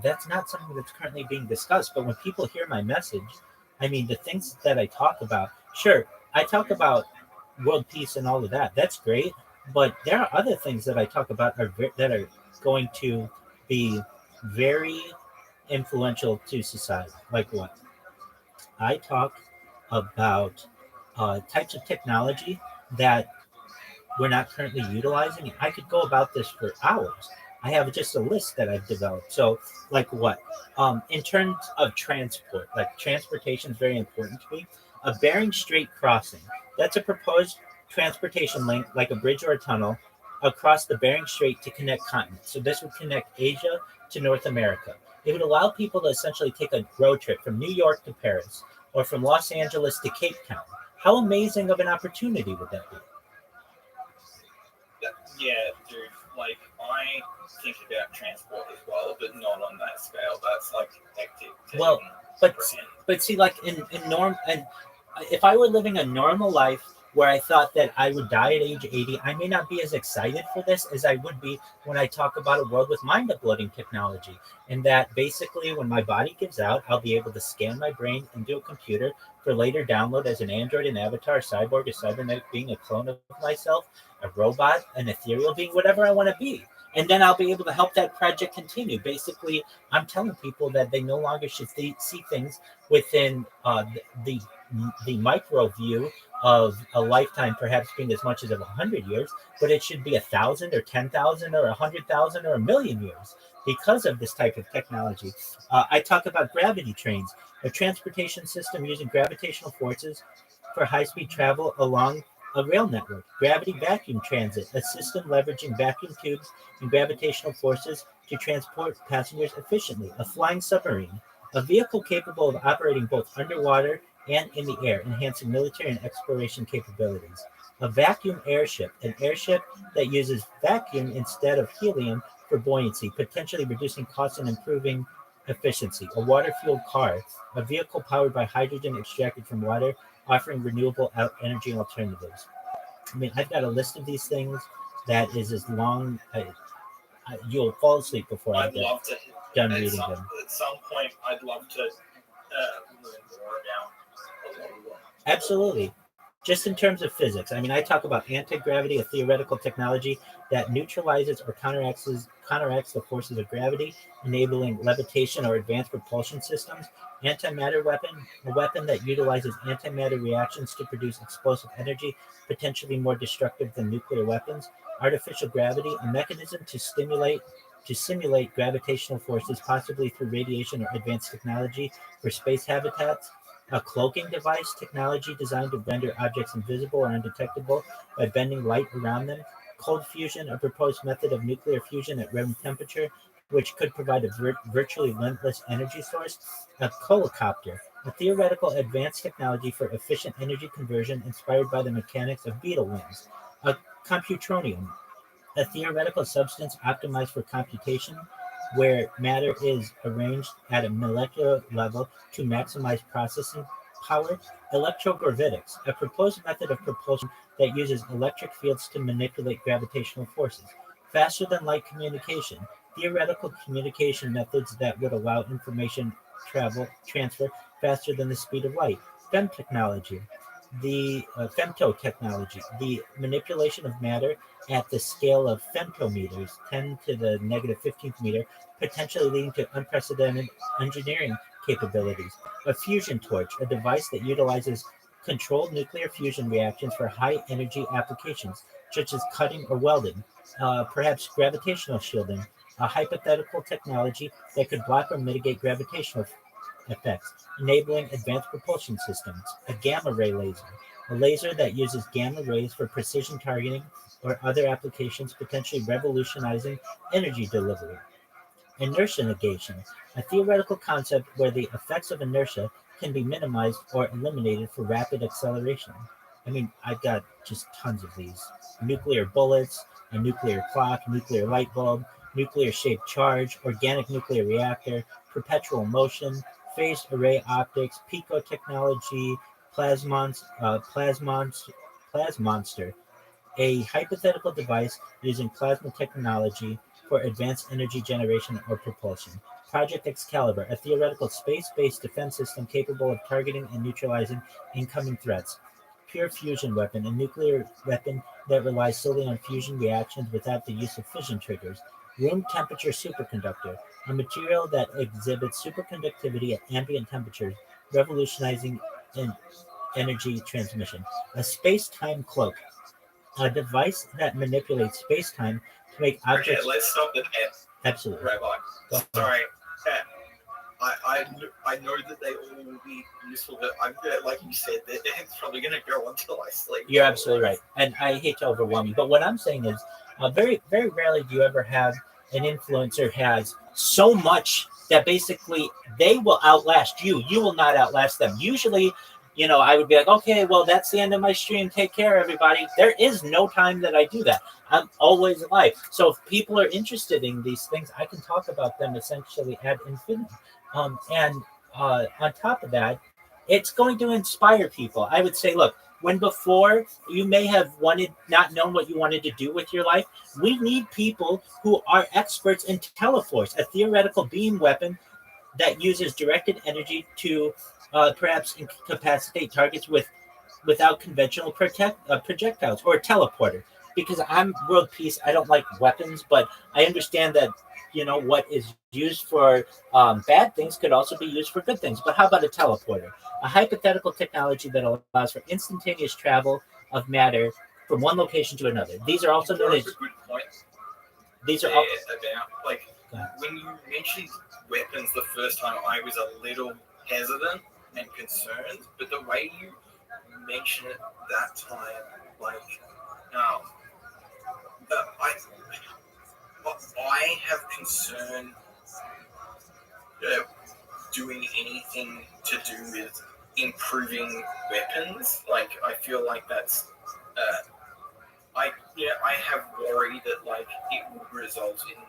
That's not something that's currently being discussed. But when people hear my message, I mean, the things that I talk about, sure, I talk about world peace and all of that. That's great. But there are other things that I talk about that are going to be very influential to society. Like what? I talk about types of technology that we're not currently utilizing. I could go about this for hours. I have just a list that I've developed. So like what? In terms of transport, like transportation is very important to me. A Bering Strait crossing. That's a proposed transportation link, like a bridge or a tunnel, across the Bering Strait to connect continents. So this would connect Asia to North America. It would allow people to essentially take a road trip from New York to Paris or from Los Angeles to Cape Town. How amazing of an opportunity would that be? Yeah, dude. Like, I think about transport as well, but not on that scale. That's like hectic. Well, but see, like in norm, and if I were living a normal life where I thought that I would die at age 80, I may not be as excited for this as I would be when I talk about a world with mind uploading technology. And that basically when my body gives out, I'll be able to scan my brain into a computer for later download as an android, an avatar, a cyborg, a cybernetic being, a clone of myself, a robot, an ethereal being, whatever I want to be. And then I'll be able to help that project continue. Basically, I'm telling people that they no longer should see things within the micro view of a lifetime, perhaps being as much as of 100 years, but it should be 1,000 or 10,000 or 100,000 or 1,000,000 years because of this type of technology. I talk about gravity trains, a transportation system using gravitational forces for high-speed travel along a rail network. Gravity vacuum transit, a system leveraging vacuum tubes and gravitational forces to transport passengers efficiently. A flying submarine, a vehicle capable of operating both underwater and in the air, enhancing military and exploration capabilities. A vacuum airship, an airship that uses vacuum instead of helium for buoyancy, potentially reducing costs and improving efficiency. A water-fueled car, a vehicle powered by hydrogen extracted from water, offering renewable energy alternatives. I mean, I've got a list of these things that is as long. You'll fall asleep before I'm done reading them. At some point, I'd love to learn more about a lot of them. Absolutely. Just in terms of physics, I mean, I talk about anti-gravity, a theoretical technology that neutralizes or counteracts the forces of gravity, enabling levitation or advanced propulsion systems. Antimatter weapon, a weapon that utilizes antimatter reactions to produce explosive energy, potentially more destructive than nuclear weapons. Artificial gravity, a mechanism to simulate gravitational forces, possibly through radiation or advanced technology for space habitats. A cloaking device, technology designed to render objects invisible or undetectable by bending light around them. Cold fusion, a proposed method of nuclear fusion at room temperature, which could provide a virtually limitless energy source. A colocopter, a theoretical advanced technology for efficient energy conversion inspired by the mechanics of beetle wings. A computronium, a theoretical substance optimized for computation, where matter is arranged at a molecular level to maximize processing power. Electrogravitics, a proposed method of propulsion that uses electric fields to manipulate gravitational forces. Faster than light communication, theoretical communication methods that would allow information transfer faster than the speed of light. Femtechnology, the femto technology, the manipulation of matter at the scale of femtometers, 10 to the negative 15th meter, potentially leading to unprecedented engineering capabilities. A fusion torch, a device that utilizes controlled nuclear fusion reactions for high energy applications, such as cutting or welding. Perhaps gravitational shielding, a hypothetical technology that could block or mitigate gravitational effects, enabling advanced propulsion systems. A gamma ray laser, a laser that uses gamma rays for precision targeting or other applications, potentially revolutionizing energy delivery. Inertia negation, a theoretical concept where the effects of inertia can be minimized or eliminated for rapid acceleration. I mean, I've got just tons of these. Nuclear bullets, a nuclear clock, nuclear light bulb, nuclear shaped charge, organic nuclear reactor, perpetual motion, phased array optics, pico technology, plasmonster, a hypothetical device using plasma technology for advanced energy generation or propulsion. Project Excalibur, a theoretical space-based defense system capable of targeting and neutralizing incoming threats. Pure fusion weapon, a nuclear weapon that relies solely on fusion reactions without the use of fission triggers. Room temperature superconductor, a material that exhibits superconductivity at ambient temperatures, revolutionizing energy transmission. A space-time cloak, a device that manipulates space-time to make objects. Okay, let's stop the there. Absolutely. Rabbi. Sorry. I know that they all will be useful, but I'm gonna, like you said, it's probably going to go until I sleep. You're absolutely right. And I hate to overwhelm you, but what I'm saying is Very, very rarely do you ever have an influencer has so much that basically they will outlast you. You will not outlast them. Usually, I would be like, okay, well, that's the end of my stream. Take care, everybody. There is no time that I do that. I'm always live. So if people are interested in these things, I can talk about them essentially ad infinitum. And on top of that, it's going to inspire people. I would say, look, when before you may have not known what you wanted to do with your life, we need people who are experts in Teleforce, a theoretical beam weapon that uses directed energy to perhaps incapacitate targets without conventional projectiles, or a teleporter. Because I'm world peace, I don't like weapons, but I understand that what is used for bad things could also be used for good things. But how about a teleporter? A hypothetical technology that allows for instantaneous travel of matter from one location to another. These are also known as. Good point. These are there all. About when you mentioned weapons the first time, I was a little hesitant and concerned, but the way you mentioned it that time, I have concern doing anything to do with improving weapons. Like, I feel like that's I have worry that it would result in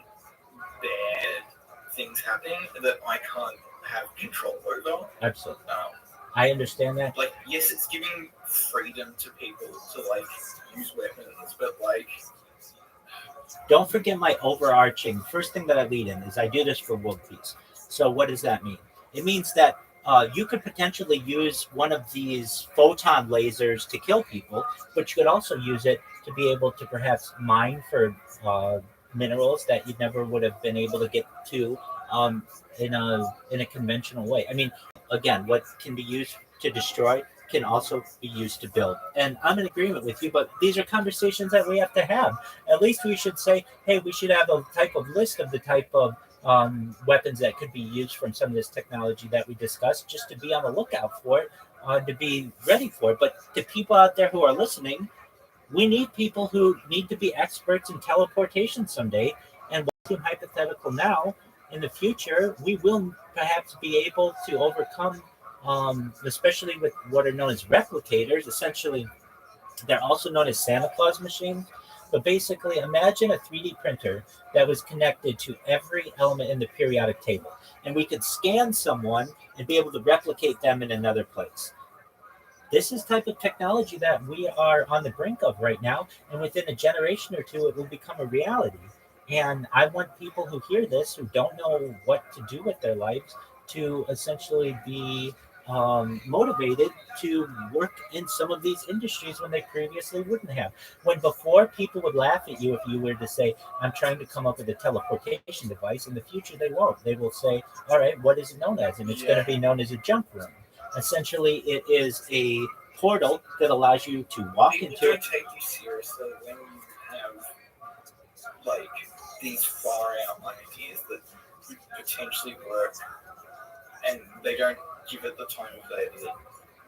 bad things happening that I can't have control over. Absolutely. I understand that. Yes, it's giving freedom to people to use weapons, but don't forget my overarching first thing that I lead in is I do this for world peace. So what does that mean? It means that you could potentially use one of these photon lasers to kill people, but you could also use it to be able to perhaps mine for minerals that you never would have been able to get to in a conventional way. I mean, again, what can be used to destroy can also be used to build. And I'm in agreement with you, but these are conversations that we have to have. At least we should say, hey, we should have a type of list of the type of weapons that could be used from some of this technology that we discussed, just to be on the lookout for it, to be ready for it. But to people out there who are listening, we need people who need to be experts in teleportation someday. And what's seem hypothetical now, in the future, we will perhaps be able to overcome, especially with what are known as replicators. Essentially, they're also known as Santa Claus machines. But basically, imagine a 3D printer that was connected to every element in the periodic table. And we could scan someone and be able to replicate them in another place. This is type of technology that we are on the brink of right now. And within a generation or two, it will become a reality. And I want people who hear this, who don't know what to do with their lives, to essentially be motivated to work in some of these industries when they previously wouldn't have. When before, people would laugh at you if you were to say, I'm trying to come up with a teleportation device. In the future, they won't. They will say, all right, what is it known as? And it's going to be known as a jump room. Essentially, it is a portal that allows you to walk People into don't it. take you seriously when you have these far out ideas that could potentially work, and they don't give it the time of day that it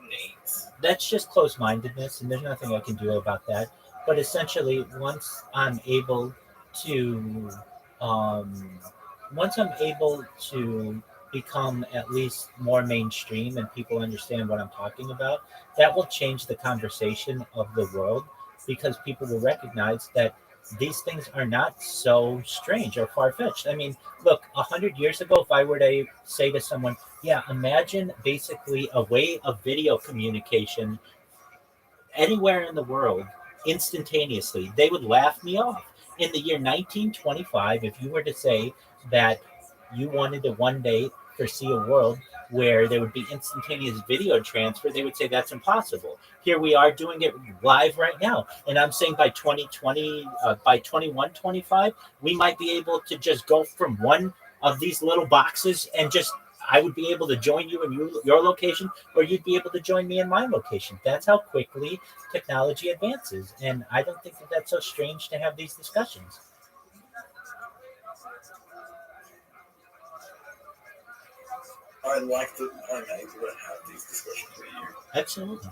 needs. That's just closed-mindedness, and there's nothing I can do about that. But essentially, once I'm able to become at least more mainstream and people understand what I'm talking about, that will change the conversation of the world, because people will recognize that these things are not so strange or far-fetched. I mean, look, 100 years ago, if I were to say to someone, yeah, imagine basically a way of video communication anywhere in the world instantaneously, they would laugh me off. In the year 1925, if you were to say that you wanted to one day foresee a world where there would be instantaneous video transfer, they would say that's impossible. Here we are doing it live right now. And I'm saying by 2020, by 2125, we might be able to just go from one of these little boxes and just, I would be able to join you in your location, or you'd be able to join me in my location. That's how quickly technology advances. And I don't think that that's so strange to have these discussions. I like that I'm able to have these discussions with you. Absolutely.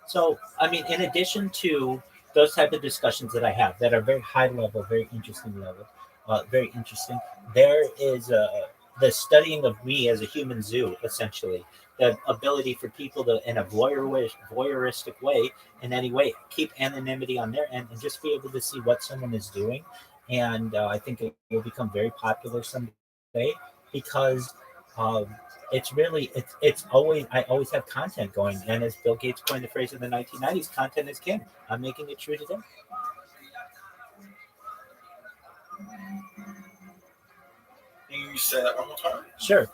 So, I mean, in addition to those type of discussions that I have that are very high level, very interesting level, very interesting, there is the studying of me as a human zoo, essentially. The ability for people to, in a voyeuristic way, in any way, keep anonymity on their end and just be able to see what someone is doing. And I think it will become very popular someday because it's really it's always I always have content going, and as Bill Gates coined the phrase in the 1990s, content is king. I'm making it true today. You say that one more time. Sure.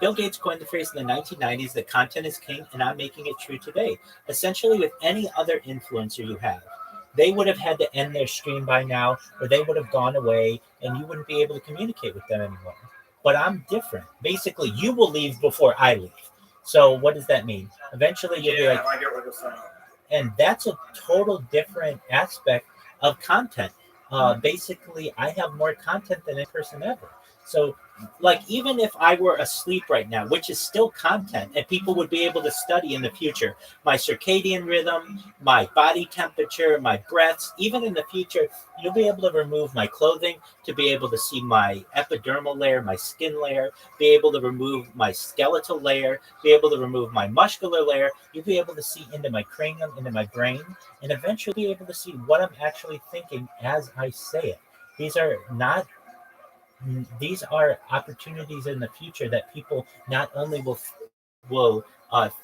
Bill Gates coined the phrase in the 1990s that content is king, and I'm making it true today. Essentially, with any other influencer you have, they would have had to end their stream by now, or they would have gone away, and you wouldn't be able to communicate with them anymore. But I'm different. Basically, you will leave before I leave. So what does that mean? Eventually, you'll be like, I get what you're saying. and that's a total different aspect of content. Basically, I have more content than any person ever. So, like, even if I were asleep right now, which is still content, and people would be able to study in the future my circadian rhythm, my body temperature, my breaths, even in the future, you'll be able to remove my clothing to be able to see my epidermal layer, my skin layer, be able to remove my skeletal layer, be able to remove my muscular layer. You'll be able to see into my cranium, into my brain, and eventually be able to see what I'm actually thinking as I say it. These are opportunities in the future that people not only will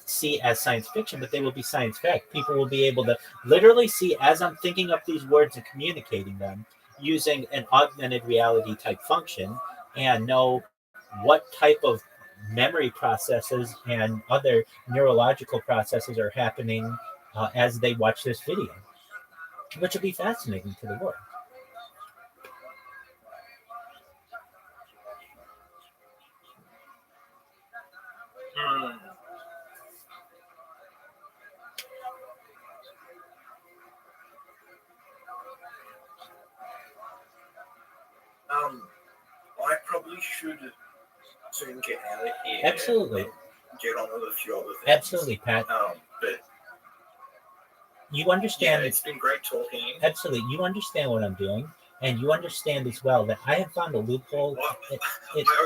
see as science fiction, but they will be science fact. People will be able to literally see as I'm thinking up these words and communicating them using an augmented reality type function and know what type of memory processes and other neurological processes are happening as they watch this video, which will be fascinating to the world. I probably should soon get out of here. Absolutely. Get on with a few other things. Absolutely, Pat. But you understand. Yeah, it's been great talking. Absolutely. You understand what I'm doing, and you understand as well that I have found a loophole. I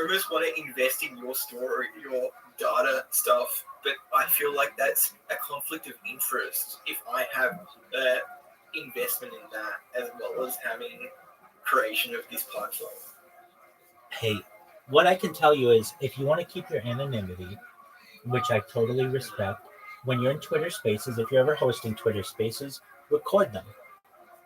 almost want to invest in your story, your data stuff, but I feel like that's a conflict of interest if I have investment in that as well as having creation of this platform. Hey, what I can tell you is if you want to keep your anonymity, which I totally respect, when you're in Twitter Spaces, if you're ever hosting Twitter Spaces, record them.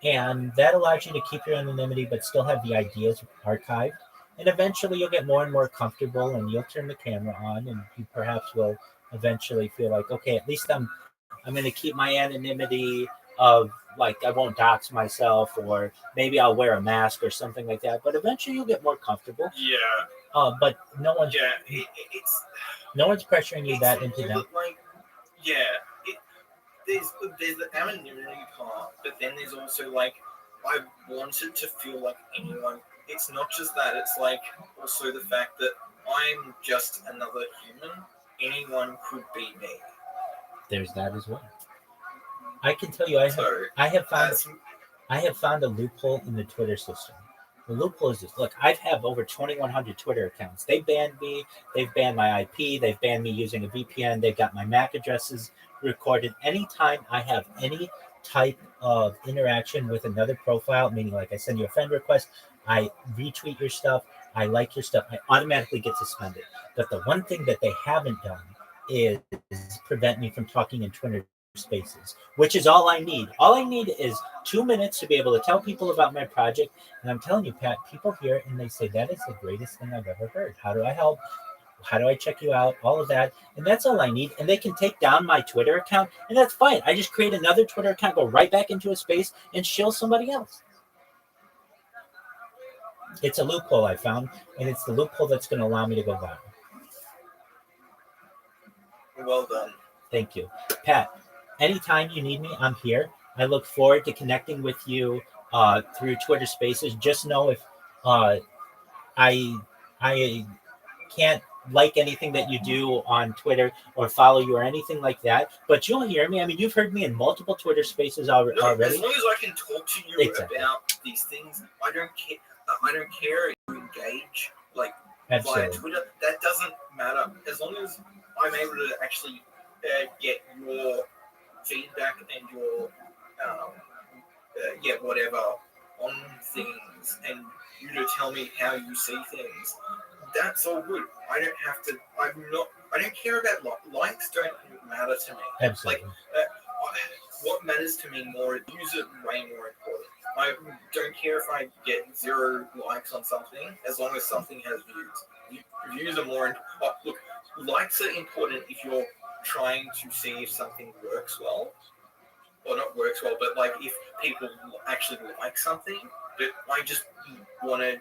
And that allows you to keep your anonymity but still have the ideas archived. And eventually you'll get more and more comfortable and you'll turn the camera on and you perhaps will eventually feel like, okay, at least I'm going to keep my anonymity of like I won't dox myself, or maybe I'll wear a mask or something like that. But eventually you'll get more comfortable. Yeah. But no one's no one's pressuring you that into them. Like, there's the anonymity part, but then there's also like I wanted to feel like anyone. It's not just that; it's like also the fact that I'm just another human. Anyone could be me. There's that as well. I can tell you, I have found a loophole in the Twitter system. The loophole is this. Look, I have over 2,100 Twitter accounts. They banned me. They've banned my IP. They've banned me using a VPN. They've got my MAC addresses recorded. Anytime I have any type of interaction with another profile, meaning like I send you a friend request, I retweet your stuff, I like your stuff, I automatically get suspended. But the one thing that they haven't done is prevent me from talking in Twitter Spaces, which is all I need. All I need is 2 minutes to be able to tell people about my project. And I'm telling you, Pat, people hear it and they say, that is the greatest thing I've ever heard. How do I help? How do I check you out? All of that. And that's all I need. And they can take down my Twitter account and that's fine. I just create another Twitter account, go right back into a space and shill somebody else. It's a loophole I found, and it's the loophole that's going to allow me to go viral. Well done. Thank you. Pat, anytime you need me, I'm here. I look forward to connecting with you through Twitter Spaces. Just know if I can't like anything that you do on Twitter or follow you or anything like that, but you'll hear me. I mean, you've heard me in multiple Twitter spaces already. No, as long as I can talk to you Exactly. about these things, I don't care. I don't care if you engage like Absolutely. via Twitter. That doesn't matter. As long as I'm able to actually get your feedback and your whatever on things, and you to tell me how you see things. That's all good. I don't have to. I don't care about likes. Don't matter to me. Absolutely. What matters to me more, views are way more important. I don't care if I get 0 likes on something, as long as something has views. Views are more. Look, likes are important if you're trying to see if something works well, or not works well, but like if people actually like something. But I just want to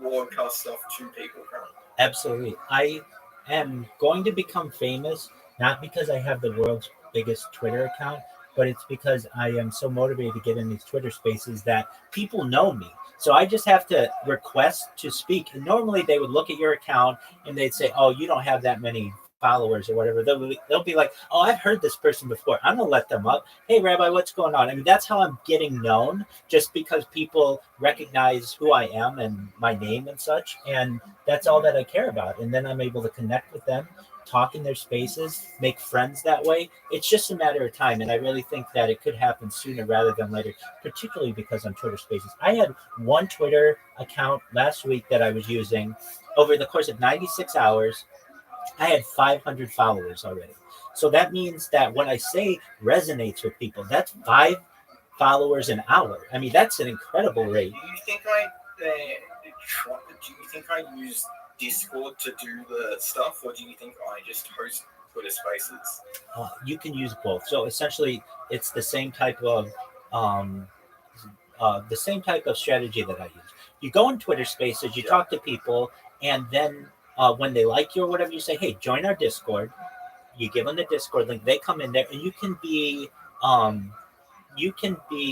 broadcast stuff to people currently. Absolutely. I am going to become famous, not because I have the world's biggest Twitter account, but it's because I am so motivated to get in these Twitter spaces that people know me. So I just have to request to speak. And normally they would look at your account and they'd say, oh, you don't have that many followers or whatever. They'll be like, oh, I've heard this person before. I'm gonna let them up. Hey, Rabbi, what's going on? I mean, that's how I'm getting known, just because people recognize who I am and my name and such, and that's all that I care about. And then I'm able to connect with them, talk in their spaces, make friends that way. It's just a matter of time, and I really think that it could happen sooner rather than later, particularly because on Twitter Spaces. I had one Twitter account last week that I was using. Over the course of 96 hours, I had 500 followers already. So that means that what I say resonates with people. That's 5 followers an hour. I mean, that's an incredible rate. Do you think I use Discord to do the stuff, or do you think I just host Twitter Spaces? You can use both. So essentially, it's the same type of strategy that I use. You go in Twitter Spaces, you talk to people, and then when they like you or whatever, you say, hey, join our Discord. You give them the Discord link. They come in there, and you can be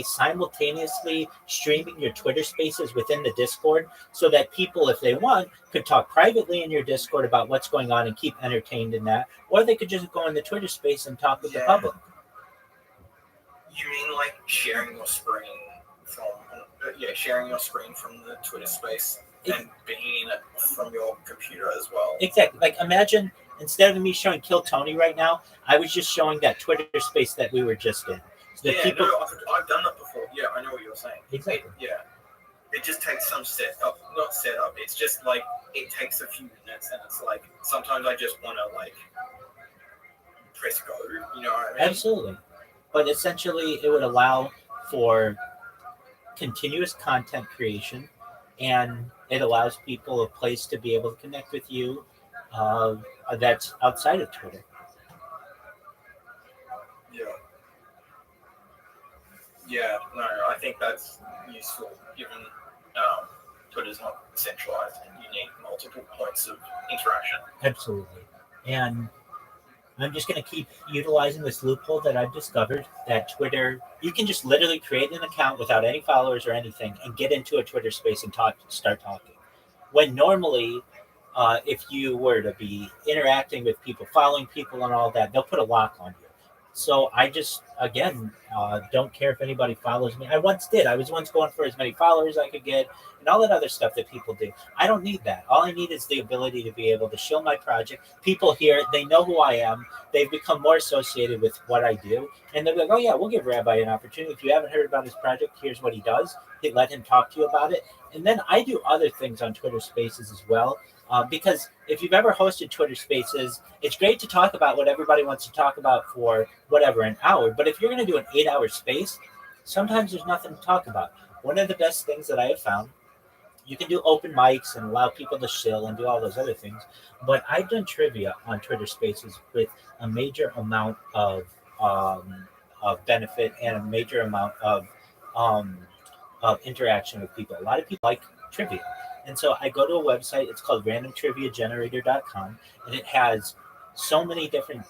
simultaneously streaming your Twitter Spaces within the Discord, so that people, if they want, could talk privately in your Discord about what's going on and keep entertained in that, or they could just go in the Twitter Space and talk with the public. You mean like sharing your screen from the Twitter Space and being in it from your computer as well? Exactly. Like, imagine instead of me showing Kill Tony right now, I was just showing that Twitter Space that we were just in. So that people... I've done that before. Yeah, I know what you're saying. Exactly. It just takes some not setup. It's just like it takes a few minutes, and it's like sometimes I just want to like press go. You know what I mean? Absolutely. But essentially, it would allow for continuous content creation, and it allows people a place to be able to connect with you that's outside of Twitter. Yeah, no, I think that's useful given Twitter's not centralized and you need multiple points of interaction. Absolutely. And I'm just going to keep utilizing this loophole that I've discovered, that Twitter, you can just literally create an account without any followers or anything and get into a Twitter space and start talking. When normally, if you were to be interacting with people, following people and all that, they'll put a lock on you. So I just, again, don't care if anybody follows me. I once did. I was once going for as many followers I could get and all that other stuff that people do. I don't need that. All I need is the ability to be able to show my project. People hear it. They know who I am. They've become more associated with what I do. And they're like, oh, yeah, we'll give Rabbi an opportunity. If you haven't heard about his project, here's what he does. Let him talk to you about it. And then I do other things on Twitter Spaces as well. Because if you've ever hosted Twitter Spaces, it's great to talk about what everybody wants to talk about for whatever, an hour. But if you're going to do an 8-hour space, sometimes there's nothing to talk about. One of the best things that I have found, you can do open mics and allow people to chill and do all those other things. But I've done trivia on Twitter Spaces with a major amount of benefit and a major amount of interaction with people. A lot of people like trivia. And so I go to a website, it's called randomtriviagenerator.com, and it has so many different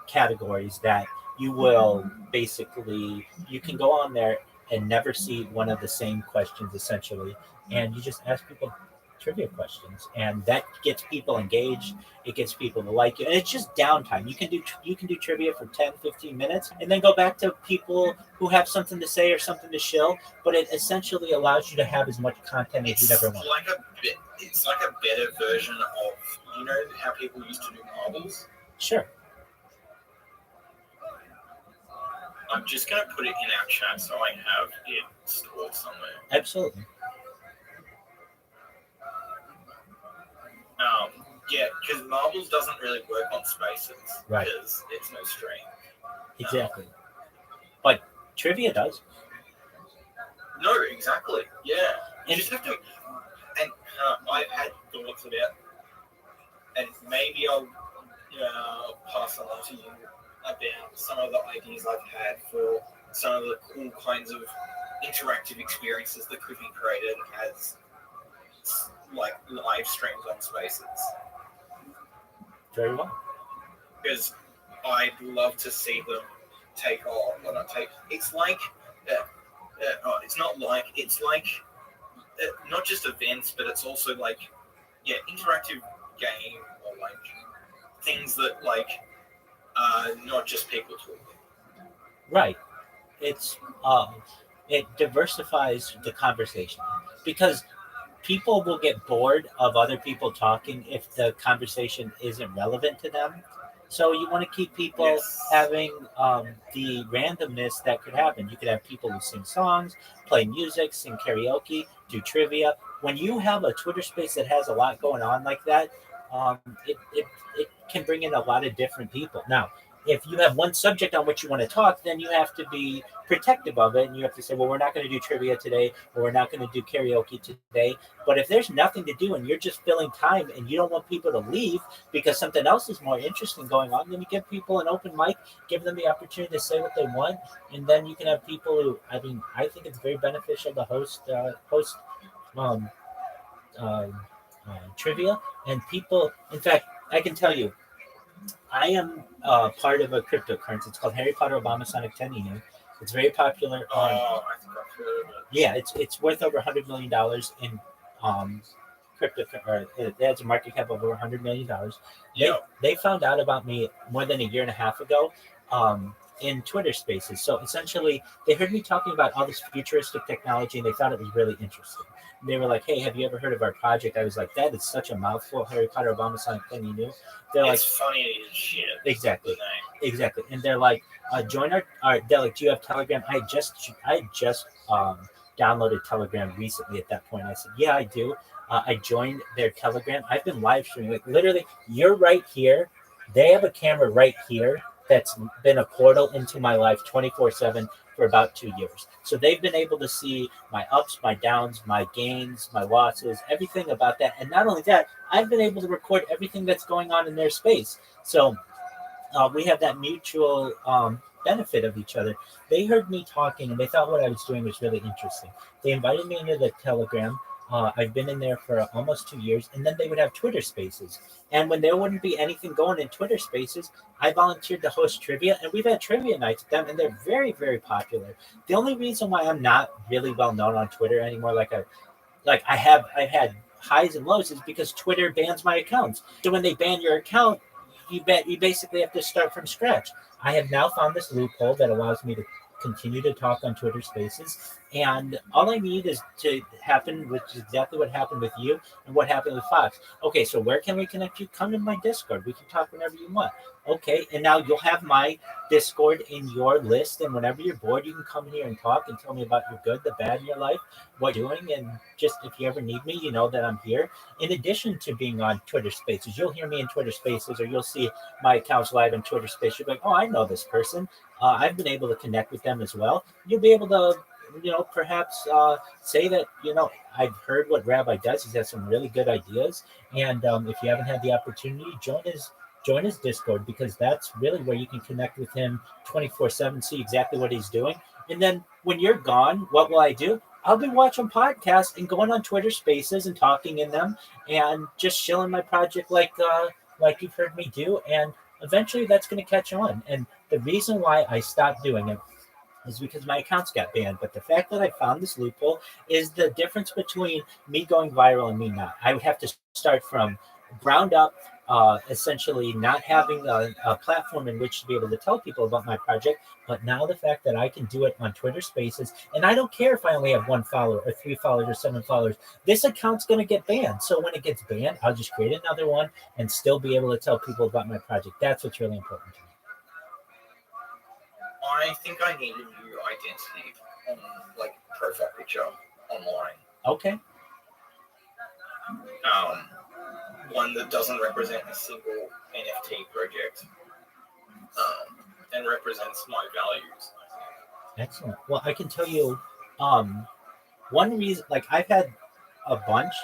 categories that you will basically, you can go on there and never see one of the same questions essentially. And you just ask people trivia questions, and that gets people engaged. It gets people to like it, and it's just downtime. You can do trivia for 10, 15 minutes and then go back to people who have something to say or something to shill, but it essentially allows you to have as much content as you'd ever want. It's like a better version of, you know how people used to do marbles? Sure. I'm just going to put it in our chat so I have it stored somewhere. Absolutely. Yeah, because marbles doesn't really work on spaces. Right. Because it's no string. Exactly. But trivia does. No, exactly. Yeah. You just have to. And I've had thoughts about, and maybe I'll pass along to you about some of the ideas I've had for some of the cool kinds of interactive experiences that could be created as like live streams on Spaces. Very well. Because I'd love to see them take off. Well, not take. It's like, it's not like. It's like not just events, but it's also like, interactive game or like things that like not just people talking. Right. It's it diversifies the conversation because people will get bored of other people talking if the conversation isn't relevant to them. So you want to keep people having the randomness that could happen. You could have people who sing songs, play music, sing karaoke, do trivia. When you have a Twitter space that has a lot going on like that, it can bring in a lot of different people. Now, if you have one subject on which you want to talk, then you have to be protective of it. And you have to say, well, we're not going to do trivia today, or we're not going to do karaoke today. But if there's nothing to do and you're just filling time and you don't want people to leave because something else is more interesting going on, then you give people an open mic, give them the opportunity to say what they want. And then you can have people who, I think it's very beneficial to host trivia. And people, in fact, I can tell you, I am part of a cryptocurrency. It's called Harry Potter Obama Sonic 10 EU. It's very popular. I think I've heard of it. Yeah, it's worth over $100 million in crypto. Or it has a market cap of over $100 million. They found out about me more than a year and a half ago in Twitter Spaces. So essentially, they heard me talking about all this futuristic technology, and they thought it was really interesting. They were like, hey, have you ever heard of our project? I was like, that is such a mouthful. Harry Potter Obama Sonic 10 EU. They're like, it's funny as shit. Exactly. And they're like, join our they're like, do you have Telegram? I just downloaded Telegram recently at that point. I said, yeah, I do. I joined their Telegram. I've been live streaming. Like literally, you're right here. They have a camera right here that's been a portal into my life 24/7 for about 2 years. So they've been able to see my ups, my downs, my gains, my losses, everything about that. And not only that, I've been able to record everything that's going on in their space. So we have that mutual benefit of each other. They heard me talking and they thought what I was doing was really interesting. They invited me into the Telegram. I've been in there for almost 2 years, and then they would have Twitter Spaces. And when there wouldn't be anything going in Twitter Spaces, I volunteered to host trivia, and we've had trivia nights with them, and they're very, very popular. The only reason why I'm not really well known on Twitter anymore, I've had highs and lows, is because Twitter bans my accounts. So when they ban your account, you basically have to start from scratch. I have now found this loophole that allows me to continue to talk on Twitter Spaces, and all I need is to happen, which is exactly what happened with you and what happened with Fox. Okay, so where can we connect you? Come in my Discord. We can talk whenever you want. Okay, and now you'll have my Discord in your list, and whenever you're bored, you can come in here and talk and tell me about your good, the bad in your life, what you're doing, and just if you ever need me, you know that I'm here. In addition to being on Twitter Spaces, you'll hear me in Twitter Spaces, or you'll see my accounts live in Twitter Spaces. You'll be like, oh, I know this person. I've been able to connect with them as well. You'll be able to, perhaps say that, I've heard what Rabbi does. He's got some really good ideas. And if you haven't had the opportunity, join his Discord, because that's really where you can connect with him 24/7, see exactly what he's doing. And then when you're gone, what will I do? I'll be watching podcasts and going on Twitter Spaces and talking in them and just shilling my project like you've heard me do. And eventually that's going to catch on. And the reason why I stopped doing it is because my accounts got banned. But the fact that I found this loophole is the difference between me going viral and me not. I would have to start from ground up, essentially not having a platform in which to be able to tell people about my project. But now the fact that I can do it on Twitter Spaces, and I don't care if I only have 1 follower or 3 followers or 7 followers, this account's going to get banned. So when it gets banned, I'll just create another one and still be able to tell people about my project. That's what's really important to me. I think I need a new identity on like profile picture online. Okay. One that doesn't represent a single NFT project, and represents my values. Excellent. Well, I can tell you, one reason, like I've had a bunch,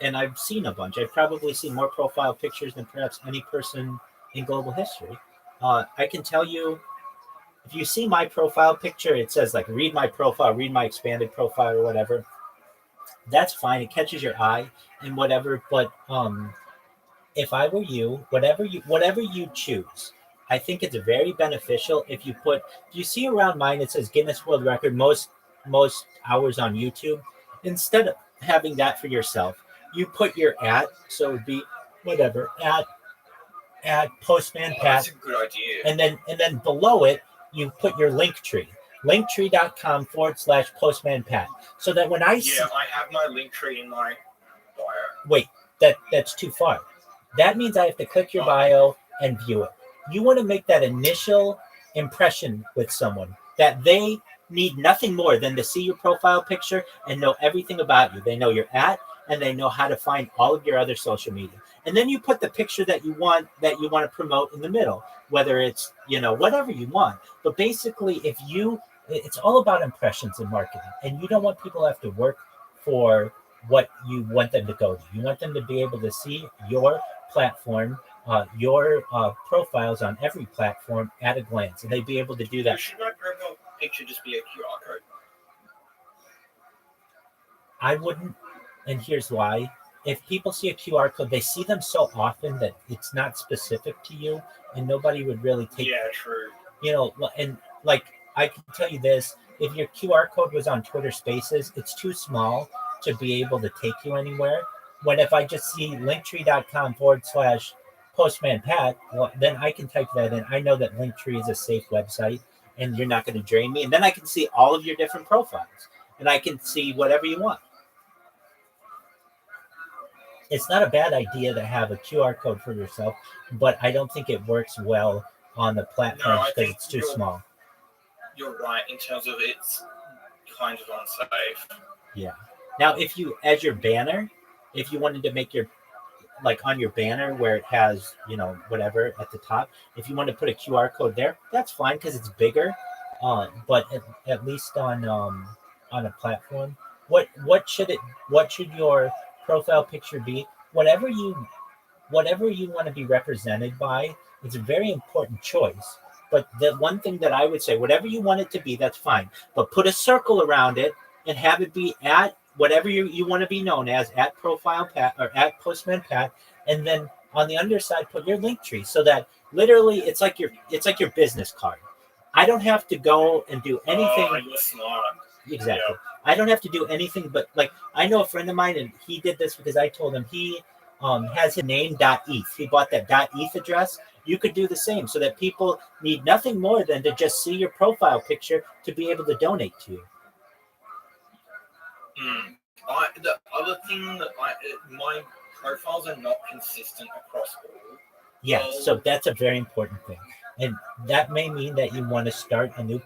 and I've seen a bunch. I've probably seen more profile pictures than perhaps any person in global history. I can tell you, if you see my profile picture, it says like, read my profile, read my expanded profile or whatever. That's fine. It catches your eye and whatever. But if I were you, whatever you choose, I think it's very beneficial if you put, if you see around mine, it says Guinness World Record, most hours on YouTube. Instead of having that for yourself, you put your @ so it would be whatever, at Postman Pat. That's a good idea. And then below it, you put your link tree. Linktree.com/Postman Pat. So that when I see, I have my link tree in my bio. wait, that's too far. That means I have to click your bio and view it. You want to make that initial impression with someone that they need nothing more than to see your profile picture and know everything about you. They know your @ and they know how to find all of your other social media. And then you put the picture that you want to promote in the middle, whether it's, whatever you want. But basically, it's all about impressions in marketing, and you don't want people to have to work for what you want them to go to. You want them to be able to see your platform, your profiles on every platform at a glance, and they'd be able to do that. Should my profile picture just be a QR code? I wouldn't, and here's why. If people see a QR code, they see them so often that it's not specific to you, and nobody would really take. Yeah, true. And like I can tell you this: if your QR code was on Twitter Spaces, it's too small to be able to take you anywhere. When if I just see linktree.com/Postman Pat, well, then I can type that in. I know that Linktree is a safe website, and you're not going to drain me. And then I can see all of your different profiles, and I can see whatever you want. It's not a bad idea to have a QR code for yourself, but I don't think it works well on the platform because it's too small. You're right in terms of it's kind of unsafe. Yeah. Now, if you, as your banner, if you wanted to make your, like on your banner where it has, whatever at the top, if you want to put a QR code there, that's fine because it's bigger. But at least on a platform, what should your profile picture be? Whatever you want to be represented by, it's a very important choice. But the one thing that I would say, whatever you want it to be, that's fine. But put a circle around it and have it be at whatever you want to be known as, at Profile Pat or at Postman Pat, and then on the underside put your link tree so that literally it's like your business card. I don't have to go and do anything. You're smart. Exactly. Yeah. I don't have to do anything, but like I know a friend of mine, and he did this because I told him he has his name .eth. He bought that .eth address. You could do the same so that people need nothing more than to just see your profile picture to be able to donate to you. The other thing that my profiles are not consistent across all. Yeah, so that's a very important thing, and that may mean that you want to start a new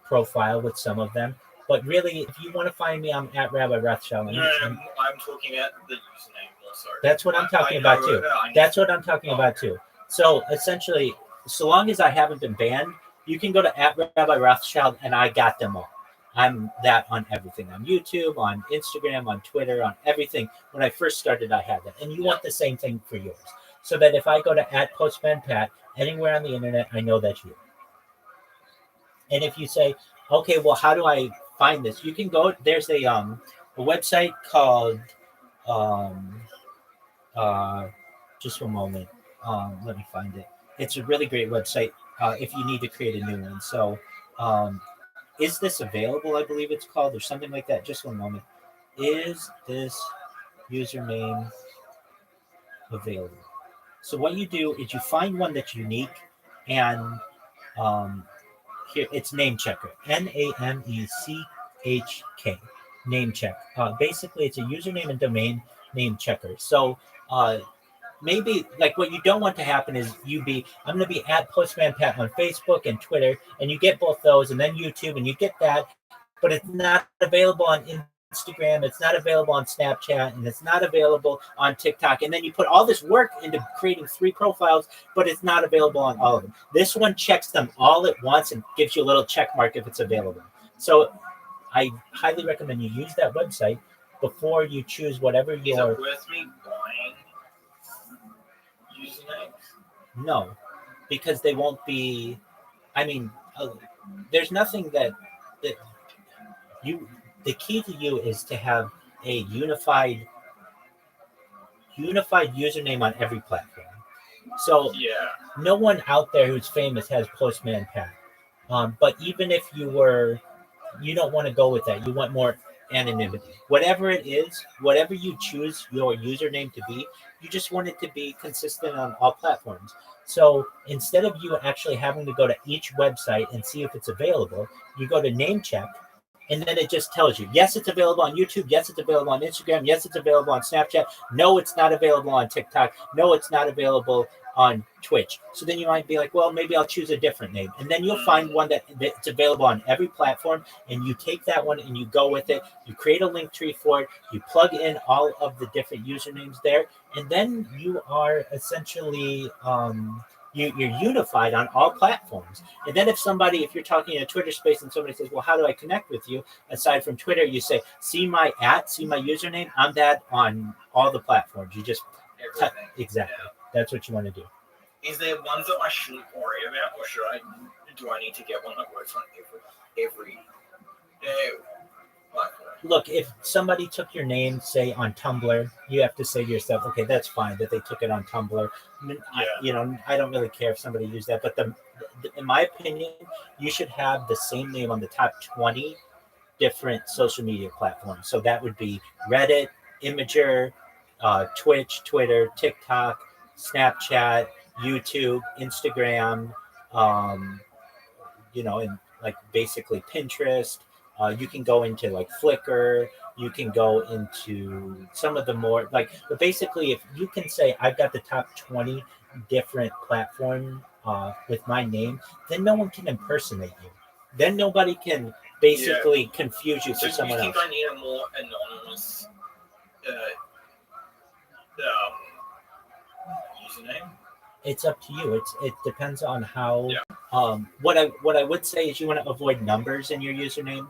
profile with some of them. But really, if you want to find me, I'm at Rabbi Rothschild. I'm talking about the username also. That's what I'm talking about too. That's what I'm talking about too. So essentially, so long as I haven't been banned, you can go to at Rabbi Rothschild, and I got them all. I'm that on everything, on YouTube, on Instagram, on Twitter, on everything. When I first started, I had that. And you want the same thing for yours. So that if I go to at Postman Pat, anywhere on the internet, I know that's you. And if you say, okay, well, how do I find this? You can go, there's a website called, just one moment. Let me find it. It's a really great website. if you need to create a new one. So, is this available? I believe it's called, or something like that. Just one moment. Is this username available? So what you do is you find one that's unique, and here it's Name Checker, NAMECHK, Name Check. Basically, it's a username and domain name checker. So maybe like what you don't want to happen is I'm going to be at Postman Pat on Facebook and Twitter, and you get both those, and then YouTube, and you get that, but it's not available on Instagram, it's not available on Snapchat, and it's not available on TikTok. And then you put all this work into creating 3 profiles, but it's not available on all of them. This one checks them all at once and gives you a little check mark if it's available. So I highly recommend you use that website before you choose whatever Is your. it worth me buying usernames? No, because they won't be. I mean, there's nothing that you. The key to you is to have a unified username on every platform. So Yeah. no one out there who's famous has Postman Pat. But even if you don't want to go with that. You want more anonymity. Whatever it is, whatever you choose your username to be, you just want it to be consistent on all platforms. So instead of you actually having to go to each website and see if it's available, you go to Namecheck, and then it just tells you, yes, it's available on YouTube. Yes, it's available on Instagram. Yes, it's available on Snapchat. No, it's not available on TikTok. No, it's not available on Twitch. So then you might be like, well, maybe I'll choose a different name. And then you'll find one that's available on every platform, and you take that one and you go with it. You create a link tree for it. You plug in all of the different usernames there, and then you are essentially you're unified on all platforms. And then if you're talking in a Twitter space and somebody says, well, how do I connect with you? Aside from Twitter, you say, see my username. I'm that on all the platforms. You just exactly. Yeah. That's what you want to do. Is there ones that I shouldn't worry about, or do I need to get one that works on every platform? Look, if somebody took your name, say on Tumblr, you have to say to yourself, okay, that's fine that they took it on Tumblr. I don't really care if somebody used that, but in my opinion, you should have the same name on the top 20 different social media platforms. So that would be Reddit, Imgur, Twitch, Twitter, TikTok, Snapchat, YouTube, Instagram, and like basically Pinterest. You can go into like Flickr. You can go into some of the more but basically if you can say I've got the top 20 different platforms with my name, then no one can impersonate you. Then nobody can basically confuse you for someone else. So do you think I need a more anonymous username? It's up to you. It depends on how. Yeah. What I would say is you want to avoid numbers in your username,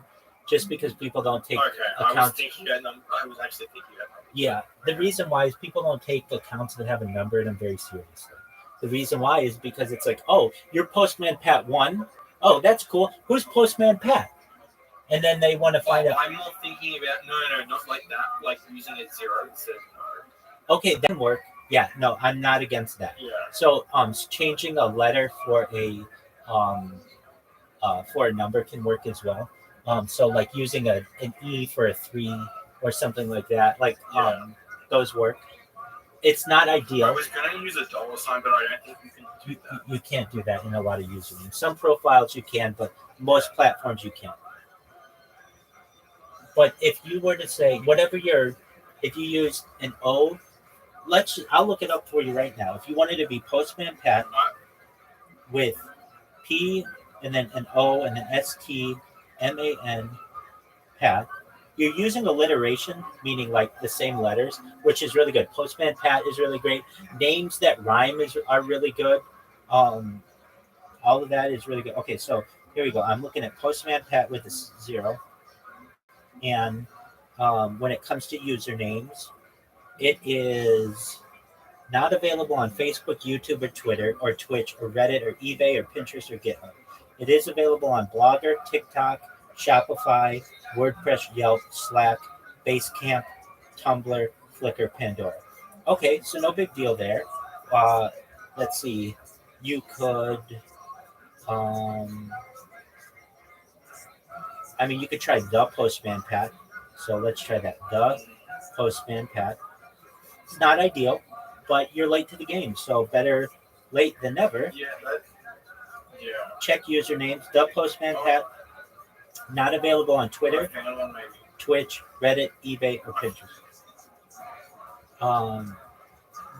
just because people don't take accounts. I was actually thinking that. Yeah, the reason why is people don't take accounts that have a number in them very seriously. The reason why is because it's like, oh, you're Postman Pat 1. Oh, that's cool. Who's Postman Pat? And then they want to find out. I'm more thinking about no, not like that. Like using a 0 instead of no. Okay, that can work. Yeah, no, I'm not against that. Yeah. So, changing a letter for a number can work as well. So like using an E for a 3 or something like that. Those work. It's not ideal. I was gonna use a dollar sign, but I don't think you can do that. You can't do that in a lot of usernames. Some profiles you can, but most platforms you can't. But if you were to say if you use an O, I'll look it up for you right now. If you wanted to be Postman Pat with P and then an O and an STMAN Pat, you're using alliteration, meaning like the same letters, which is really good. Postman Pat is really great. Names that rhyme are really good. All of that is really good. Okay, so here we go. I'm looking at Postman Pat with a 0. And when it comes to usernames, it is not available on Facebook, YouTube, or Twitter, or Twitch, or Reddit, or eBay, or Pinterest, or GitHub. It is available on Blogger, TikTok, Shopify, WordPress, Yelp, Slack, Basecamp, Tumblr, Flickr, Pandora. Okay, so no big deal there. Let's see. You could I mean, you could try the Postman Pat. So let's try that. The Postman Pat. It's not ideal, but you're late to the game, so better late than never. Yeah, yeah. Check usernames. The Postman Pat. Not available on Twitter, Twitch, Reddit, eBay, or Pinterest.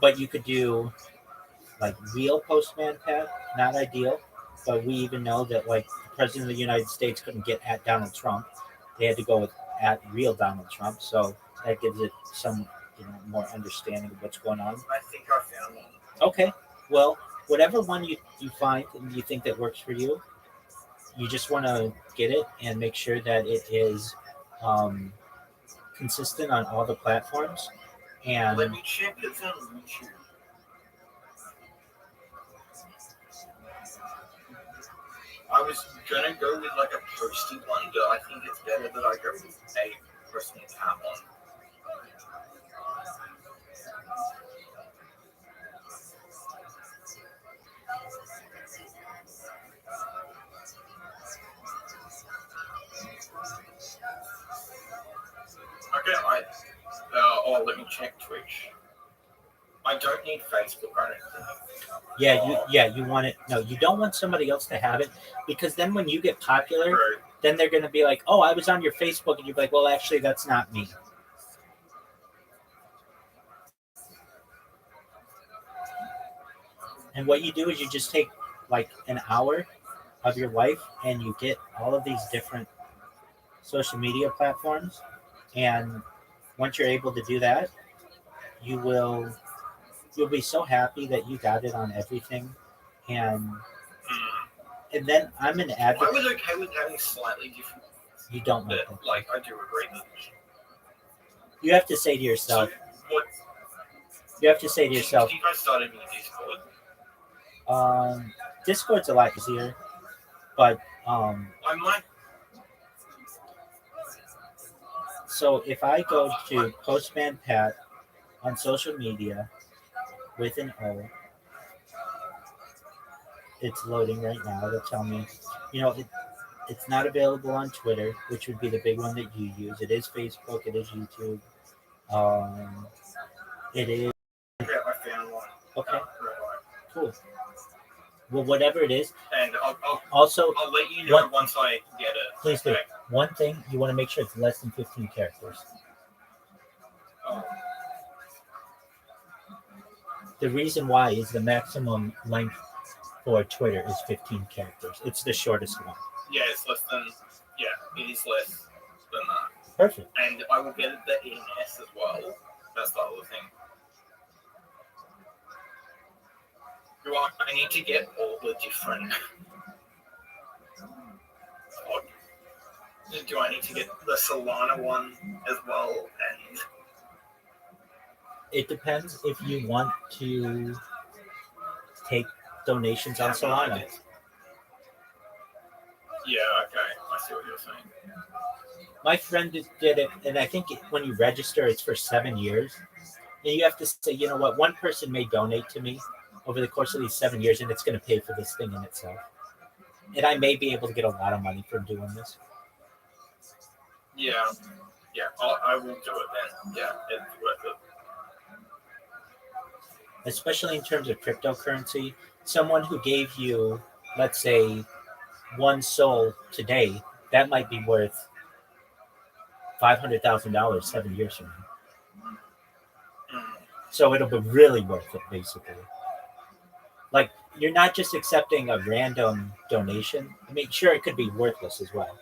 But you could do like real Postman Pat. Not ideal, but we even know that like the President of the United States couldn't get at Donald Trump. They had to go with at real Donald Trump. So that gives it some more understanding of what's going on. I think I found one. Okay. Well, whatever one you find and you think that works for you, you just want to get it and make sure that it is consistent on all the platforms. And let me check it's on YouTube. I was gonna go with like a posted one, but I think it's better that I go with a personal tab one. Okay, let me check Twitch. I don't need Facebook or anything. you want it. No, you don't want somebody else to have it, because then when you get popular, Right. then they're going to be like, oh, I was on your Facebook, and you're like, well, actually, that's not me. And what you do is you just take like an hour of your life and you get all of these different social media platforms. And once you're able to do that, you'll be so happy that you got it on everything. And then I'm an advocate. I was okay with having slightly different. You don't want But, that. like, I do agree that. You have to say to yourself. So what? You have to say to yourself. Do you guys started in Discord? Discord's a lot easier, but I might. So if I go to Postman Pat on social media with an O, it's loading right now. It'll tell me, it's not available on Twitter, which would be the big one that you use. It is Facebook. It is YouTube. It is. Okay, I found one. Okay. Cool. Well, whatever it is. And I'll let you know once I get it. Please do. One thing, you want to make sure it's less than 15 characters. Oh. The reason why is the maximum length for Twitter is 15 characters. It's the shortest one. Yeah, it's less than. Yeah, it is less than that. Perfect. And I will get the ENS as well. That's the other thing. I need to get all the different. Do I need to get the Solana one as well? And it depends if you want to take donations on Solana. Yeah, okay. I see what you're saying. My friend did it, and I think when you register, it's for 7 years. And you have to say, you know what, one person may donate to me over the course of these 7 years, and it's going to pay for this thing in itself. And I may be able to get a lot of money from doing this. Yeah, I will do it then. Yeah, it's worth it. Especially in terms of cryptocurrency, someone who gave you, let's say, 1 SOL today, that might be worth $500,000 7 years from now. So it'll be really worth it, basically. Like, you're not just accepting a random donation. I mean, sure, it could be worthless as well.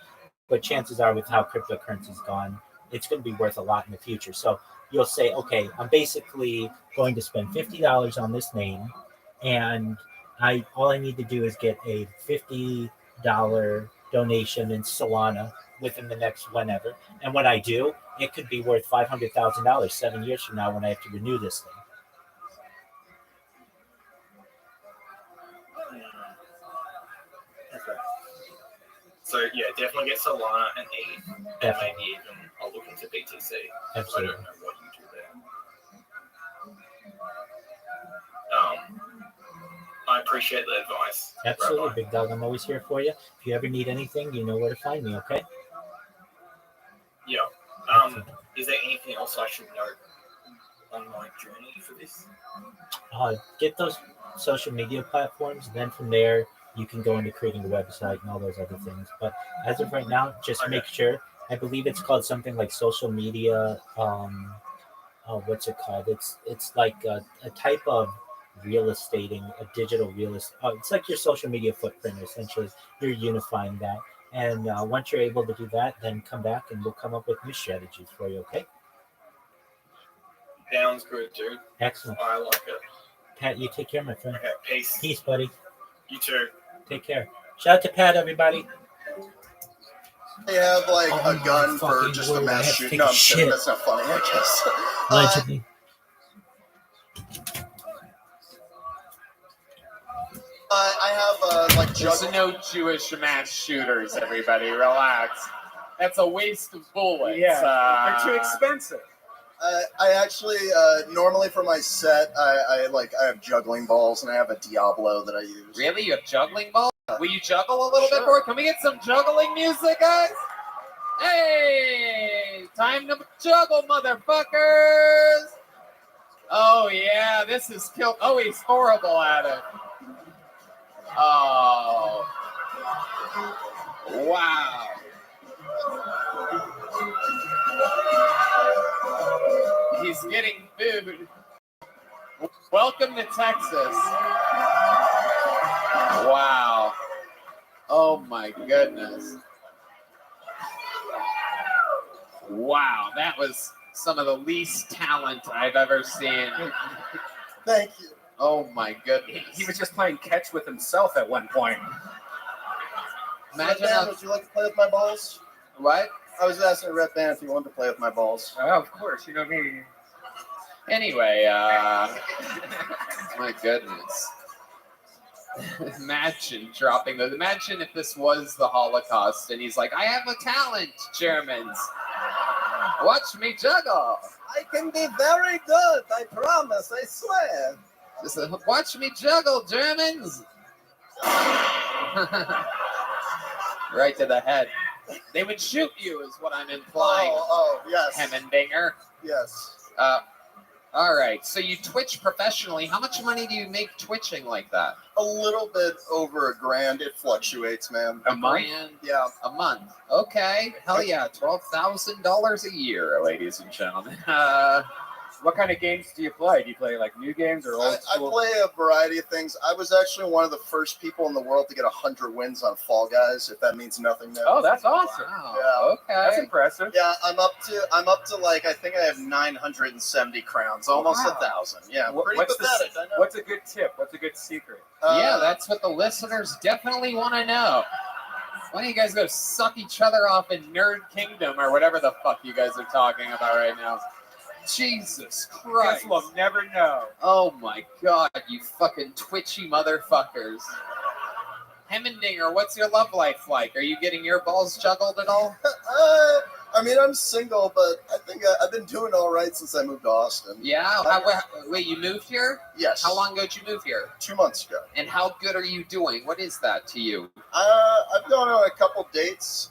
But chances are, with how cryptocurrency's gone, it's going to be worth a lot in the future. So you'll say, okay, I'm basically going to spend $50 on this name, and all I need to do is get a $50 donation in Solana within the next whenever. And when I do, it could be worth $500,000 7 years from now when I have to renew this thing. Okay. So yeah, definitely get Solana and ETH, and maybe even I'll look into BTC. Absolutely. I don't know what you do there. I appreciate the advice. Absolutely, Rabbi. big dog. I'm always here for you. If you ever need anything, you know where to find me. Okay. Yeah. Is there anything else I should know on my journey for this? Get those social media platforms. Then from there, you can go into creating a website and all those other things. But as of right now, just make sure. I believe it's called something like social media. What's it called? It's like a type of real estating, a digital real estate. It's like your social media footprint. Essentially, you're unifying that. And once you're able to do that, then come back and we'll come up with new strategies for you. Okay. Sounds good, dude. Excellent. I like it. Pat, you take care, my friend. Okay, peace. Peace, buddy. You too. Take care. Shout out to Pat, everybody. They have like a gun for fucking just a word, I mass have to shooting. take No, a I'm kidding. shit. That's not funny, I guess. Allegedly. I have like There's no Jewish mass shooters, everybody. Relax. That's a waste of bullets. Yeah, they're too expensive. I actually normally for my set I have juggling balls and I have a Diablo that I use. Really? You have juggling balls? Will you juggle a little bit more? Can we get some juggling music, guys? Hey! Time to juggle, motherfuckers! Oh, yeah, this is kill. Oh, he's horrible at it. Oh. Wow. He's getting food. Welcome to Texas. Wow. Oh my goodness. Wow, that was some of the least talent I've ever seen. Thank you. Oh my goodness. He was just playing catch with himself at one point. Imagine Red Band, how- would you like to play with my balls? What? I was asking Red Band if you wanted to play with my balls. Oh, of course, you know me. Anyway, my goodness. Imagine dropping those. Imagine if this was the Holocaust and he's like, I have a talent, Germans. Watch me juggle. I can be very good, I promise, I swear. Just watch me juggle, Germans. Right to the head. They would shoot you, is what I'm implying. Oh, yes. Hemmendinger. Yes. All right. So you Twitch professionally. How much money do you make twitching like that? A little bit over $1,000. It fluctuates, man. A grand? Yeah. A month. Okay. Hell yeah. $12,000 a year, ladies and gentlemen. What kind of games do you play? Do you play like new games or old I school? play a variety of things. I was actually one of the first people in the world to get 100 wins on Fall Guys, if that means nothing now. Oh, that's awesome. Wow. Yeah. Okay. That's impressive. Yeah, I'm up to like I think I have 970 crowns, almost Wow. 1,000. Yeah, pretty What's pathetic. I know. What's a good tip? What's a good secret? Yeah, that's what the listeners definitely want to know. Why don't you guys go suck each other off in Nerd Kingdom or whatever the fuck you guys are talking about right now? Jesus Christ. Guess we'll never know. Oh my god, you fucking twitchy motherfuckers. Hemmendinger, what's your love life like? Are you getting your balls juggled at all? I mean, I'm single, but I think I've been doing all right since I moved to Austin. Yeah? Wait, you moved here? Yes. How long ago did you move here? 2 months ago. And how good are you doing? What is that to you? I've gone on a couple dates,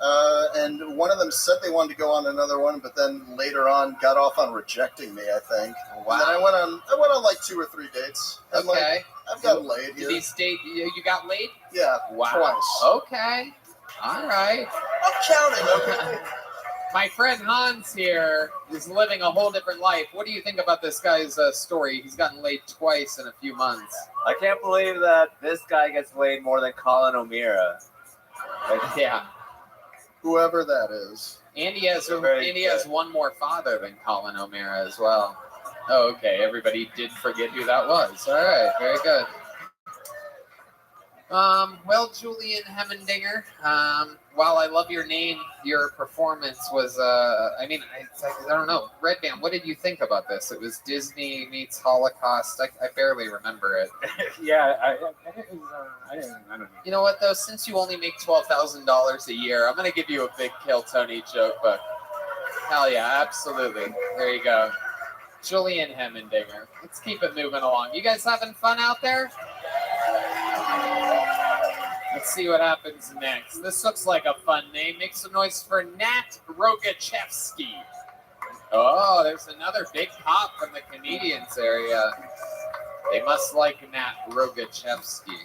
and one of them said they wanted to go on another one, but then later on got off on rejecting me, I think. Wow. And then I went on like 2 or 3 dates. And Okay. I've gotten laid Did here. these date you got laid? Yeah, Wow. twice. Okay. All right. I'm counting, okay? My friend Hans here is living a whole different life. What do you think about this guy's story? He's gotten laid twice in a few months. I can't believe that this guy gets laid more than Colin O'Meara. Yeah. Whoever that is. And he has Very good. one more father than Colin O'Meara as well. Oh, okay. Everybody did forget who that was. All right. Very good. Well, Julian Hemmendinger, while I love your name, your performance was, I don't know. Red Band, what did you think about this? It was Disney meets Holocaust. I barely remember it. Yeah, I don't know. You know what, though? Since you only make $12,000 a year, I'm going to give you a big Kill Tony joke book. Hell yeah, absolutely. There you go. Julian Hemmendinger. Let's keep it moving along. You guys having fun out there? Let's see what happens next. This looks like a fun name. Make some noise for Nat Rogachevsky. Oh, there's another big pop from the comedians area. They must like Nat Rogachevsky.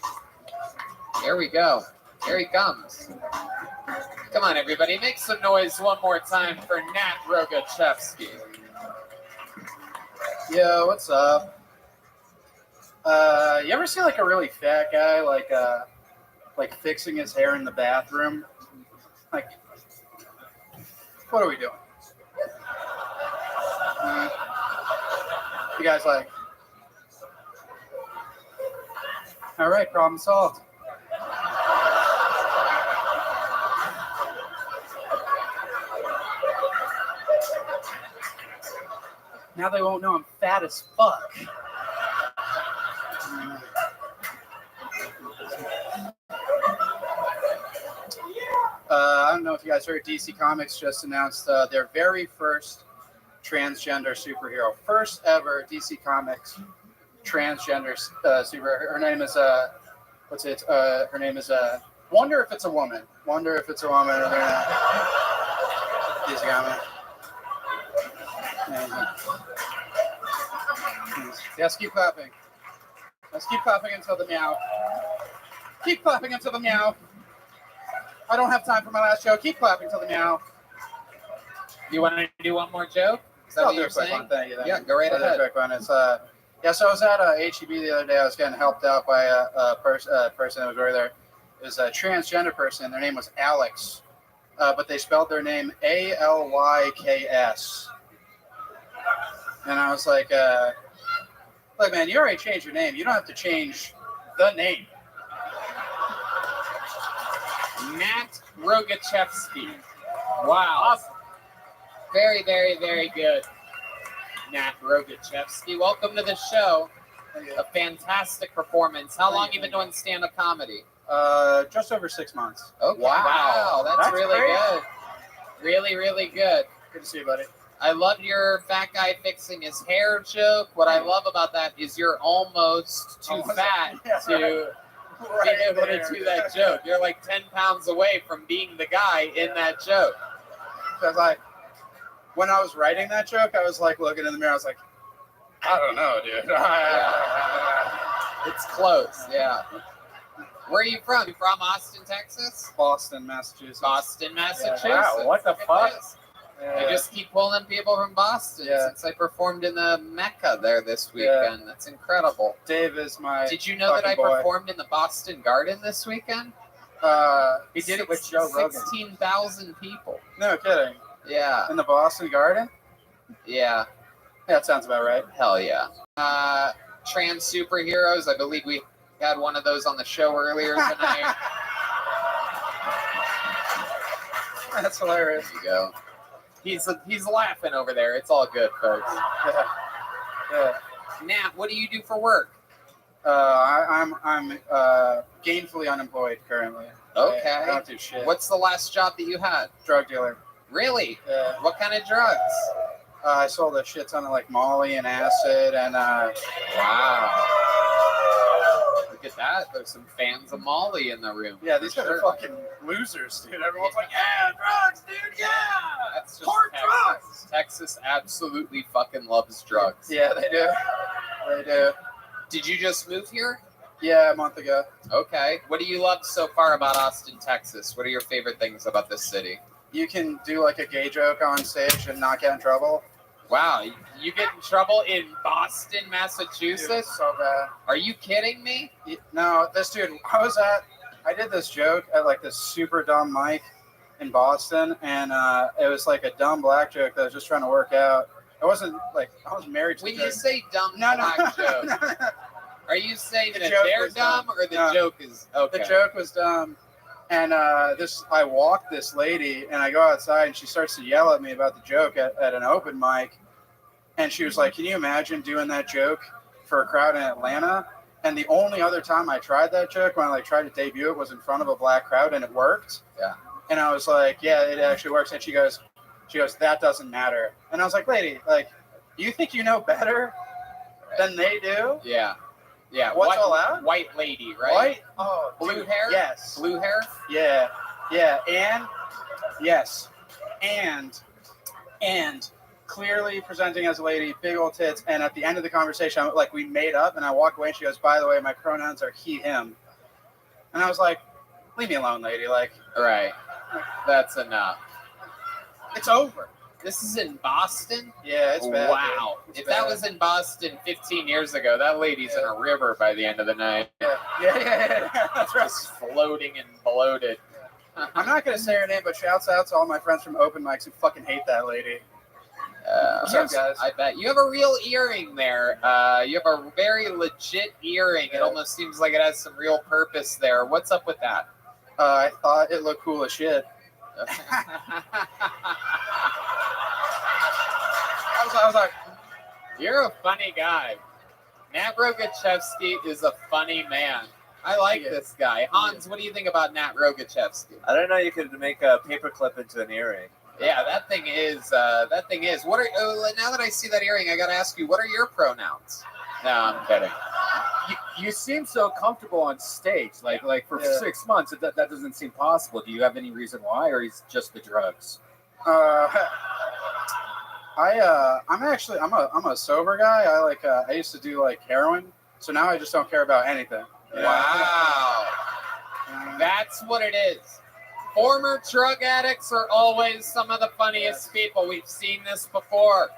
Here we go. Here he comes. Come on, everybody. Make some noise one more time for Nat Rogachevsky. Yo, what's up? You ever see like a really fat guy like fixing his hair in the bathroom? Like, what are we doing? You guys like, all right, problem solved. Now they won't know I'm fat as fuck. I don't know if you guys heard, DC Comics just announced their very first transgender superhero. First ever DC Comics transgender superhero. Her name is, her name is, wonder if it's a woman. Wonder if it's a woman. Or DC Comics. Yes, keep clapping. Let's keep clapping until the meow. Keep clapping until the meow. I don't have time for my last joke. Keep clapping until the meow. You want to do one more joke? Is that I'll what do you're a quick saying? one. Thank you. Yeah, go right I'll do a ahead. quick one. It's yeah. So I was at HEB the other day. I was getting helped out by a person that was over there. It was a transgender person. Their name was Alex, but they spelled their name ALYKS. And I was like, look, man, you already changed your name. You don't have to change the name. Nat Rogachevsky. Wow. Awesome. Very, very, very good. Nat Rogachevsky, welcome to the show. A fantastic performance. How long you been doing stand-up comedy? Just over 6 months. Okay. Wow, that's really great. good. Really, really good. Good to see you, buddy. I love your fat guy fixing his hair joke. What I love about that is you're almost too fat to be able to do that joke. You're like 10 pounds away from being the guy in that joke. Because when I was writing that joke, I was like looking in the mirror. I was like, I don't know, dude. It's close, yeah. Where are you from? You from Austin, Texas? Boston, Massachusetts. Boston, Massachusetts. Wow, what the Look at fuck? this. I just keep pulling people from Boston since I performed in the Mecca there this weekend. That's incredible. Dave is my. Did you know that I fucking boy. performed in the Boston Garden this weekend? He did it with Joe Rogan. 16,000 people. No kidding. Yeah. In the Boston Garden? Yeah. Yeah, that sounds about right. Hell yeah. Trans superheroes. I believe we had one of those on the show earlier tonight. That's hilarious. There you go. He's laughing over there. It's all good, folks. Yeah. Nat, what do you do for work? I'm gainfully unemployed currently. Okay. I don't do shit. What's the last job that you had? Drug dealer. Really? Yeah. What kind of drugs? I sold a shit ton of like Molly and acid and Wow. Look at that. There's some fans of Molly in the room. yeah, these guys are fucking losers, dude. Everyone's like, yeah, drugs, dude, yeah. That's just hard Texas. drugs. Texas absolutely fucking loves drugs. Yeah, they do. They do. Did you just move here? Yeah, a month ago. Okay. What do you love so far about Austin, Texas? What are your favorite things about this city? You can do like a gay joke on stage and not get in trouble. Wow, you get in trouble in Boston, Massachusetts? Dude, so bad. Are you kidding me? No, this dude, I did this joke at like this super dumb mic in Boston, and it was like a dumb black joke that I was just trying to work out. I wasn't like, I was married to When the you joke. say dumb black joke, are you saying The that joke they're was dumb dumb. or the No. joke is okay? The joke was dumb. And I walked this lady, and I go outside, and she starts to yell at me about the joke at an open mic. And she was like, can you imagine doing that joke for a crowd in Atlanta? And the only other time I tried that joke, when I like tried to debut it, was in front of a black crowd, and it worked. Yeah. And I was like, yeah, it actually works. And she goes, that doesn't matter. And I was like, lady, like, you think you know better than they do? Yeah. Yeah, What's white, allowed? white lady, right? White? Oh, Blue dude, hair? Yes. Blue hair? Yeah, yeah, and yes, and clearly presenting as a lady, big old tits, and at the end of the conversation, like we made up, and I walk away, and she goes, "By the way, my pronouns are he, him," and I was like, "Leave me alone, lady. Like, Right. That's enough. it's over." This is in Boston? Yeah, it's bad. Wow. Dude. It's If that bad. was in Boston 15 years ago, that lady's in a river by the end of the night. Yeah. That's right. Just floating and bloated. I'm not gonna say her name, but shouts out to all my friends from open mics who fucking hate that lady. What's up, guys? I bet. You have a real earring there. You have a very legit earring. It almost seems like it has some real purpose there. What's up with that? I thought it looked cool as shit. I was like, You're a funny guy. Nat Rogachevsky is a funny man. I like this guy. Hans, what do you think about Nat Rogachevsky? I don't know. You could make a paperclip into an earring. Yeah, that thing is. What are? Now that I see that earring, I got to ask you, what are your pronouns? No, I'm kidding. You seem so comfortable on stage. Like for Yeah. 6 months, that doesn't seem possible. Do you have any reason why, or is it just the drugs? I'm a sober guy. I used to do like heroin, so now I just don't care about anything. Wow. That's what it is. Former drug addicts are always some of the funniest people. We've seen this before.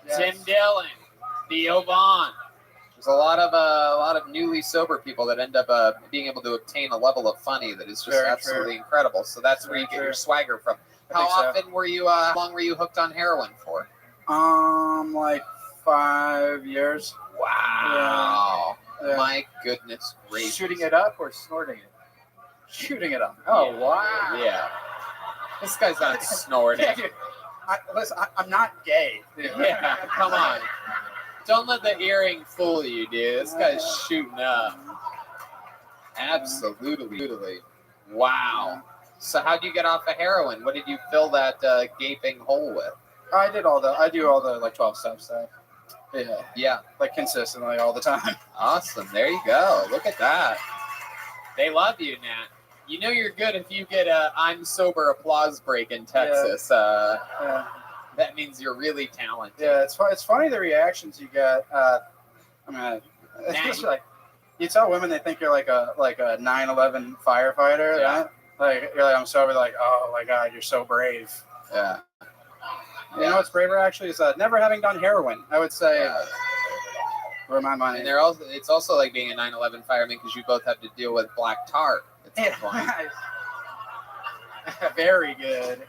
Yes. Tim Dillon, Theo Vaughn. There's a lot of newly sober people that end up being able to obtain a level of funny that is just Very absolutely true. incredible. So that's where Very you get true. your swagger from. I How think so. often were you? How long were you hooked on heroin for? Like 5 years. Wow. Yeah. My goodness gracious. Shooting it up or snorting it? Shooting it up. Oh, wow. Yeah. This guy's not snorting. Yeah, dude. Listen, I'm not gay. Yeah, come on. Don't let the earring fool you, dude. This guy's shooting up. Absolutely. Wow. So how'd you get off of heroin? What did you fill that gaping hole with? I do all the like 12 step stuff. Yeah. Yeah. Like consistently all the time. Awesome. There you go. Look at that. They love you, Nat. You know you're good if you get a I'm sober applause break in Texas. Yeah. That means you're really talented. Yeah, it's funny the reactions you get. It's just like you tell women they think you're like a 9/11 firefighter. Yeah. Right? Like you're like I'm sober. Like, oh my god, you're so brave. Yeah. You know what's braver actually is never having done heroin. I would say. For my money. And it's also like being a 9/11 fireman because you both have to deal with black tar at some point. Very good.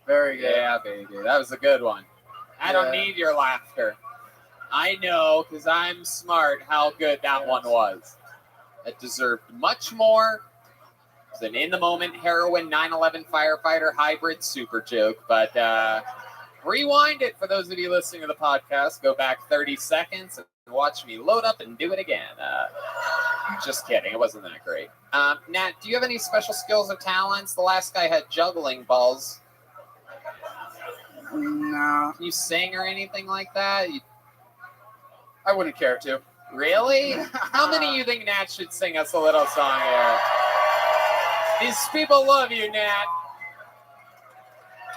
Very good. Yeah, baby. That was a good one. I don't Yeah. need your laughter. I know, because I'm smart, how good that one was. It deserved much more. It's an in-the-moment heroin 9/11 firefighter hybrid super joke. But rewind it for those of you listening to the podcast. Go back 30 seconds and watch me load up and do it again. Just kidding. It wasn't that great. Nat, do you have any special skills or talents? The last guy had juggling balls. No. Can you sing or anything like that? I wouldn't care to. Really? How many of you think Nat should sing us a little song here? These people love you, Nat.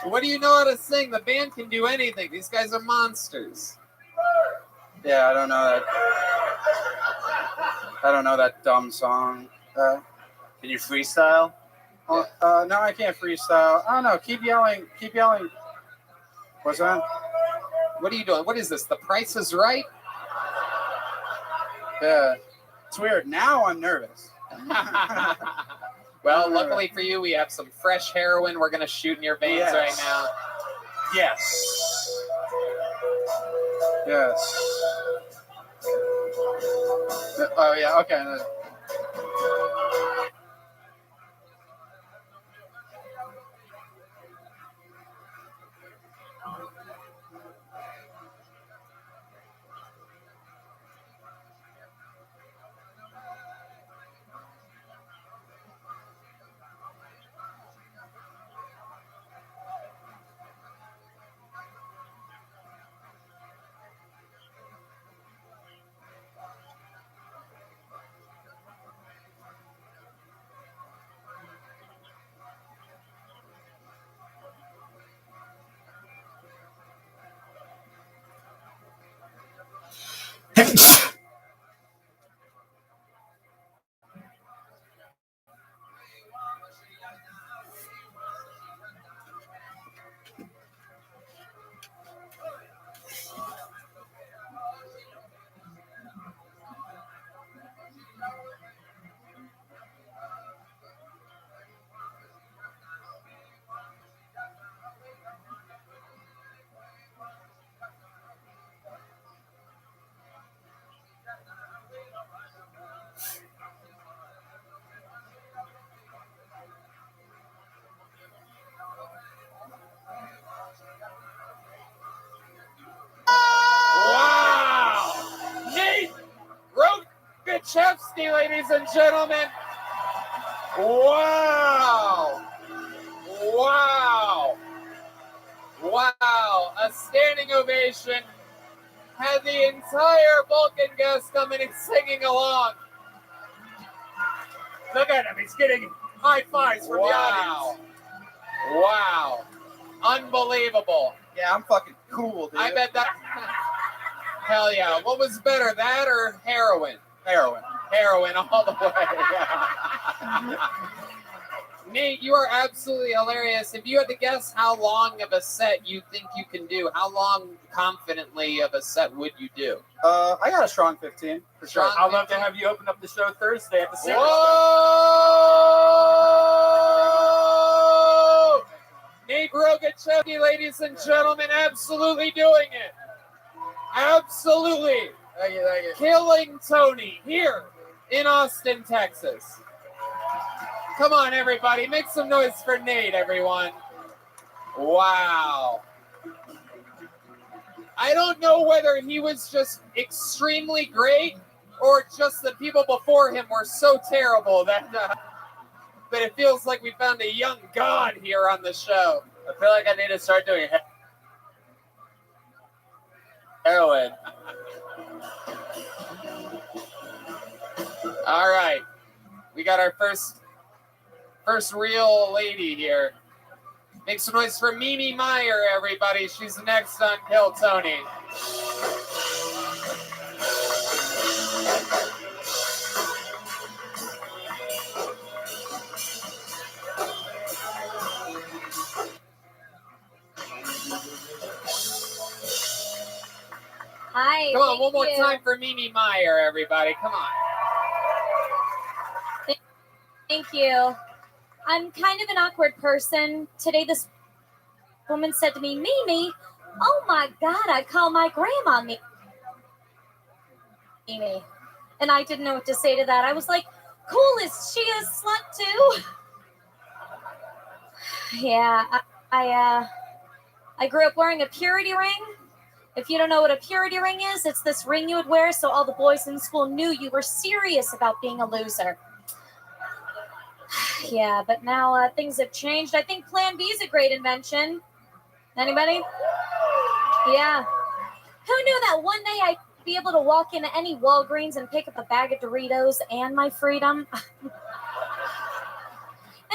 What do you know how to sing? The band can do anything. These guys are monsters. Yeah, I don't know that dumb song. Can you freestyle? No, I can't freestyle. I don't know. Keep yelling. What's that? What are you doing? What is this? The Price is Right? Yeah. It's weird. Now I'm nervous. Well, luckily for you, we have some fresh heroin we're going to shoot in your veins Yes. right now. Yes. Yes. Oh, yeah. Okay. Wow! Nate Rogachevsky, ladies and gentlemen. Wow! Wow! Wow! A standing ovation. Had the entire Vulcan guest coming and singing along. Look at him. He's getting high fives from the audience. Wow. Unbelievable. Yeah, I'm fucking cool, dude. I bet that. Hell yeah. What was better, that or heroin? Heroin. Heroin all the way. Nate, you are absolutely hilarious. If you had to guess how long of a set you think you can do, how long confidently of a set would you do? I got a strong 15 for sure. Strong I'd love to 15? have you open up the show Thursday at the Sirius. Whoa! Nate Rogachevsky, ladies and gentlemen, absolutely doing it. Absolutely. Thank you, thank you. Killing Tony here in Austin, Texas. Come on, everybody. Make some noise for Nate, everyone. Wow. I don't know whether he was just extremely great or just the people before him were so terrible that but it feels like we found a young god here on the show. I feel like I need to start doing heroin. All right. We got our first real lady here. Make some noise for Mimi Meyer, everybody. She's next on Kill Tony. Hi. Come on, thank one more you. time for Mimi Meyer, everybody. Come on. Thank you. I'm kind of an awkward person. Today, this woman said to me, Mimi, oh my God, I call my grandma Mimi. And I didn't know what to say to that. I was like, cool, is she a slut too? Yeah, I grew up wearing a purity ring. If you don't know what a purity ring is, it's this ring you would wear so all the boys in school knew you were serious about being a loser. Yeah, but now things have changed. I think Plan B is a great invention. Anybody? Yeah. Who knew that one day I'd be able to walk into any Walgreens and pick up a bag of Doritos and my freedom? And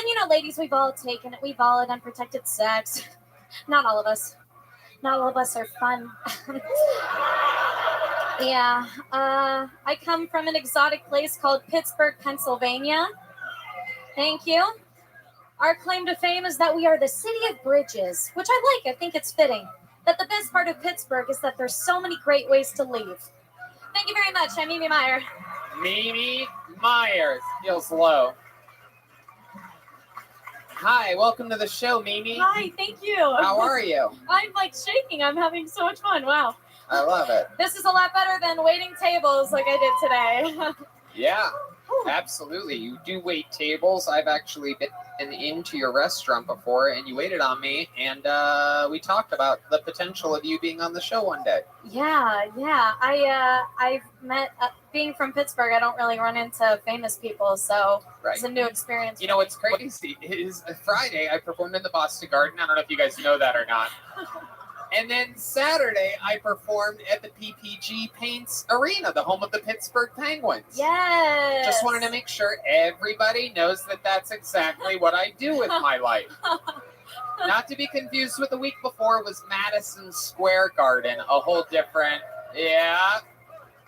you know, ladies, we've all taken it. We've all had unprotected sex. Not all of us. Not all of us are fun. Yeah. I come from an exotic place called Pittsburgh, Pennsylvania. Thank you. Our claim to fame is that we are the city of bridges, which I like. I think it's fitting. That the best part of Pittsburgh is that there's so many great ways to leave. Thank you very much. I'm Mimi Meyer. Mimi Meyer. Feels low. Hi, welcome to the show, Mimi. Hi, thank you. How are you? I'm like shaking. I'm having so much fun. Wow. I love it. This is a lot better than waiting tables like I did today. Yeah, absolutely. You do wait tables. I've actually been into your restaurant before, and you waited on me, and we talked about the potential of you being on the show one day. Yeah. I've met, being from Pittsburgh, I don't really run into famous people, so it's a new experience. You know what's crazy is Friday I performed in the Boston Garden. I don't know if you guys know that or not. And then Saturday I performed at the PPG Paints Arena, the home of the Pittsburgh Penguins. Yes. Just wanted to make sure everybody knows that that's exactly what I do with my life. Not to be confused with the week before was Madison Square Garden, a whole different, yeah.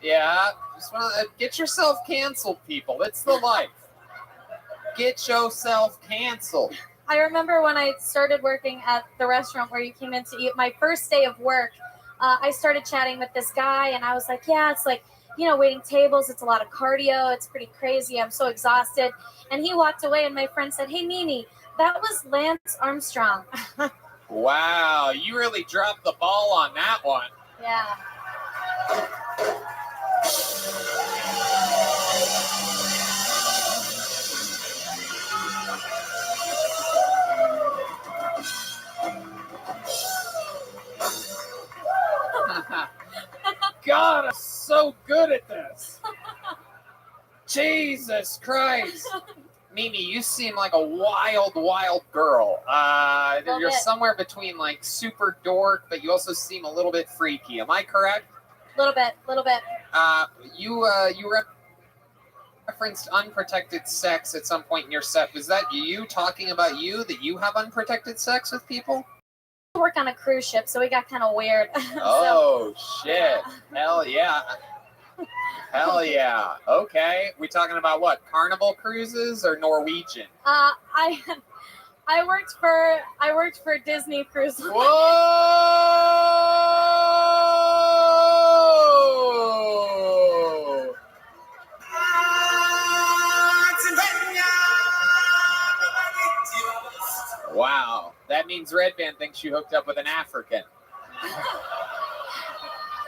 Yeah, just want to get yourself canceled, people. It's the life. Get yourself canceled. I remember when I started working at the restaurant where you came in to eat, my first day of work, I started chatting with this guy, and I was like, yeah, it's like, waiting tables. It's a lot of cardio. It's pretty crazy. I'm so exhausted. And he walked away, and my friend said, hey, Mimi, that was Lance Armstrong. Wow, you really dropped the ball on that one. Yeah. God, I'm so good at this. Jesus Christ. Mimi, you seem like a wild, wild girl. You're somewhere between like super dork, but you also seem a little bit freaky. Am I correct? Little bit. You referenced unprotected sex at some point in your set. Was that you talking about that you have unprotected sex with people? I work on a cruise ship, so we got kind of weird. Oh, shit. Hell yeah. Hell yeah. Okay. We talking about what? Carnival cruises or Norwegian? I worked for Disney Cruise Line. Whoa! Wow. That means Red Band thinks you hooked up with an African.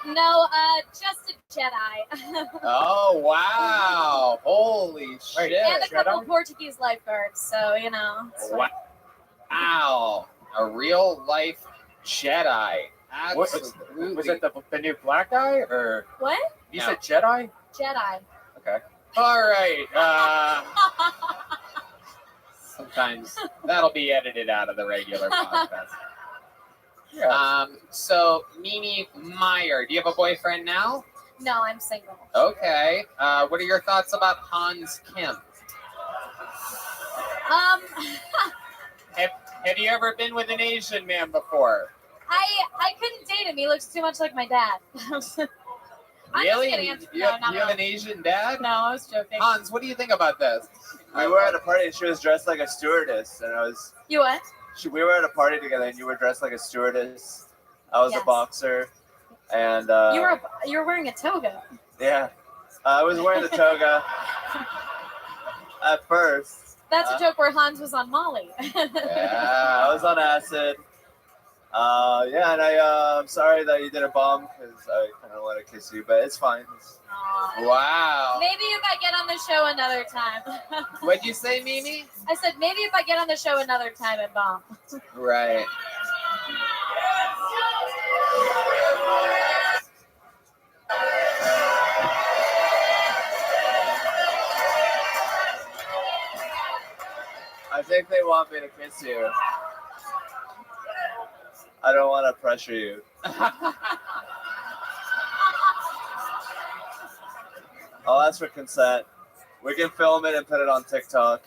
No, just a Jedi. Oh, wow. Holy shit. And a couple Portuguese lifeguards, so, it's fine. Wow. A real life Jedi. Absolutely. Was it the new black guy, or? What? You said Jedi? Jedi. Okay. All right. Sometimes that'll be edited out of the regular podcast. Yeah. So, Mimi Meyer, do you have a boyfriend now? No, I'm single. Okay. What are your thoughts about Hans Kim? Have you ever been with an Asian man before? I couldn't date him. He looks too much like my dad. Really? I'm just kidding. You have an Asian dad? No, I was joking. Hans, what do you think about this? We were at a party and she was dressed like a stewardess, and I was. You what? We were at a party together, and you were dressed like a stewardess. I was Yes. a boxer, and You were wearing a toga. yeah, I was wearing the toga at first. That's a joke where Hans was on Molly. Yeah, I was on acid. Yeah, and I'm sorry that you didn't bomb because I kind of want to kiss you, but it's fine. Wow. Maybe if I get on the show another time. What'd you say, Mimi? I said maybe if I get on the show another time and bomb. Right. I think they want me to kiss you. I don't want to pressure you. I'll ask for consent. We can film it and put it on TikTok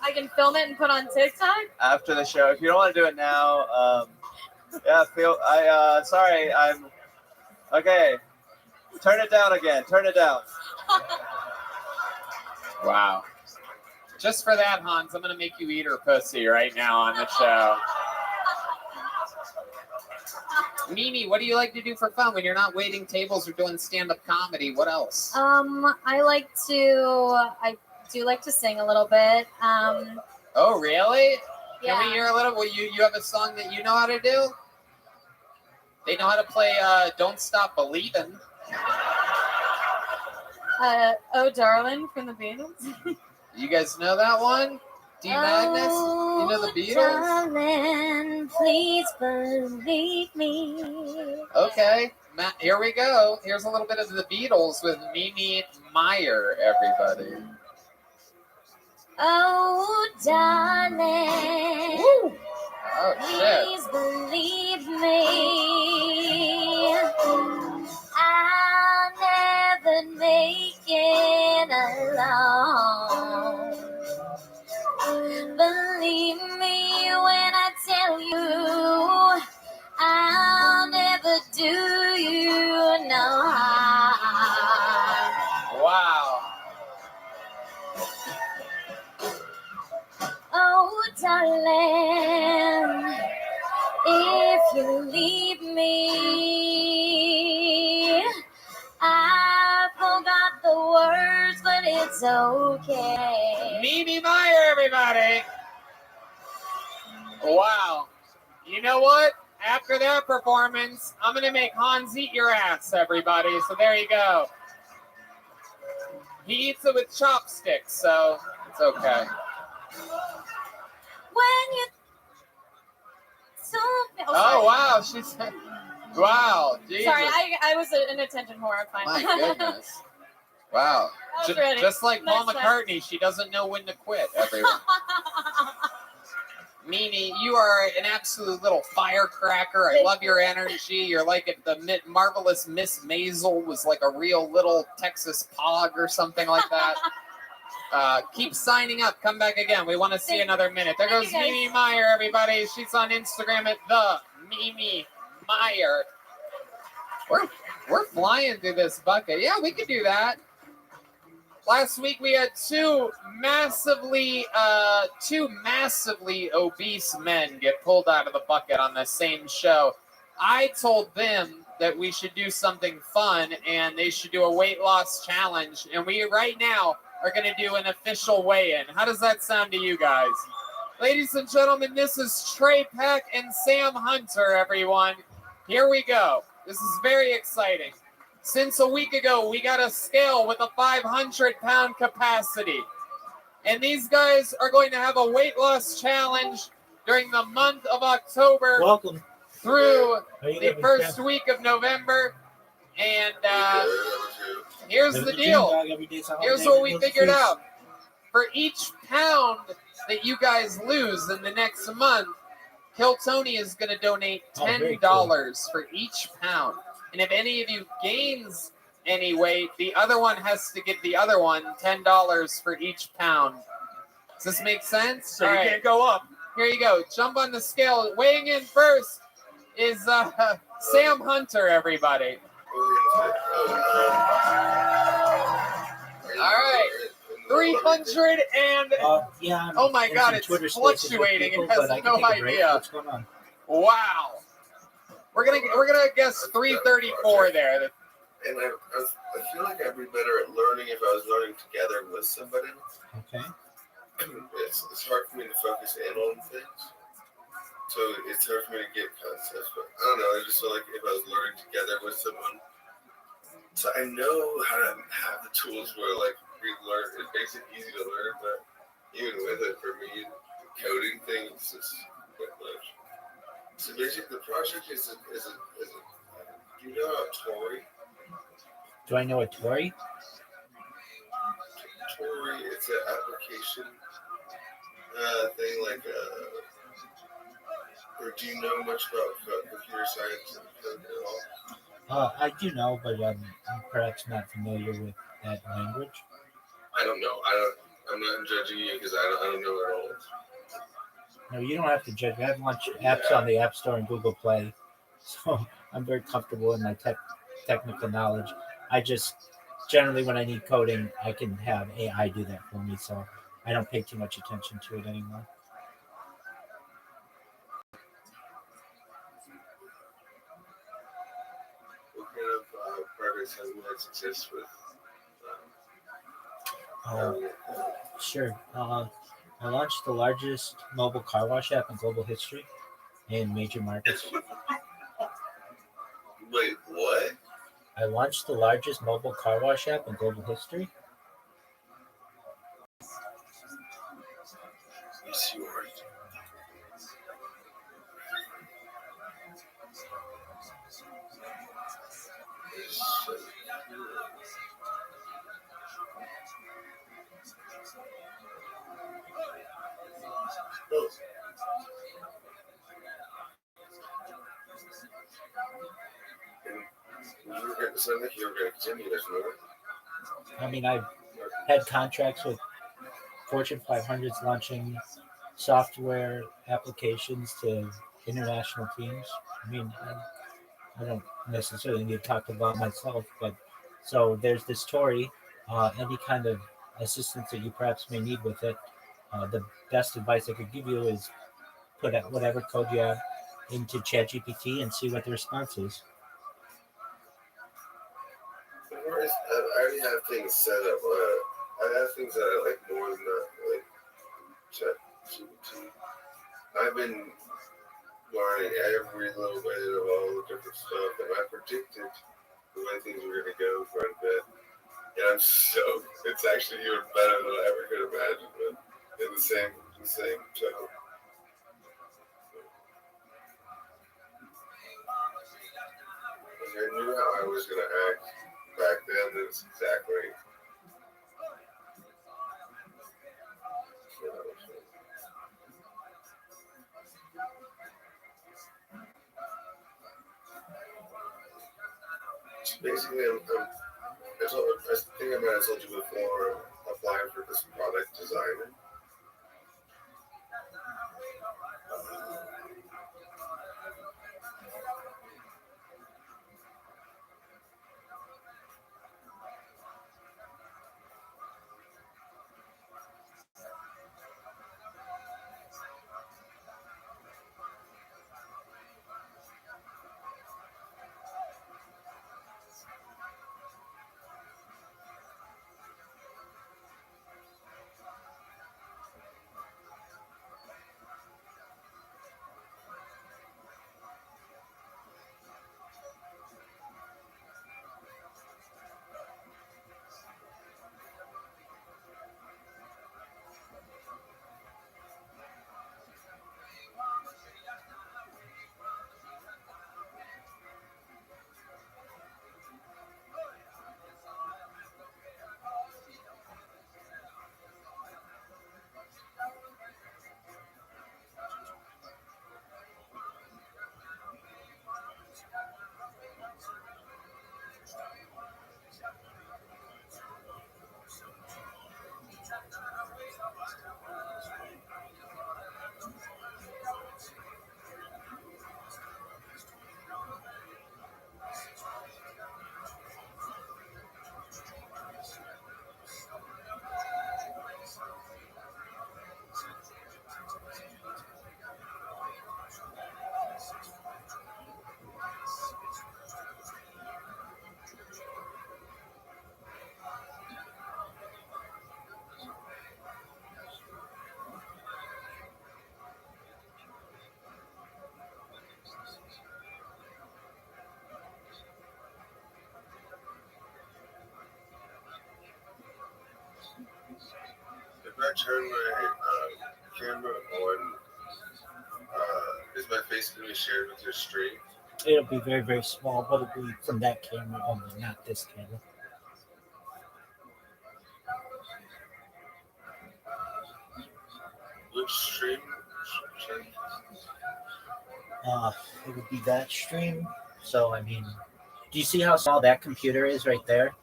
I can film it and put on TikTok? after the show. If you don't want to do it now, yeah, sorry, okay. Turn it down again. Turn it down. Wow. Just for that, Hans, I'm going to make you eat her pussy right now on the show. Mimi, what do you like to do for fun when you're not waiting tables or doing stand-up comedy? What else? I do like to sing a little bit. Oh, really? Yeah. Can we hear a little? Well, you have a song that you know how to do? They know how to play Don't Stop Believin'. Oh, Darling from the Beatles. You guys know that one? D. Magnus? You know the Beatles? Darling, please believe me. Okay, Matt, here we go. Here's a little bit of the Beatles with Mimi Meyer, everybody. Oh, darling, Oh, shit. please believe me. I'll never make it alone. Believe me when I tell you, I'll never do you no harm. darling, if you leave me, I forgot the words, but it's okay. Mimi Meyer, everybody. Wow. You know what? After that performance, I'm going to make Hans eat your ass, everybody. So there you go. He eats it with chopsticks, so it's okay. When you told me. Oh, wow. She's. Wow. Jesus. Sorry, I was an attention whore. I'm fine. My goodness. Wow. I was ready. Just like Paul Next time. McCartney, she doesn't know when to quit, everyone. Mimi, you are an absolute little firecracker. I love your energy. You're like if the marvelous Miss Maisel was like a real little Texas pog or something like that. Keep signing up. Come back again. We want to see another minute. There goes Mimi Meyer, everybody. She's on Instagram at the Mimi Meyer. We're flying through this bucket. Yeah, we could do that. Last week we had two massively obese men get pulled out of the bucket on the same show. I told them that we should do something fun and they should do a weight loss challenge. And we right now are going to do an official weigh-in. How does that sound to you guys? Ladies and gentlemen, this is Trey Peck and Sam Hunter, everyone. Here we go. This is very exciting. Since a week ago, we got a scale with a 500-pound capacity. And these guys are going to have a weight loss challenge during the month of October. Welcome. Through the first week of November. And here's the deal. Here's what we figured out. For each pound that you guys lose in the next month, Kill Tony is going to donate $10 for each pound. And if any of you gains any weight, the other one has to give the other one $10 for each pound. Does this make sense? So you can't go up. Here you go. Jump on the scale. Weighing in first is Sam Hunter, everybody. All right. 300 and yeah. Oh my God, it's Twitter Spaces with fluctuating. people, It has but I can no take a break. idea. What's going on? Wow. We're gonna guess 334 there. And I feel like I'd be better at learning if I was learning together with somebody. Okay. It's hard for me to focus in on things. So it's hard for me to get concepts. But I don't know, I just feel like if I was learning together with someone. So I know how to have the tools where like we learn, it makes it easy to learn, but even with it, for me, the coding thing is just quite much. So basically the project is you know Tori? Do I know a Tori? Tori, it's an application thing like or do you know much about computer science and code at all? I do know, but I'm perhaps not familiar with that language. I don't know. I'm not judging you because I don't know at all. No, you don't have to judge. I have launched apps on the App Store and Google Play, so I'm very comfortable in my technical knowledge. I just generally, when I need coding, I can have AI do that for me, so I don't pay too much attention to it anymore. What kind of progress have you had success with? Sure. I launched the largest mobile car wash app in global history in major markets. Wait, what? I launched the largest mobile car wash app in global history. Yes, you are. It sounded like you were going to continue this, remember? I mean, I've had contracts with Fortune 500s launching software applications to international teams. I mean, I don't necessarily need to talk about myself, but so there's this Tori, any kind of assistance that you perhaps may need with it. The best advice I could give you is put out whatever code you have into ChatGPT and see what the response is. I already have things set up. I have things that I like more than that, like ChatGPT. I've been learning every little bit of all the different stuff, and I predicted the way things were going to go quite a bit. And I'm so, it's actually even better than I ever could imagine, but in the same tone. Like I knew how I was going to act back then, that's exactly. Basically, I think I might have told you before, applying for this product designer. If I turn my camera on, is my face going to be shared with your stream? It'll be very, very small, but it'll be from that camera only, not this camera. Which stream? It would be that stream. So, I mean, do you see how small that computer is right there?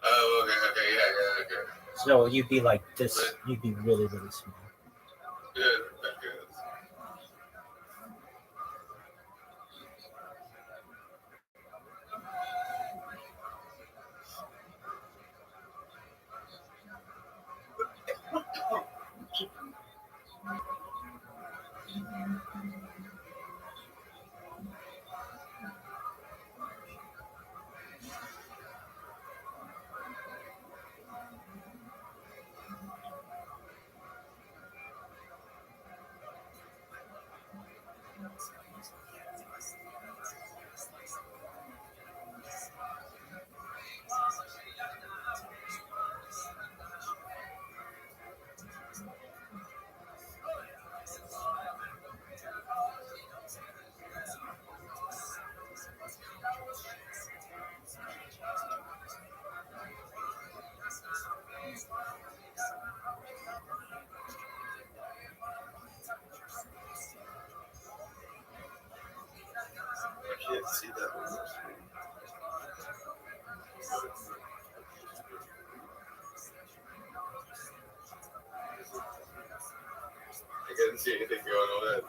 Oh, okay, yeah, okay. So you'd be like this. You'd be really, really small. Yeah, okay. I can't see that on the screen. I couldn't see anything going on.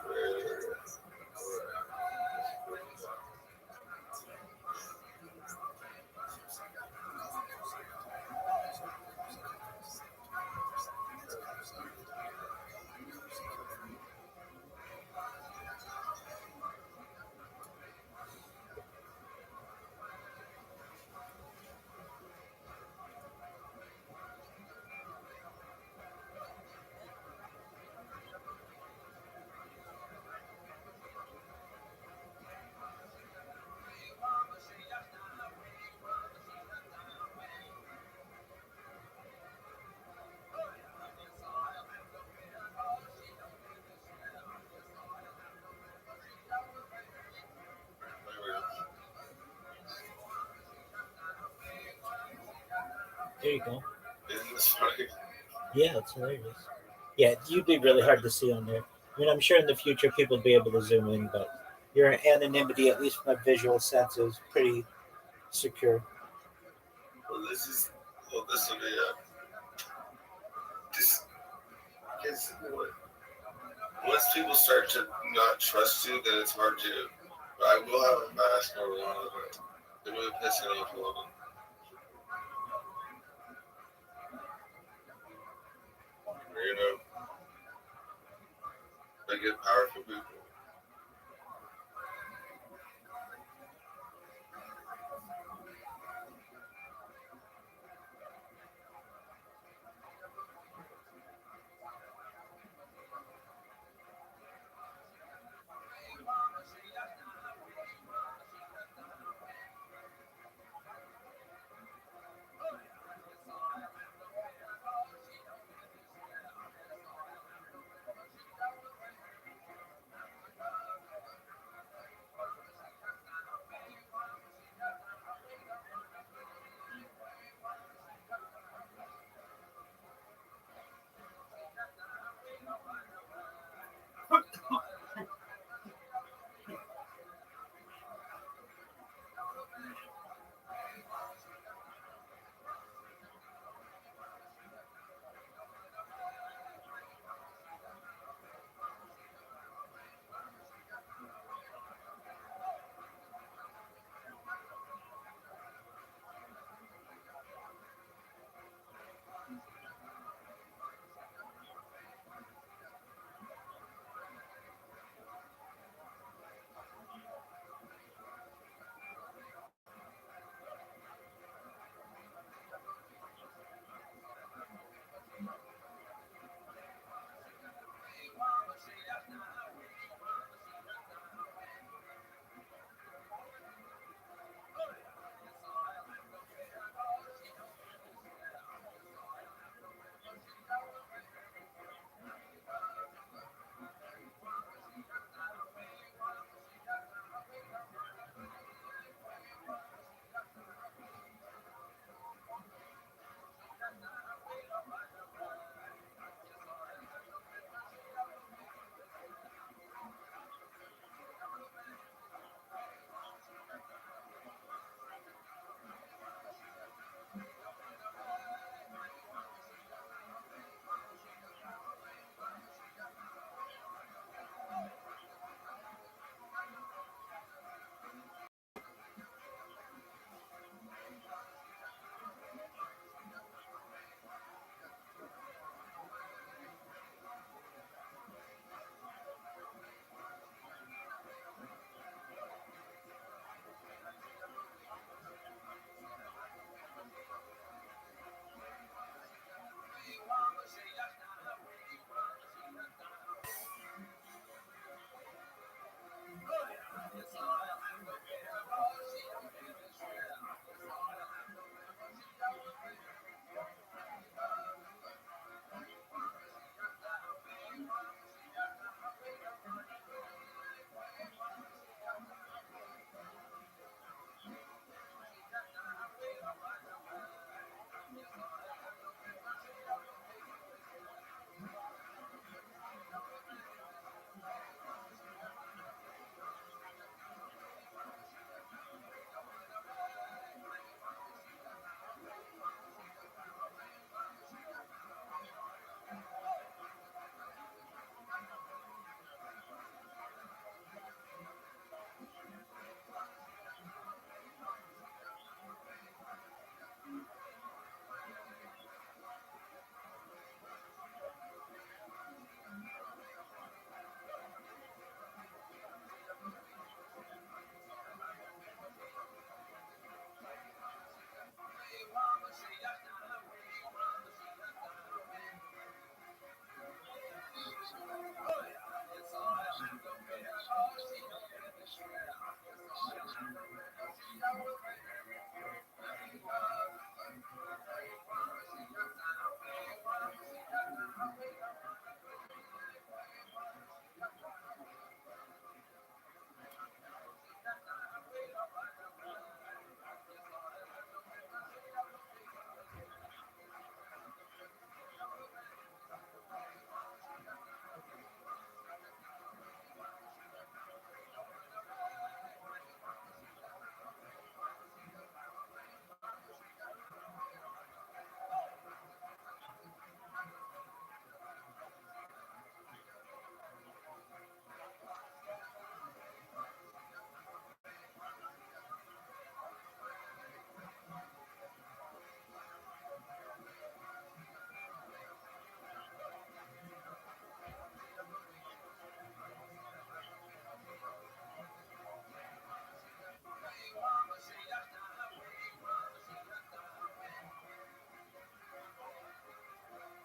There you go. Isn't this funny? Yeah, it's hilarious. Yeah, you'd be really hard to see on there. I mean, I'm sure in the future people will be able to zoom in, but your anonymity, at least from a visual sense, is pretty secure. Well, this will be this, because once people start to not trust you, then it's hard to. I will have a mask over a lot of it. They're really pissing off a lot of them. You know, they get powerful people.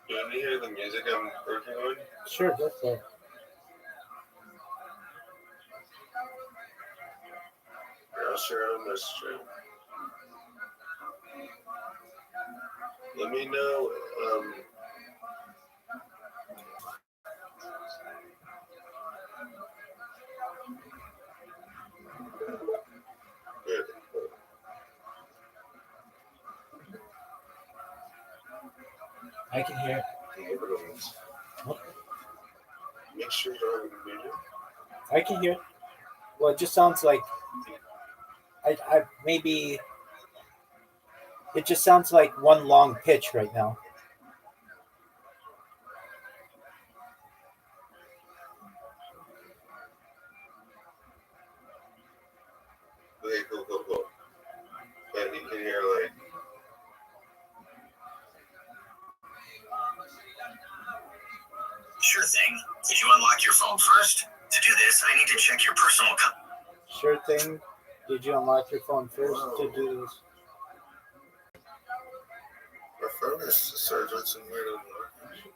You want to hear the music I'm working on? Sure, go for it. I'll share it on this stream. Let me know. Good. I can hear it. Make sure you don't have a video. I can hear it. Well, it just sounds like I maybe it just sounds like one long pitch right now. Okay, cool. But you can hear like. Sure thing. Did you unlock your phone first? To do this, I need to check your personal account. Sure thing. Did you unlock your phone first to do this? My phone is started doing some weird unlocking.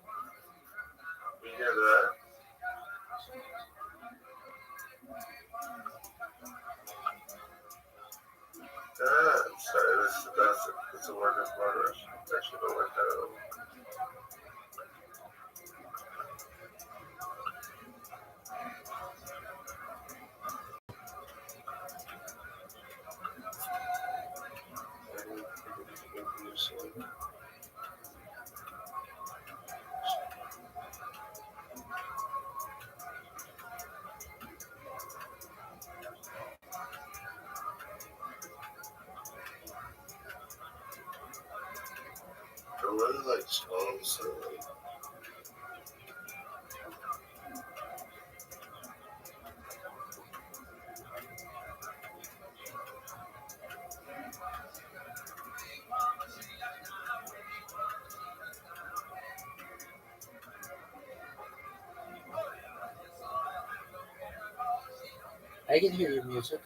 You hear that? I'm sorry, it's a work in progress. Actually, don't work out. I really like songs, so like. I can hear your music.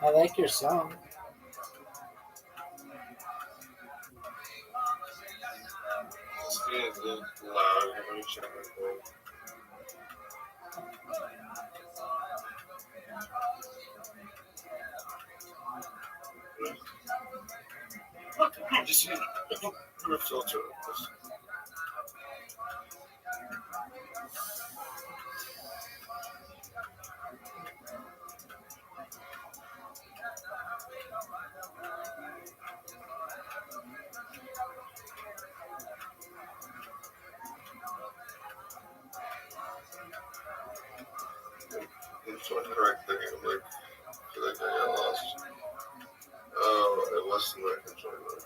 I like your song. Just filter. It's one correct thing. I'm like, I feel like I got lost. Oh, it wasn't like enjoying that.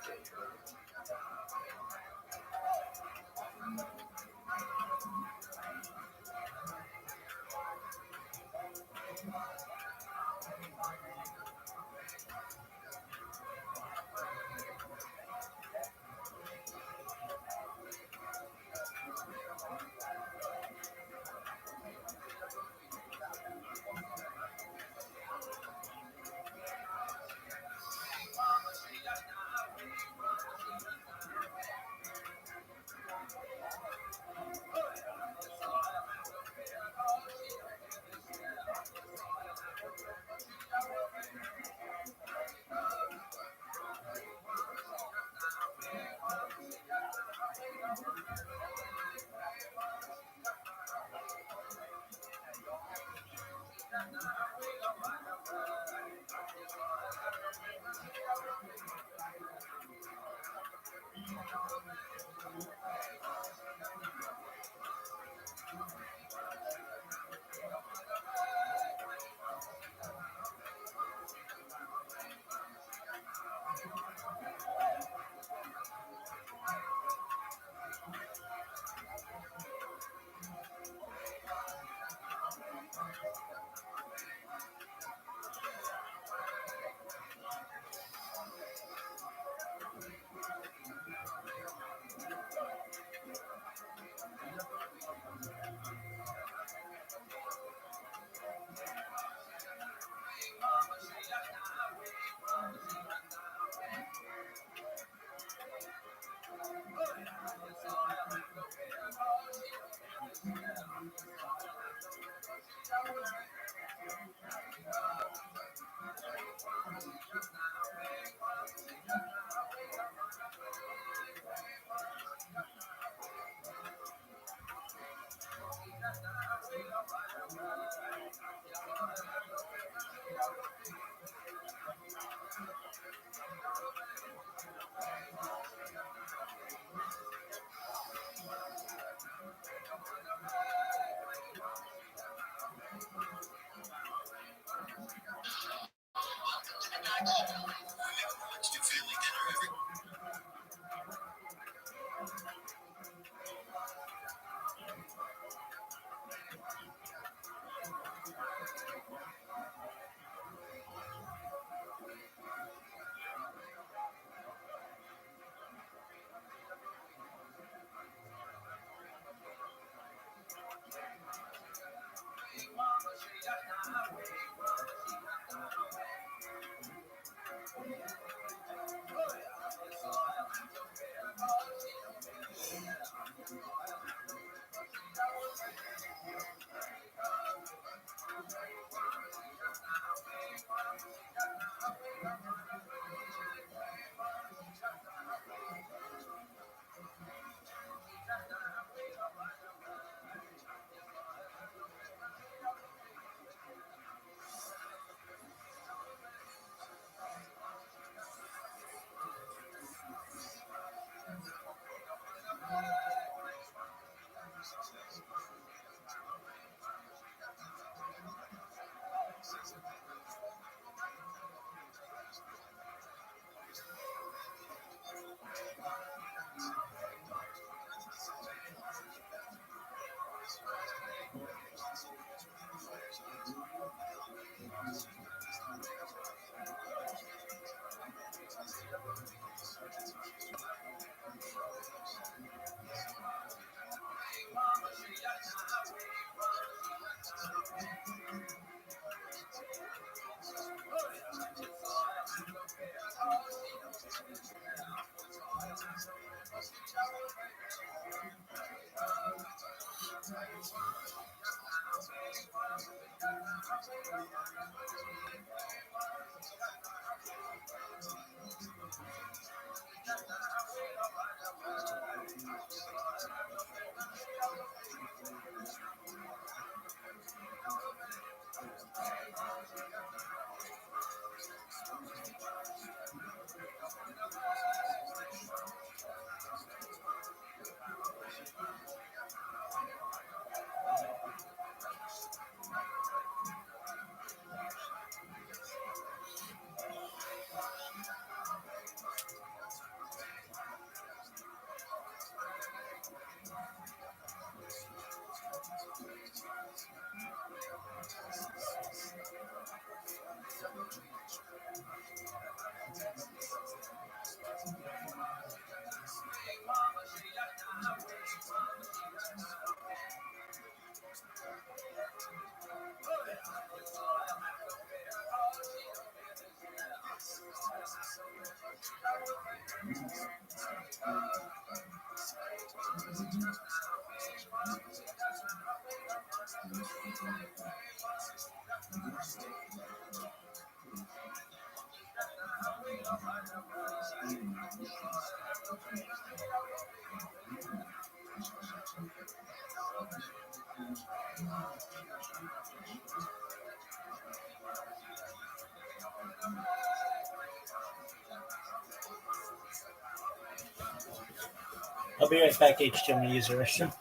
I'll be right back, H. Jim, to use the restroom.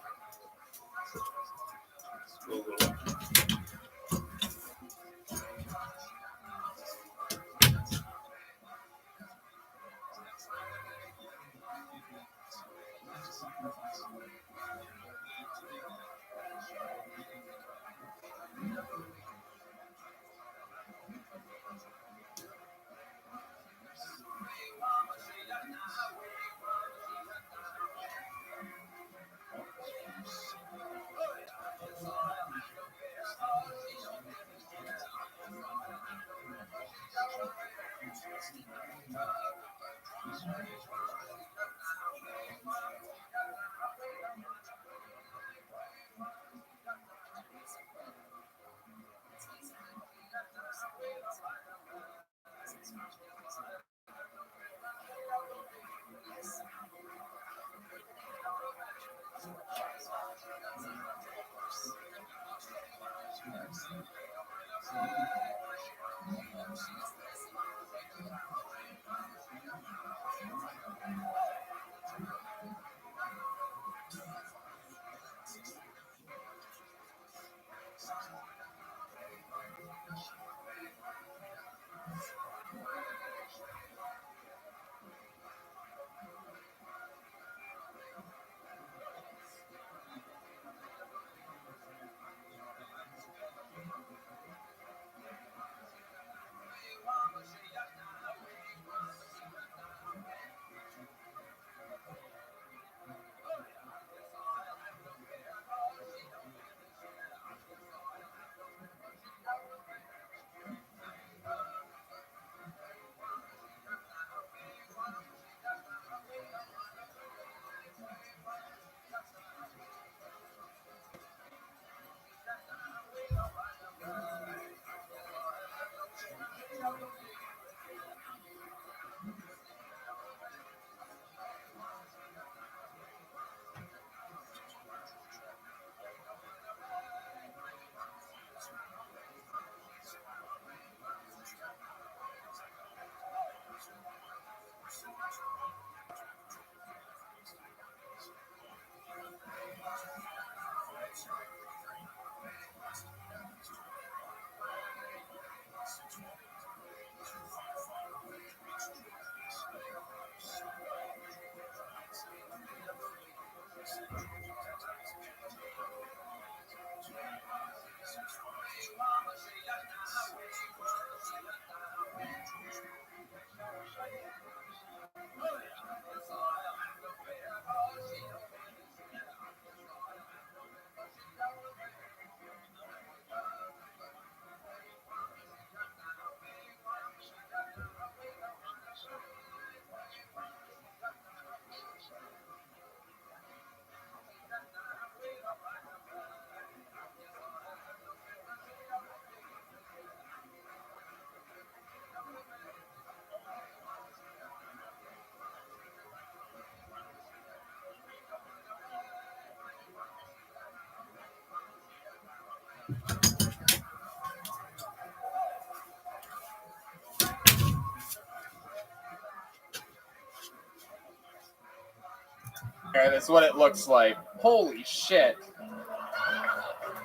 Okay, that's what it looks like. Holy shit.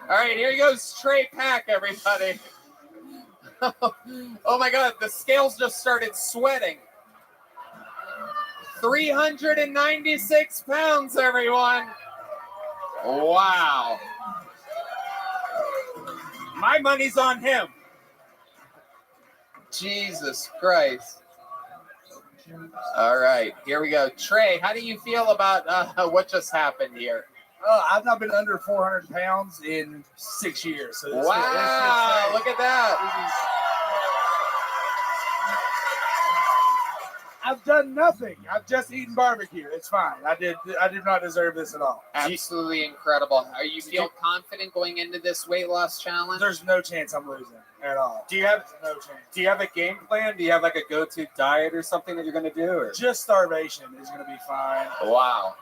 All right, here goes Trey Pack, everybody. Oh my God, the scales just started sweating. 396 pounds, everyone. Wow. My money's on him. Jesus Christ. All right, here we go. Trey, how do you feel about what just happened here? I've not been under 400 pounds in 6 years. So Wow, look at that. I've done nothing. I've just eaten barbecue. It's fine. I did not deserve this at all. Absolutely incredible. Are you feel confident going into this weight loss challenge? There's no chance I'm losing at all. Do you have No chance. Do you have a game plan? Do you have like a go-to diet or something that you're going to do? Or? Just starvation is going to be fine. Wow.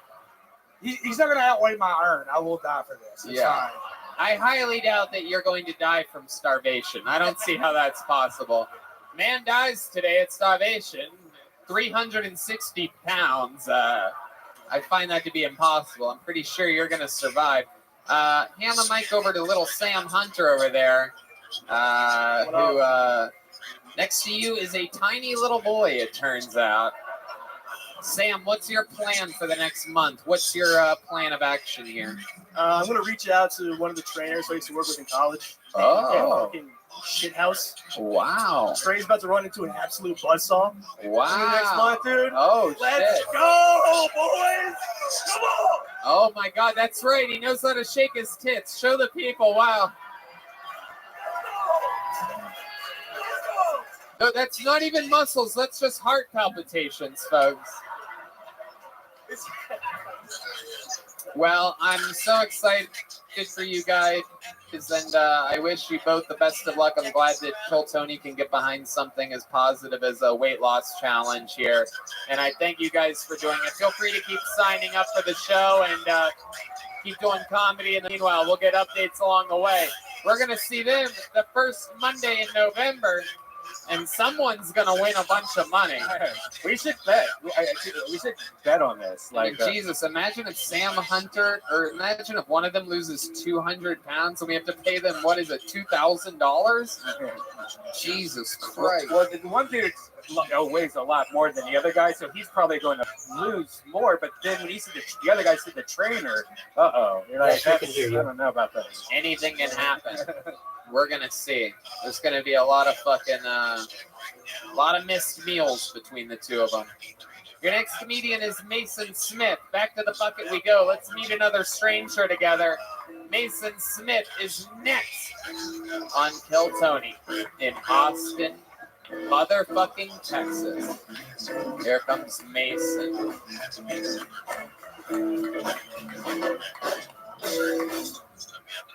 He's not going to outweigh my earn. I will die for this. It's fine. I highly doubt that you're going to die from starvation. I don't see how that's possible. Man dies today at starvation. 360 pounds. I find that to be impossible. I'm pretty sure you're going to survive. Hand the mic over to little Sam Hunter over there, who next to you is a tiny little boy, it turns out. Sam, what's your plan for the next month? What's your plan of action here? I'm going to reach out to one of the trainers I used to work with in college. Oh. Fucking shithouse. Wow. Trey's about to run into an absolute buzzsaw. Wow. Next month, dude. Oh, Let's shit. go, boys. Come on. Oh, my God. That's right. He knows how to shake his tits. Show the people. Wow. No, that's not even muscles. That's just heart palpitations, folks. Well, I'm so excited for you guys, and I wish you both the best of luck. I'm glad that Kill Tony can get behind something as positive as a weight loss challenge here. And I thank you guys for doing it. Feel free to keep signing up for the show and keep doing comedy. And meanwhile, we'll get updates along the way. We're going to see them the first Monday in November. And someone's gonna win a bunch of money. We should bet. We should bet on this. I mean, Jesus, imagine if Sam Hunter, or imagine if one of them loses 200 pounds and we have to pay them, what is it, $2,000? Jesus Christ. Well, the one dude weighs a lot more than the other guy, so he's probably going to lose more. But then when he said the other guy said the trainer, you're like, I don't know about that. Anything can happen. We're gonna see. There's gonna be a lot of fucking, a lot of missed meals between the two of them. Your next comedian is Mason Smith. Back to the bucket we go. Let's meet another stranger together. Mason Smith is next on Kill Tony in Austin, motherfucking Texas. Here comes Mason.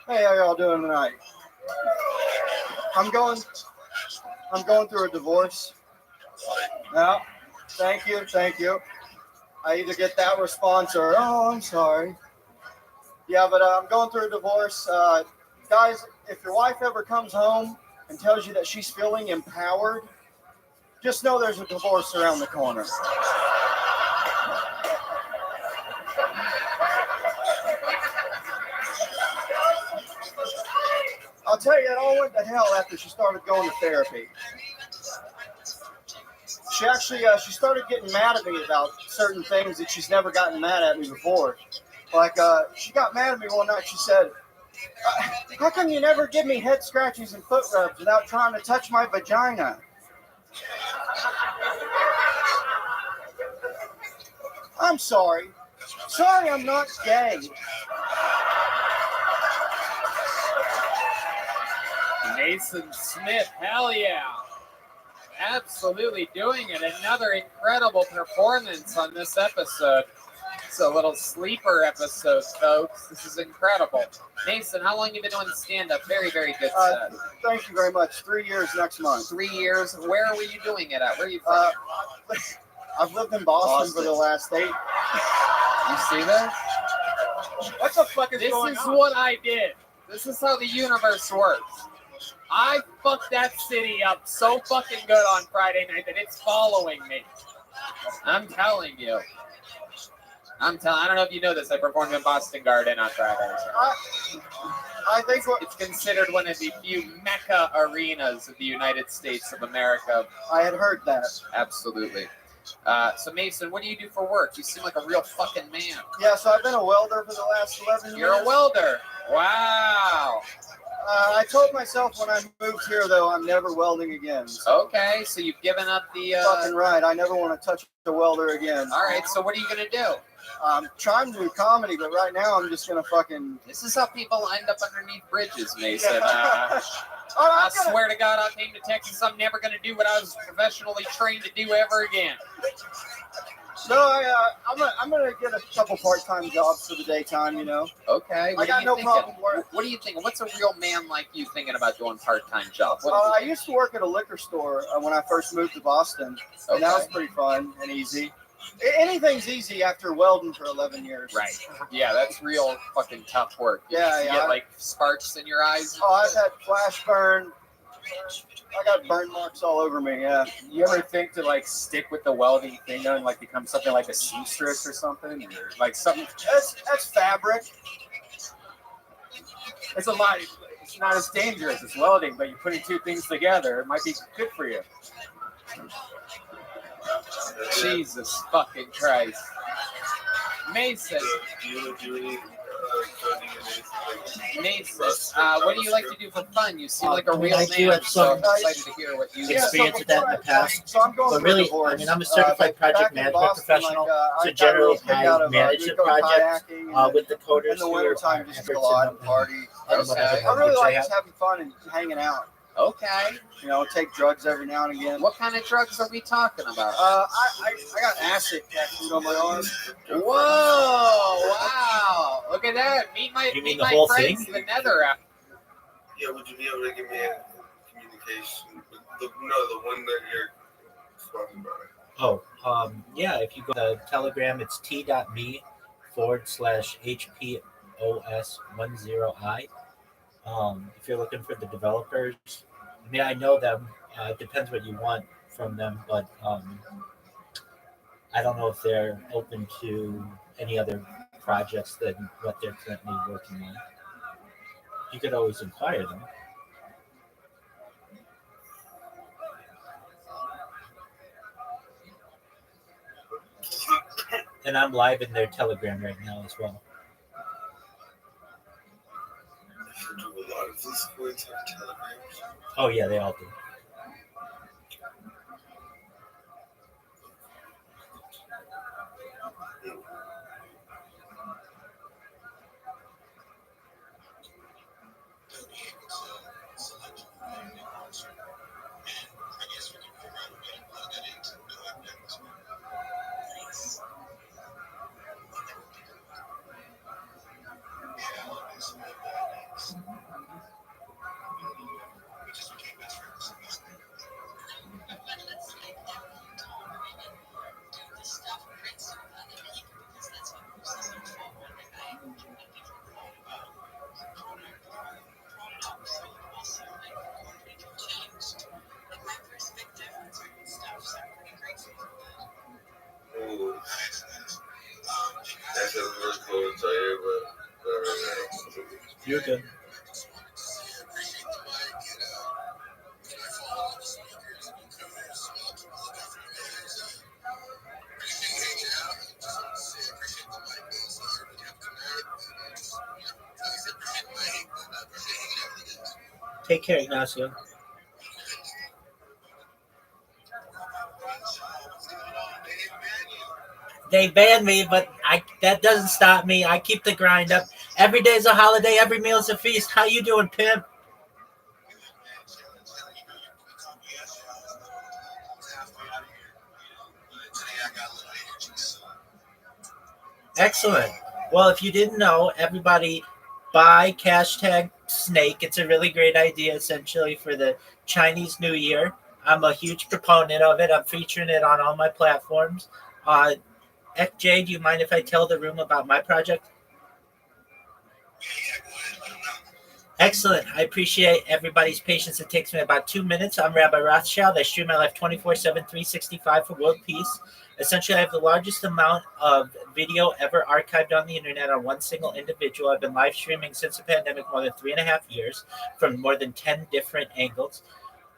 Hey, how y'all doing tonight? I'm going through a divorce. Yeah, thank you. I either get that response or, oh, I'm sorry. Yeah, but I'm going through a divorce. Guys, if your wife ever comes home and tells you that she's feeling empowered, just know there's a divorce around the corner. I'll tell you, it all went to hell after she started going to therapy. She actually, she started getting mad at me about certain things that she's never gotten mad at me before. Like, she got mad at me one night. She said, how come you never give me head scratches and foot rubs without trying to touch my vagina? I'm sorry. Sorry, I'm not gay. Mason Smith, hell yeah. Absolutely doing it. Another incredible performance on this episode. It's a little sleeper episode, folks. This is incredible. Mason, how long have you been doing stand-up? Very, very good set. Thank you very much. 3 years next month. 3 years. Where were you doing it at? Where are you from? I've lived in Boston for the last 8. You see this? What the fuck is going on? This is what I did. This is how the universe works. I fucked that city up so fucking good on Friday night that it's following me. I'm telling you. I don't know if you know this. I performed in Boston Garden on Friday. I think it's considered one of the few mecca arenas of the United States of America. I had heard that. Absolutely. So Mason, what do you do for work? You seem like a real fucking man. Yeah, so I've been a welder for the last 11 years. You're a welder. Wow. I told myself when I moved here, though, I'm never welding again. So. Okay, so you've given up the... Fucking right. I never want to touch the welder again. All right, so what are you going to do? I'm trying to do comedy, but right now I'm just going to fucking... This is how people end up underneath bridges, Mason. Yeah. I swear to God, I came to Texas. I'm never going to do what I was professionally trained to do ever again. No, I'm gonna get a couple part-time jobs for the daytime, you know. Okay. I got no problem working. What do you think? What's a real man like you thinking about doing part-time jobs? I used to work at a liquor store when I first moved to Boston, and that was pretty fun and easy. Anything's easy after welding for 11 years. Right. Yeah, that's real fucking tough work. Yeah, you get like sparks in your eyes. Oh, I've had flash burn. I got burn marks all over me. Yeah. You ever think to like stick with the welding thing and like become something like a seamstress or something, or like something? That's fabric. It's a lot. It's not as dangerous as welding, but you're putting two things together. It might be good for you. Jesus fucking Christ. Mason. Mason, what do you like to do for fun? You seem like a real I do man. have So some I'm excited to hear what you experience with that in the past. So I'm going but for really, divorce. I mean, I'm a certified project management professional. So generally, I manage the project with the coders. In the wintertime, just go out and party. I really like just having fun and hanging out. Okay. You know, take drugs every now and again. What kind of drugs are we talking about? I got acid tattooed on my arm. Whoa! Wow! Look at that. Meet my friends, the Nether. Yeah, would you be able to give me a communication? The one that you're talking about. Oh, yeah. If you go to Telegram, it's t.me/HPOS10I. If you're looking for the developers, I mean, I know them. It depends what you want from them, but I don't know if they're open to any other projects than what they're currently working on. You could always inquire them. And I'm live in their Telegram right now as well. Do a lot of these points have telegrams? Oh yeah, they all do. Ooh. That sounds really cool to tell you, but you're good. Take care, Ignacio. They banned me, but that doesn't stop me. I keep the grind up. Every day's a holiday. Every meal's a feast. How you doing, pimp? Excellent. Well, if you didn't know, everybody buy hashtag Snake. It's a really great idea, essentially, for the Chinese New Year. I'm a huge proponent of it. I'm featuring it on all my platforms. FJ, do you mind if I tell the room about my project? Excellent. I appreciate everybody's patience. It takes me about 2 minutes. I'm Rabbi Rothschild. I stream my life 24/7, 365 for world peace. Essentially, I have the largest amount of video ever archived on the internet on one single individual. I've been live streaming since the pandemic more than 3.5 years from more than 10 different angles.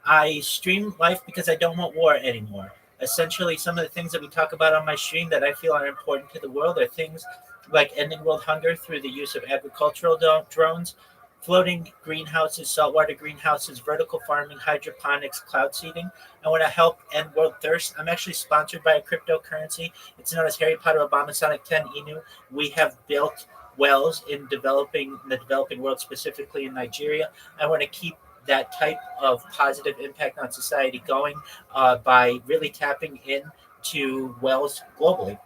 I stream life because I don't want war anymore. Essentially, some of the things that we talk about on my stream that I feel are important to the world are things like ending world hunger through the use of agricultural drones, floating greenhouses, saltwater greenhouses, vertical farming, hydroponics, cloud seeding. I want to help end world thirst. I'm actually sponsored by a cryptocurrency. It's known as Harry Potter Obama Sonic 10 Inu. We have built wells in the developing world, specifically in Nigeria. I want to keep that type of positive impact on society going by really tapping into wells globally.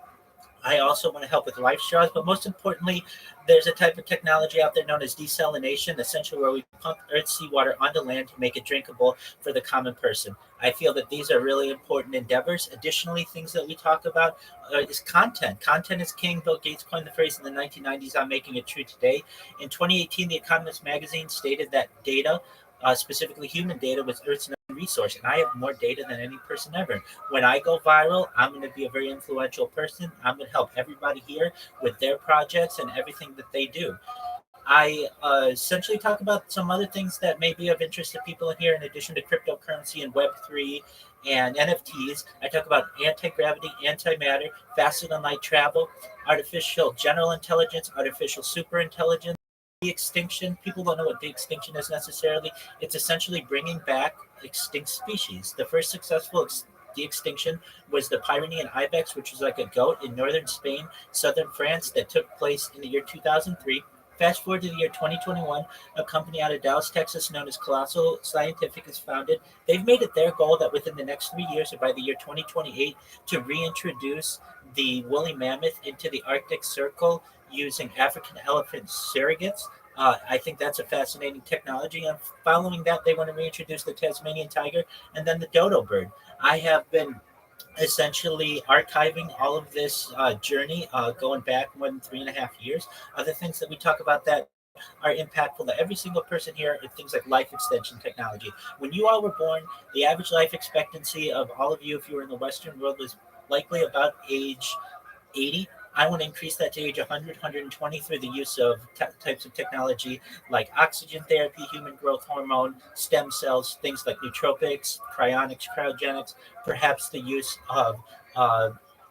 I also want to help with life straws, but most importantly, there's a type of technology out there known as desalination, essentially where we pump earth seawater onto land to make it drinkable for the common person. I feel that these are really important endeavors. Additionally, things that we talk about is content. Content is king. Bill Gates coined the phrase in the 1990s. I'm making it true today. In 2018, The Economist magazine stated that data, specifically human data, was Earth's number one resource, and I have more data than any person ever. When I go viral, I'm going to be a very influential person. I'm going to help everybody here with their projects and everything that they do. I essentially talk about some other things that may be of interest to people in here, in addition to cryptocurrency and Web3 and NFTs. I talk about anti-gravity, antimatter, faster than light travel, artificial general intelligence, artificial superintelligence, de-extinction. People don't know what de-extinction is necessarily. It's essentially bringing back extinct species. The first successful de-extinction was the Pyrenean ibex, which was like a goat in northern Spain, southern France, that took place in the year 2003. Fast forward to the year 2021, a company out of Dallas, Texas, known as Colossal Scientific is founded. They've made it their goal that within the next 3 years, or by the year 2028, to reintroduce the woolly mammoth into the Arctic Circle using African elephant surrogates. I think that's a fascinating technology. And following that, they want to reintroduce the Tasmanian tiger and then the dodo bird. I have been essentially archiving all of this journey going back more than 3.5 years. Other things that we talk about that are impactful to every single person here are things like life extension technology. When you all were born, the average life expectancy of all of you, if you were in the Western world, was likely about age 80. I want to increase that to age 100, 120 through the use of types of technology like oxygen therapy, human growth hormone, stem cells, things like nootropics, cryonics, cryogenics, perhaps the use of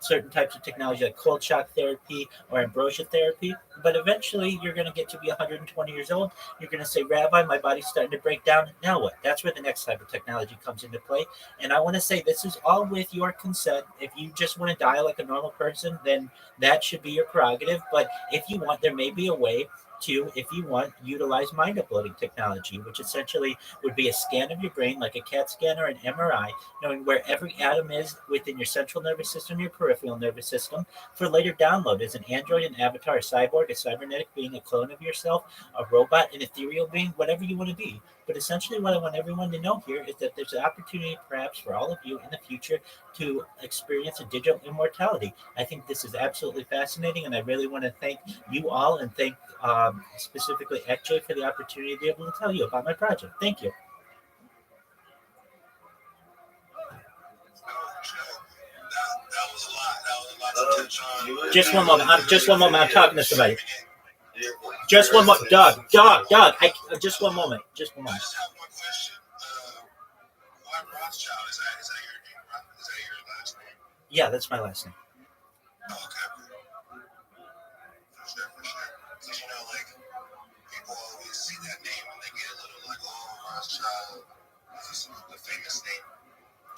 certain types of technology like cold shock therapy or ambrosia therapy. But eventually you're going to get to be 120 years old. You're going to say, Rabbi, my body's starting to break down. Now what? That's where the next type of technology comes into play. And I want to say this is all with your consent. If you just want to die like a normal person, then that should be your prerogative. But if you want, there may be a way to, if you want, utilize mind uploading technology, which essentially would be a scan of your brain like a CAT scan or an MRI, knowing where every atom is within your central nervous system, your peripheral nervous system, for later download as an android, an avatar, a cyborg, a cybernetic being, a clone of yourself, a robot, an ethereal being, whatever you want to be. But essentially what I want everyone to know here is that there's an opportunity perhaps for all of you in the future to experience a digital immortality. I think this is absolutely fascinating, and I really want to thank you all and thank specifically ECJ for the opportunity to be able to tell you about my project. Thank you. Just one moment. I'm talking to somebody. Just one moment. Doug. Just one moment. Yeah, that's my last name.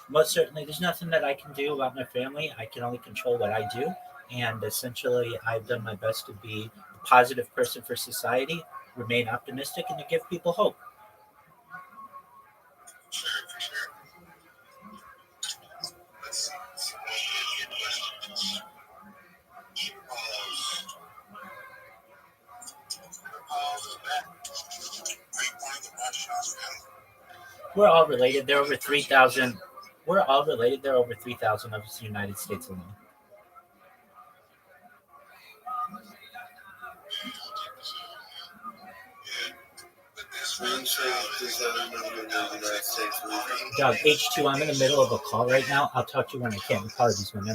Most certainly, there's nothing that I can do about my family. I can only control what I do. And essentially, I've done my best to be a positive person for society, remain optimistic, and to give people hope. We're all related. There are over 3,000. We're all related. There are over 3,000 of us in the United States alone. But this really unsure if there's other movie in the United States movie. Doug, H2, I'm in the middle of a call right now. I'll talk to you when I can. Apologies, man.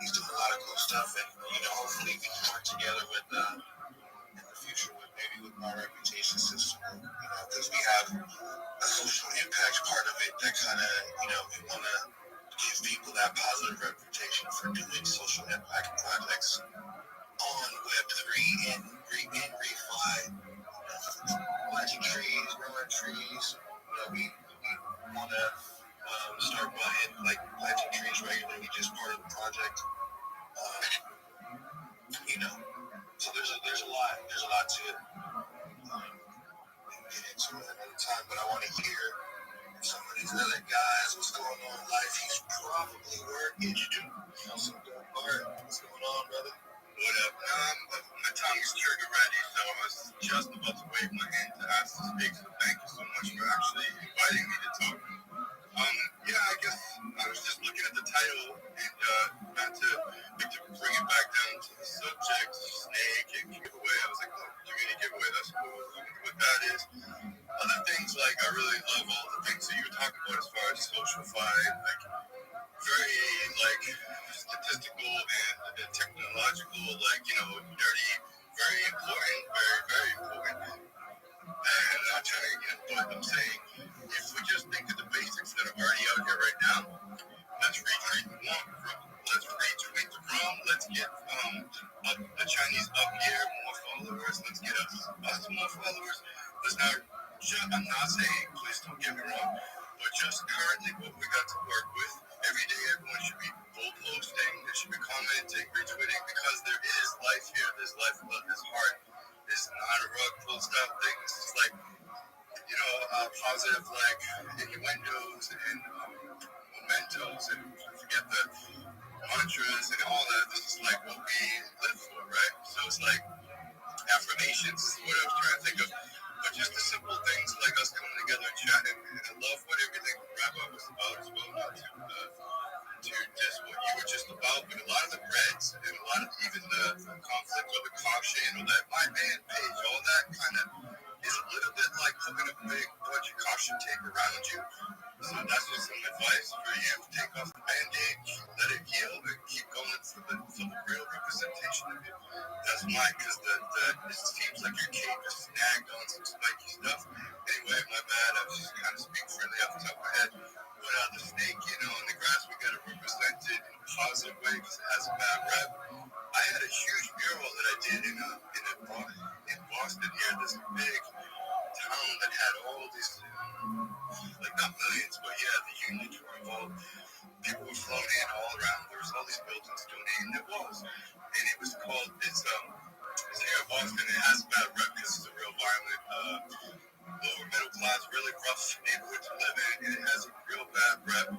He's doing a lot of cool stuff, and hopefully we can work together with in the future with my reputation system, because we have a social impact part of it that kind of we want to give people that positive reputation for doing social impact projects on Web3 and refi, planting trees, growing trees. We want to start buying planting trees regularly, just part of the project. So there's a lot to it. Get into it another time, but I want to hear some of these other guys. What's going on in life? He's probably working. Art, what's going on, brother? What up? My tongue is trigger ready, so I was just about to wave my hand to ask to speak. So thank you so much for actually inviting me to talk. I guess I was just looking at the title and not to bring it back down to the subject, snake and giveaway. I was like, oh, community giveaway, that's cool. What that is. Other things I really love all the things that you were talking about as far as socialify, very statistical and technological, nerdy, very important, very, very important. And I'm trying to what I'm saying. If we just think of the basics that are already out here right now, let's retweet the rum. Let's retweet the rum. Let's get the Chinese up here, more followers. Let's get us more followers. Let's not. I'm not saying, please don't get me wrong, but just currently what we got to work with. Every day, everyone should be bold posting. They should be commenting, retweeting, because there is life here. There's life above this heart. It's not a rug pull stuff thing. It's just positive innuendos and mementos, and forget the mantras and all that. This is what we live for, right? So it's affirmations is what I was trying to think of. But just the simple things like us coming together and chatting. And I love what everything wrap up was about as well, not to just what you were just about, but a lot of the breads and a lot of even the conflict or the caution or that my man page, all that kind of is a little bit like having a big bunch of caution tape around you. So that's just some advice for you. Take off the band-aid, let it heal, and keep going for the real representation of it. That's mine, because it seems like your cape is snagged on some spiky stuff. Anyway, my bad. I was just kind of speaking freely off the top of my head. But the snake, in the grass, we got to represent it in a positive way because it has a bad rep. I had a huge mural that I did in Boston here, this big town that had all these, not millions, but yeah, the unions were involved. People were flown in all around. There was all these buildings donating. It was, and it was called. It's here in Boston. It has a bad rep because it's a real violent, lower middle class, really rough neighborhood to live in, and it has a real bad rep. And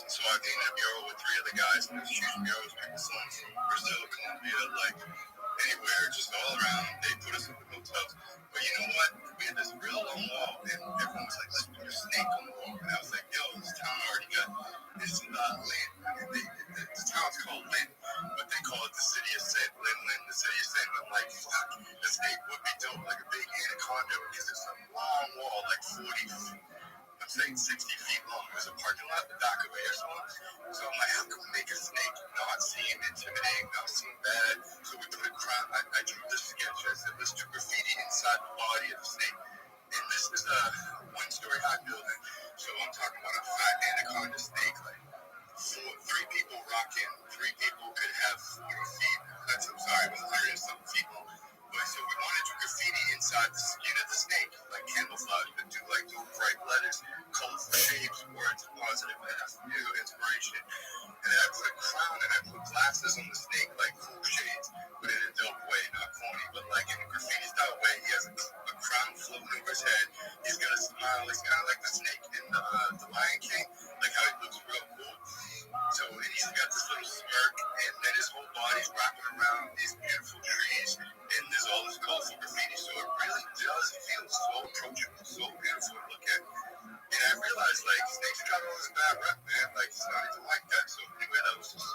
so I made a mural with 3 other guys, and there's huge murals, people selling from Brazil, Colombia, anywhere, just all around. They put us in the hotels. But you know what? We had this real long wall, and everyone was like, let's put a snake on the wall. And I was like, yo, this town already got, it's not Lynn. The town's called Lynn, but they call it the city of Sin. Lynn, the city of Sin. I'm like, fuck, the snake would be dope, like a big anaconda, because it's a long wall, 40 feet. I'm saying 60 feet long. There's a parking lot at the back of it or something. So I'm like, how can we make a snake not seem intimidating, not seem bad? So we put a crown. I drew this sketch. I said, let's do graffiti inside the body of the snake. And this is a 1-story high building. So I'm talking about a fat anaconda snake, 3 people rocking. 3 people could have 40 feet. I'm sorry, it was 100 and something feet long. But so we wanted to do graffiti inside the skin of the snake, camouflage, but do bright letters, colorful shapes, words, positive, inspiration. And then I put a crown and I put glasses on the snake, cool shades, but in a dope way, not corny, but in a graffiti style way. He has a crown floating over his head. He's got a smile. He's kind of like the snake in the Lion King, how he looks real cool. So he's got this little smirk, and then his whole body's wrapping around these beautiful trees, and there's all this colorful graffiti. So it really does feel so approachable, so beautiful to look at. And I realized, snakes got all this bad rep, man. It's not even like that. So anyway, that was just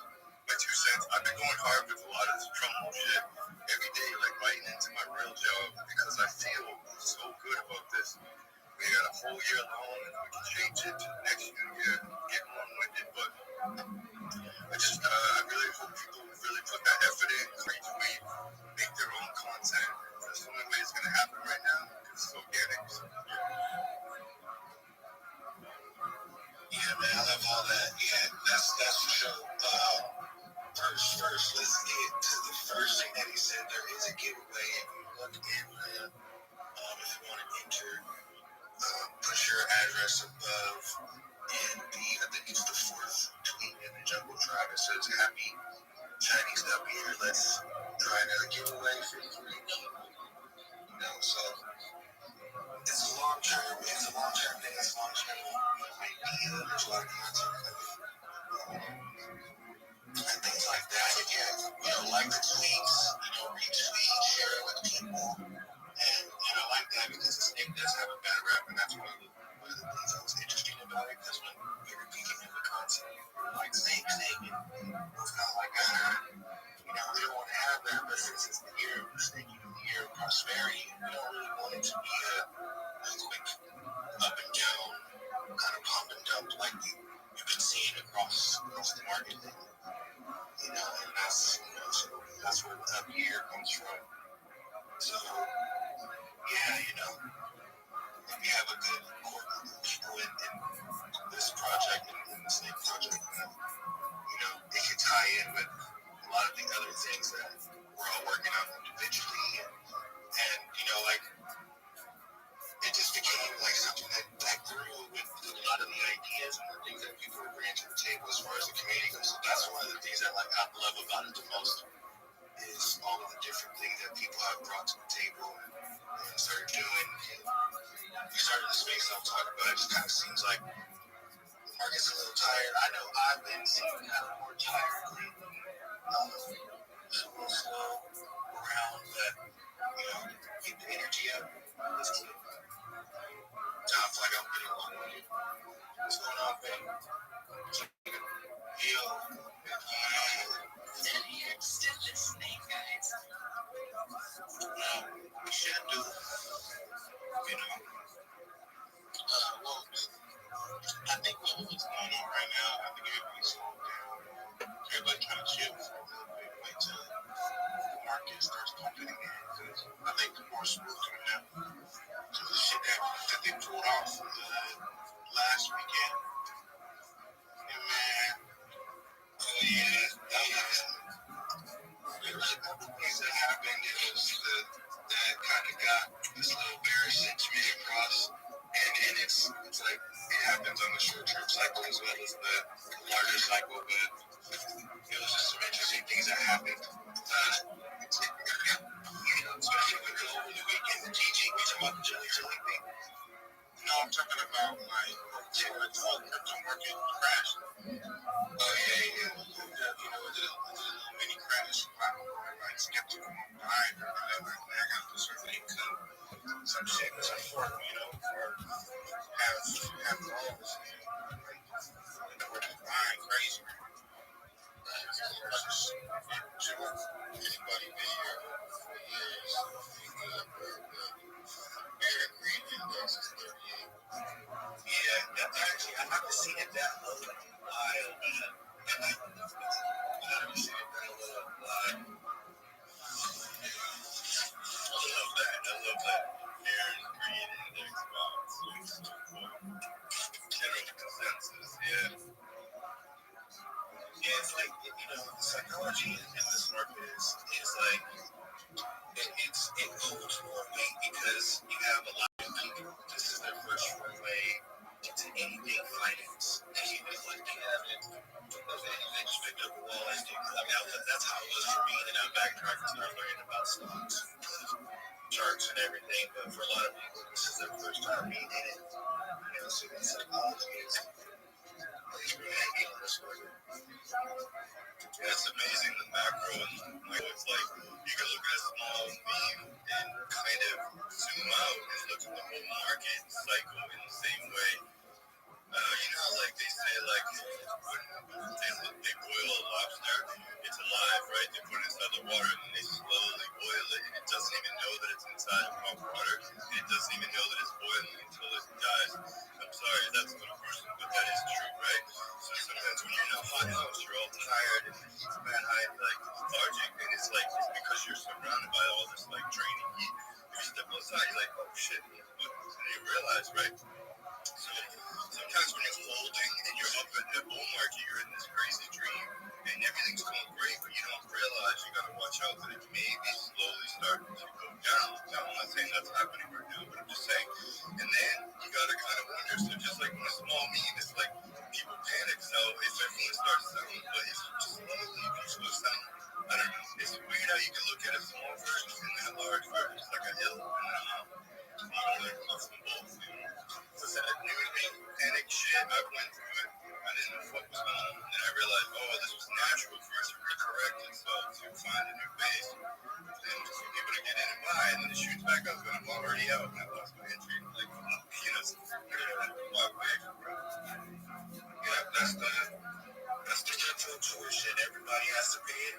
my 2 cents. I've been going hard with a lot of this Trump shit every day, like writing into my real job because I feel so good about this. We got a whole year long and we can change it to the next year, get on with it. But I really hope people really put that effort in, retweet, make their own content. That's the only way it's gonna happen right now. It's organic. So, yeah, man, I love all that. Yeah, that's for sure. First, let's get to the first thing that he said. There is a giveaway. If you look in there, if you want to enter, put your address above, and I think it's the 4th tweet in the Jungle Tribe. It says, "Happy Chinese New Year. Let's try another giveaway for 3 people." You know, so it's a long-term thing. It's a long-term idea. There's a lot of content and things like that. And yeah, like the tweets, retweet, share it with people. And I like that because the snake does have a bad rap, and that's one of the things that was interesting about it. Because when we were peeking in the content, like snake, and it's kind of like, we don't want to have that. But since it's the year of the snake, the year of prosperity, we don't really want it to be a quick up and down, kind of pump and dump like you've been seeing across the market. And that's where the up year comes from. So, yeah, if you have a good core group of people in this project and in the snake project, it can tie in with a lot of the other things that we're all working on individually. And it just became like something that grew with a lot of the ideas and the things that people were bringing to the table as far as the community goes. So that's one of the things that I love about it the most is all of the different things that people have brought to the table and started doing. And we started the space I'm talking about. It just kind of seems like the market's a little tired. I know I've been seeing kind of more tired lately. It's a little slow around, but keep the energy up. Let's keep it. I feel like I'm getting along with it. What's going on, babe? Yo. Still listening, guys. We should do it. Well, I think what's going on right now, I think everybody's slowing down. Everybody trying to chill for a little bit, wait till the market starts pumping again. Because I think the more smooth coming out. So the shit that they pulled off last weekend. And man, there was a couple things that happened. That kind of got this little bearish sentiment across. And it's like it happens on the short-term cycle as well as the larger cycle. But it was just some interesting things that happened. Especially with over the weekend, the GG, we talking about the Jelly thing. I'm talking about my whole crypto market crash. Oh yeah. It did a little mini crash. Everybody's skeptical behind it. I got this sort of income, some shit, some fork, for half rolls. We're just buying crazy. Anybody been here for years? Eric Green Index is 38. Yeah, actually, I haven't seen it that low in a while. I haven't seen it that low in a while. I love that. Aaron Green Index box. General consensus, yeah. Yeah, it's like, the psychology in this market is like, it holds more weight because you have a lot of people. This is their first foray into anything finance. And even like they haven't, they just picked up a wall and that's how it was for me. And I'm backtracking to start learning about stocks and charts and everything. But for a lot of people, this is their first time being in it. So the psychology is really hanging on this market. It's amazing the macro and it's like you can look at a small meme and kind of zoom out and look at the whole market cycle in the same way. Like like they say, like when they boil a lobster, it's alive, right? They put it inside the water and then they slowly boil it, and it doesn't even know that it's inside of hot water. It doesn't even know that it's boiling until it dies. I'm sorry, that's a little personal, but that is true, right? So sometimes when you're in a hot house, you're all tired and the heat's mad high, like lethargic, and it's like it's because you're surrounded by all this like draining heat. You step outside, you're like, oh shit, what? And you realize, right? So sometimes when you're holding and you're up at the bull market, you're in this crazy dream and everything's going great, but you don't realize you gotta watch out that it may be slowly starting to go down. Now I'm not saying that's happening right now, but I'm just saying. And then you gotta kind of wonder. So just like when a small meme, it's like people panic, so if everyone starts selling, but if you just slowly slow down, I don't know. It's weird how you can look at a small version and that large version. It's like a hill and you can learn from both. So that new panic shit, I went through it. I didn't know what was going on. And I realized, oh, this was natural for us to correct itself to find a new base. And just be able to get in and buy, and then it shoots back up, and I'm already out, and I lost my entry. Like, you know, walk away from it. Yeah, that's the mental tuition everybody has to pay.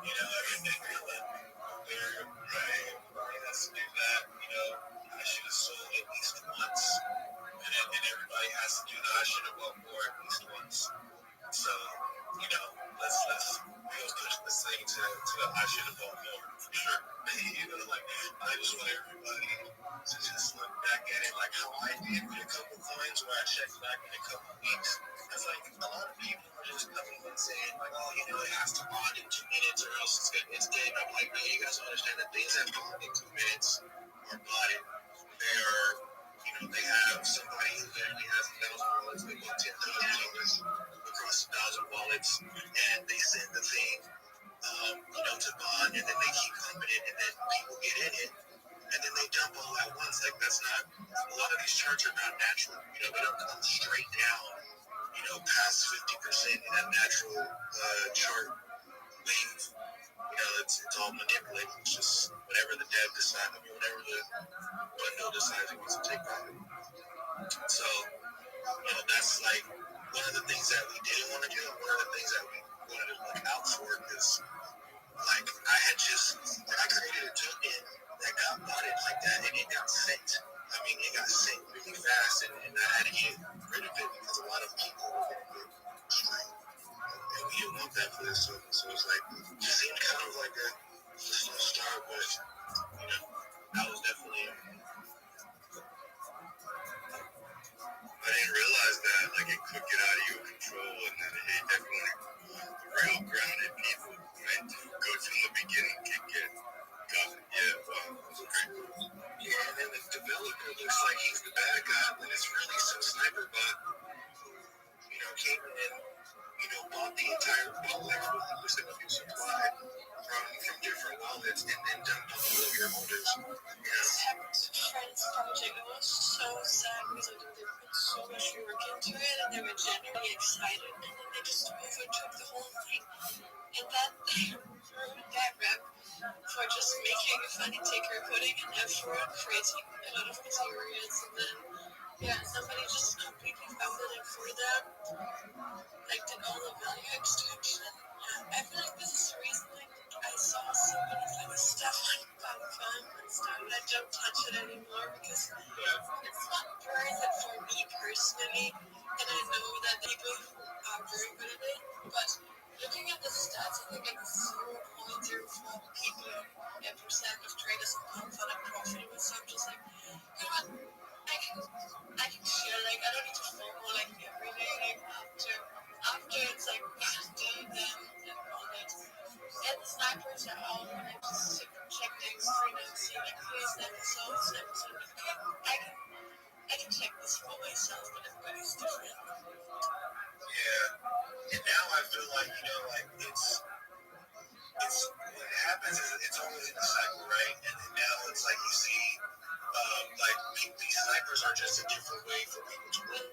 You know, everything really. Right? Everybody has to do that. You know, I should have sold at least once. And everybody has to do that. I should have bought more at least once. So, you know, let's push this thing to the I should have bought more for sure. You know, like I just want everybody to just look back at it like how I did with a couple coins where I checked back in a couple weeks. It's like a lot of people are just coming and saying like, oh, you know, it has to bond in 2 minutes or else it's dead. And I'm like, no, you guys don't understand that things that bond in 2 minutes are bonded. They're, you know, they have somebody who literally has 1,000 wallets, they want $10,000 across 1,000 wallets, and they send the thing, you know, to bond, and then they keep pumping it, and then people get in it, and then they dump all at once. Like that's not. A lot of these charts are not natural. You know, they don't come straight down. You know, past 50% in that natural chart wave. You know, it's all manipulated. It's just whatever the dev decides. I mean, whatever the bundle decides it wants to take on. So, you know, that's like one of the things that we didn't want to do. One of the things that we wanted to look out for because, like, I created a token that got modded like that, and it got sent. I mean, it got sent really fast, and I had to get rid of it because a lot of people were going to get straight. And we didn't want that for this token. So it's like, it seemed kind of like a slow start, but, you know, that was definitely. I didn't realize that, like, it could get out of your control, and then it definitely, real grounded people, right? Go from the beginning, kick it. Got it. Yeah, wow, that was great. Yeah, and then the developer looks like he's the bad guy, but it's really some sniper bot who, you know, came in and, you know, bought the entire wallet for 100% of your supply from different wallets and then dumped on all of your holders. This happened to friends project. I was so sad because I think they put so much work into it and they were genuinely excited and then they just overtook the whole thing. And then they ruined that rep for just making a funny ticker, putting an effort, creating a lot of materials, and then somebody just completely founded it for them. Like did all the value extraction. I feel like this is the reason like I saw so many kind of stuff like fun and stuff, and I don't touch it anymore because it's not worth it for me personally. And I know that people are very good at it, but looking at the stats, I think it's 0.04 people and percent of traders are fun and profitable. So I'm just like, you know what? I can share, like, I don't need to FOMO like every day, like after it's like doing them and all that. And the snipers are out when I just check the screen and see like here's the episodes, okay, I can check this for myself, but everybody's different. Yeah, and now I feel like, you know, like it's what happens is it's always in the cycle, right? And then now it's like you see, like these snipers are just a different way for people to win.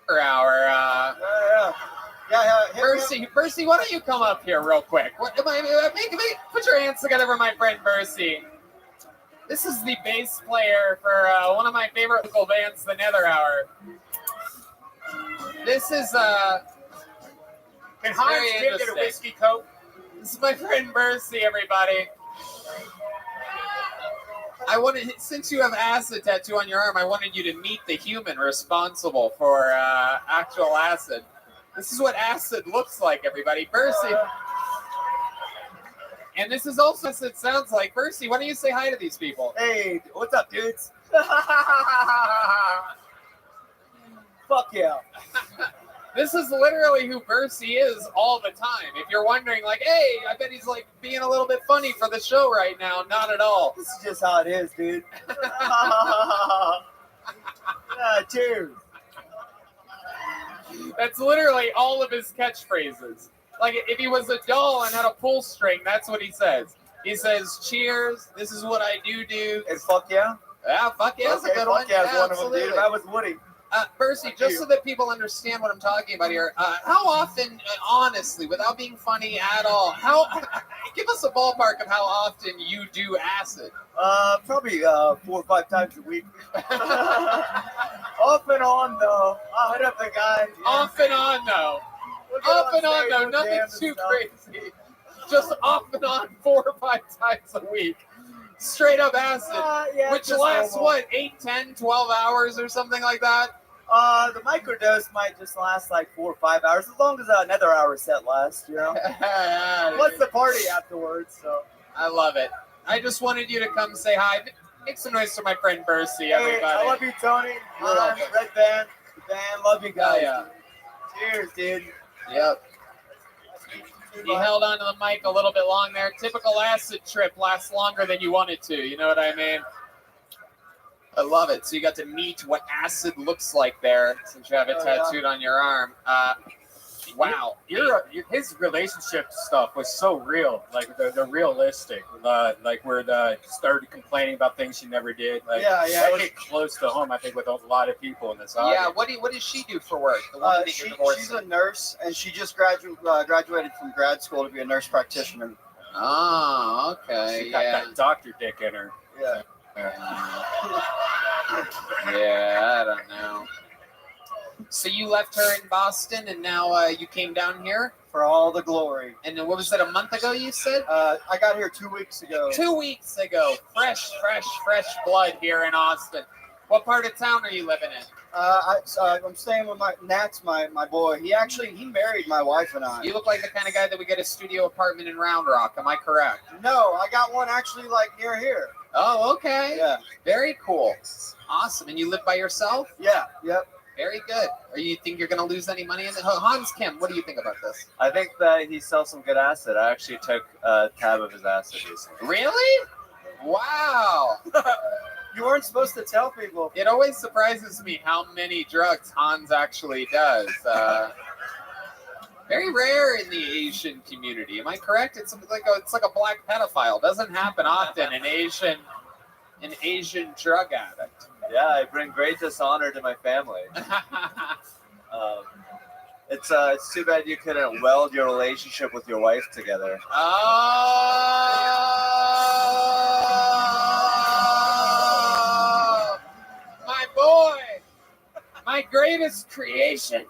hour. Yeah. Bercy, why don't you come up here real quick? Put your hands together for my friend Bercy. This is the bass player for one of my favorite local bands, the Nether Hour. This is Can Heinz Kim get a whiskey coke? This is my friend Bercy, everybody. Since you have acid tattoo on your arm, I wanted you to meet the human responsible for actual acid. This is what acid looks like, everybody. Bercy. And this is also what it sounds like. Bercy, why don't you say hi to these people? Hey, what's up, dudes? Fuck yeah. This is literally who Bercy is all the time. If you're wondering, like, hey, I bet he's like being a little bit funny for the show right now. Not at all. This is just how it is, dude. Cheers. That's literally all of his catchphrases. Like, if he was a doll and had a pull string, that's what he says. He says, cheers, this is what I do. And fuck yeah? Yeah, fuck yeah, that's a good one. Fuck yeah, Yeah, one of them, dude. If I was Woody. Bercy, just so that people understand what I'm talking about here, how often, honestly, without being funny at all, give us a ballpark of how often you do acid. Probably 4 or 5 times a week. Off and on, though. I'll hit up the guy. Off and on, though. Off and on, though. Nothing too crazy. Just off and on 4 or 5 times a week. Straight up acid. Yeah, which just lasts, normal. what, 8, 10, 12 hours or something like that? The microdose might just last like 4 or 5 hours, as long as another hour set lasts, you know? What's the party afterwards, so. I love it. I just wanted you to come say hi. Make some noise for my friend Bercy, Hey, everybody. I love you, Tony. You're welcome. Red Band. The band. Love you guys. Yeah. Cheers, dude. Yep. You held on to the mic a little bit long there. Typical acid trip lasts longer than you wanted to. You know what I mean? I love it. So you got to meet what acid looks like there, since you have it tattooed on your arm. Wow. His relationship stuff was so real. Like the realistic. Like where started complaining about things she never did. Like, Yeah. That hit close to home, I think, with a lot of people in this audience. Yeah. What does she do for work? The woman that you're divorcing? She's a nurse, and she just graduated from grad school to be a nurse practitioner. Oh, okay. She got that doctor dick in her. Yeah. Yeah, I don't know. So you left her in Boston, and now you came down here? For all the glory. And what was that, a month ago you said? I got here 2 weeks ago. 2 weeks ago. Fresh blood here in Austin. What part of town are you living in? I'm staying with Nat's my boy. He married my wife and I. You look like the kind of guy that would get a studio apartment in Round Rock. Am I correct? No, I got one actually like near here. Oh, okay. Yeah. Very cool. Awesome. And you live by yourself? Yeah. Yep. Very good. Or you think you're going to lose any money in it? Hans Kim, what do you think about this? I think that he sells some good acid. I actually took a tab of his acid recently. Really? Wow. You weren't supposed to tell people. It always surprises me how many drugs Hans actually does. Very rare in the Asian community. Am I correct? It's like a black pedophile. Doesn't happen often. An Asian drug addict. Yeah, I bring great dishonor to my family. It's too bad you couldn't weld your relationship with your wife together. Oh, my boy, my greatest creation.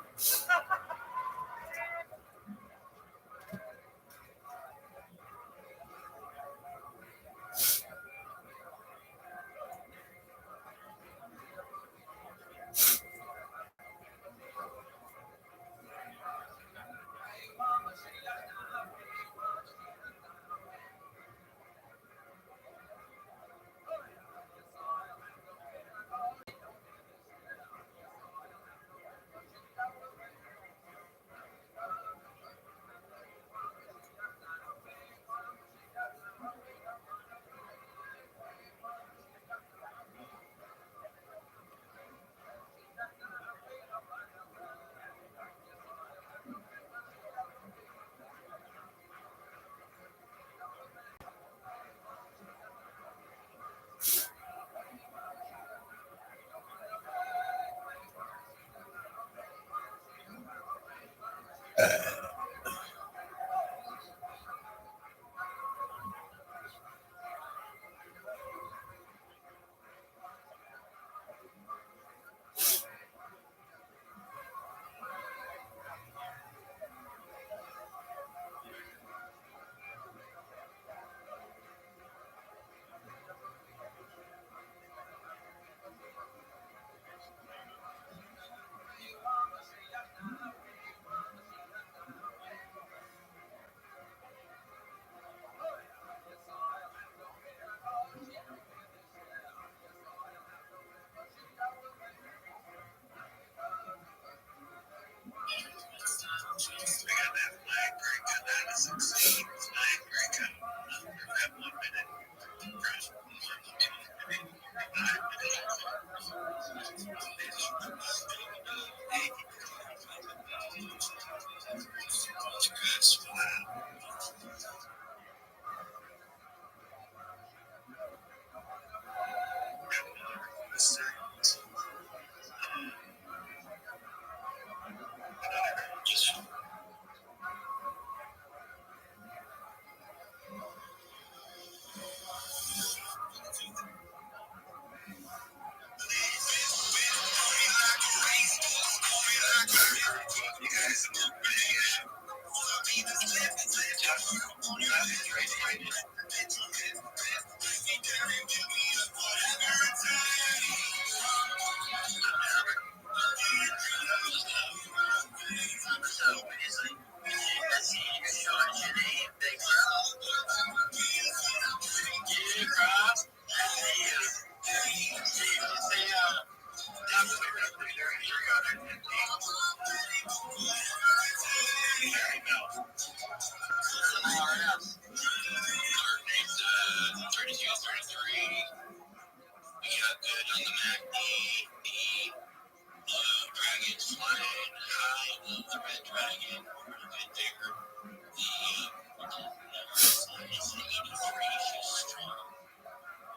dragons flying high above the red dragon were a bit bigger.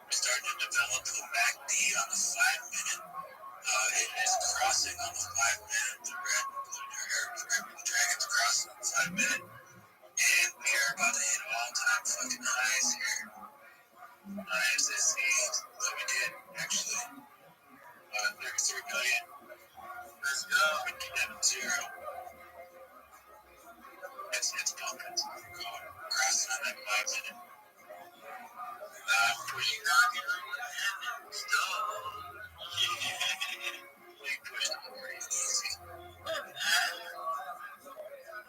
We started to develop the MACD on the 5 minute. It is crossing on the 5 minute. The red dragons crossing on the 5 minute. And we are about to hit all-time fucking highs here. Highs this seed that we did, actually. 33 million. Let's go. 0. It's pumping. Crossing on that 5 minute. Pushing on here. Still. We pushed the more easy.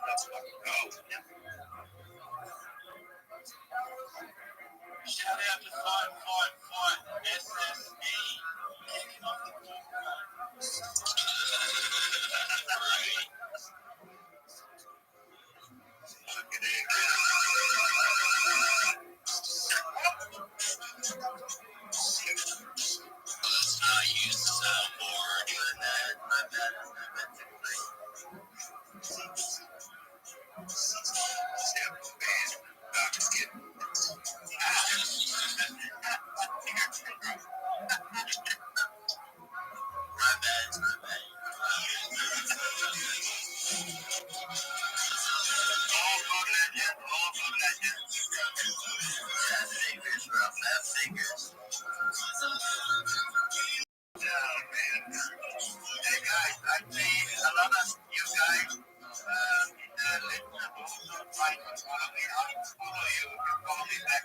Let's fucking go. Shout out to Fun SSA. Hanging off the board. Let's not use the soundboard. Doing that. My bad. Just kidding. My bad. Fingers. Down, man. Hey guys, I see a lot of you guys follow me. I'll follow you. You follow me back.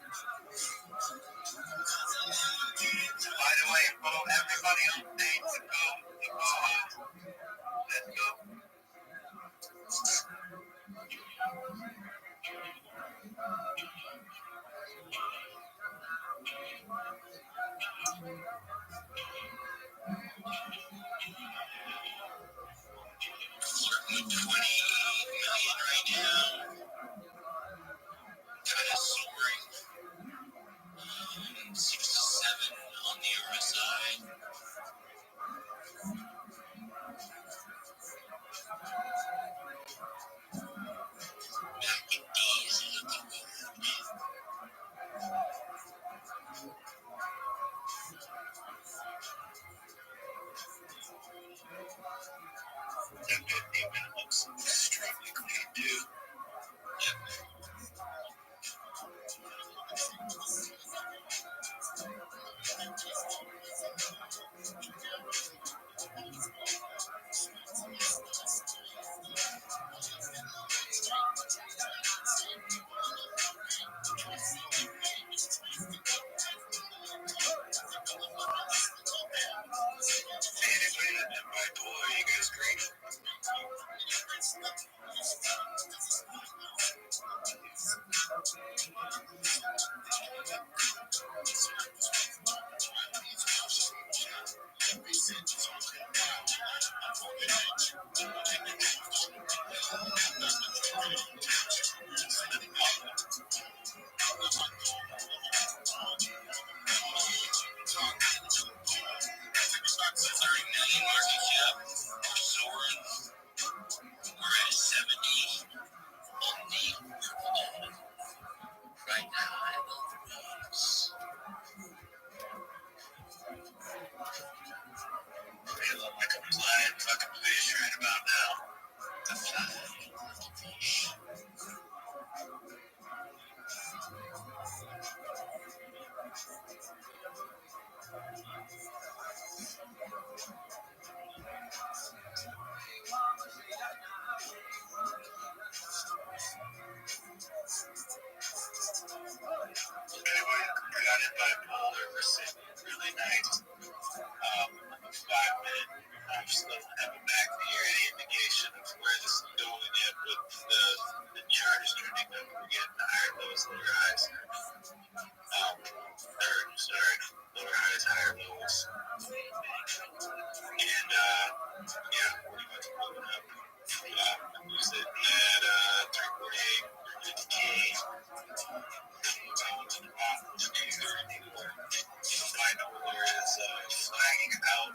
By the way, follow everybody on stage to go. Let's go. Flirting with 20 million right now. Kind of soaring. 6 to 7 on the RSI. Back in easy looking good. That 15 minute looks extremely clean, too. Yep. My boy, you guys great. Right now, I will release. Feel like a flying fucking fish right about now. A flying fucking fish. Anyway, I got it bipolar. We're sitting really nice. 5 minute. I'm still having back here any indication of where this is going yet, but the chart is turning up. We're getting higher lows, lower highs. Lower highs, higher lows. And yeah, pretty much moving up. We're sitting at 348, 50K. Binaural is flagging out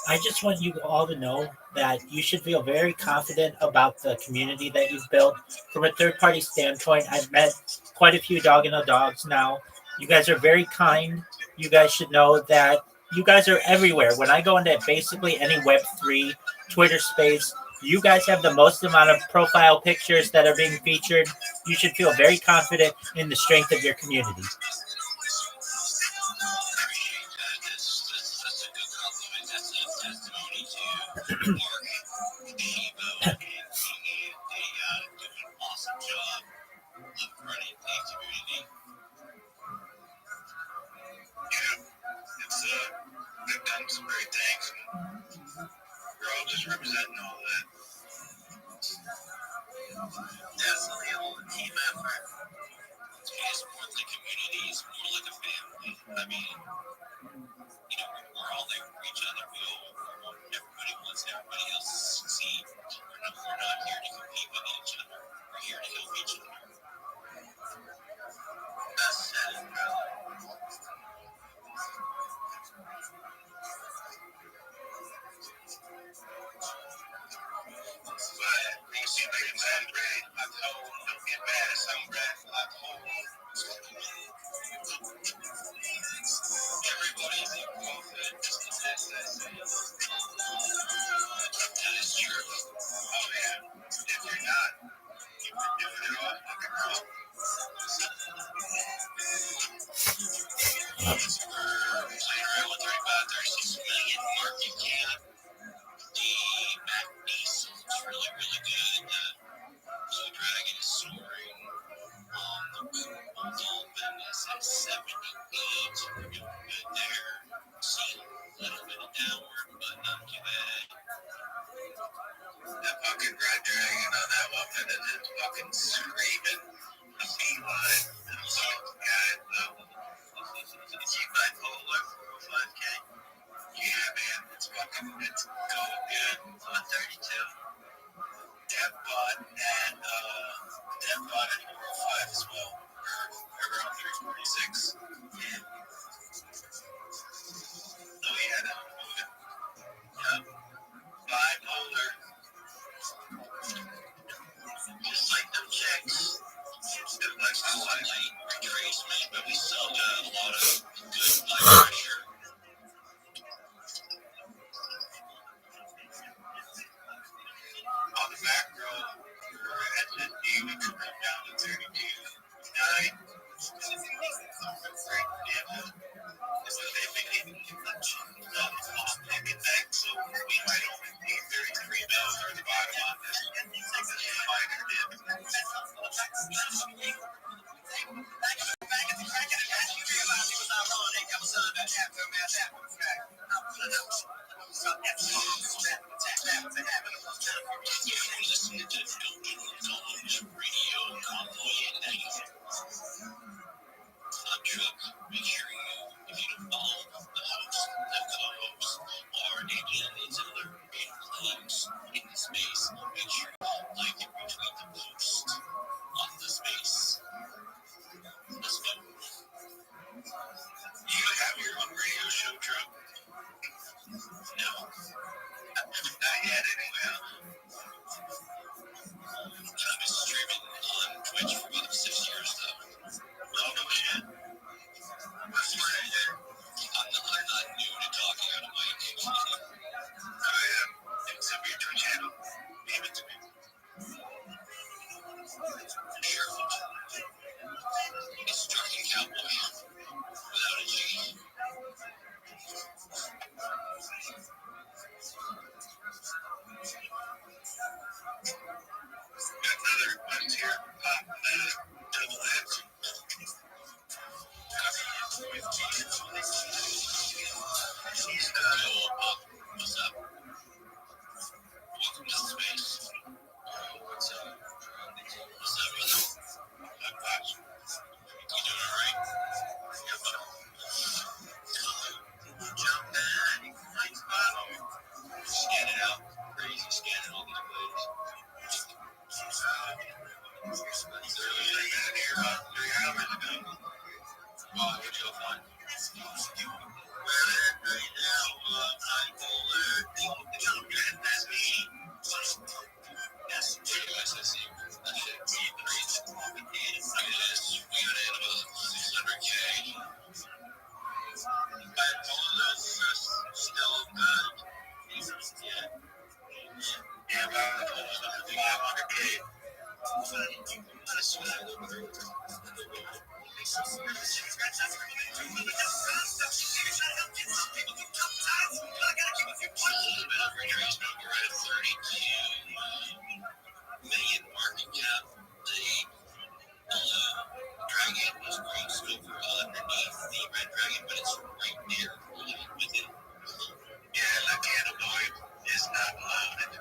I just want you all to know that you should feel very confident about the community that you've built. From a third party standpoint, I've met quite a few Dog and a Dogs now. You guys are very kind. You guys should know that you guys are everywhere. When I go into basically any Web3 Twitter space, you guys have the most amount of profile pictures that are being featured. You should feel very confident in the strength of your community. listening to Don't Give a Dogs Radio Convoy at Night. I'm Chuck. Make sure if you don't follow the host, the co-host, or any of these other big claims in the space, make sure you like and retweet the post on the space. Let's go. You have your own radio show, Chuck? No. Not yet, anyway. I've been streaming on Twitch for about 6 years, though. Oh, no shit. That's what I did. I'm not new to talking on a mic. I am. Except for your Twitch channel. Name it to me. Sure. It's Trucking Cowboy. Without a G. Got another one's here. Double X. What's up? Welcome to the space. What's up? What's up, brother? I'm Fox. You doing alright? Yeah, buddy. Jump back. Nice bottom. Scan it out. Crazy scanning all these ways. Literally, I got here about 3 hours ago. Oh, you're so fun. Right now, bipolar. That's me. Yes, USSC. That shit. Yes, we got in about 600K. Bipolar still good. Yeah, about 500K. I swear I live through it. Million market cap. The dragon was grossed over underneath the red dragon, but it's right there with it. Yeah, the cannabinoid is not loaded.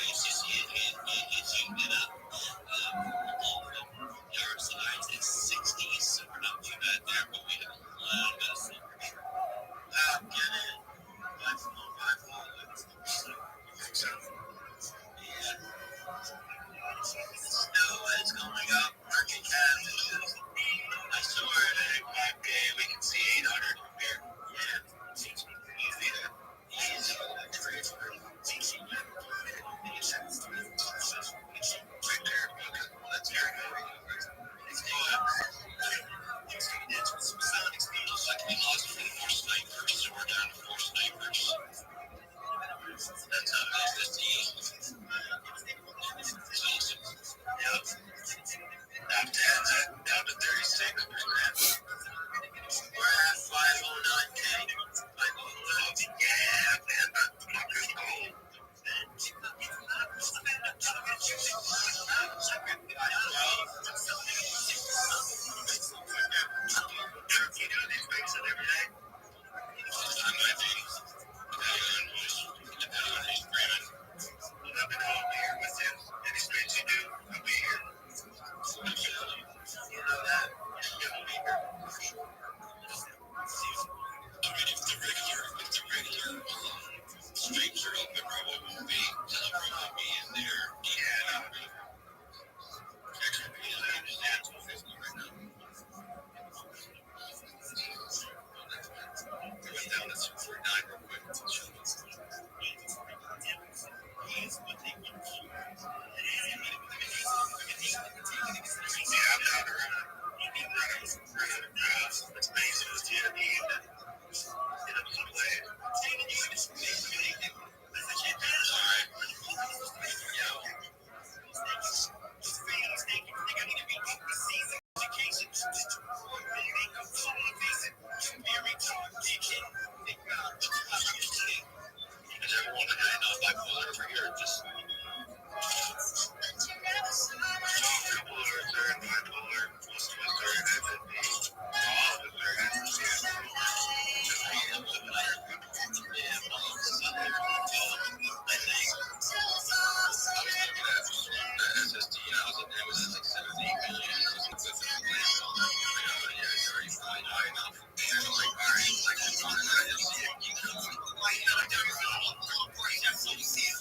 It's just it's zoomed it up. Yard size is 60, so we're not too bad there, but we have a lot of silver. I'll get it. That's not my fault. Yeah. Snow is going up. Market cap is. I saw it at 5K. We can see 800.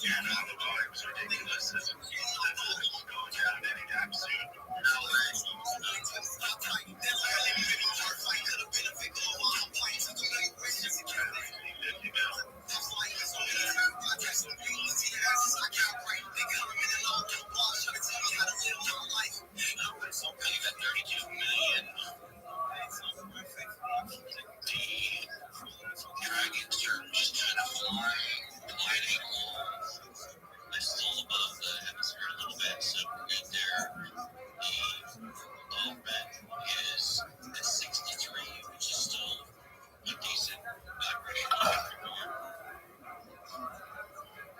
Yeah, no, the volume's ridiculous. This is going down anytime soon. No way. So big at 32 million. Dragons are just kind of gliding along. They're still above the atmosphere a little bit, so we're good there. The low bed is at 63, which is still a decent vibration.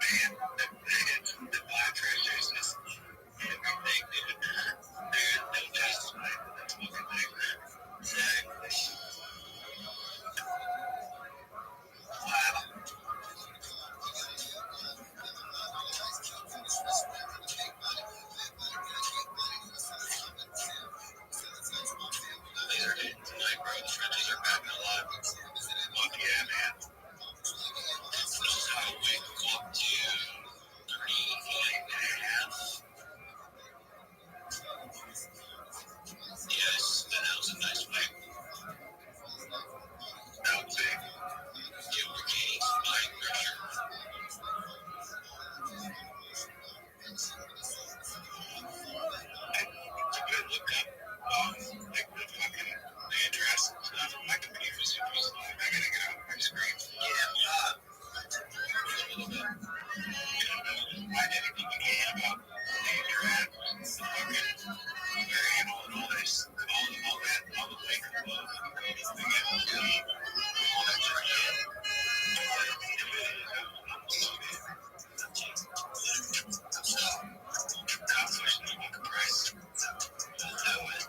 Man, the vibration is just everything, dude. There's no justified that's looking like that. Exactly. Wow. These are hitting tonight, bro. The trenches are backing a lot. Fuck yeah, man. Knows how to wake up to 38.5. Yes, that was a nice wake. That was big. Yeah, we're gaining some body pressure. It's a good look up. Like the fucking the address stuff. My computer is super slow. I gotta get out my screen. Yeah, a little bit. I didn't give a damn about the address, the fucking variable and all this, all the fake clothes. All that shit. Not pushing the fucking price. That way.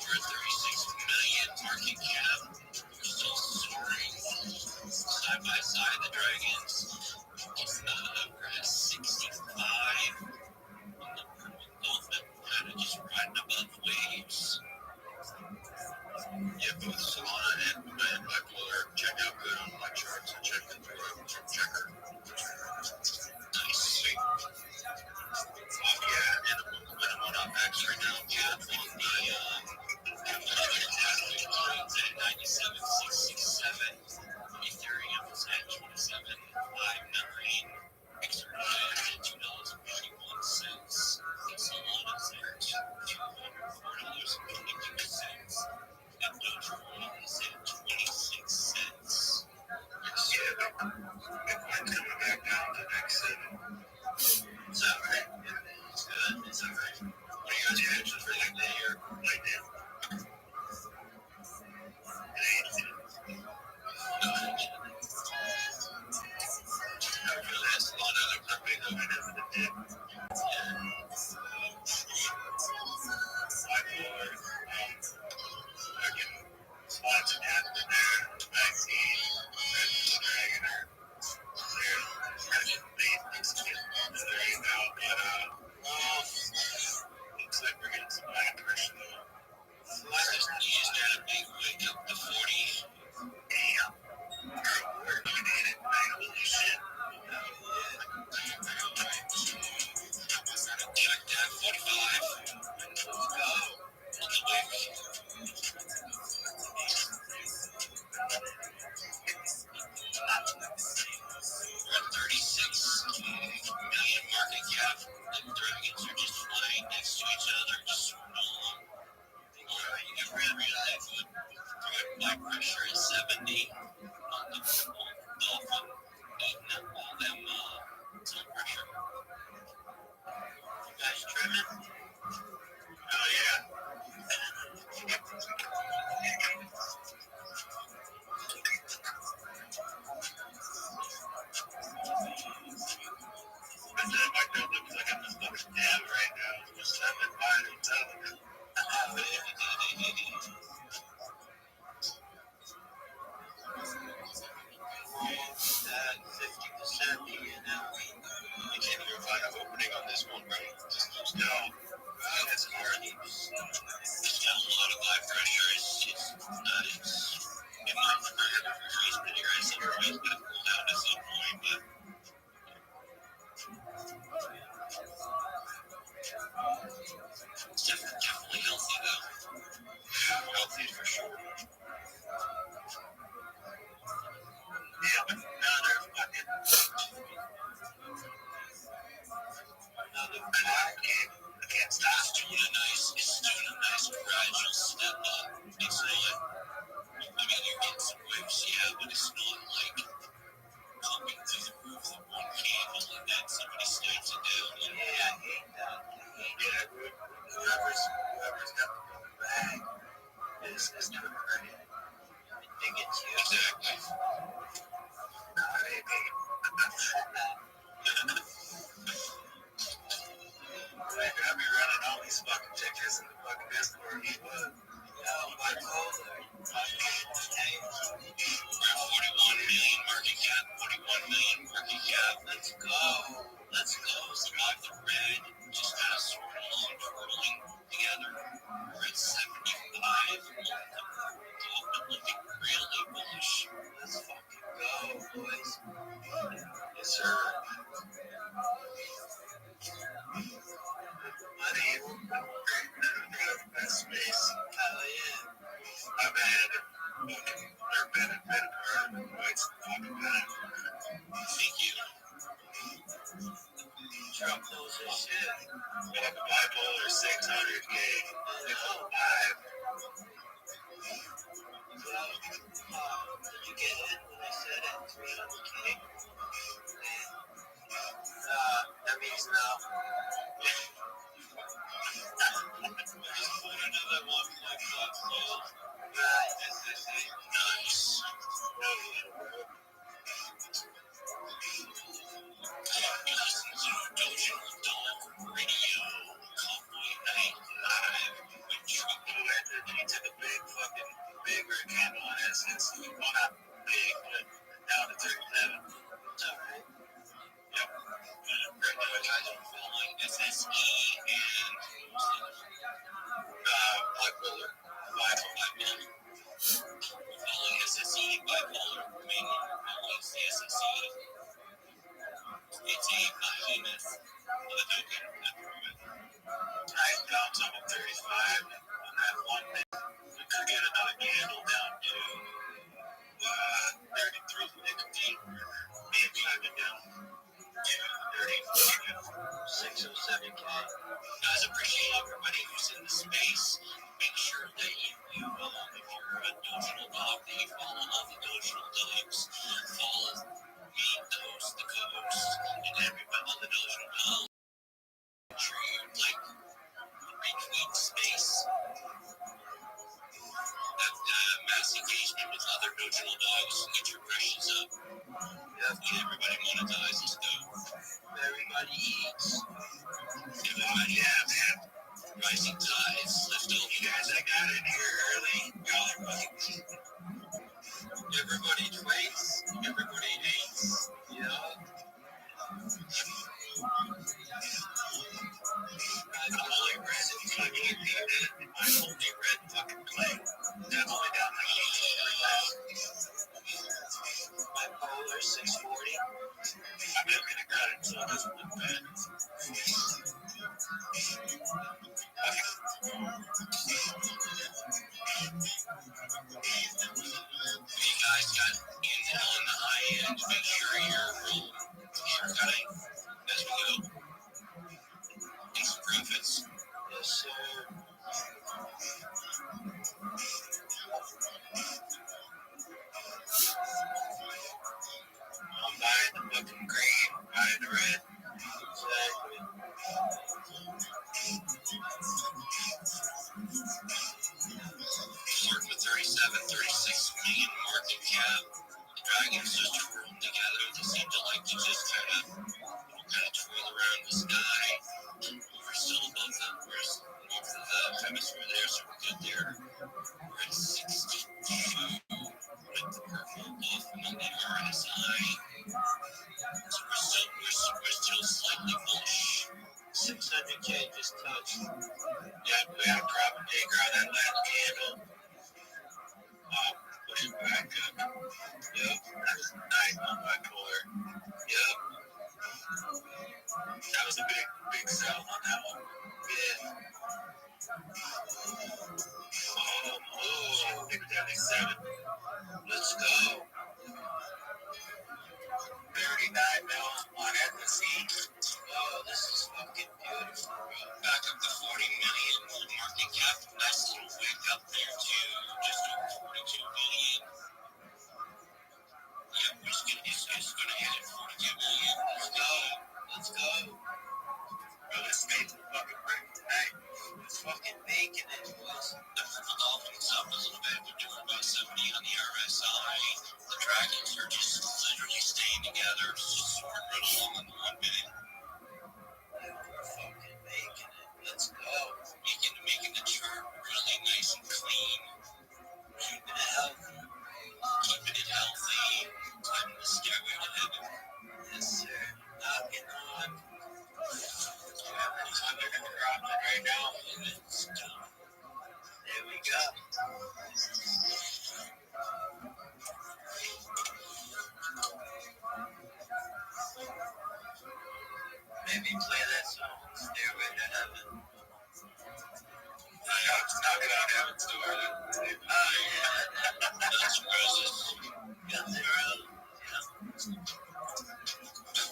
We're at 36 million market cap. Still soaring. Side by side, the Dragons. We're at 65. Kind of just riding above waves. Yeah, both Solana and bipolar check out good on my charts. I checked it through checker. Nice, sweet. Yeah, and I'm on UpX right now. Yeah, on the 97,667. Ethereum is at 27.59. XRP at $2.41. Solana's there at $204.52. And Dogecoin is at 26 cents. Yeah, Bitcoin's coming back down to the next 7. Is that right? Yeah, it's good. It's all right. What are you guys catching for like that year? Like that? That's a lot of other companies that went over the dip. Bipolar, fucking spots and happening there. Vaccine, Dragon, there you go. But, looks like we're getting some back pressure though. Let's just use that a big wake up to 40. Damn. We're gonna hit it. Holy shit. Check that 45. Let's go. On the wave. We're at 36 million market cap. The Dragons are just flying next to each other, just swimming along. You can really that good. Black pressure is 70 on the Dolphin. All them sun pressure. You guys trimming? Oh yeah. I said my dad looks like I'm just looking down right now. Just having fun and telling him. whoever's got the bag is doing great. They get you. Exactly. Maybe. I'll be running all these fucking tickets in the fucking Discord. He would. Bipolar. 41 million market cap. 41 million market cap. Let's go. Let's go. Survive the red. Just kind of swirling and twirling together. We're at 75. Looking really bullish. Let's fucking go, boys. Yes, sir. Money, best space. Hell yeah. I've had their benefit for quite some fucking time. Thank you. Trump knows his shit. We have a bipolar 600K. Nickel 5. You get it when I said it, 300K. That means no. Just put another 1.5 sold. Right. Nice. Listen to Dojo Dog Radio. Cowboy Night Live. With True Energy to the big red candle on Essence. Well, not big, but down to 37. It's alright. Yep. Right now, guys are following SSE and bipolar. Following SSE, bipolar, mainly following the SSE. It's a behemoth of a token. Nice bounce up at 35 on that one minute. We could get another candle down to 33 nicotine. Maybe even down to 607K. Guys, appreciate everybody who's in the space. Make sure that if you're a Dotional Dog, that you follow all the Dotional Dogs. Follow me, the host, the co-host, and everybody on the Dotional Dog. Make sure you retweet space. That mass engagement with other Dotional Dogs. Get your impressions up. Get everybody monetized. Let's go. Everybody eats. Everybody man. Rising tides lift all you guys that got in here early. Y'all are fucking. Everybody tweets. Everybody hates. Yeah. I'm only red and fucking muted. I'm only red fucking clay. Definitely down my bipolar 640. I'm never gonna cut it, so it doesn't look bad. You guys got intel on the high end. Make sure you're shortcutting as we go. Get some profits. Yes, sir. I'm buying the fucking green, buying the red. Exactly. Starting with 36 million market cap. The dragons just twirled together. They seem to like to just kind of twirl around the sky. We're still above the hemisphere there, so we're good there. We're at 62 with the purple off Monday RSI. So we're still slightly bullish. 600K just touched. Yeah, we had a drop a digger on that last candle. Push it back up. Yep, that's nice on bipolar. Yep. That was a big sell on that one. Yeah. Oh, 37. Let's go. 39 mil on FSE. Oh, this is fucking beautiful, bro. Back up to 40 million market cap. Nice little wick up there to just over 42 million. Yeah, it's gonna hit at 42 million. Let's go. Let's go. really stayed to the fucking break tonight. It's fucking making it, boys. Different for Dolphins up a little bit. We're doing about 70 on the RSI. The Dragons are just literally staying together, just sort of right along on the 1 minute. We're fucking making it. Let's go. Making the chart really nice and clean. Keeping it healthy. Keeping it healthy. Climbing the stairway to heaven. Yes, sir. Knocking on. I'm gonna drop it right now. There we go. Maybe play that song, Stairway to Heaven. Knock it out, Heaven's Door. Oh, yeah. Guns N' Roses. Guns N' Roses. Yeah.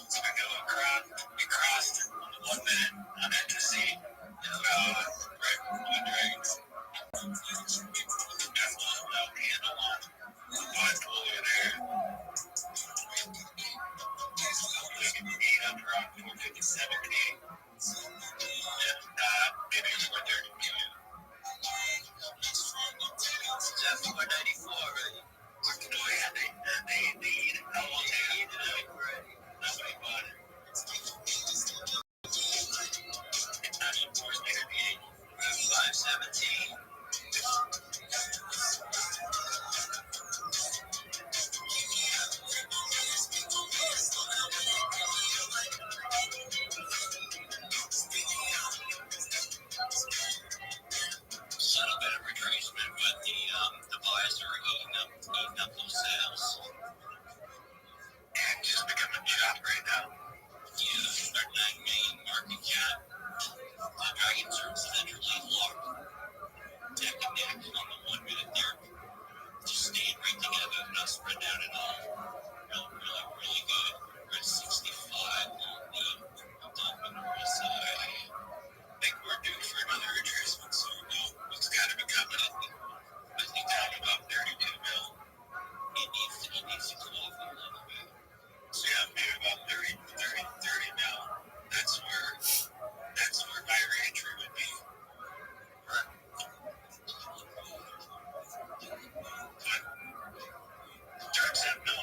So we crossed 1 minute on ecstasy. Right from the Dragons. Got a little handle on Bipolar there. 8 under on 457K. Maybe 432. That's 494, right? Oh, yeah, they eat it. Oh, well, they eat it up already. Nobody bought it. It's not enforced by the 517. Little bit of retracement, but the buyers are eating up those sales. And just becoming shot right now. Yeah, our 9 million market cap. The Dragons are centrally locked. Neck and neck on the 1 minute there. Just staying right together, not spread out at all. Really good. We're at 65 on the mineral side. I think we're due for another retracement soon, though. It's got to be coming. I think down about 32 mil. It needs to come off a little bit. So yeah, maybe about 30 mil. That's where my re-entry would be. But Dirk said no.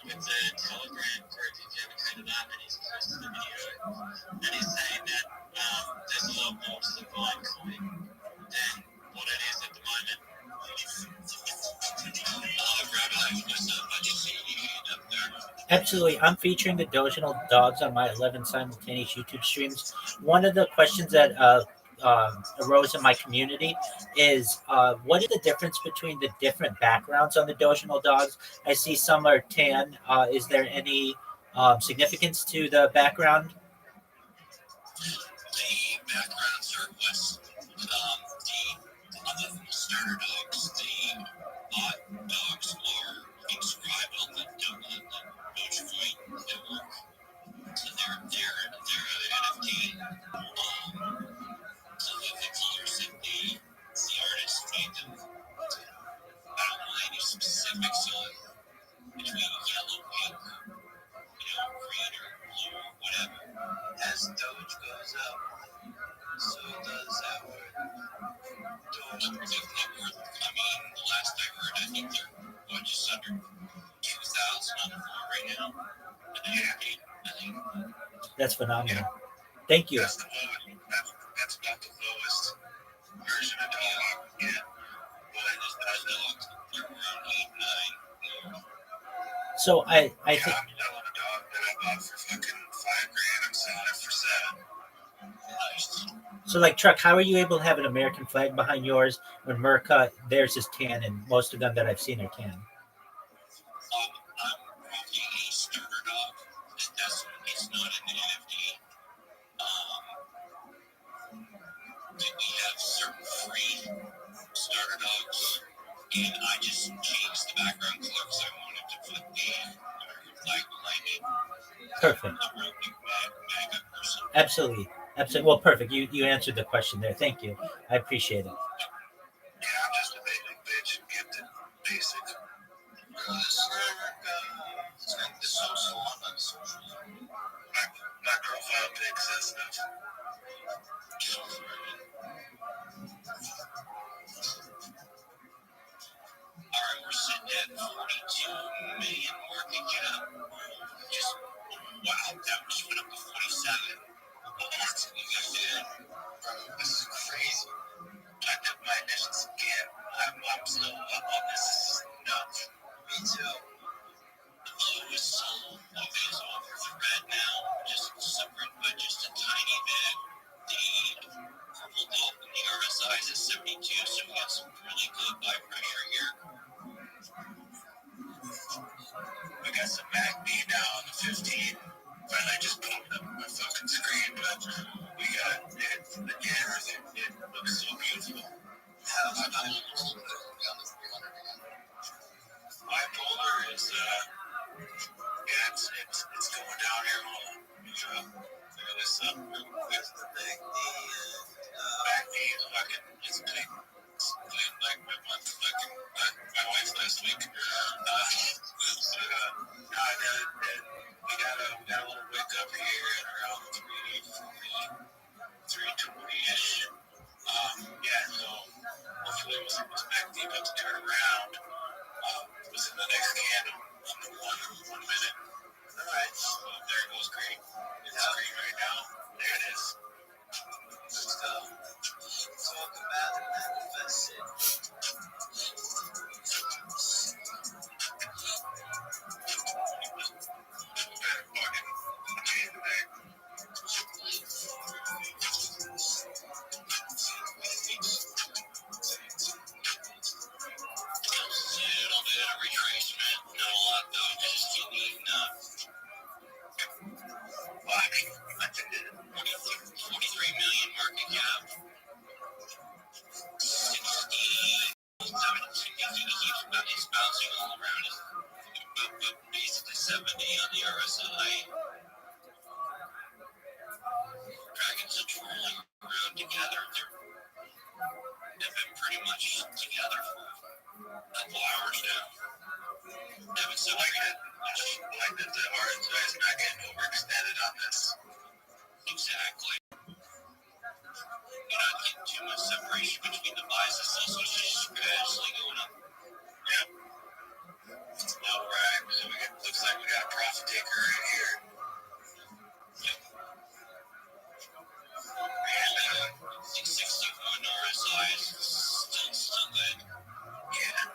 It's a telegram for it to kind of that, and he's posted the video, and he's saying that there's a lot more to the Vine coin than what it is at the moment. Absolutely. I'm featuring the Doginal dogs on my 11 simultaneous YouTube streams. One of the questions that arose in my community is what is the difference between the different backgrounds on the Doginal dogs? I see some are tan. Is there any significance to the background? The backgrounds are less the starter dogs, the dogs are inscribed on the Dogecoin network. So they're an NFT. So the colors that the artist made them. I don't know any specifics on between yellow, pink, green or blue or whatever. As Doge goes up, so does our Doge network. I mean, the last I heard, I think they're just under 2,000 on the floor right now. I think. That's phenomenal. Thank you. That's about the lowest version of dog. Yeah. But there's dogs. They're around 8, 9. So I think. I'm selling a dog that I bought for fucking $5,000. I'm selling it for $7,000. So, like, Truck, how are you able to have an American flag behind yours when Merca, theirs is tan, and most of them that I've seen are tan? I'm rocking a starter dog. It's not an NFT. We have certain free starter dogs, and I just changed the background color because I wanted to put the American flag behind it. Perfect. I'm a real big MAGA person. Absolutely. Absolutely. Well, perfect. You answered the question there. Thank you. I appreciate it. Yeah, I'm just a basic bitch and gifted. Basic. The social on the social. My profile pic says enough. Alright, we're sitting at 42 million market cap. Just wow, that just went up to 47. This is crazy. I did my initials again. I'm still up on this. This is nuts. Me too. The blue is sold. Okay, so over the red now. Just separate, but just a tiny bit. The purple dot in the RSI is 72, so we got some really good buy pressure here. We got some MACD now on the 15. But I just popped up my fucking screen, but we got it. Again, it looks so beautiful. Bipolar is, yeah, it's going down here. Hold on. Figure this up real quick. The MACD is fucking, it's big. Like my wife last week. We got a little wick up here at around 320-ish. Yeah, so hopefully it was MACD about to turn around. It was in the next candle under 1 minute. All right, so there it goes green. It's green right now. There it is. Let's go. Talk about it, manifest it. It's bouncing all around it. Basically 70 on the RSI. Dragons are twirling around together. They've been pretty much together for a couple hours now. Haven't separated. Like that the RSI is not getting overextended on this. Exactly. You're not getting too much separation between the buys and sells, so it's just gradually going up. Yeah. All right, so looks like we got a profit taker right here. And 661 RSI is still good. Yeah.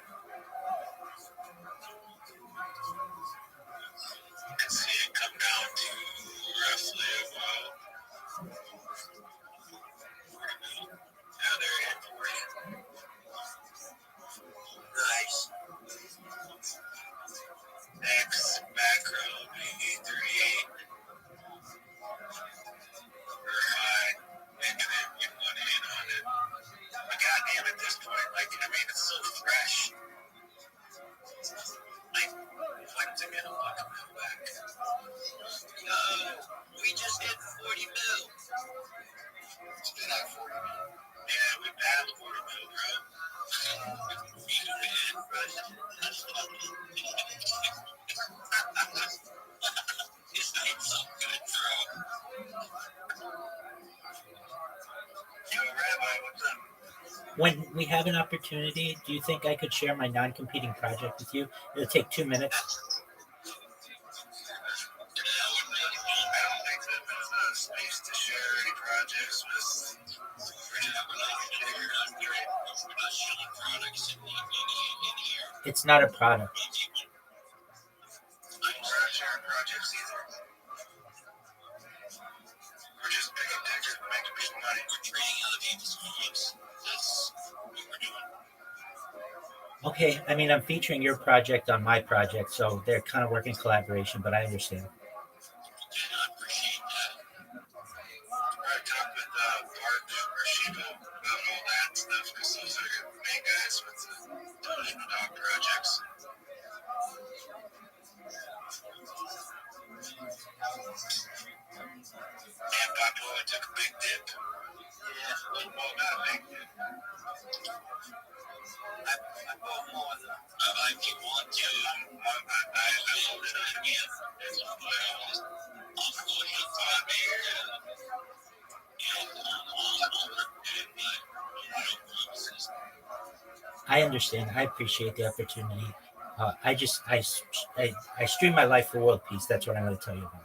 You can see it come down to roughly about 40 mil. Now they're at 40. Nice. X macro BE38. Or high. Get one in on it. But goddamn, at this point, like, I mean, it's so fresh. Like, when's it gonna fucking come back? We just hit 40 mil. It's been at 40 mil. Yeah, we passed 40 mil, bro. It's not so good, bro. Yo, Rabbi, what's up? When we have an opportunity, do you think I could share my non-competing project with you? It'll take 2 minutes. I don't think that there's no space to share any projects with. We're not showing products in here. It's not a product. We're not sharing projects either. We're just making tickets, making people money. We're trading other people's homes. That's what we're doing. Okay, I mean, I'm featuring your project on my project, so they're kind of working collaboration, but I understand. I appreciate that. I talked with Bart Rashido about all that stuff because those are your main guys with the Doge Dog projects. And Papola took a big dip. Yeah, well, not a big dip. I bought more than if you want to. I hold it on again. That's what I'll go ahead and find me here. I understand. I appreciate the opportunity. I stream my life for world peace. That's what I'm going to tell you about.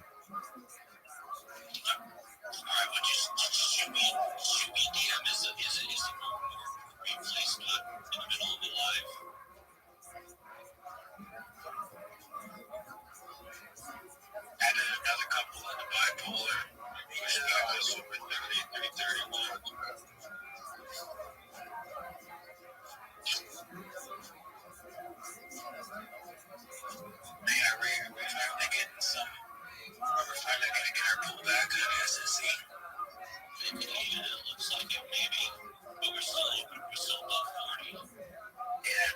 Added another couple in the bipolar. Pushing out this one with 30, 31. Yeah, we're finally getting some. We're finally going to get our pullback on SSE. Maybe, yeah, it looks like it, maybe. But we're still above 40. Yeah,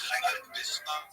I got this up.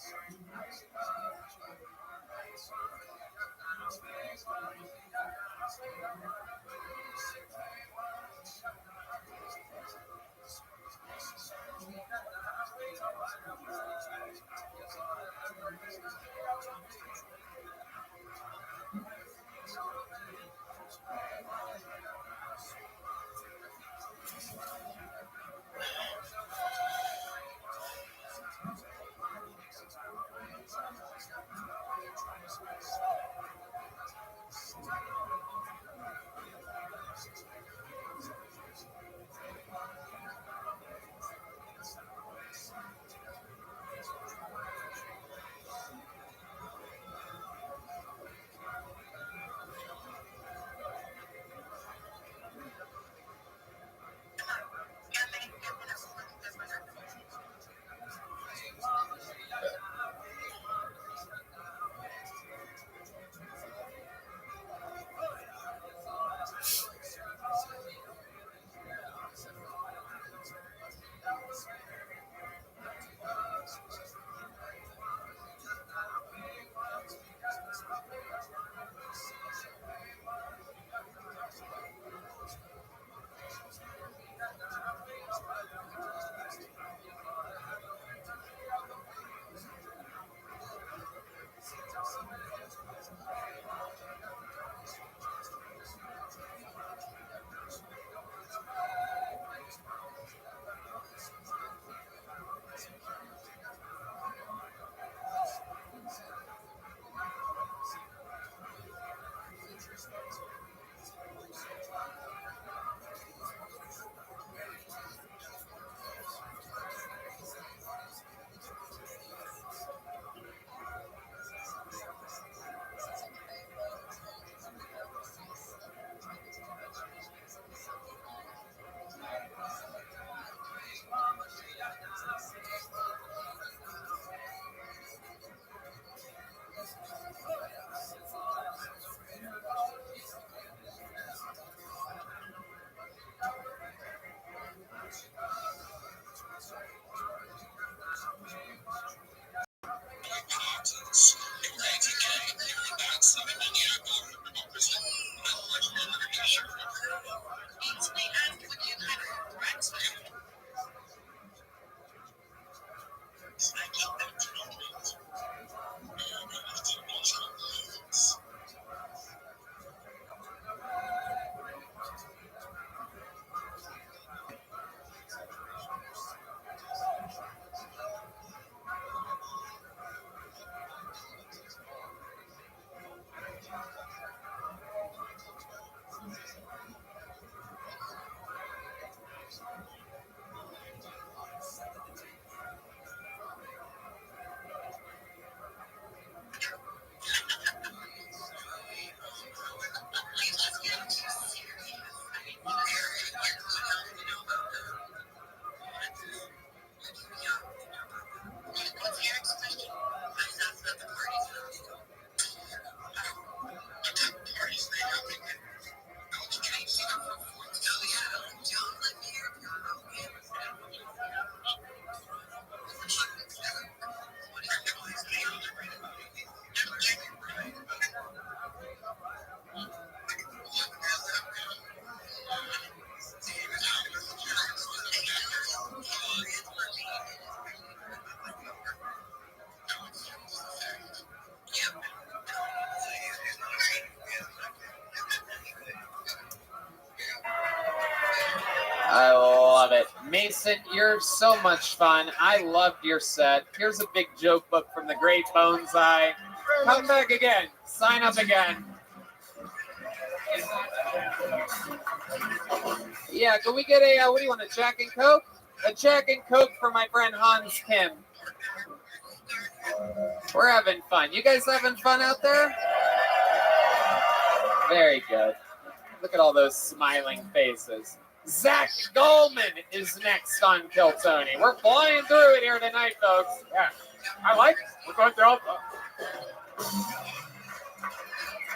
Vincent, you're so much fun. I loved your set. Here's a big joke book from the great Boneseye. Come back again. Sign up again. Yeah, can we get a, what do you want, a Jack and Coke? A Jack and Coke for my friend Hans Kim. We're having fun. You guys having fun out there? Very good. Look at all those smiling faces. Zach Goldman is next on Kill Tony. We're flying through it here tonight, folks. Yeah, I like it. We're going through all.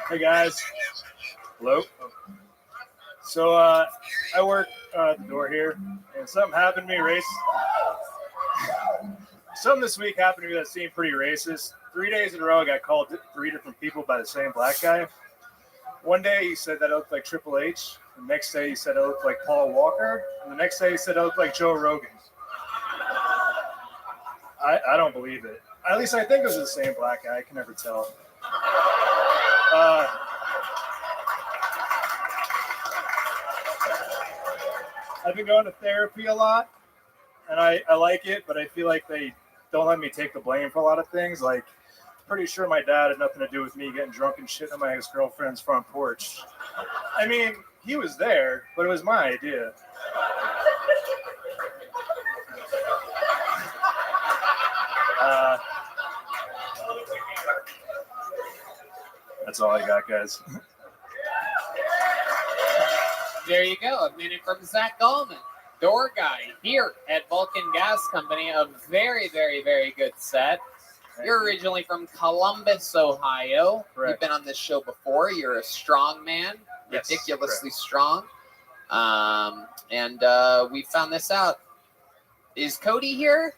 Hey guys. Hello. So I work at the door here, and something happened to me. Something this week happened to me that seemed pretty racist. 3 days in a row, I got called 3 different people by the same black guy. One day he said that I looked like Triple H. The next day he said I looked like Paul Walker. And the next day he said I looked like Joe Rogan. I don't believe it. At least I think it was the same black guy. I can never tell. I've been going to therapy a lot, and I like it, but I feel like they don't let me take the blame for a lot of things. Like, pretty sure my dad had nothing to do with me getting drunk and shit on my ex-girlfriend's front porch. I mean, he was there, but it was my idea. That's all I got, guys. There you go. A minute from Zach Goldman, door guy here at Vulcan Gas Company. A very, very, very good set. You're originally from Columbus, Ohio. Correct. You've been on this show before. You're a strong man, Yes, ridiculously strong. And we found this out. Is Cody here?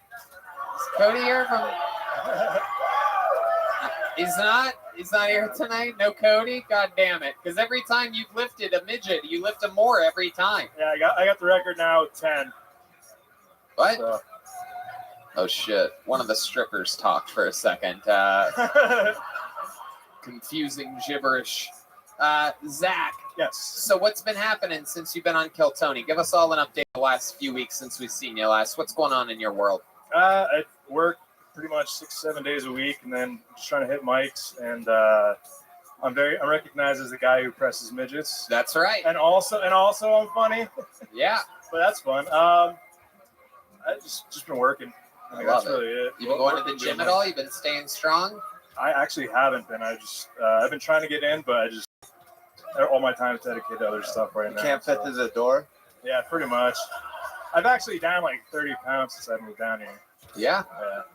Is Cody here from? He's not here tonight. No Cody. God damn it! Because every time you've lifted a midget, you lift him more every time. Yeah, I got the record now, 10. What? So. Oh shit! One of the strippers talked for a second. Confusing gibberish. Zach. Yes. So what's been happening since you've been on Kill Tony? Give us all an update the last few weeks since we've seen you last. What's going on in your world? I work pretty much 6-7 days a week, and then just trying to hit mics. And I'm recognized as the guy who presses midgets. That's right. And also I'm funny. Yeah. But that's fun. I just been working. I think love that's really it. You been going to the gym at all? You been staying strong? I actually haven't been. I've been trying to get in, but all my time is dedicated to other stuff right now. Can't fit through the door? Yeah, pretty much. I've actually down like 30 pounds since I moved down here. Yeah.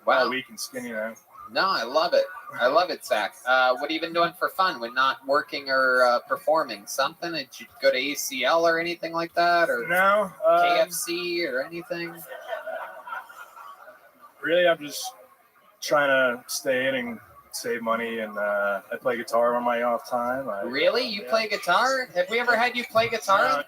Wow. Wow. Weak and skinny now. No, I love it. I love it, Zach. What have you been doing for fun when not working or performing? Something? Did you go to ACL or anything like that? Or No. KFC or anything? Really, I'm just trying to stay in and save money, and I play guitar on my off time. Really? You play guitar? Have we ever had you play guitar?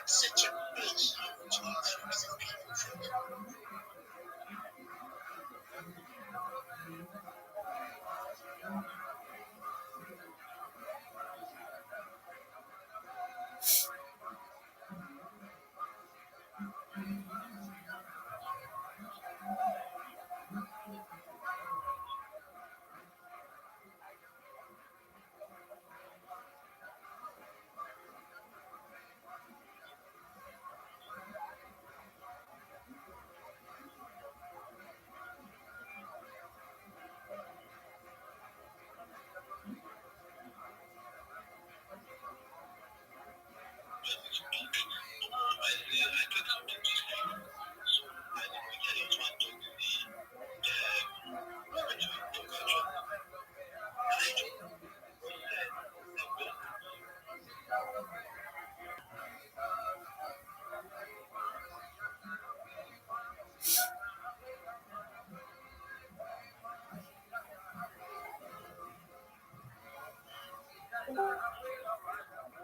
Such a big, huge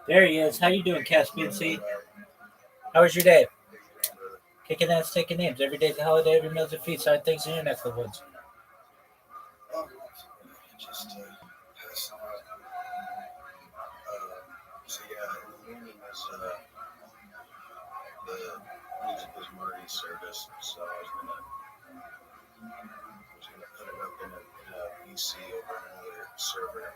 There he is. How you doing, Caspian Sea? How was your day? Kicking ass, taking names. Every day's a holiday, every meal's a feast. Hard things in your neck of the woods. Just passing out. So yeah, in the morning is the Music is Marty service. So I was gonna put it up in a VC over another server.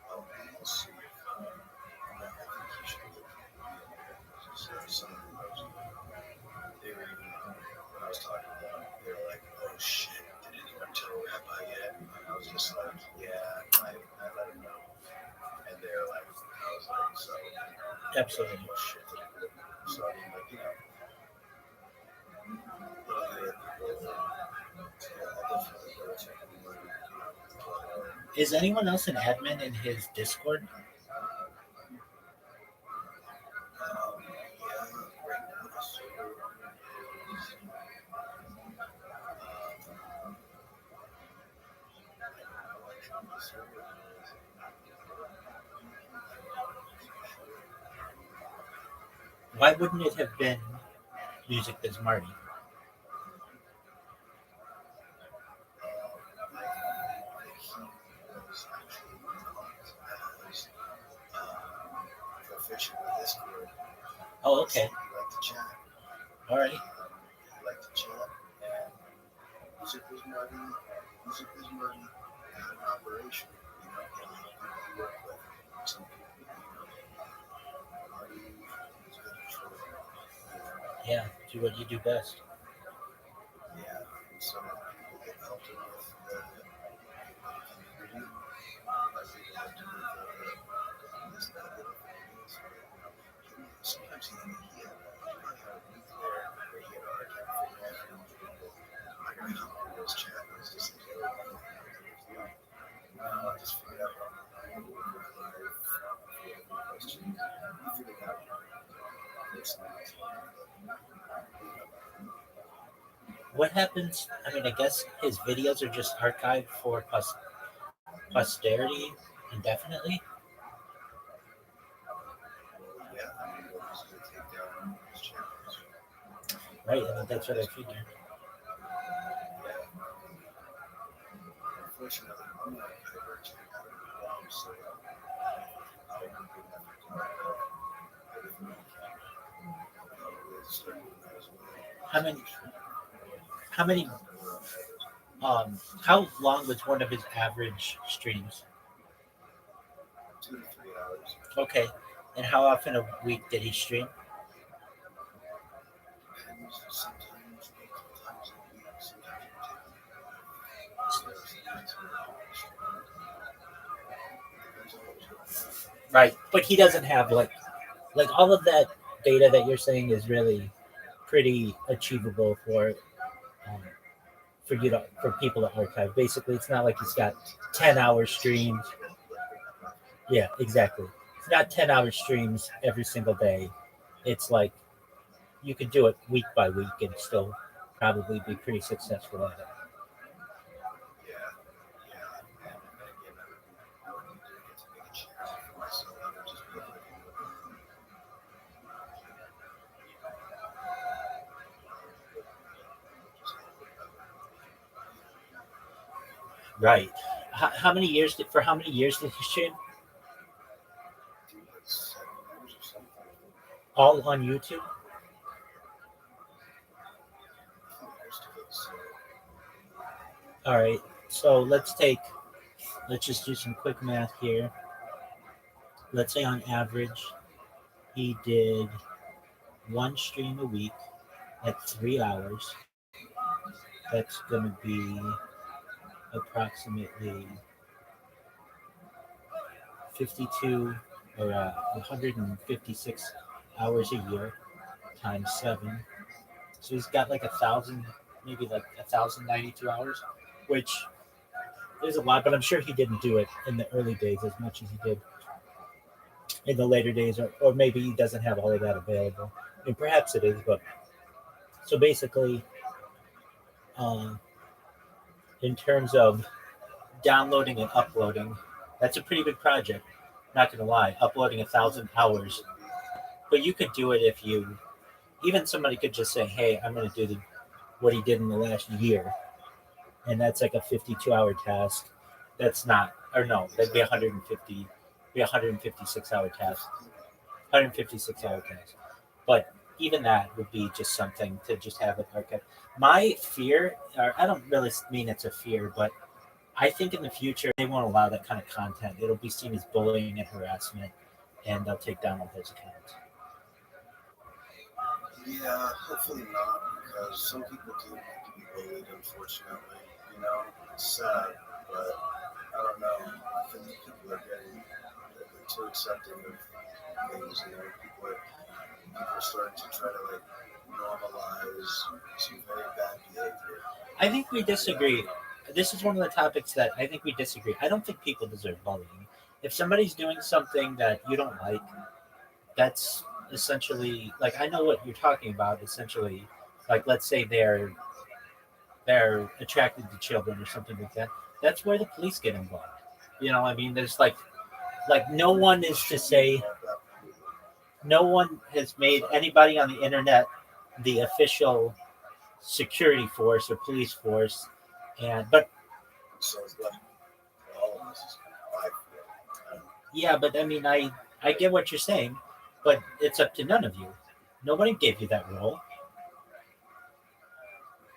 I'll see if I think you should look at some of those. They were even when I was talking to them, they were like, "Oh shit, did anyone tell Rabbi yet?" And I was just like, "Yeah, I let him know." And they were like, "I was like, so Absolutely. oh, shit." So I mean, like, you know, Is anyone else an admin in his Discord? Why wouldn't it have been Music Biz Marty? Oh, okay. All right. Like to chat, and Music is Marty had an operation, you know, and we work with some people, you know, Marty is good at trouble, you know. Yeah, do what you do best. Yeah, and so people that helped him with the community, like we helped him with this, that, the other thing, you know, sometimes he had a week there where he had a hard time figuring out who people. I got him in his chat, and I was just like, yo, I just figured out how to work with live, if you have any questions, you figured out What happens? I mean, I guess his videos are just archived for posterity indefinitely. Yeah, I mean, what was going to take down his channels? Right, I mean, that's what I figured. Yeah. Unfortunately, I'm not a cover to so I don't do nothing to everything I can. How many how long was one of his average streams? 2 to 3 hours. Okay. And how often a week did he stream? Sometimes a week, sometimes Right. But he doesn't have like all of that data that you're saying is really pretty achievable for people to archive. Basically, it's not like he's got 10-hour streams. Yeah, exactly. It's not 10-hour streams every single day. It's like you could do it week by week and still probably be pretty successful at it. Right. How many years did he stream? All on YouTube? All right. So let's just do some quick math here. Let's say on average, he did one stream a week at 3 hours. That's going to be approximately 52 or 156 hours a year times 7. So he's got like 1,000, maybe like 1,092 hours, which is a lot, but I'm sure he didn't do it in the early days as much as he did in the later days, or maybe he doesn't have all of that available. I mean, perhaps it is, but so basically, in terms of downloading and uploading, that's a pretty big project. Not gonna lie, uploading 1,000 hours, but you could do it if even somebody could just say, "Hey, I'm gonna do what he did in the last year," and that's like a 52-hour task. That's not, or no, that'd be 156-hour task. 156-hour task, but even that would be just something to just have it archived. My fear, or I don't really mean it's a fear, but I think in the future they won't allow that kind of content. It'll be seen as bullying and harassment, and they'll take down all those accounts. Yeah, hopefully not, because some people do need to be bullied, unfortunately. You know, it's sad, but I don't know. I think people are getting too accepting of things. You know, people are starting to try to like normalize some very bad behavior. I think we disagree. This is one of the topics that I think we disagree. I don't think people deserve bullying. If somebody's doing something that you don't like, that's essentially, like, I know what you're talking about. Essentially, like, let's say they're attracted to children or something like that. That's where the police get involved. You know, I mean, there's like no one is to say, no one has made anybody on the internet the official security force or police force, but yeah, but I mean, I get what you're saying, but it's up to none of you. Nobody gave you that role.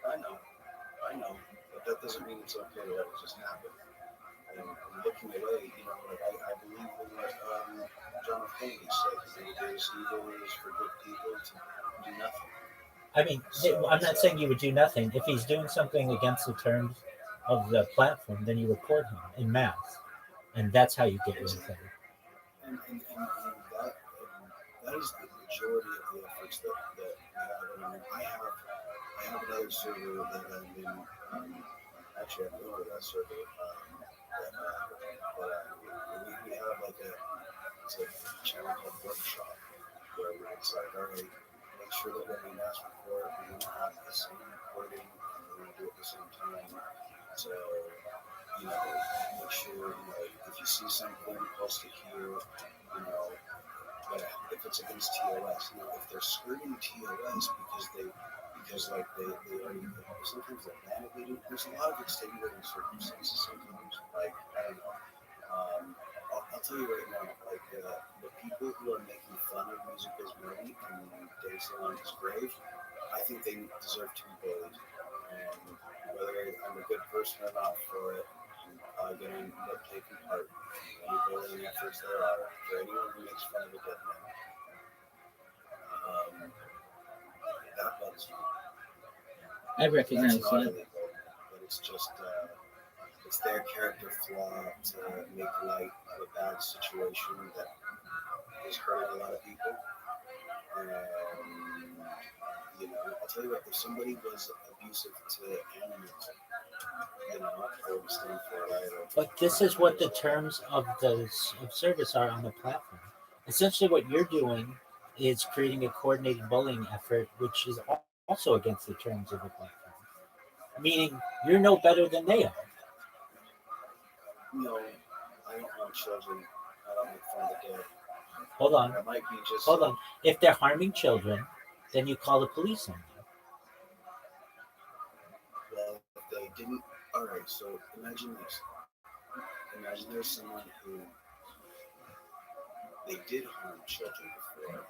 I know, but that doesn't mean it's okay to let it just happen. And looking away, you know, like I believe in what John F. Kennedy said, there's evil is for good people to do nothing. I mean, I'm not saying you would do nothing. If he's doing something against the terms of the platform, then you report him en masse, and that's how you get rid of him. And that is the majority of the efforts that we have. I mean, I have another server that I've been actually I'm going to that server. We have like it's a channel called Workshop where it's like, all right, make sure that when we mass record, we don't have the same recording, we're going to do it at the same time. So, you know, make sure, you know, if you see something, post it here, you know, but if it's against TOS, you know, if they're skirting TOS because like they already, sometimes they're manipulating, there's a lot of extenuating circumstances sometimes, like, I don't know. I'll tell you right now, like, the people who are making fun of Music is Money and dancing on his grave, I think they deserve to be bullied. And whether I'm a good person or not for it, I'm going to end up taking part in any bullying efforts there are for anyone who makes fun of a dead man. That bugs me. I recognize That's not that. illegal, but it's just, it's their character flaw to make light of a bad situation that is hurting a lot of people. And, you know, I'll tell you what, if somebody was a abusive to animals. You know, I would stand for it either. But this is what the terms of of service are on the platform. Essentially, what you're doing is creating a coordinated bullying effort, which is also against the terms of the platform. Meaning, you're no better than they are. No, I don't want children. I don't make fun of the dead. Hold on. It might be just. Hold on. If they're harming children, then you call the police on them. Well, if they didn't. All right. So imagine this. Imagine there's someone who they did harm children before,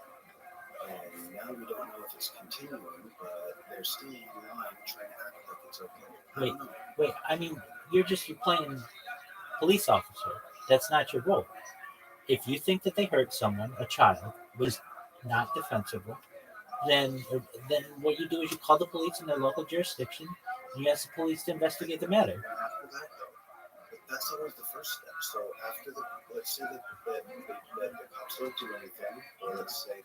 and now we don't know if it's continuing, but they're staying online trying to act like it's okay. Wait. I mean, you're playing police officer. That's not your role. If you think that they hurt someone, a child, was not defensible, then what you do is you call the police in their local jurisdiction, and you ask the police to investigate the matter. After that, though, but that's always the first step. So after let's say that the cops don't do anything, or let's say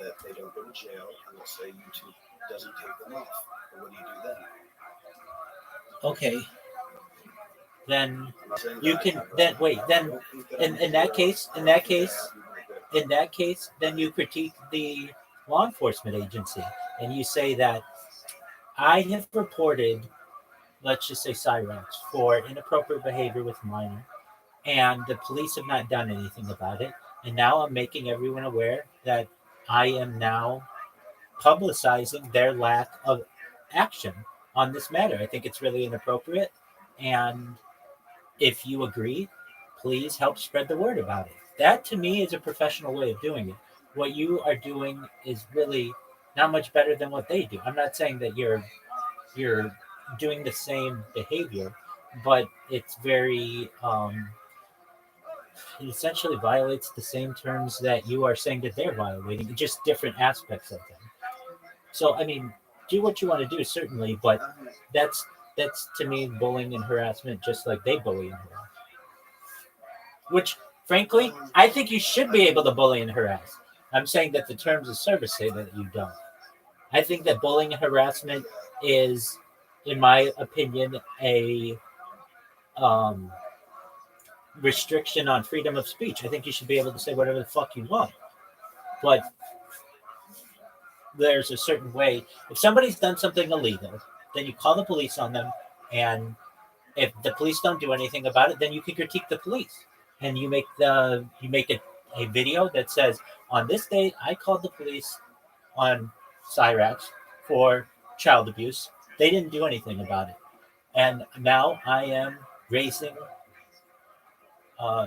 that they don't go to jail, and let's say YouTube doesn't take them off. What do you do then? Okay. Then you can in that case, then you critique the law enforcement agency and you say that I have reported, let's just say Cyrax, for inappropriate behavior with minor, and the police have not done anything about it. And now I'm making everyone aware that I am now publicizing their lack of action on this matter. I think it's really inappropriate. And if you agree, please help spread the word about it. That to me is a professional way of doing it. What you are doing is really not much better than what they do. I'm not saying that you're doing the same behavior, but it's very it essentially violates the same terms that you are saying that they're violating, just different aspects of them. So I mean, do what you want to do, certainly, but that's to me bullying and harassment, just like they bully and harass. Which, frankly, I think you should be able to bully and harass. I'm saying that the terms of service say that you don't. I think that bullying and harassment is, in my opinion, a restriction on freedom of speech. I think you should be able to say whatever the fuck you want. But there's a certain way. If somebody's done something illegal, then you call the police on them, and if the police don't do anything about it, then you can critique the police, and you make a video that says, on this date I called the police on Cyrax for child abuse. They didn't do anything about it, and now I am raising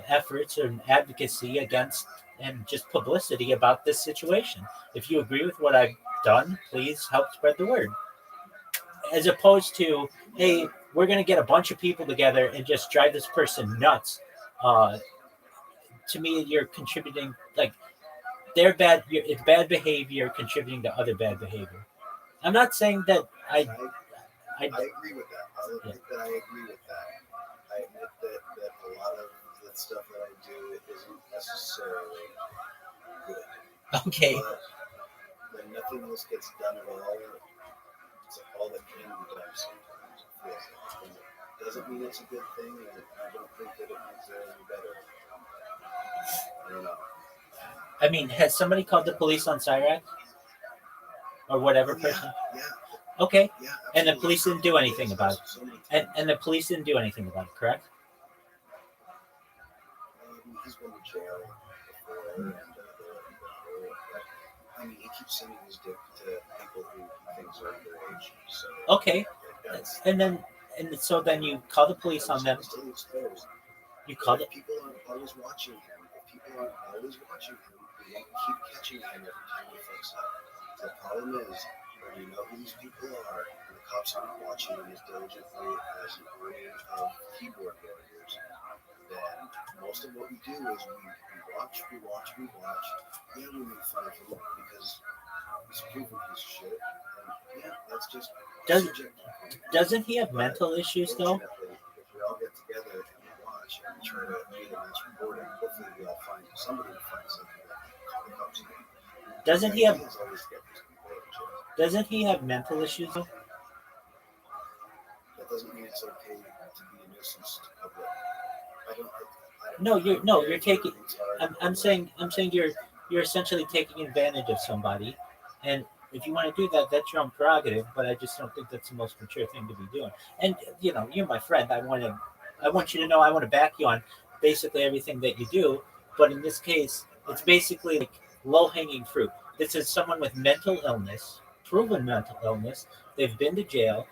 efforts and advocacy against and just publicity about this situation. If you agree with what I've done, please help spread the word. As opposed to, hey, we're going to get a bunch of people together and just drive this person nuts. To me, you're contributing, like, it's bad behavior contributing to other bad behavior. I'm not saying that I agree with that. I'll admit that I agree with that. I admit that a lot of the stuff that I do isn't necessarily good. Okay. But when nothing else gets done at all, it's all that can be done sometimes. It feels like. It doesn't mean it's a good thing, and I don't think that it makes it any better. I don't know. I mean, has somebody called the police on Cyrax? Or whatever person? Yeah. Okay. Yeah, and the police didn't do anything about it. And the police didn't do anything about it, correct? He's been to jail before, and I mean, he keeps sending his dick to people who he thinks are underage. So okay. So then you call the police on them. You call the people aren't always watching him. If people aren't always watching him, we won't keep catching him every time he fucks up. The problem is, when you know who these people are, and the cops aren't watching them as diligently as an army of keyboard warriors, then most of what we do is we watch. Yeah, we make fun of him because he's a proven piece of shit. And yeah, that's just Doesn't he have mental issues though? If we all get together and we watch and we try to make a nice recording, hopefully we all find somebody to find something that comes in. Doesn't he have mental issues though? You're taking. I'm saying you're essentially taking advantage of somebody, and if you want to do that, that's your own prerogative. But I just don't think that's the most mature thing to be doing. And you're my friend. I want you to know I want to back you on basically everything that you do. But in this case, it's basically like low hanging fruit. This is someone with mental illness, proven mental illness. They've been to jail.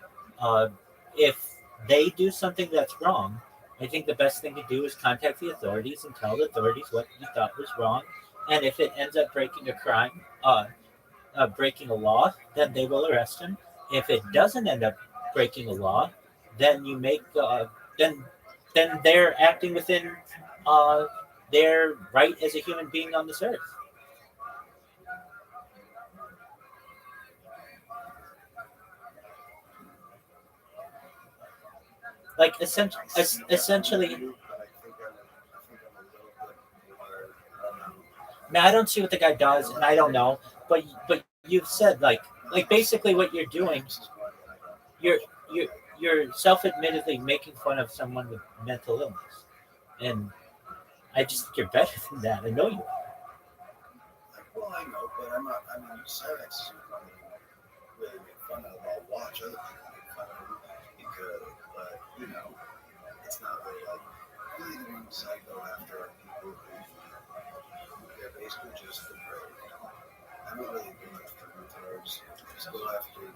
If they do something that's wrong, I think the best thing to do is contact the authorities and tell the authorities what you thought was wrong. And if it ends up breaking a crime, breaking a law, then they will arrest him. If it doesn't end up breaking a law, then you make then they're acting within their right as a human being on this earth. Like essentially. Now I don't see what the guy does, and I don't know. But you've said like basically what you're doing. You're self-admittedly making fun of someone with mental illness, and I just think you're better than that. I know you are. Well, I know, but I'm not. I mean, Cyrex is really make fun of. I'll watch other people make fun of him because, but it's not really like really the ones I go after are people who they're basically just the brave. I'm not really good after retards. Just go after.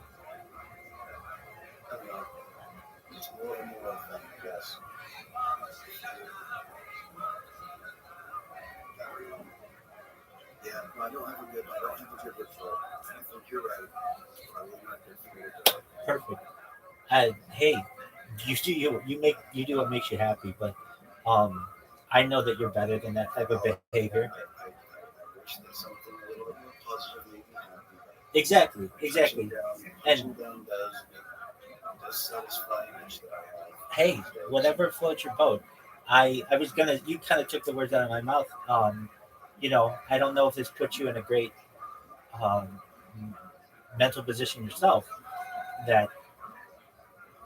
I don't know. It's more and more of them, I guess. Yeah, no, I don't have a good report. I think you're right. Probably not good for me to do it. Perfect. Hey, you do what makes you happy, but I know that you're better than that type of behavior. I wish that something a little bit more positive made me happy. Exactly. And does satisfy an itch that I have. Hey, whatever floats your boat. I was gonna. You kind of took the words out of my mouth. I don't know if this puts you in a great mental position yourself. That,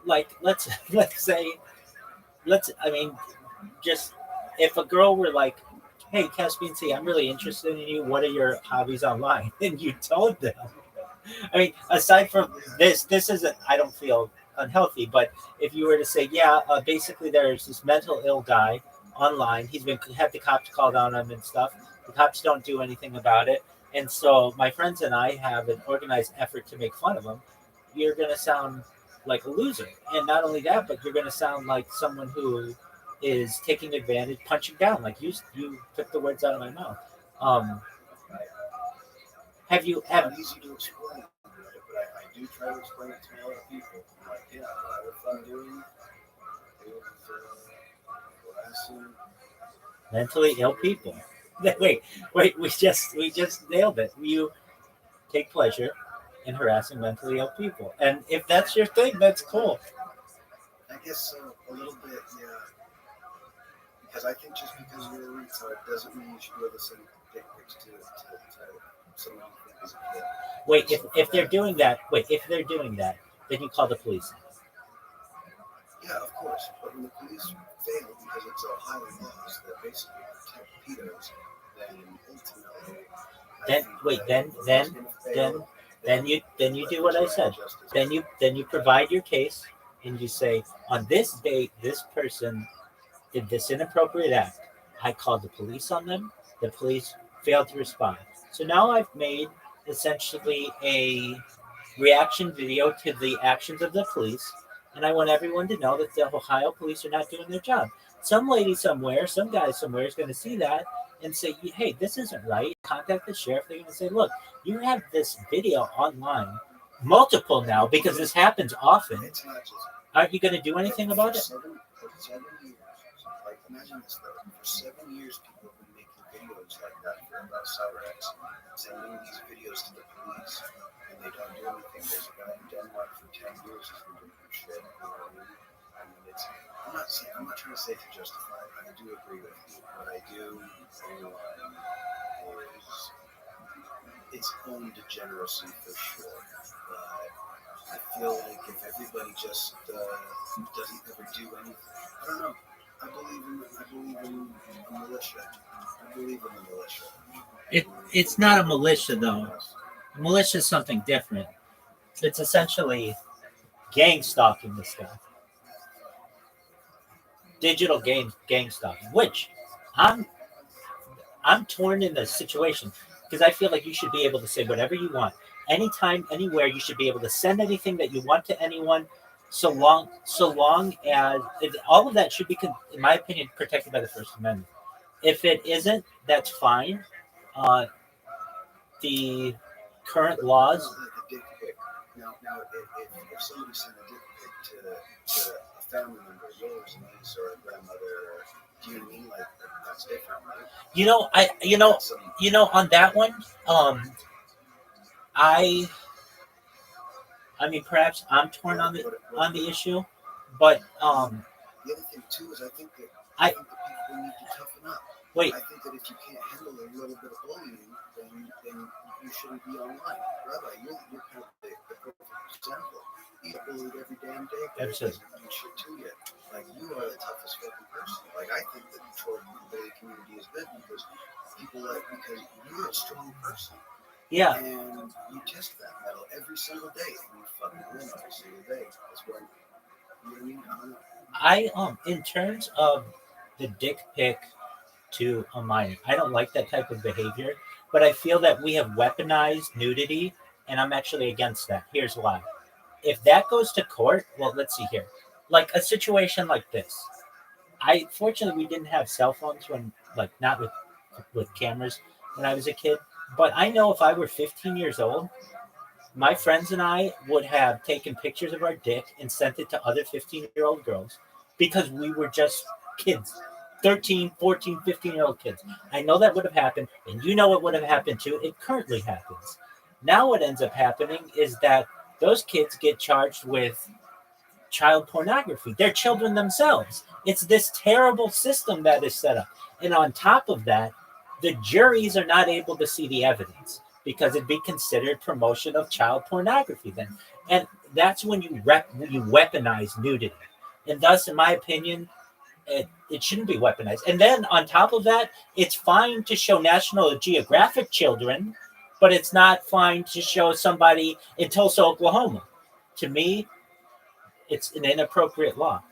like, let's say, just if a girl were like, "Hey, Caspian C, I'm really interested in you. What are your hobbies online?" and you told them. I mean, aside from this isn't. I don't feel unhealthy, but if you were to say, yeah, basically there's this mental ill guy online. He's had the cops called on him and stuff. The cops don't do anything about it, and so my friends and I have an organized effort to make fun of him. You're gonna sound like a loser, and not only that, but you're gonna sound like someone who is taking advantage, punching down. Like you took the words out of my mouth. Have you It's not easy to explain, but I do try to explain it to a lot of people. I'm like, yeah, what I have fun doing is harassing mentally ill people? Wait, we just nailed it. You take pleasure in harassing mentally ill people, and if that's your thing, that's cool. I guess so, a little bit, yeah. Because I think just because you're a retard doesn't mean you should be able to send dick pics to someone you think is a kid. Wait, if they're doing that, then you call the police. Yeah, of course. But when the police fail because it's Ohio laws that basically protect pedos, then ultimately. Then you do what I said. Then you provide your case, and you say, on this date, this person did this inappropriate act. I called the police on them. The police failed to respond. So now I've made essentially a reaction video to the actions of the police, and I want everyone to know that the Ohio police are not doing their job. Some lady somewhere, some guy somewhere is going to see that and say, hey, this isn't right. Contact the sheriff. They're going to say, look, you have this video online, multiple now, because this happens often. Aren't you going to do anything about it? For 7 years, like imagine this though, for 7 years people have been making videos like that about Cyrex, sending these videos to the police, and they don't do anything. There's a guy in Denmark for 10 years who's been doing shit, you know what I mean? I mean, I'm not trying to say to justify it, I do agree with you. What I do is its own degeneracy for sure, but I feel like if everybody just doesn't ever do anything, I don't know. I believe in a militia. I believe in the militia. It's not a militia though. A militia is something different. It's essentially gang stalking this guy. Digital gang stalking, which I'm torn in the situation because I feel like you should be able to say whatever you want. Anytime, anywhere, you should be able to send anything that you want to anyone, so long as all of that should be, in my opinion, protected by the First Amendment. If it isn't, that's fine. The current laws. Like a dick pic. Now, if somebody sent a dick pic to a family member, yours, a niece, or a grandmother, do you mean like that's different, right? On that one, I mean, perhaps I'm torn on the issue, but the other thing too is I think that people need to toughen up. Wait. I think that if you can't handle a little bit of bullying, then you shouldn't be online. Rabbi, you're kind of the perfect example. You get bullied every damn day, but it doesn't mean shit to you. Like, you are the toughest fucking person. Like, I think that the Detroit community is good because because you're a strong person. Yeah. And you test that metal every single day, and you fucking win every single day. That's where, you know what I mean? I don't know. in terms of the dick pic to a minor, I don't like that type of behavior, but I feel that we have weaponized nudity, and I'm actually against that. Here's why. If that goes to court, well, let's see here. Like a situation like this, fortunately we didn't have cell phones when, like, not with cameras when I was a kid. But I know if I were 15 years old, my friends and I would have taken pictures of our dick and sent it to other 15-year-old girls because we were just kids. 13, 14, 15-year-old kids. I know that would have happened, and you know it would have happened too. It currently happens. Now what ends up happening is that those kids get charged with child pornography. They're children themselves. It's this terrible system that is set up. And on top of that, the juries are not able to see the evidence because it'd be considered promotion of child pornography then. And that's when you weaponize nudity. And thus, in my opinion, it shouldn't be weaponized. And then on top of that, it's fine to show National Geographic children, but it's not fine to show somebody in Tulsa, Oklahoma. To me, it's an inappropriate law.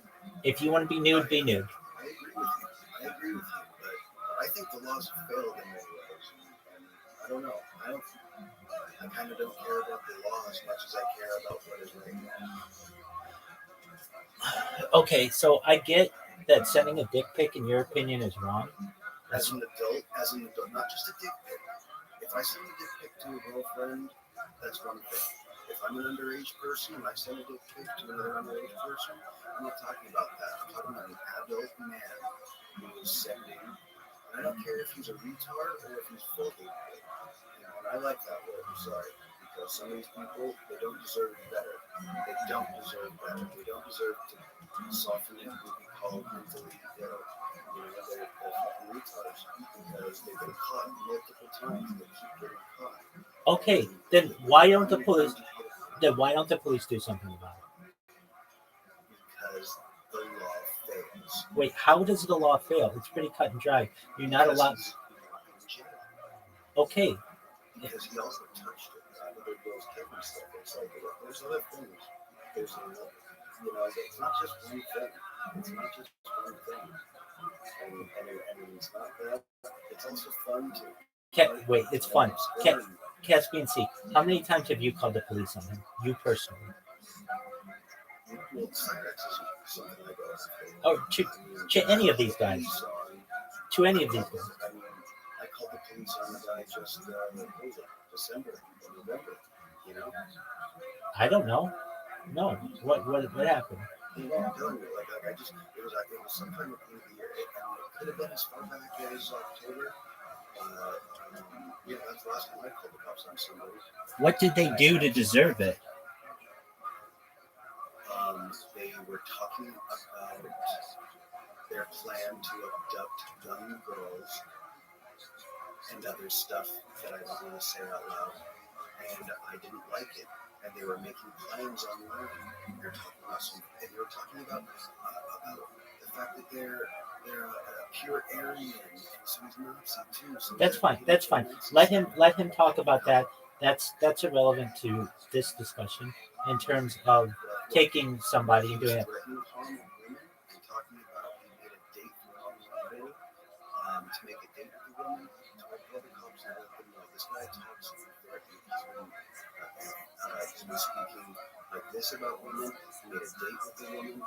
If you want to be nude, be nude. I agree with you, but I think the laws have failed in many ways. And I don't know. I kind of don't care about the law as much as I care about what is right now. Okay, so I get that sending a dick pic, in your opinion, is wrong. As an adult, not just a dick pic. If I send a dick pic to a girlfriend, that's one thing. If I'm an underage person and I send a dick pic to another underage person, I'm not talking about that. I'm talking about an adult man who is sending, and I don't care if he's a retard or if he's full hate. And I like that word, I'm sorry. Because some of these people, they don't deserve better. They don't deserve better. They don't deserve to soften it and be called mentally ill. You know, they're fucking retards because they've been caught multiple times. They keep getting caught. Okay, then why don't the police do something about it? Because the law fails. Wait, how does the law fail? It's pretty cut and dry. You're not allowed. Okay. Because he also touched it. I know that girls kid and stuff. It's like, there's other things. There's another, you know, it's not just one thing. It's not just one thing. And it's not that. It's also fun to. Wait, it's fun. Caspian C, how many times have you called the police on him? You personally? Well, Cyrex isn't something I go after. Oh, to any of these guys. To any of these guys. I mean, I called the police on the guy just December or November, you know? I don't know. No. What happened? Well, I'm telling you, like I just, it was sometime at the end of the year. It could have been as far back as October. Yeah, that's the last time I called the cops on somebody. What did they do to deserve it? They were talking about their plan to abduct young girls and other stuff that I don't want to say out loud. And I didn't like it. And they were making plans online. They were talking about the fact that they're pure Aryan, and so he's Nazi too. So That's fine. That's fine. Let him talk about that. That's irrelevant to this discussion in terms of taking somebody and doing it. Threatening harm of women and talking about he made a date for a woman to make a date with the woman. To all the other cops and let them know this guy talks threatening. He's been speaking like this about women. He made a date with the woman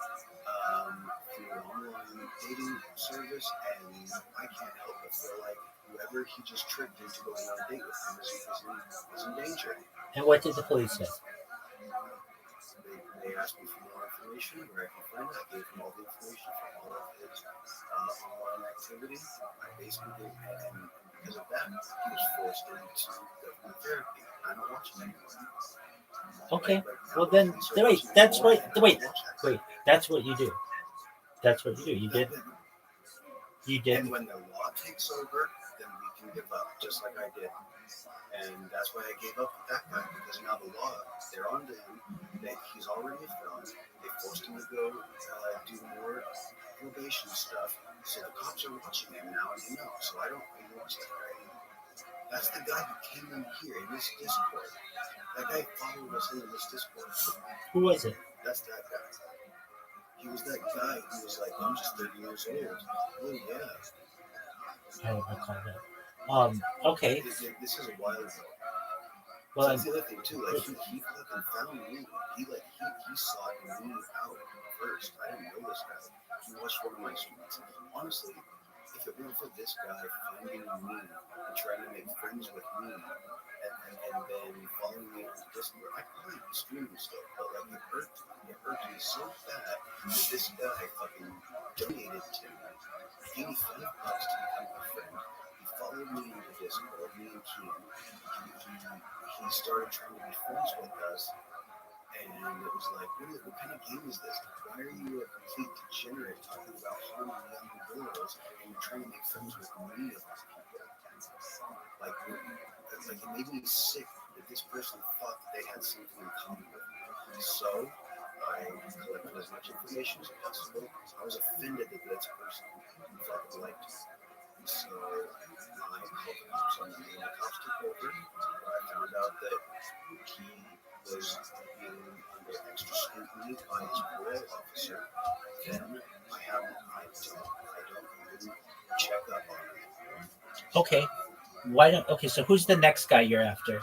through an online dating service, and I can't help but feel like whoever he just tricked into going on a date with him is in danger. And what did the police say? They asked me for more information, where I can find it. I gave him all the information for all of his online activity. I basically, and because of that, he was forced into government therapy. I don't watch him anymore. Okay. Well then, wait. That's what. Wait. That's what you do. That's what you do. You did. You did. And when the law takes over, then we can give up, just like I did. And that's why I gave up with that guy, because now the law, they're on to him. He's already a felon. They forced him to go do more probation stuff. So the cops are watching him now, and they know. So I don't really watch that guy anymore. That's the guy who came in here in this Discord. That guy followed us into this Discord. Who was it? That's that guy. He was that guy who was like, I'm just 30 years old. Oh, yeah. I don't recall that. Okay. This is a while ago. Well, That's the other thing too. Like he fucking found me. He sought me out first. I didn't know this guy. He watched one of my streams. Honestly, if it weren't for this guy finding me and trying to make friends with me, and then following me on Discord, I probably be streaming stuff. But like it hurt me so bad that this guy fucking donated to me $85 to become my friend. Followed me into Discord, me and Kean. He started trying to be friends with us, and it was like, really, what kind of game is this? Why are you a complete degenerate talking about harming young girls, and you're trying to make friends with me of these people? Like it made me sick that this person thought that they had something in common with me. So I collected as much information as possible. I was offended that this person fucking liked me. So I called the cops on me, and the cops took over. I found out that he was being under extra scrutiny by his parole officer. Then I don't even check up on him. Okay. Why don't? Okay. So who's the next guy you're after?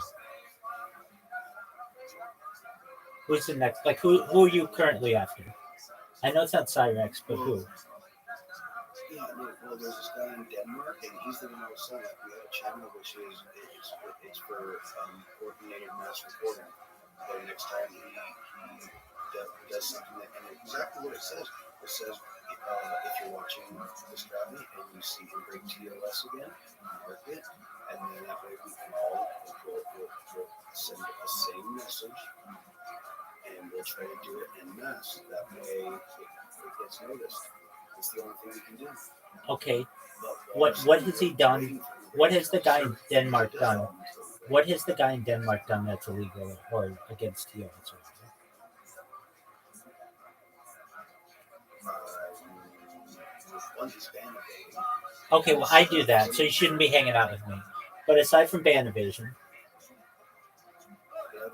Who's the next? Like who are you currently after? I know it's not Cyrex, but who? Yeah, well, there's this guy in Denmark, and he's the one I was saying. Like, we have a channel which is it's for coordinated mass recording. But next time he does something, and exactly what it says. It says if you're watching this family and you see him break TOS again, mark it, and then that way we can all we'll send a same message, and we'll try to do it en masse. That way it gets noticed. It's the only thing we can do. Okay. What has he done? What has the guy in Denmark done? What has the guy in Denmark done that's illegal or against TOS? Okay, well I do that, so you shouldn't be hanging out with me. But aside from ban evasion,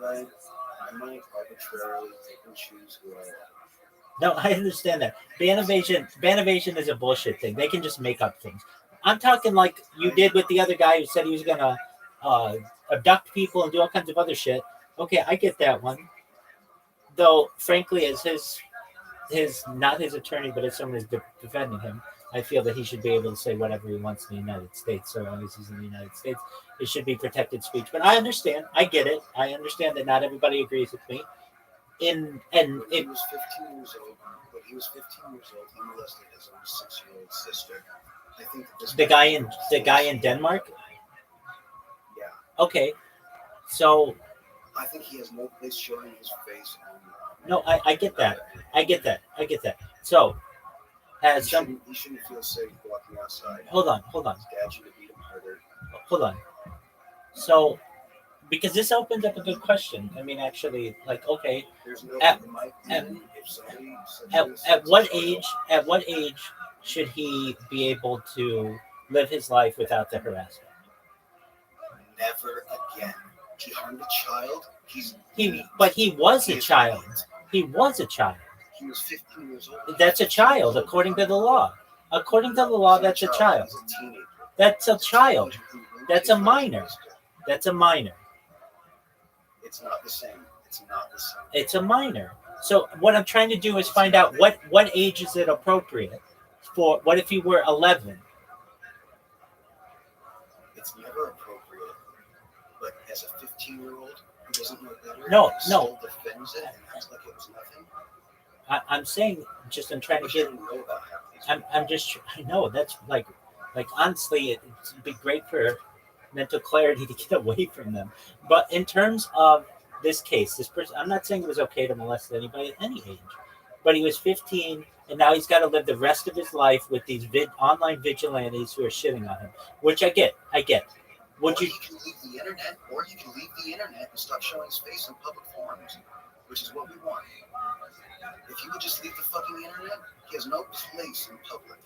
I might arbitrarily pick and choose who I am. no, I understand that. Ban evasion is a bullshit thing. They can just make up things. I'm talking like you did with the other guy who said he was gonna abduct people and do all kinds of other shit. Okay, I get that one. Though, frankly, as his not his attorney, but as someone who's defending him, I feel that he should be able to say whatever he wants in the United States. So long as he's in the United States, it should be protected speech. But I understand. I get it. I understand that not everybody agrees with me. He was 15 years old. When he was 15 years old, he molested his own 6-year-old sister. I think that the guy in Denmark. Yeah. Okay, so I think he has no place showing his face. No, I get that. I get that. So, as some, he shouldn't feel safe walking outside. Hold on. His dad should have beat him harder. Hold on. So, because this opens up a good question. I mean, actually, like, okay, There's no at, might at, even if somebody says at, this, at it's what a age? At what age should he be able to live his life without the harassment? never again. He harmed a child. But he was He a is child. white. He was a child. He was 15 years old. That's a child, according to the law. According to the law, that's a child. He's a teenager. That's a child. Who wrote That's his a minor. That's a minor. It's not the same. It's not the same. It's a minor. So what I'm trying to do is find out what age is it appropriate for. What if he were 11? It's never appropriate. But as a 15-year-old who doesn't know better, No, who no. still defends it and acts like it was nothing. I'm saying, just I'm trying to get. Know about half these I'm just. I know that's like honestly, it'd be great for mental clarity to get away from them. But in terms of this case, this person, I'm not saying it was okay to molest anybody at any age, but he was 15, and now he's got to live the rest of his life with these online vigilantes who are shitting on him, which I get. Would you? He can leave the internet, or he can leave the internet and stop showing his face in public forums, which is what we want. If he would just leave the fucking internet, he has no place in public.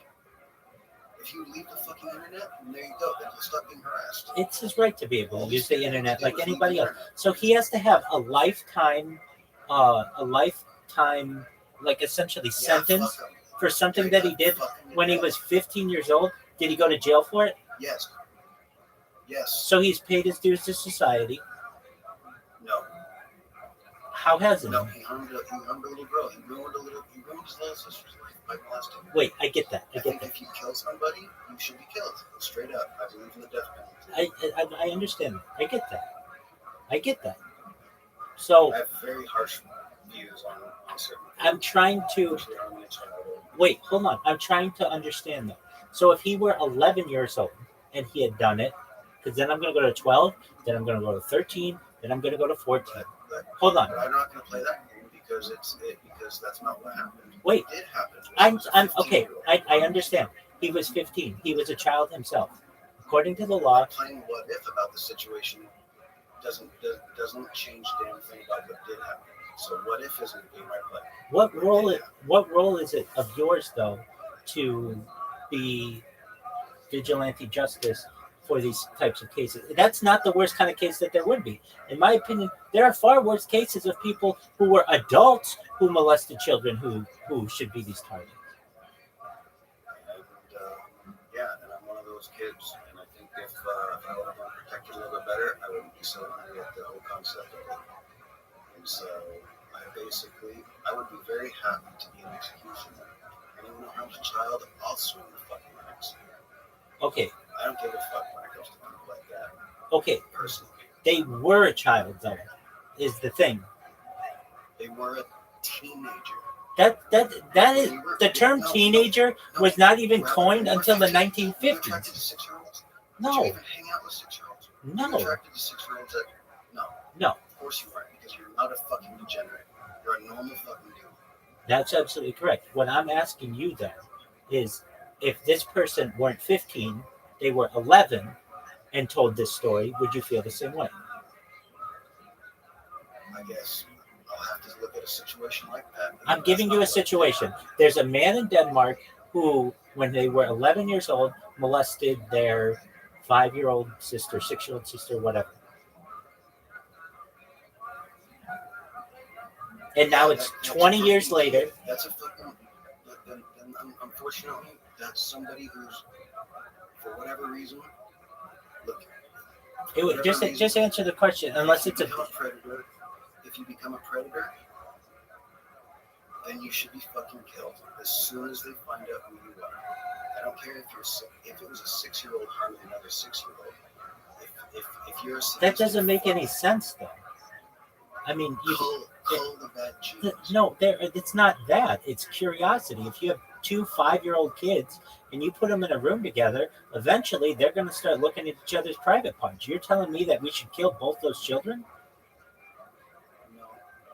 If you leave the fucking internet, then there you go. Then he'll stop being harassed. It's his right to be able to use the internet like anybody else. So he has to have a lifetime, like essentially sentence for something that he did when he was 15 years old. Did he go to jail for it? Yes. Yes. So he's paid his dues to society. No. How has it? No, he harmed a little girl. He ruined his little sister's life by molesting her. Wait, I get that. I think if you kill somebody, you should be killed. Straight up. I believe in the death penalty. I understand that. I get that. So I have very harsh views on certain things. I'm trying to wait. Hold on. I'm trying to understand though. So if he were 11 years old and he had done it, because then I'm going to go to 12, then I'm going to go to 13, then I'm going to go to 14. Hold on. But I'm not going to play that game because because that's not what happened. Wait. What did happen? I'm okay. I understand. He was 15. He was a child himself. According to the law. Playing what if about the situation doesn't change the damn thing about what did happen. So what if isn't a game I play. What role is it of yours though to be vigilante justice for these types of cases? That's not the worst kind of case that there would be. In my opinion, there are far worse cases of people who were adults who molested children who should be these targets. And I'm one of those kids, and I think if I would have been protected a little bit better, I wouldn't be so angry at the whole concept of it. And so I would be very happy to be an executioner. Anyone who harms a child, I'll swing the fucking axe. Okay. I don't give a fuck when it comes to people like that. Okay. Personally. They were a child though, is the thing. They were a teenager. That is the term teenager was not even coined until the 1950s. No. Did you even hang out with 6-year-olds? No. Were you attracted to 6-year-olds? No. Of course you weren't, because you're not a fucking degenerate. You're a normal fucking dude. That's absolutely correct. What I'm asking you though is if this person weren't 15, they were 11 and told this story, would you feel the same way? I guess I'll have to look at a situation like that. I'm giving you a situation. There's a man in Denmark who, when they were 11 years old, molested their 5-year-old sister, 6-year-old sister, whatever. And now it's 20 years later. That's a fucking. Then, unfortunately, that's somebody who's, for whatever reason, look. It would just answer the question. Unless it's a predator. If you become a predator, then you should be fucking killed as soon as they find out who you are. I don't care if it was a 6-year-old harming another 6-year-old. If you're a that doesn't make any sense though. I mean, no, it's not that. It's curiosity. If you have 2 5-year-old kids and you put them in a room together, eventually they're going to start looking at each other's private parts. You're telling me that we should kill both those children? No,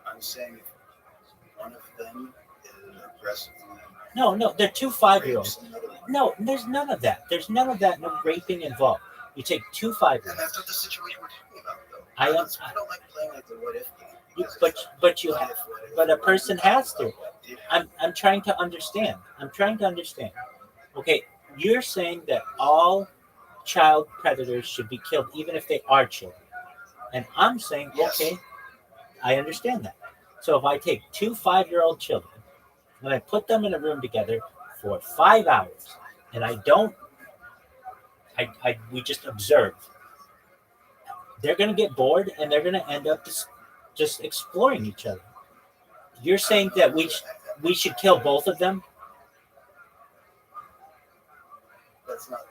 I'm saying if one of them is aggressively. No, they're 2 5-year-olds. No, there's none of that. There's none of that. No raping involved. You take 2 5-year-olds. And that's not the situation we're talking about, though. I don't like playing like the what if game. But a person has to. I'm trying to understand. Okay, you're saying that all child predators should be killed, even if they are children, and I'm saying, okay, I understand that. So if I take 2 5-year-old children and I put them in a room together for 5 hours, and we just observe, they're going to get bored and they're going to end up just exploring each other. You're saying that we should kill both of them? That's not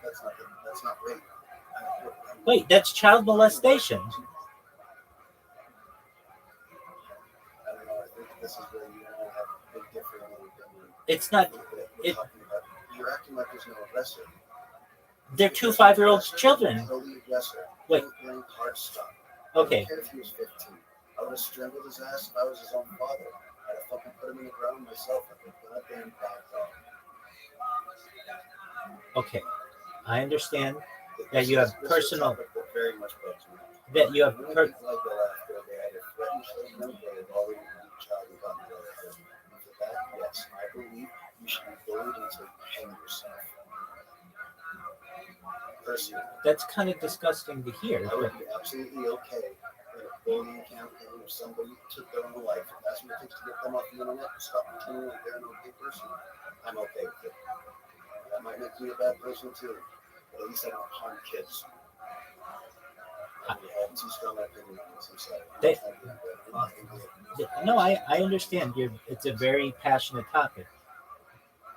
rape. Wait, that's child molestation. I don't know. I think this is where you and I have a big difference. It's not. You're acting like there's no aggressor. They're 2 5-year-old children. Wait. Hard stop. Okay. I don't care if he was 15. I would have strangled his ass if I was his own father. I'd have fucking put him in the ground myself like a goddamn bad dog. Okay. I understand that you have personal. Very much bugs me. That you have. Like the last girl, they had a threatened children, they had already been child and gotten rid of her. And for that, yes, I believe you should be bullied until you hang yourself. Personally. That's kind of disgusting to hear. I would be absolutely okay in a bullying campaign if somebody took their own life. If that's what it takes to get them off the internet and stop pretending like they're an okay person, I'm okay with it. And that might make me a bad person too, but at least I don't harm kids. I have too strong an opinion on this. I'm sorry. No, I understand. It's a very passionate topic.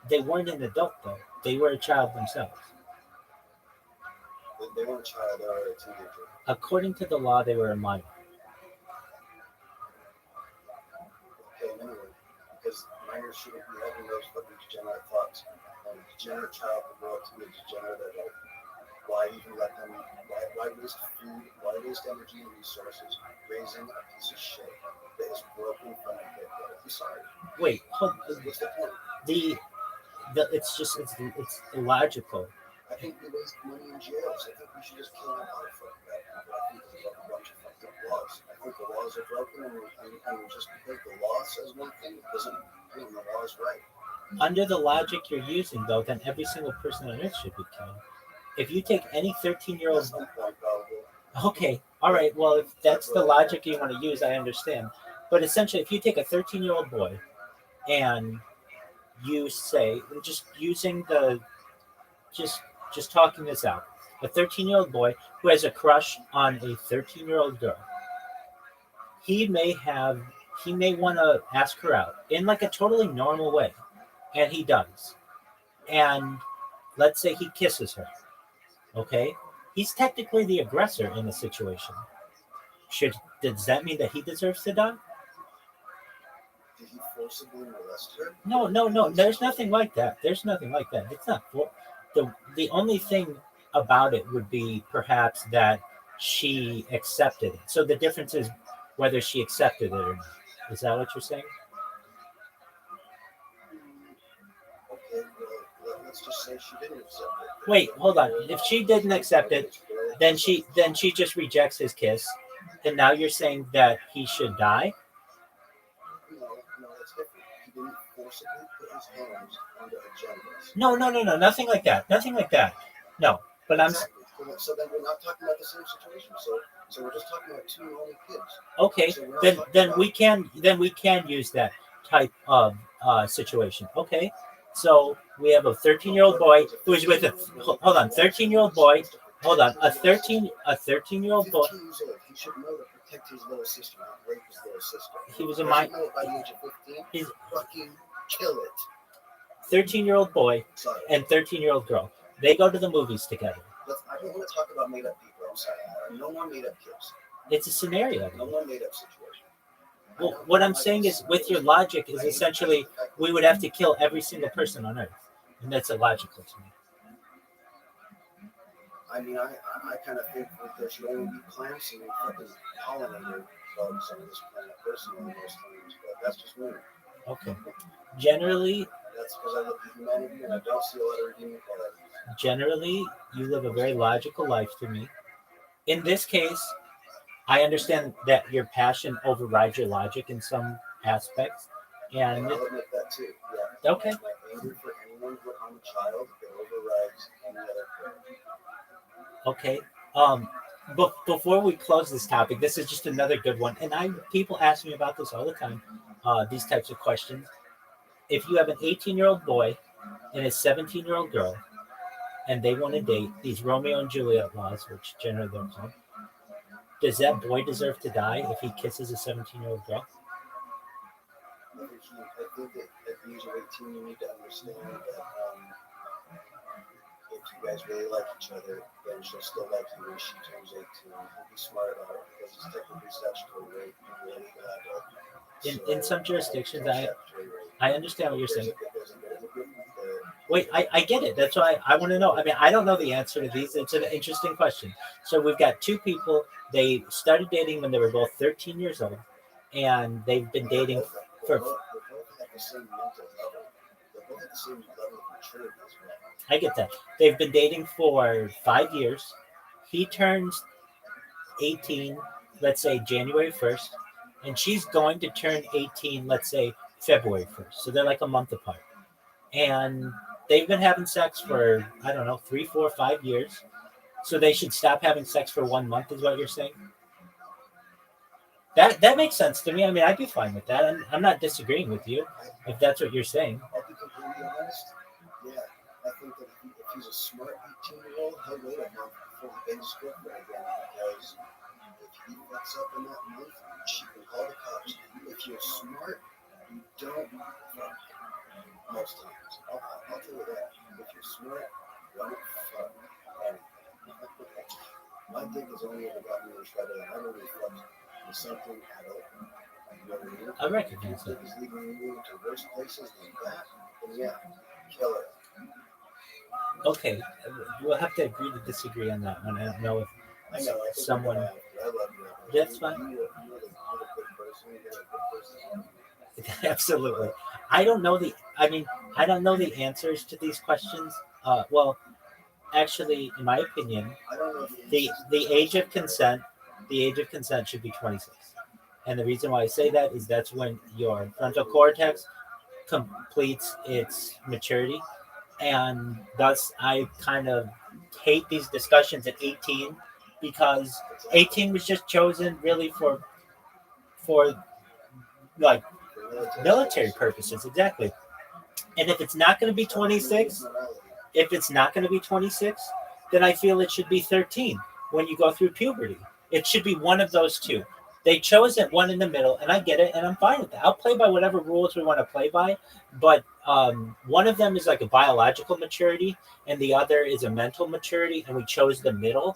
They weren't an adult though. They were a child themselves. They weren't a child, they were a teenager. According to the law, they were a minor. Okay, anyway, because minors shouldn't be having those fucking degenerate thoughts. And a degenerate child will grow up to be a degenerate adult. Why even let them, why waste food, why waste energy and resources raising a piece of shit that is broken from the get-go? I'm sorry. Wait, what's the point? It's illogical. I think we waste money in jails. I think we should just kill them out for that. I think there's a bunch of fucked up laws. I think the laws are broken, and just because the law says one thing doesn't mean the law is right. Under the logic you're using, though, then every single person on earth should be killed. If you take any 13-year-old... Okay, all right, well, if that's the logic you want to use, I understand. But essentially, if you take a 13-year-old boy and you say, just using the... Just talking this out. A 13-year-old boy who has a crush on a 13-year-old girl. He may want to ask her out in like a totally normal way. And he does. And let's say he kisses her. Okay? He's technically the aggressor in the situation. Does that mean that he deserves to die? Did he forcibly molest her? No. There's nothing like that. It's not for... The only thing about it would be perhaps that she accepted it. So the difference is whether she accepted it or not. Is that what you're saying? Okay, well, let's just say she didn't accept it. Wait, hold on. If she didn't accept it, then she just rejects his kiss, and now you're saying that he should die? No, that's different. He didn't forcibly put his hands under a genitals. No. Nothing like that. No, but I'm... Exactly. So then we're not talking about the same situation. So we're just talking about two normal kids. Okay, So then we can use that type of situation. Okay, so we have a 13-year-old boy who is with a 13-year-old boy. Hold on, a 13-year-old boy. 15 years old. He should know to protect his little sister, not rape his little sister. He was a minor. minor. By the age of 15, he's fucking kill it. 13-year-old boy and 13-year-old girl. They go to the movies together. I don't want to talk about made-up people. I'm sorry. No more made-up kids. It's a scenario. No more made-up situation. Well, what I'm saying is, with your logic, is essentially we would have to kill every single person on Earth, and that's illogical to me. I mean, I kind of think that there should only be plants and fucking pollinator bugs on this planet personally most times, but that's just me. Okay. Generally, that's because I look at humanity and I don't see a lot of redeeming qualities. Generally, you live a very logical life to me. In this case, I understand that your passion overrides your logic in some aspects, and I'll admit that too. Yeah. okay. My anger for anyone but I'm a child, it overrides any other parent. Okay. But before we close this topic, this is just another good one, and people ask me about this all the time. These types of questions. If you have an 18-year-old boy and a 17-year-old girl, and they want to date, these Romeo and Juliet laws, which generally they're called, does that boy deserve to die if he kisses a 17-year-old girl? I think that at the age of 18, you need to understand that if you guys really like each other, then she'll still like you when she turns 18. Be smart about it because it's technically statutory rape. Really bad. In some jurisdictions, I understand what you're saying. Wait, I get it. That's why I want to know. I mean, I don't know the answer to these. It's an interesting question. So we've got two people. They started dating when they were both 13 years old, and they've been dating for. I get that. They've been dating for 5 years. He turns 18, let's say January 1st, and she's going to turn 18, let's say February 1st. So they're like a month apart. And they've been having sex for, I don't know, 3, 4, 5 years. So they should stop having sex for 1 month, is what you're saying? That makes sense to me. I mean, I'd be fine with that. I'm not disagreeing with you, if that's what you're saying. I'll be completely honest. Yeah, I think that if he's a smart 18-year-old, he'll wait a month before he bangs his girlfriend again because if he fucks up in that month, she can call the cops. If you're smart, you don't fuck most times. I'll tell you that. If you're smart, don't fuck anything. My dick has only ever gotten me in trouble, and I never really fucked with something adult. You know what I mean? I recognize that. If it's leading you into worse places than that, then yeah, kill it. Okay, we'll have to agree to disagree on that one. I don't know if I know, I think someone. I love you. That's fine. You're a good person. You're a good person. Absolutely. I don't know the answers to these questions. Well, actually, in my opinion, the age of consent should be 26. And the reason why I say that is that's when your frontal cortex completes its maturity. And thus, I kind of hate these discussions at 18 because 18 was just chosen really for like military purposes. Exactly. And if it's not going to be 26, then I feel it should be 13 when you go through puberty. It should be one of those two. They chose it one in the middle, and I get it, and I'm fine with that. I'll play by whatever rules we want to play by, but one of them is like a biological maturity, and the other is a mental maturity, and we chose the middle.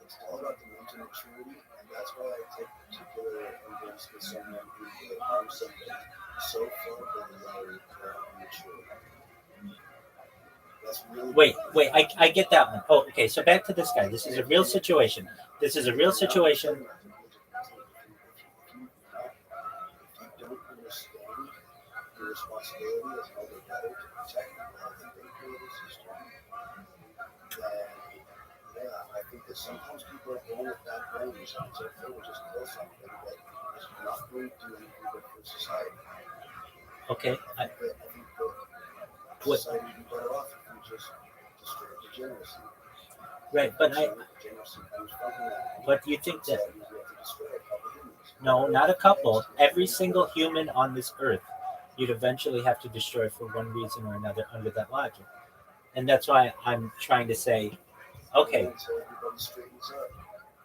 It's all about the mental maturity, and that's why I take particular embrace with someone who will harm somebody so far below their own maturity. Wait, I get that one. Oh, okay, so back to this guy. This is a real situation. If you don't understand your responsibility as an older brother to protect the health and safety of the system, then yeah, I think that sometimes people are born with bad brains and it's okay to just kill something that is not going to do anything good for society. Okay. I think that society would be better off if we just destroy degeneracy. Right, but you think that no, not a couple. Every single human on this earth, you'd eventually have to destroy for one reason or another under that logic. And that's why I'm trying to say, okay.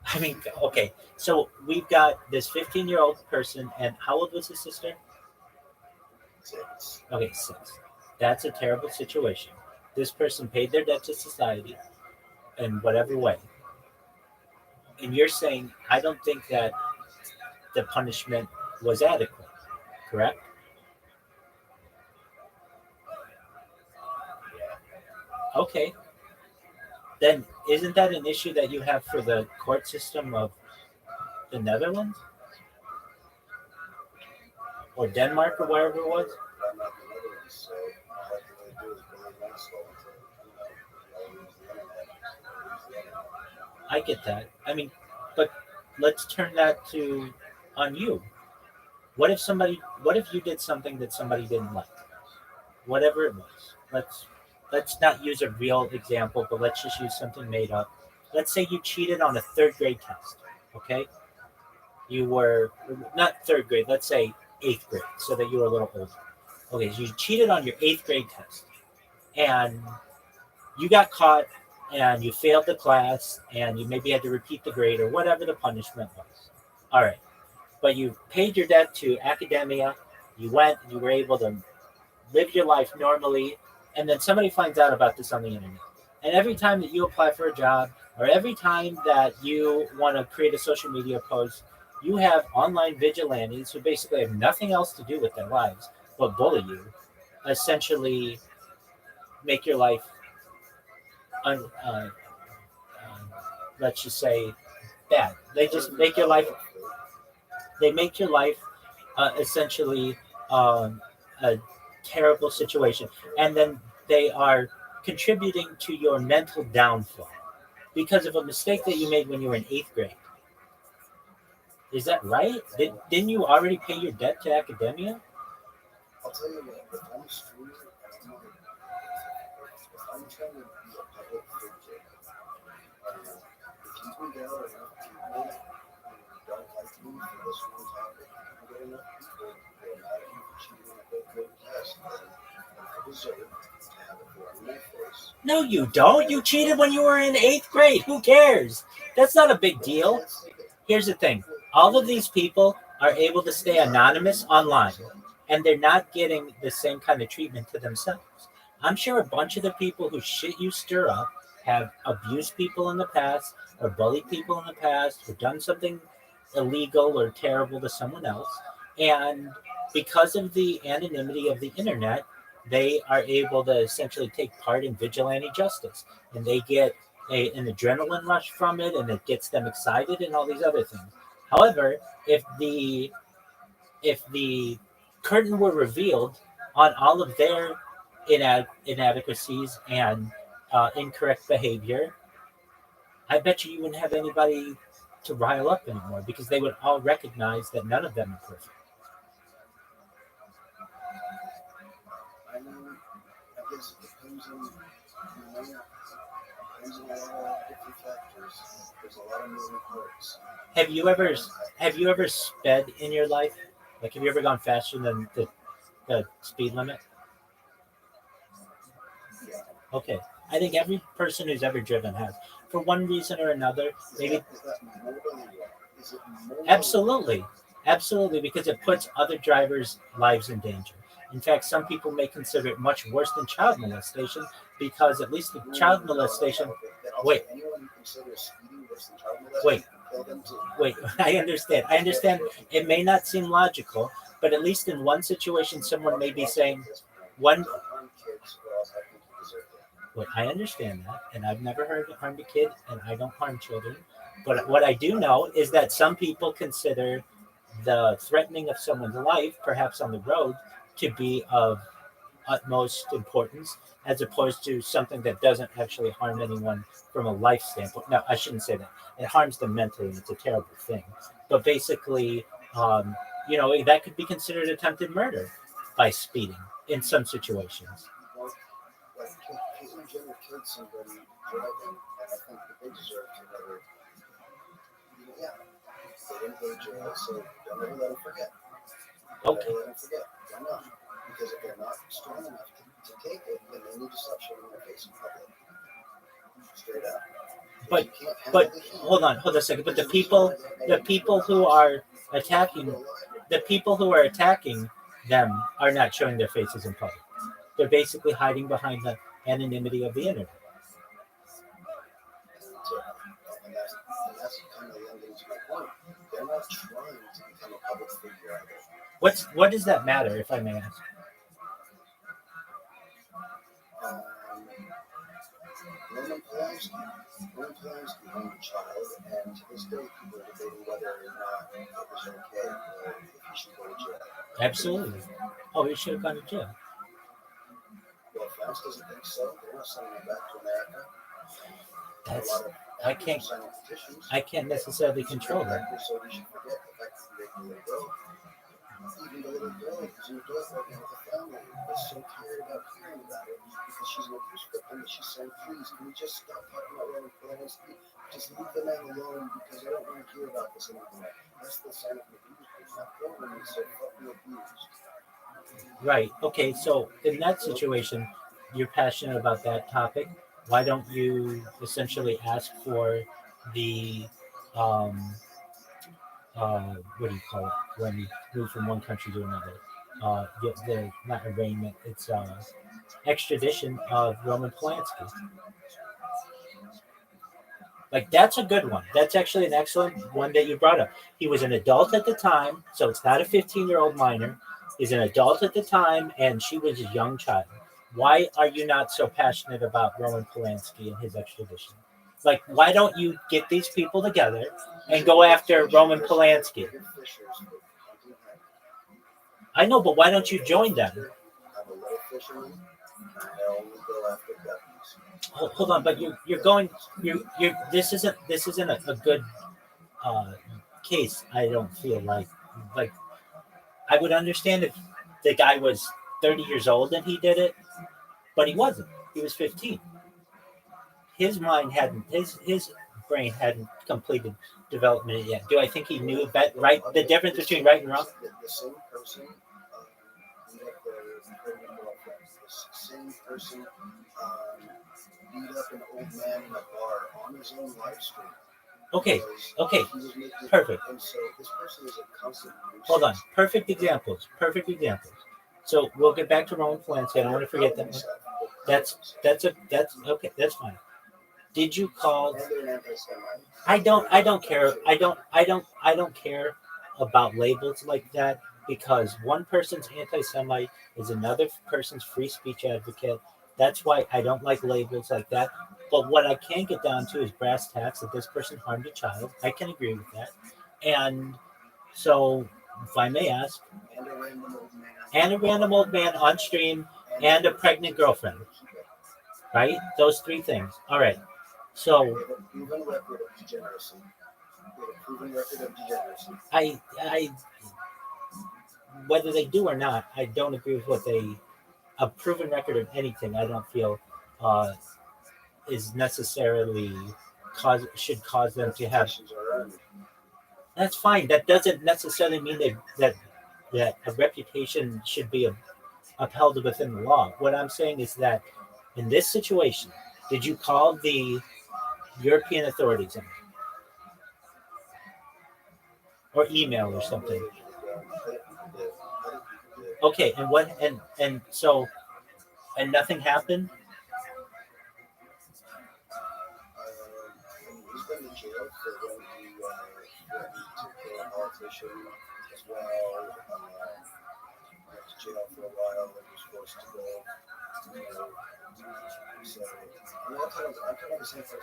I mean, okay. So we've got this 15-year-old person, and how old was his sister? 6. Okay, 6. That's a terrible situation. This person paid their debt to society in whatever way. And you're saying, I don't think that the punishment was adequate, correct? Okay. Then isn't that an issue that you have for the court system of the Netherlands? Or Denmark or wherever it was? I get that. I mean, but let's turn that to on you. What if you did something that somebody didn't like? Whatever it was. Let's not use a real example, but let's just use something made up. Let's say you cheated on a third grade test. Okay? You were not third grade, let's say eighth grade, so that you were a little older. Okay, so you cheated on your eighth grade test. And you got caught and you failed the class and you maybe had to repeat the grade or whatever the punishment was. All right. But you paid your debt to academia. You went and you were able to live your life normally. And then somebody finds out about this on the internet. And every time that you apply for a job or every time that you want to create a social media post, you have online vigilantes who basically have nothing else to do with their lives but bully you, essentially make your life, let's just say, bad. They just make your life. They make your life essentially a terrible situation, and then they are contributing to your mental downfall because of a mistake that you made when you were in eighth grade. Is that right? Didn't you already pay your debt to academia? I'll tell you what, if I'm screwed, if I'm trying to be a public figure, if you can gather enough people who don't like me for this one topic, you get enough people who are mad at you for cheating on a fifth grade test, then I deserve to have it thrown in my face. No, you don't. You cheated when you were in eighth grade. Who cares? That's not a big deal. Here's the thing. All of these people are able to stay anonymous online, and they're not getting the same kind of treatment to themselves. I'm sure a bunch of the people who shit you stir up have abused people in the past or bullied people in the past or done something illegal or terrible to someone else. And because of the anonymity of the internet, they are able to essentially take part in vigilante justice. And they get an adrenaline rush from it, and it gets them excited and all these other things. However, if the curtain were revealed on all of their inadequacies and incorrect behavior, I bet you wouldn't have anybody to rile up anymore because they would all recognize that none of them are perfect. I know, I guess it depends on, depends on a lot of different factors. There's a lot of moving parts. Have you ever sped in your life? Like, have you ever gone faster than the speed limit? Yeah. Okay. I think every person who's ever driven has, for one reason or another, maybe. Is that morally wrong? Is it morally Absolutely. Absolutely, because it puts other drivers' lives in danger. In fact, some people may consider it much worse than child molestation because at least the child molestation. Wait. Anyone who considers speeding worse than child molestation, kill them too. Wait, I understand. It may not seem logical, but at least in one situation, someone may be saying, one. Wait, I understand that, and I've never harmed a kid, and I don't harm children. But what I do know is that some people consider the threatening of someone's life, perhaps on the road, to be of utmost importance, as opposed to something that doesn't actually harm anyone from a life standpoint. No, I shouldn't say that. It harms them mentally, and it's a terrible thing. But basically, that could be considered attempted murder by speeding in some situations. Like, Caitlyn Jenner killed somebody driving, and I think that they deserve to never. Yeah, they didn't go to jail, so don't ever let them forget. Don't ever let them forget. Why not? Because if they're not strong enough to take it, then they need to stop showing their face in public. Straight up. But hold on a second. But the people who are attacking them are not showing their faces in public. They're basically hiding behind the anonymity of the internet. And that's kind of lending to my point. They're not trying to become a public figure either. What does that matter, if I may ask? Roman Polanski owned a child, and to this day, people are debating whether or not it was okay or if he should go to jail. Absolutely. Oh, he should have gone to jail. Well, France doesn't think so. They're not sending him back to America. That's I can't necessarily control that. So we should forget the fact that they can let go. Even the little girl who's an adult right now with a family is so tired about hearing about it because she's an abuse victim. And she's saying, please, can we just stop talking about Roman Polanski? Just leave the man alone because I don't want to hear about this anymore. That's the sign of an abuse. It's not going to be so fucking abused. Right. Okay. So in that situation, you're passionate about that topic. Why don't you essentially ask for the what do you call it when you move from one country to another? The not arraignment, it's extradition of Roman Polanski. Like that's a good one. That's actually an excellent one that you brought up. He was an adult at the time, so it's not a 15-year-old minor. He's an adult at the time, and she was a young child. Why are you not so passionate about Roman Polanski and his extradition? Like, why don't you get these people together and go after Roman Polanski? I know, but why don't you join them? Hold on, but you're going. This isn't a good case. I don't feel like I would understand if the guy was 30 years old and he did it, but he wasn't. He was 15. His mind hadn't, his brain hadn't completed development yet. Do I think he knew about the difference between right and wrong? The same person, the same person beat up an old man in a bar on his own live stream. Okay, perfect. And so this person is a constant nuisance. Hold on, perfect examples. So we'll get back to Roman Polanski. I don't want to forget that one. That's okay. That's fine. Did you call? I don't care. I don't care about labels like that because one person's anti-Semite is another person's free speech advocate. That's why I don't like labels like that. But what I can get down to is brass tacks that this person harmed a child. I can agree with that. And so, if I may ask, and a random old man on stream and a pregnant girlfriend, right? Those three things. All right. So, I whether they do or not, I don't agree with what a proven record of anything. I don't feel is necessarily should cause them to have. That's fine. That doesn't necessarily mean that a reputation should be upheld within the law. What I'm saying is that in this situation, did you call the European authorities in? Or email or something? Okay, and what and so and nothing happened? He's been in jail for when he took a politician as well. Went to jail for a while and was forced to go. So I'm talking about the same person.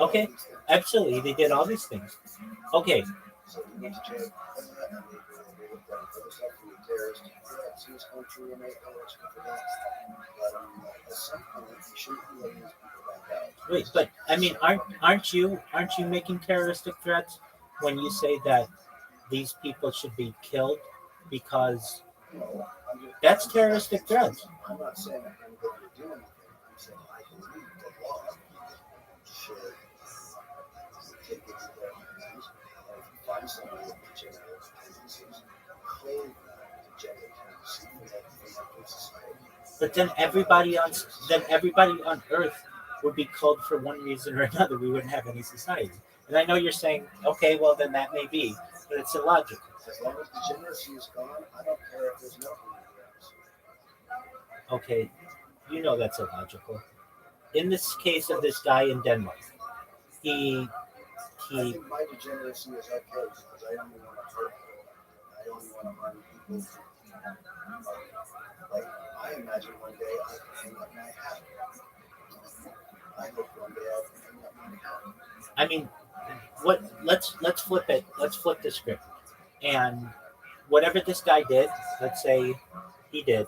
Okay, absolutely. They did all these things. Okay. So he went to jail for that, and they looked at other stuff from the terrorist threats in his country and all that stuff for that. But at some point, he shouldn't be letting these people back out. Wait, but I mean, aren't you making terroristic threats when you say that these people should be killed because that's terroristic threats? I'm not saying that anybody would do anything. I'm saying I believe the law should take it to their hands and find somebody with degenerate tendencies, clothe that degenerate tendency from that society. But then everybody on Earth would be called for one reason or another. We wouldn't have any society. And I know you're saying, okay, well then that may be, but it's illogical. As long as degeneracy is gone, I don't care if there's no degeneracy. Okay, you know that's illogical. In this case of this guy in Denmark, I think my degeneracy is okay because I only want to hurt people. I only want to harm people. Like, I imagine one day I can hang up my hat. I hope one day I can hang up my hat. I mean, let's flip it. Let's flip the script. And whatever this guy did, let's say he did,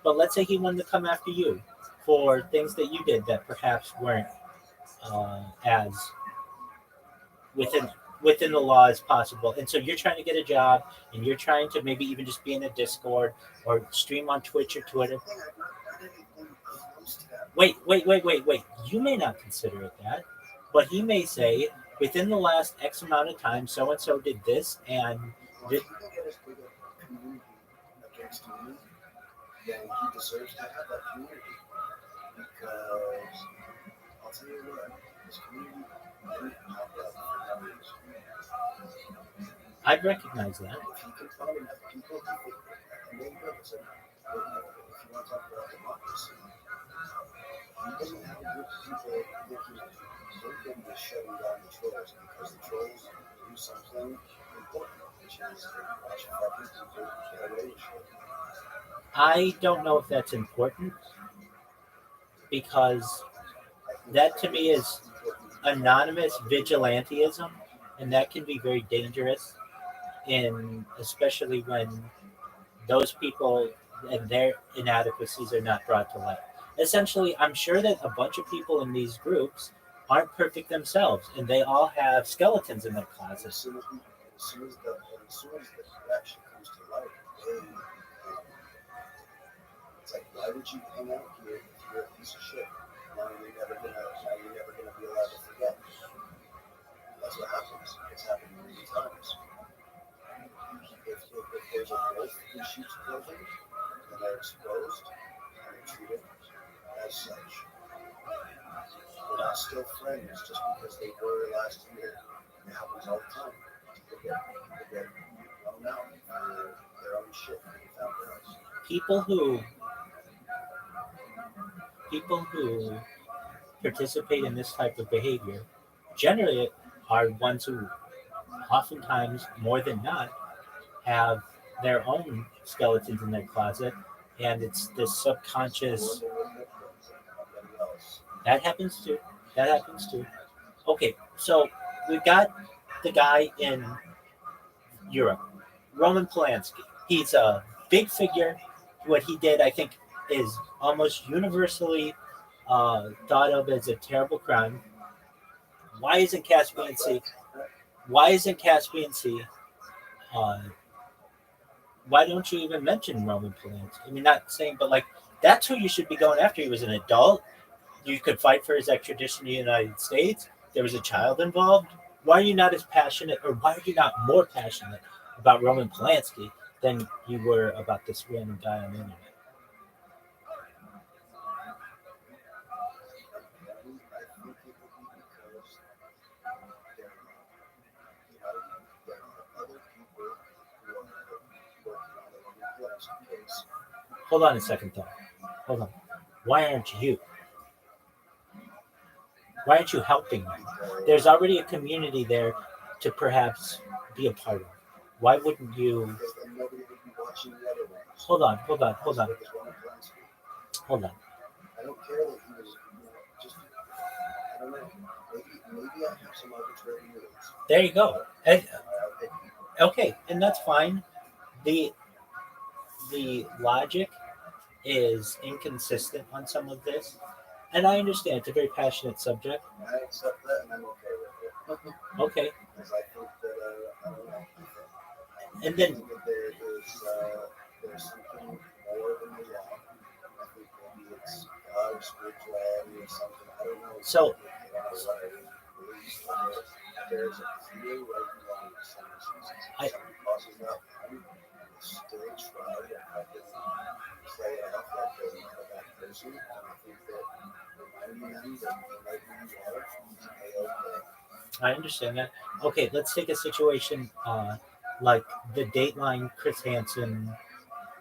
but let's say he wanted to come after you for things that you did that perhaps weren't as within the law as possible. And so you're trying to get a job, and you're trying to maybe even just be in a Discord or stream on Twitch or Twitter. Wait. You may not consider it that, but he may say within the last X amount of time, so and so did this and did. Against me, then he deserves to have that community. Because I'll tell you what, this community didn't pop up for no reason. I recognize that. If you can find enough people who and there you go. So, if you want to talk about democracy, he doesn't have a group of people looking at him to shutting down the trolls because the trolls do something important, which is watch fucking people get away with shit. I don't know if that's important because that to me is anonymous vigilantism, and that can be very dangerous, especially when those people and their inadequacies are not brought to light. Essentially, I'm sure that a bunch of people in these groups aren't perfect themselves, and they all have skeletons in their closets. As soon as the action comes to light, it's like, why would you hang out here if you're a piece of shit? Now you're never gonna be allowed to forget. That's what happens. It's happened many times. If there's a wolf who shoots clothing, then they're exposed and they're treated as such. We're not still friends just because they were last year. It happens all the time. They get thrown out for their own shit when they found out. People who participate in this type of behavior generally are ones who oftentimes, more than not, have their own skeletons in their closet, and it's this subconscious. That happens too. Okay, so we've got the guy in Europe, Roman Polanski. He's a big figure. What he did, I think, is almost universally thought of as a terrible crime. Why isn't Caspian Sea? Why don't you even mention Roman Polanski? I mean, not saying, but like, that's who you should be going after. He was an adult. You could fight for his extradition to the United States. There was a child involved. Why are you not as passionate, or why are you not more passionate about Roman Polanski than you were about this random guy on the internet? Hold on a second, though. Hold on. Why aren't you? Why aren't you helping me? There's already a community there to perhaps be a part of. Why wouldn't you? Hold on. Hold on. I don't care that he was just. I don't know. Maybe I have some arbitrary moves. There you go. Okay, and that's fine. The logic is inconsistent on some of this, and I understand it's a very passionate subject. I accept that, and I'm okay with it. Okay. Because I think that I don't know. And then I think that there's something more than the law. I think maybe it's God or spirituality or something. I don't know. So. There's a clear right and wrong in some instances. If something crosses that line, still try and have it play off like a bad person. And I think that reminding them that they might be water is okay. I understand that. Okay, let's take a situation like the Dateline, Chris Hansen.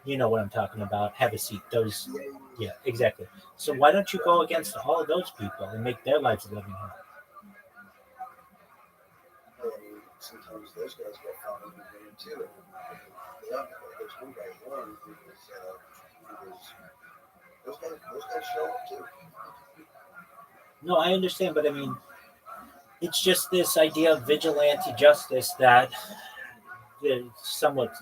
You know what I'm talking about. Have a seat. Those, yeah, exactly. So why don't you go against all of those people and make their lives a living hell? Sometimes those guys get found in the game too. Yeah, there's one guy, Warren, who was those guys show up too. No, I understand, but I mean, it's just this idea of vigilante justice that is somewhat,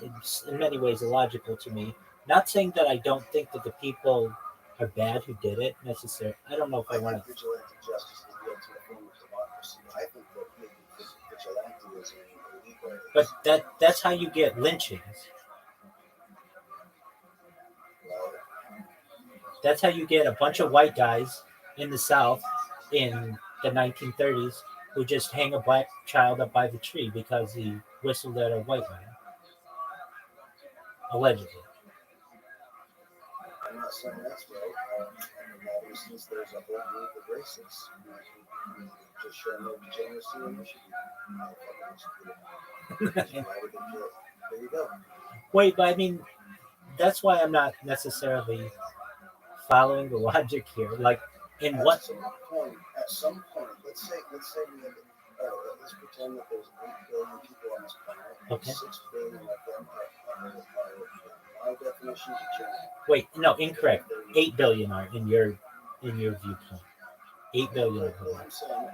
in many ways, illogical to me. Not saying that I don't think that the people are bad who did it necessarily. I don't know if I want to. Vigilante justice is the ultimate form But that's how you get lynchings. That's how you get a bunch of white guys in the South in the 1930s who just hang a black child up by the tree because he whistled at a white man. Allegedly. I'm not saying that's right. In that instance, there's a whole group of racists who just show no degeneracy and they should be Why would they kill it? There you go. Wait, but I mean, that's why I'm not necessarily following the logic here. Like, in what? At some point, let's say we have, let's pretend that there's 8 billion people on this planet. Okay. 6 billion of them are my definition of general. Wait, no, incorrect. 8 billion are in your viewpoint. 8 billion are I'm saying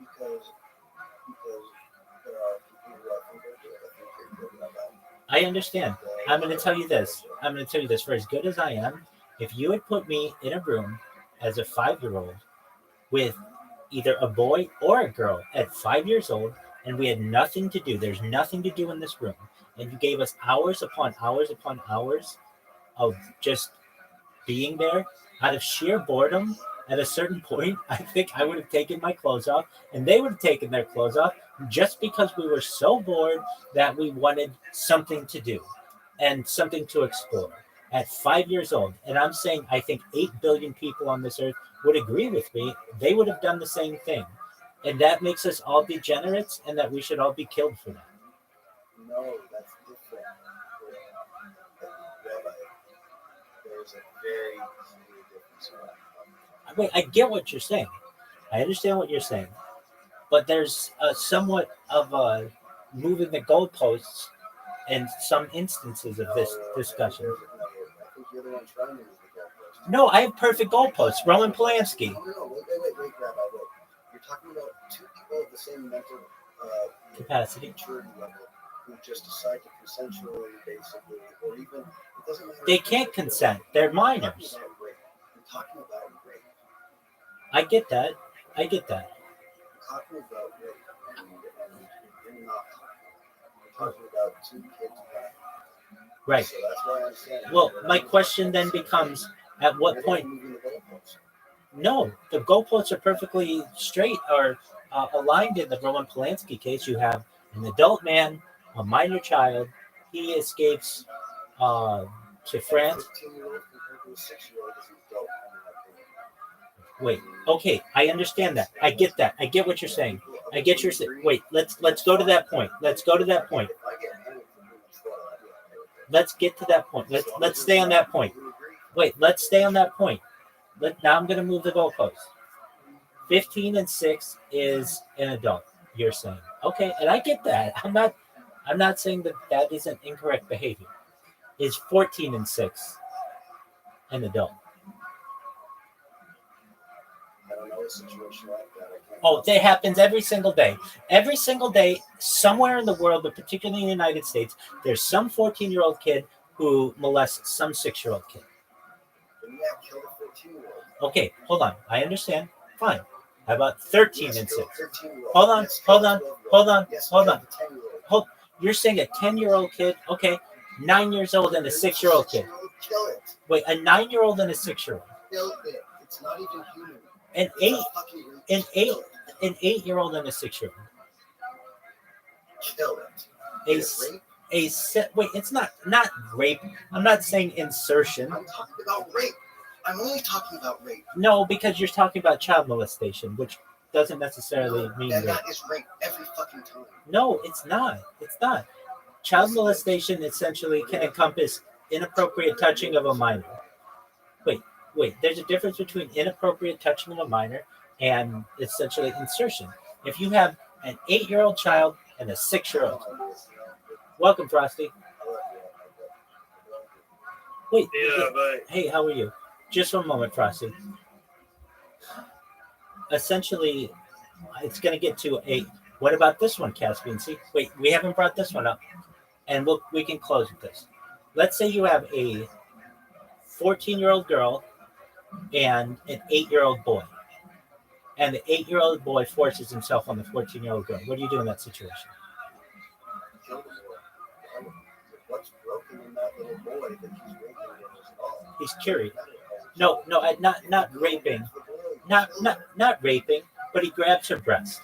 because there are people who I think are good. I think they're good about I understand. I'm going to tell you this. For as good as I am, if you had put me in a room as a 5-year-old with either a boy or a girl at 5 years old, and we had nothing to do, there's nothing to do in this room, and you gave us hours upon hours upon hours of just being there out of sheer boredom, at a certain point, I think I would have taken my clothes off and they would have taken their clothes off just because we were so bored that we wanted something to do and something to explore at 5 years old. And I'm saying I think 8 billion people on this earth would agree with me. They would have done the same thing. And that makes us all degenerates and that we should all be killed for that. No, that's different. There's a very clear difference. Wait, I get what you're saying. I understand what you're saying. But there's somewhat of a moving the goalposts in some instances of this discussion. I think you're the one trying to move the goalposts. No, I have perfect goalposts. Roman Polanski. No, wait, Rabbi, wait. You're talking about two people of the same mental Capacity. maturity level who just decide to consensually, basically, or even, it doesn't matter. They can't consent. They're minors. I'm talking about rape. I get that. I'm talking about rape. And you're not talking about 2 kids back. Right. So that's why I'm saying. Well, my question then becomes, at what point? No, the goalposts are perfectly straight or aligned in the Roman Polanski case. You have an adult man, a minor child. He escapes to France. Wait, okay, I understand that. I get that. I get what you're saying. I get your. Wait, let's go to that point. Let's go to that point. Let's get to that point. Let's stay on that point. Wait, let's stay on that point. Now I'm going to move the goalpost. 15 and 6 is an adult. You're saying, okay, and I get that. I'm not saying that isn't incorrect behavior. Is 14 and 6 an adult? I don't know a situation like that. Oh, that happens every single day. Every single day, somewhere in the world, but particularly in the United States, there's some 14-year-old kid who molests some 6-year-old kid. Okay, hold on. I understand. Fine. How about 13 and 6? Hold on. You're saying a 10-year-old kid? Okay, 9 years old and a 6-year-old kid. Wait, a 9-year-old and a 6-year-old. It's not even human. An 8-year-old and a 6-year-old. Kill it. Wait, it's not rape. I'm not saying insertion. I'm talking about rape. I'm only talking about rape. No, because you're talking about child molestation, which doesn't necessarily mean and rape. that is rape every fucking time. No, it's not. It's not. Child molestation essentially can encompass inappropriate touching of a minor. Wait, there's a difference between inappropriate touching of a minor and essentially insertion. If you have an 8-year-old child and a 6-year-old. Welcome, Frosty. Wait. Yeah, but hey, how are you? Just one moment, Frosty. Essentially, it's going to get to a. What about this one, Caspian? See, wait, we haven't brought this one up, and we can close with this. Let's say you have a 14-year-old girl and an 8-year-old boy, and the 8-year-old boy forces himself on the 14-year-old girl. What do you do in that situation? that little boy that he's raping in his arms. He's cured. No, not raping. Not raping, but he grabs her breast.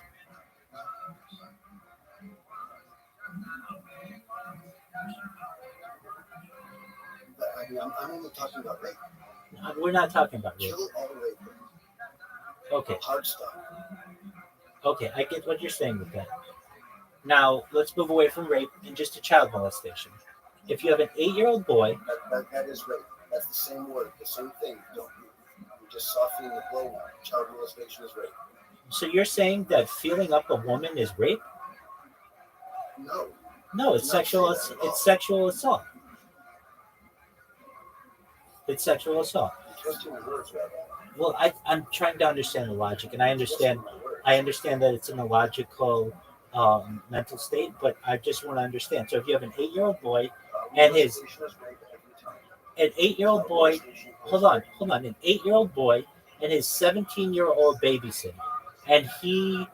I mean, I'm only talking about rape. We're not talking about rape. Kill all rape. Okay. Hard stop. Okay, I get what you're saying with that. Now, let's move away from rape and just to child molestation. If you have an 8-year-old boy... That is rape. That's the same word, the same thing. You're just softening the blow now. Child molestation is rape. So you're saying that feeling up a woman is rape? No. No, it's sexual. It's sexual assault. It's sexual assault. You're twisting the words, Rabbi. Well, I'm trying to understand the logic, and I understand that it's an illogical mental state, but I just want to understand. So if you have an 8-year-old boy and an 8-year-old boy, hold on, an 8-year-old boy and his 17-year-old babysitter, and he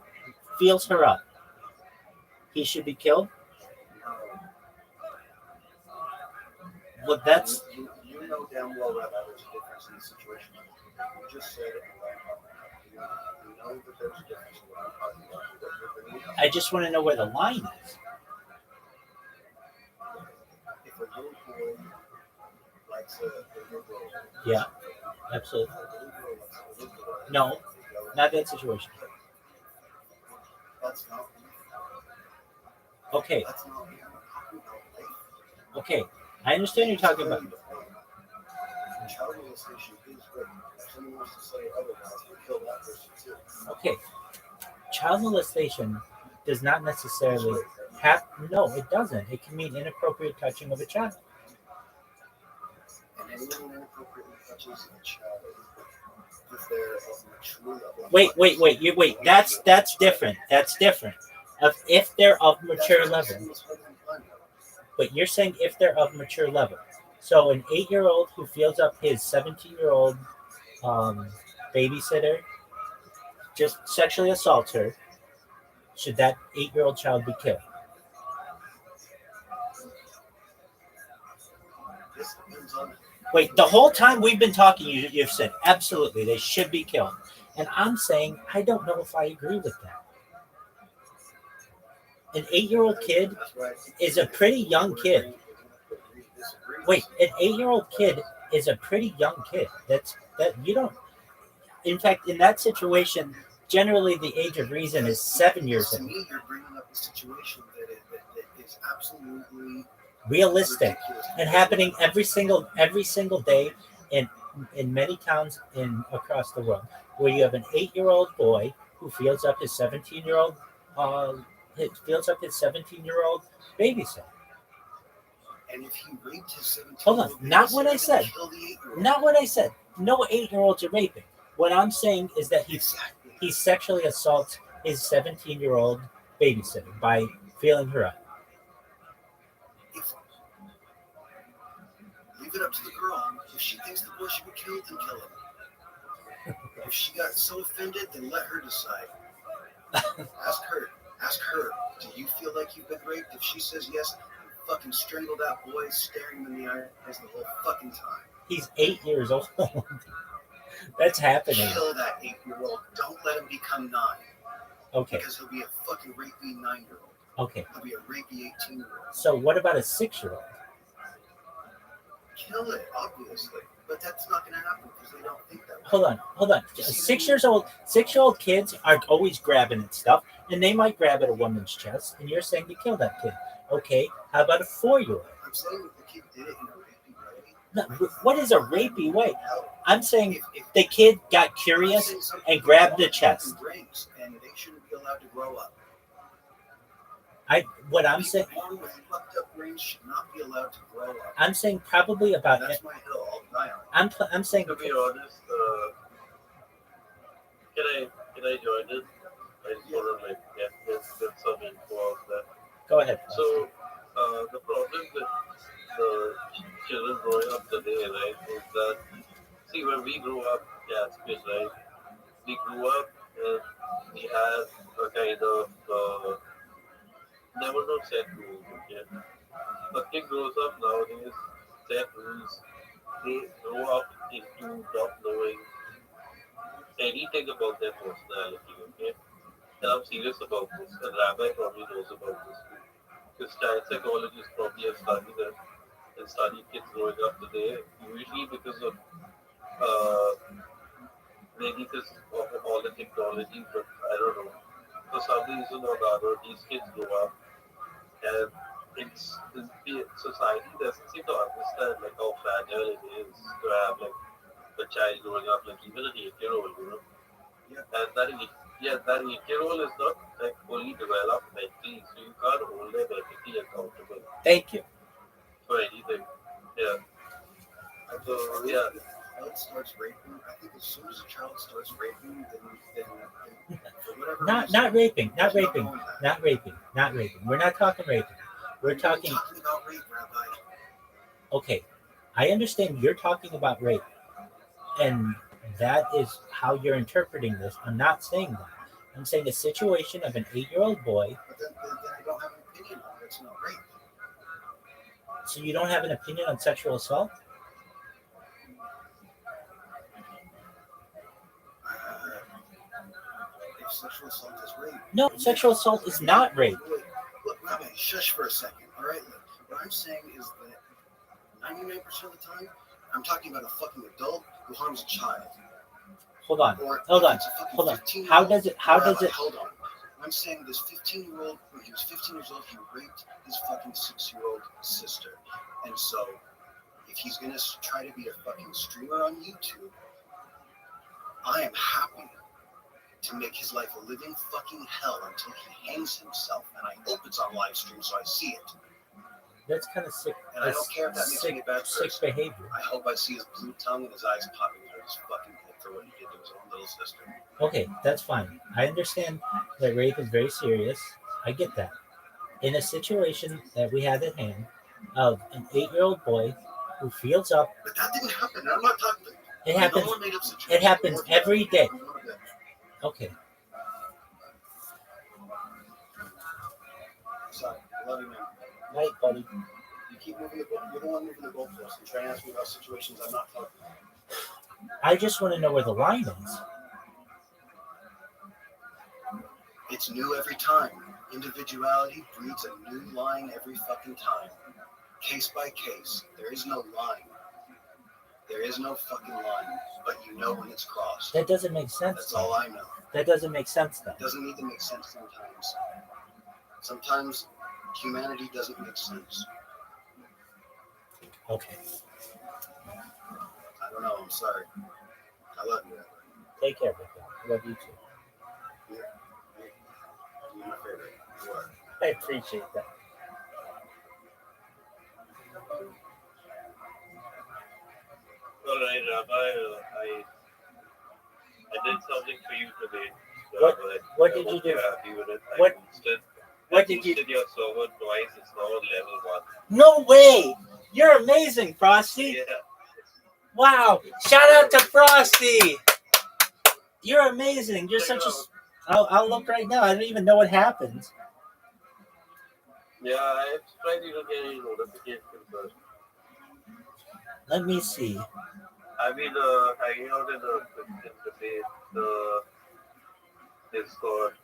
feels her up, he should be killed? Well, that's... You know damn well, Rabbi, there's a difference in the situation. You just said it. You know that there's a difference in what I'm talking about. I just want to know where the line is. If a little boy likes a little girl. Yeah, absolutely. No, not that situation. That's not. Okay. That's not what I'm talking about. Okay, I understand you're talking about. Child molestation is rape. If someone wants to say otherwise, you kill that person too. Okay, child molestation does not necessarily have. No, it doesn't. It can mean inappropriate touching of a child. And anyone inappropriately touches a child, if they're of mature level. Wait. That's different. That's different. If they're of mature level. But you're saying if they're of mature level. So an 8-year-old who feels up his 17-year-old babysitter, just sexually assaults her, should that 8-year-old child be killed? Wait, the whole time we've been talking, you've said absolutely they should be killed. And I'm saying I don't know if I agree with that. An 8-year-old kid is a pretty young kid. Wait, an 8-year-old kid is a pretty young kid. That you don't. In fact, in that situation, generally the age of reason is 7 years To old. me, you're bringing up a situation that is absolutely Realistic and happening every single day in many towns across the world, where you have an 8-year-old boy who feels up his 17-year-old babysitter. And if he raped his 17-year-old, Hold on, not what I said. Not what I said. No 8-year-olds are raping. What I'm saying is that he sexually assaults his 17-year-old babysitter by feeling her up. Leave it up to the girl. If she thinks the boy should be killed, then kill him. If she got so offended, then let her decide. Ask her. Do you feel like you've been raped? If she says yes, fucking strangle that boy, staring him in the eyes the whole fucking time. He's 8 years old. That's happening. Kill that 8-year-old. Don't let him become 9. Okay. Because he'll be a fucking rapey 9-year-old. Okay. He'll be a rapey 18-year-old. So what about a 6-year-old? Kill it, obviously. But that's not going to happen because they don't think that way. Hold on. 6-year-old kids are always grabbing at stuff, and they might grab at a woman's chest, and you're saying to kill that kid. Okay, how about a 4-year-old? I'm saying that the kid did it in a rapey way. No, what is a rapey way? I'm saying the kid got curious and grabbed the chest. And they shouldn't be allowed to grow up. What I'm saying, Born with fucked up brains should not be allowed to grow up. I'm saying probably about. That's my hill. I'll die on it. I'm saying. To be honest, can I join it? I just want to get some info of that. Go ahead. So the problem with the children growing up today, right, is that see when we grew up, kids, right, we grew up and we had a kind of there were no set rules. Okay, a kid grows up nowadays, that is they grow up into not knowing anything about their personality, okay? And I'm serious about this, and Rabbi probably knows about this too. Because child psychologists probably have studied it and studied kids growing up today, usually because of maybe because of all the technology, but I don't know. For some reason or another, these kids grow up and the society doesn't seem to understand like how fragile it is to have like a child growing up, like even an 8-year-old, you know. Yeah. And that 8-year-old is not like fully developed mentally, so you can't hold them ethically accountable. Thank you. For anything. Yeah. So yeah, if a child starts raping, I think as soon as a child starts raping, then for whatever Not raping. We're not talking raping. We're talking about rape, Rabbi. Okay, I understand you're talking about rape, and that is how you're interpreting this. I'm not saying that. I'm saying the situation of an 8-year-old boy. But then I don't have an opinion on it. It's not rape. So you don't have an opinion on sexual assault? If sexual assault is rape. No, sexual assault is not rape. Look, Rabbi, shush for a second, all right? Look, what I'm saying is that 99% of the time, I'm talking about a fucking adult who harms a child. Hold on. Or Hold on. if it's a fucking Hold on. 15-year-old How does it? Hold on. I'm saying this 15-year-old, when he was 15 years old, he raped his fucking 6-year-old sister. And so, if he's gonna try to be a fucking streamer on YouTube, I am happy to make his life a living fucking hell until he hangs himself. And I hope it's on live stream so I see it. That's kind of sick. And I don't care if that makes me a bad person. Sick behavior. I hope I see his blue tongue and his eyes popping out of his fucking head for what he did to his own little sister. Okay, that's fine. I understand that rape is very serious. I get that. In a situation that we have at hand of an 8-year-old boy who feels up. But that didn't happen. I'm not talking. It happens. No one made up situations. It happens every day. Okay. Sorry, I love you, man. Night, buddy. You keep moving the goal. You're the one moving the goalpost and trying to ask me about situations I'm not talking about. I just want to know where the line is. It's new every time. Individuality breeds a new line every fucking time. Case by case. There is no line. There is no fucking line, but you know when it's crossed. That doesn't make sense. That's all I know. That doesn't make sense, though. It doesn't need to make sense sometimes. Sometimes humanity doesn't make sense. Okay. I don't know. I'm sorry. I love you. Take care, Victor. Love you too. You're my favorite. You are. I appreciate that. All right, Rabbi, I did something for you today. What did you do? Happy with it. What did you do? Your server twice. It's now on level 1. No way! You're amazing, Frosty. Yeah. Wow! Shout out to Frosty. You're amazing. You're such a. I'll look right now. I don't even know what happened. Yeah, I'm surprised you don't get any notifications, but let me see. I've been hanging out in the debate, Discord.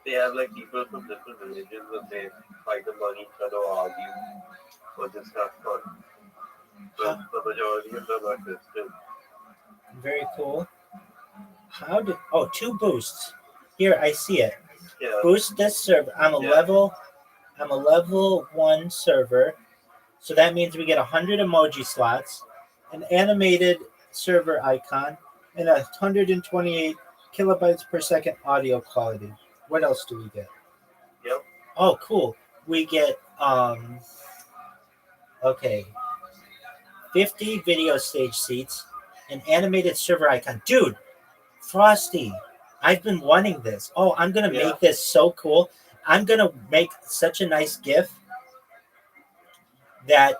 They have like people from different religions and they fight among each other or argue or just have fun. But the majority of them are Christian. Very cool. How did 2 boosts. Here, I see it. Yeah. Boost this server. I'm a level 1 server. So that means we get 100 emoji slots, an animated server icon, and 128 kilobytes per second audio quality. What else do we get? Yep. Oh, cool. We get 50 video stage seats, an animated server icon. Dude, Frosty, I've been wanting this. Oh, I'm gonna make this so cool. I'm gonna make such a nice GIF that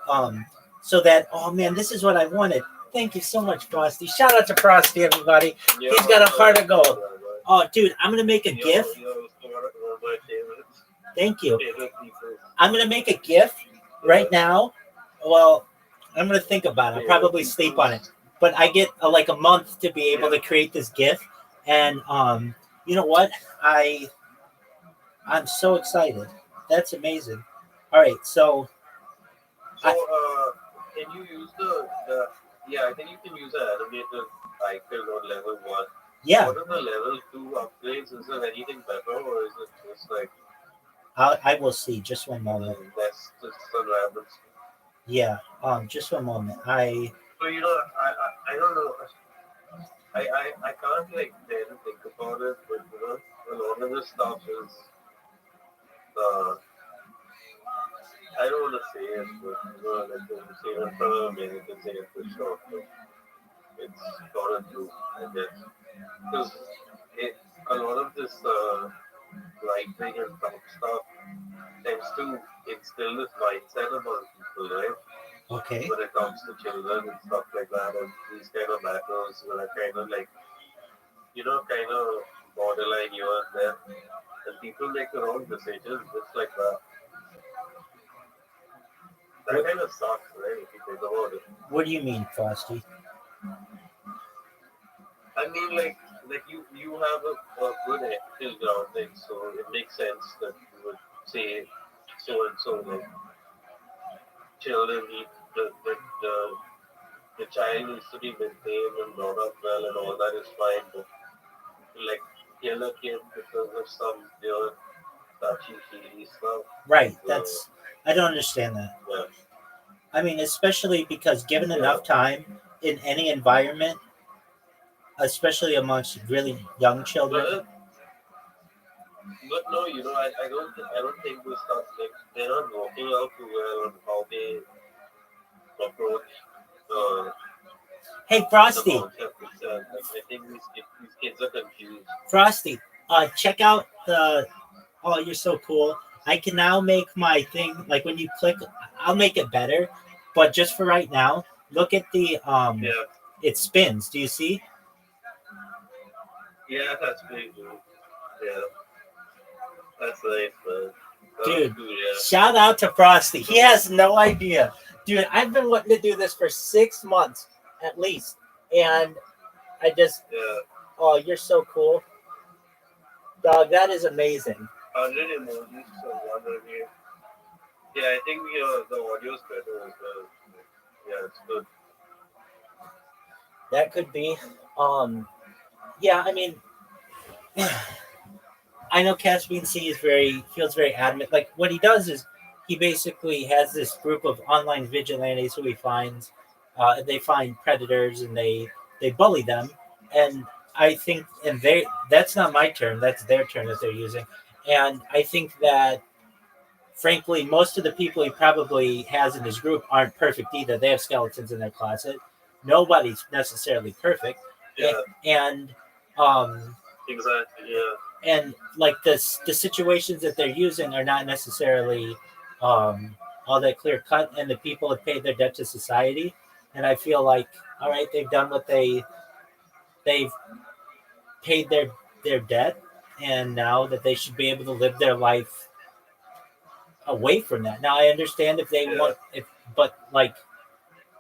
so that oh man, this is what I wanted. Thank you so much, Frosty. Shout out to Frosty, everybody. He's got a heart of gold. Oh, dude, I'm gonna make a GIF. Thank you. I'm gonna make a GIF right now. Well, I'm gonna think about it. I'll probably sleep on it. But I get like a month to be able to create this GIF, and you know what? I'm so excited. That's amazing. All right, so can you use the yeah, I think you can use the animated icon on level 1. Yeah. What are the level 2 upgrades? Is there anything better, or is it just like I will see. Just one moment. that's just a random? Yeah. Just one moment. So I don't know. I can't like dare to think about it, but a lot of this stuff is I don't want to say it, but like when you say it in front of me, you can say it for sure. But it's gotta do, I guess, because a lot of this right-wing and Trump stuff tends to instill this mindset among people, right? Okay. When it comes to children and stuff like that, and these kind of matters that are kind of like, kind of borderline here and there, and people make their own decisions just like that. That kind of sucks, right? If you think about it. What do you mean, Frosty? I mean, like you have a good ethical grounding, so it makes sense that you would say so and so, like children need the child needs to be maintained and brought up well, and all that is fine, but like kill a kid because of some touchy-feely stuff. Right. That's I don't understand that. Yeah. I mean, especially because given enough time in any environment, especially amongst really young children. But no, I don't think this stuff, like they're not working out too well on how they approach Hey, Frosty. the concept itself. Like, I think these kids are confused. Frosty, check out the. Oh, you're so cool. I can now make my thing like when you click. I'll make it better, but just for right now, look at the It spins. Do you see? Yeah, that's pretty good. Yeah, that's nice, man. Dude, Cool, yeah. shout out to Frosty. He has no idea. Dude, I've been wanting to do this for 6 months at least. And I just, oh, you're so cool. Dog, that is amazing. 100 emojis for 100 here. Yeah, I think the audio is better as well. Yeah, it's good. That could be. Yeah, I mean, I know Caspian C feels very adamant. Like what he does is he basically has this group of online vigilantes who he finds. They find predators and they bully them. And I think, that's not my term. That's their term that they're using. And I think that, frankly, most of the people he probably has in his group aren't perfect either. They have skeletons in their closet. Nobody's necessarily perfect. Yeah. And exactly, yeah. And like the situations that they're using are not necessarily all that clear cut, and the people have paid their debt to society. And I feel like, all right, they've done what they've paid their debt, and now that they should be able to live their life away from that. Now I understand if they want, but like,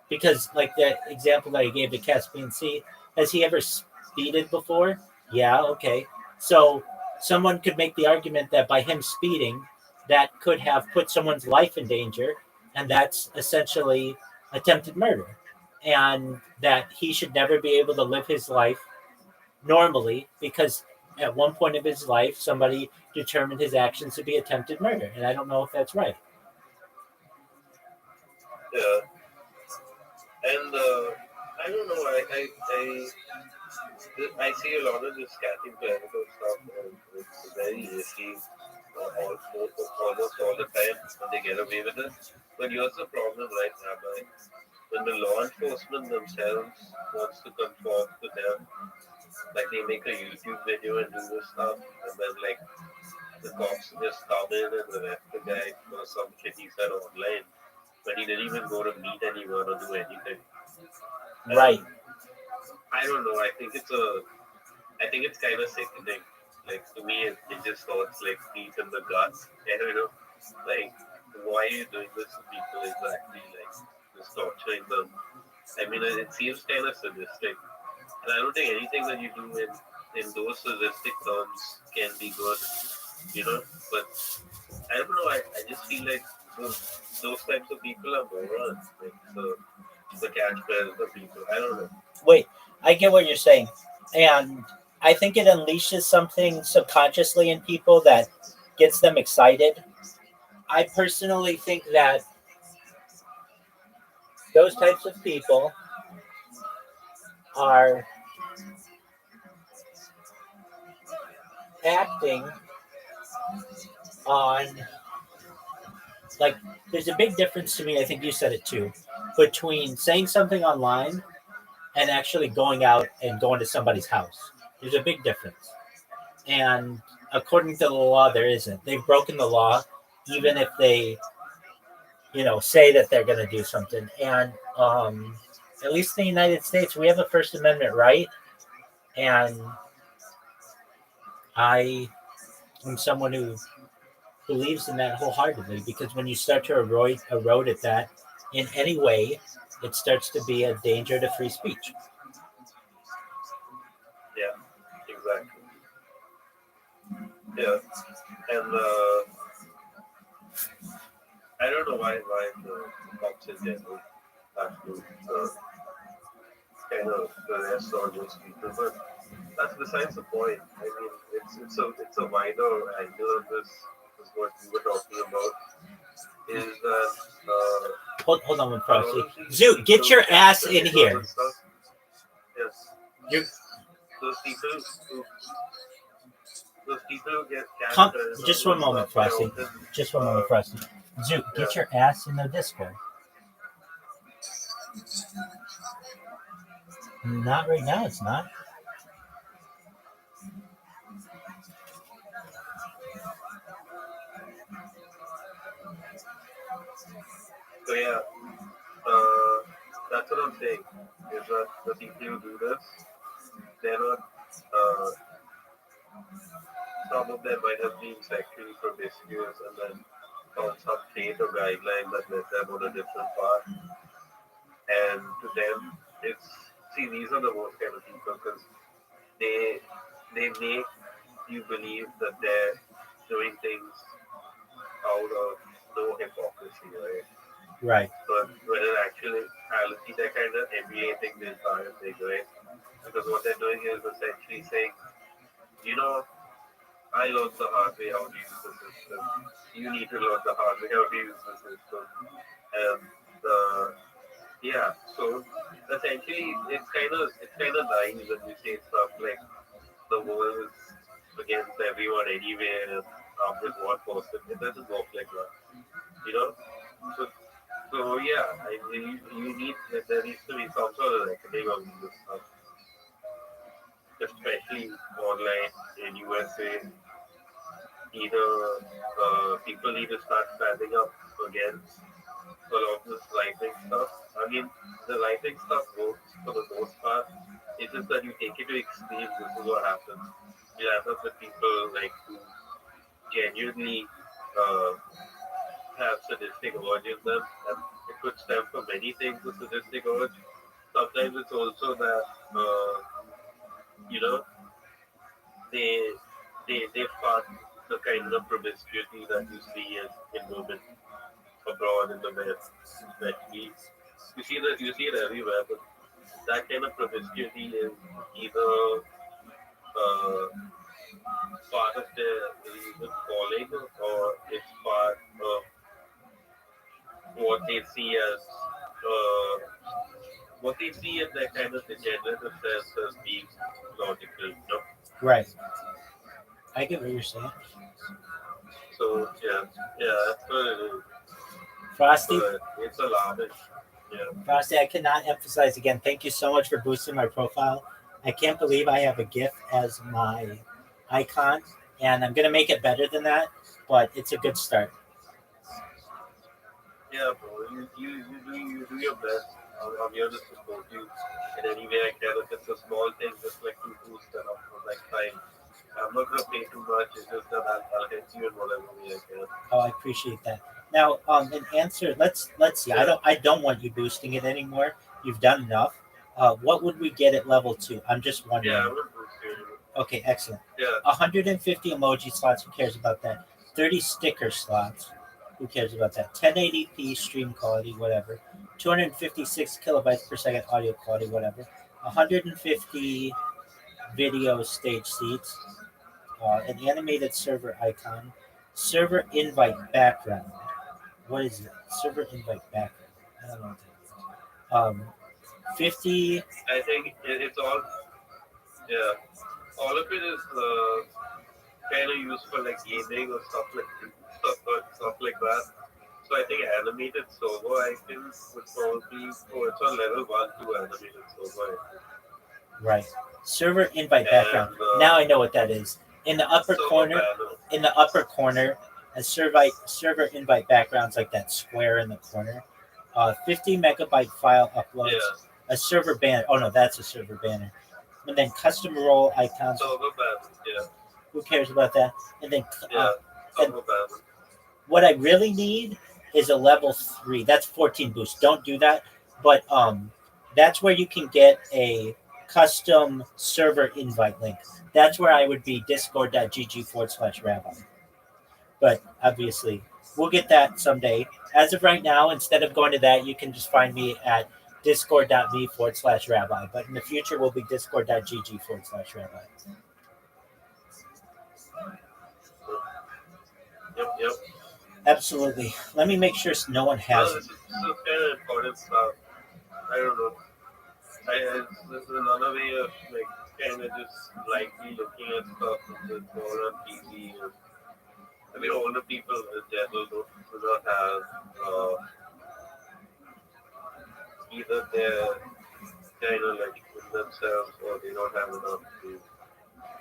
because like the example that I gave to Caspian C, has he ever speeded before? Yeah, okay. So someone could make the argument that by him speeding, that could have put someone's life in danger, and that's essentially attempted murder, and that he should never be able to live his life normally because at one point of his life, somebody determined his actions to be attempted murder, and I don't know if that's right. Yeah. And I don't know. I see a lot of this catching political stuff, and it's very risky almost all the time, and they get away with it. But here's the problem, right, Rabbi? When the law enforcement themselves wants to conform to them, like they make a YouTube video and do this stuff, and then like the cops just come in and arrest the guy for some shit he said online, but he didn't even go to meet anyone or do anything. Right. I don't know. I think it's kind of sickening. Like to me, it just thoughts like deep in the guts. You know, like why are you doing this to people exactly? Like, just torturing them. I mean, it seems kind of sadistic. And I don't think anything that you do in those sadistic terms can be good, you know? But I don't know, I just feel like those types of people are morons. Like the catch predator people. I don't know. Wait, I get what you're saying. And I think it unleashes something subconsciously in people that gets them excited. I personally think that those types of people are acting on, like, there's a big difference to me, I think you said it too, between saying something online and actually going out and going to somebody's house. There's a big difference. And according to the law, there isn't. They've broken the law, even if they, say that they're going to do something. And at least in the United States, we have a First Amendment right. And I am someone who believes in that wholeheartedly, because when you start to erode at that in any way, it starts to be a danger to free speech. Yeah, exactly. Yeah, and I don't know why the cops in general have to kind of arrest all those people, but that's besides the point. I mean, it's a wider angle of this. Is what we were talking about. Is that Hold on one Frosty. Zoot, get your ass in here. Yes. Those people who get Come, just one moment, Frosty. Just one moment, Frosty. Zoot, get your ass in the Discord. Not right now, it's not. So yeah, that's what I'm saying. Is that the people who do this, they're not. Some of them might have been sexually promiscuous and then found some fate or guideline that led them on a different path. And to them, these are the worst kind of people because they make you believe that they're doing things out of no hypocrisy, right? Right. But when in reality, they're kind of emulating the entire thing, right? Because what they're doing is essentially saying, I learned the hard way how to use the system. You need to learn the hard way how to use the system. And so essentially, it's kind of nice when you say stuff like the world is against everyone anyway, and I'm just one person. It doesn't work like that, So yeah, you need there needs to be some sort of reckoning on this stuff, especially online in USA. Either people need to start standing up against a lot of this right-wing stuff. I mean, the right-wing stuff works for the most part. It's just that you take it to extremes. This is what happens. It happens with people like who genuinely have sadistic urge in them, and it could stem from many things. The sadistic urge. Sometimes it's also that they fund the kind of promiscuity that you see in women abroad in the West, especially. You see it everywhere, but that kind of promiscuity is either part of their religious calling or it's part of what they see as in their kind of degenerative sense as being logical, Right. I get what you're saying. So yeah, that's what it is. Frosty? But it's alarming. Yeah. Frosty, I cannot emphasize again, thank you so much for boosting my profile. I can't believe I have a GIF as my icon, and I'm going to make it better than that, but it's a good start. Yeah, bro, you do your best. I'm here to support you in any way I can. If it's a small thing, just like to boost that up for next time. I'm not going to pay too much. It's just that I'll help you in whatever way I can. Oh, I appreciate that. Now, an answer. Let's see. I don't want you boosting it anymore. You've done enough. What would we get at level 2? I'm just wondering. Yeah, I would boost it. Okay, excellent. Yeah. 150 emoji slots. Who cares about that? 30 sticker slots. Who cares about that? 1080p stream quality, whatever. 256 kilobytes per second audio quality, whatever. 150 video stage seats. An animated server icon. Server invite background. What is it? Server invite background. I don't know what that is. 50. I think it's all, yeah, all of it is kind of used for like gaming or stuff like that. So I think animated server icons would probably, it's on level 1 to animated server. Right. Server invite background. Now I know what that is. In the upper corner, a server invite background's like that square in the corner. 50 megabyte file uploads. Yeah. A server banner. Oh no, that's a server banner. And then custom role icons. Server banner, yeah. Who cares about that? And then Server banner. what I really need is a level 3. That's 14 boost. Don't do that. But that's where you can get a custom server invite link. That's where I would be discord.gg/rabbi. But obviously, we'll get that someday. As of right now, instead of going to that, you can just find me at discord.me/rabbi. But in the future, we'll be discord.gg/rabbi. Yep. Absolutely. Let me make sure no one has it. This is kind of important stuff. I don't know. This is another way of like kind of just lightly looking at stuff that's going on TV. I mean, older people in general do not have either they're kind of like with themselves or they don't have enough to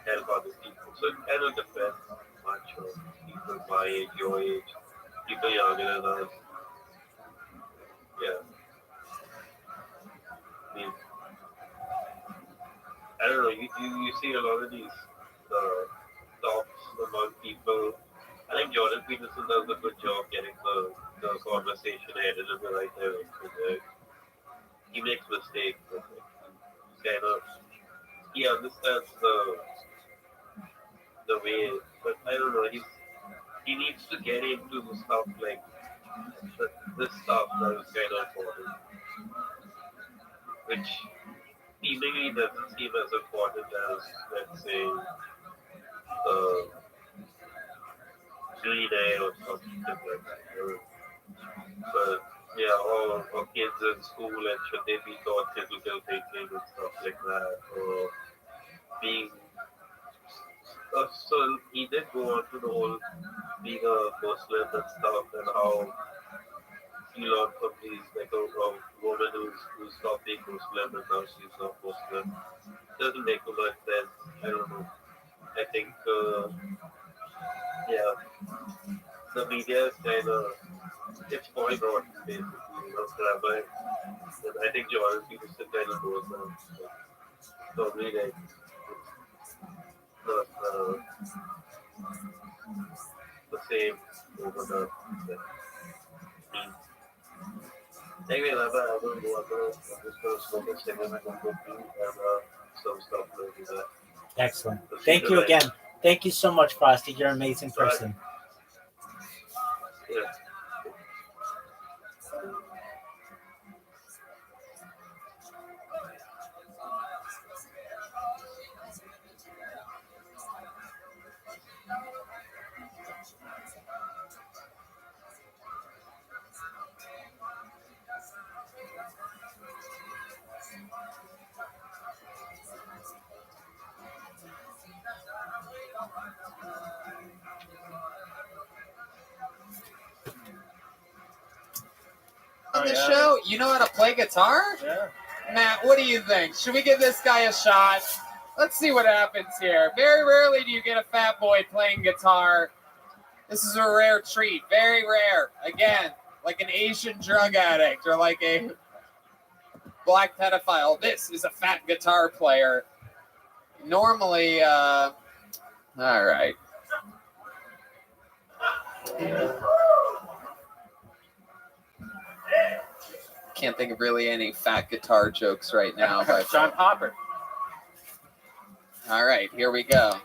help other people. So it kind of depends much on people my age, your age, people younger than us. Yeah. I mean, I don't know, you see a lot of these talks among people. I think Jordan Peterson does a good job getting the conversation headed in the right direction. He makes mistakes, but he understands the way, but I don't know, he needs to get into stuff like this stuff that is kind of important, which seemingly doesn't seem as important as, let's say, Green Day or something like that. But yeah, or kids in school and should they be taught critical thinking and stuff like that, or being. So he did go on to the whole being a Muslim and stuff, and how he learned from these, like a woman who stopped being Muslim and now she's not Muslim. Doesn't make a lot of sense. I don't know. I think, the media is kind of, it's going on basically, Rabbi. And I think Jordan Peterson kind of knows that. So really, like, not the same over the anyway, Rabbi, I don't know. I'm just going to smoke a cigarette and go pee and some stuff like that. Excellent. Thank you again. Thank you so much, Frosty. You're an amazing person. Yeah. On the show, you know how to play guitar? Yeah. Matt, what do you think? Should we give this guy a shot? Let's see what happens here. Very rarely do you get a fat boy playing guitar. This is a rare treat. Very rare. Again, like an Asian drug addict or like a black pedophile. This is a fat guitar player. Normally, all right. can't think of really any fat guitar jokes right now. But John Popper. all right, here we go.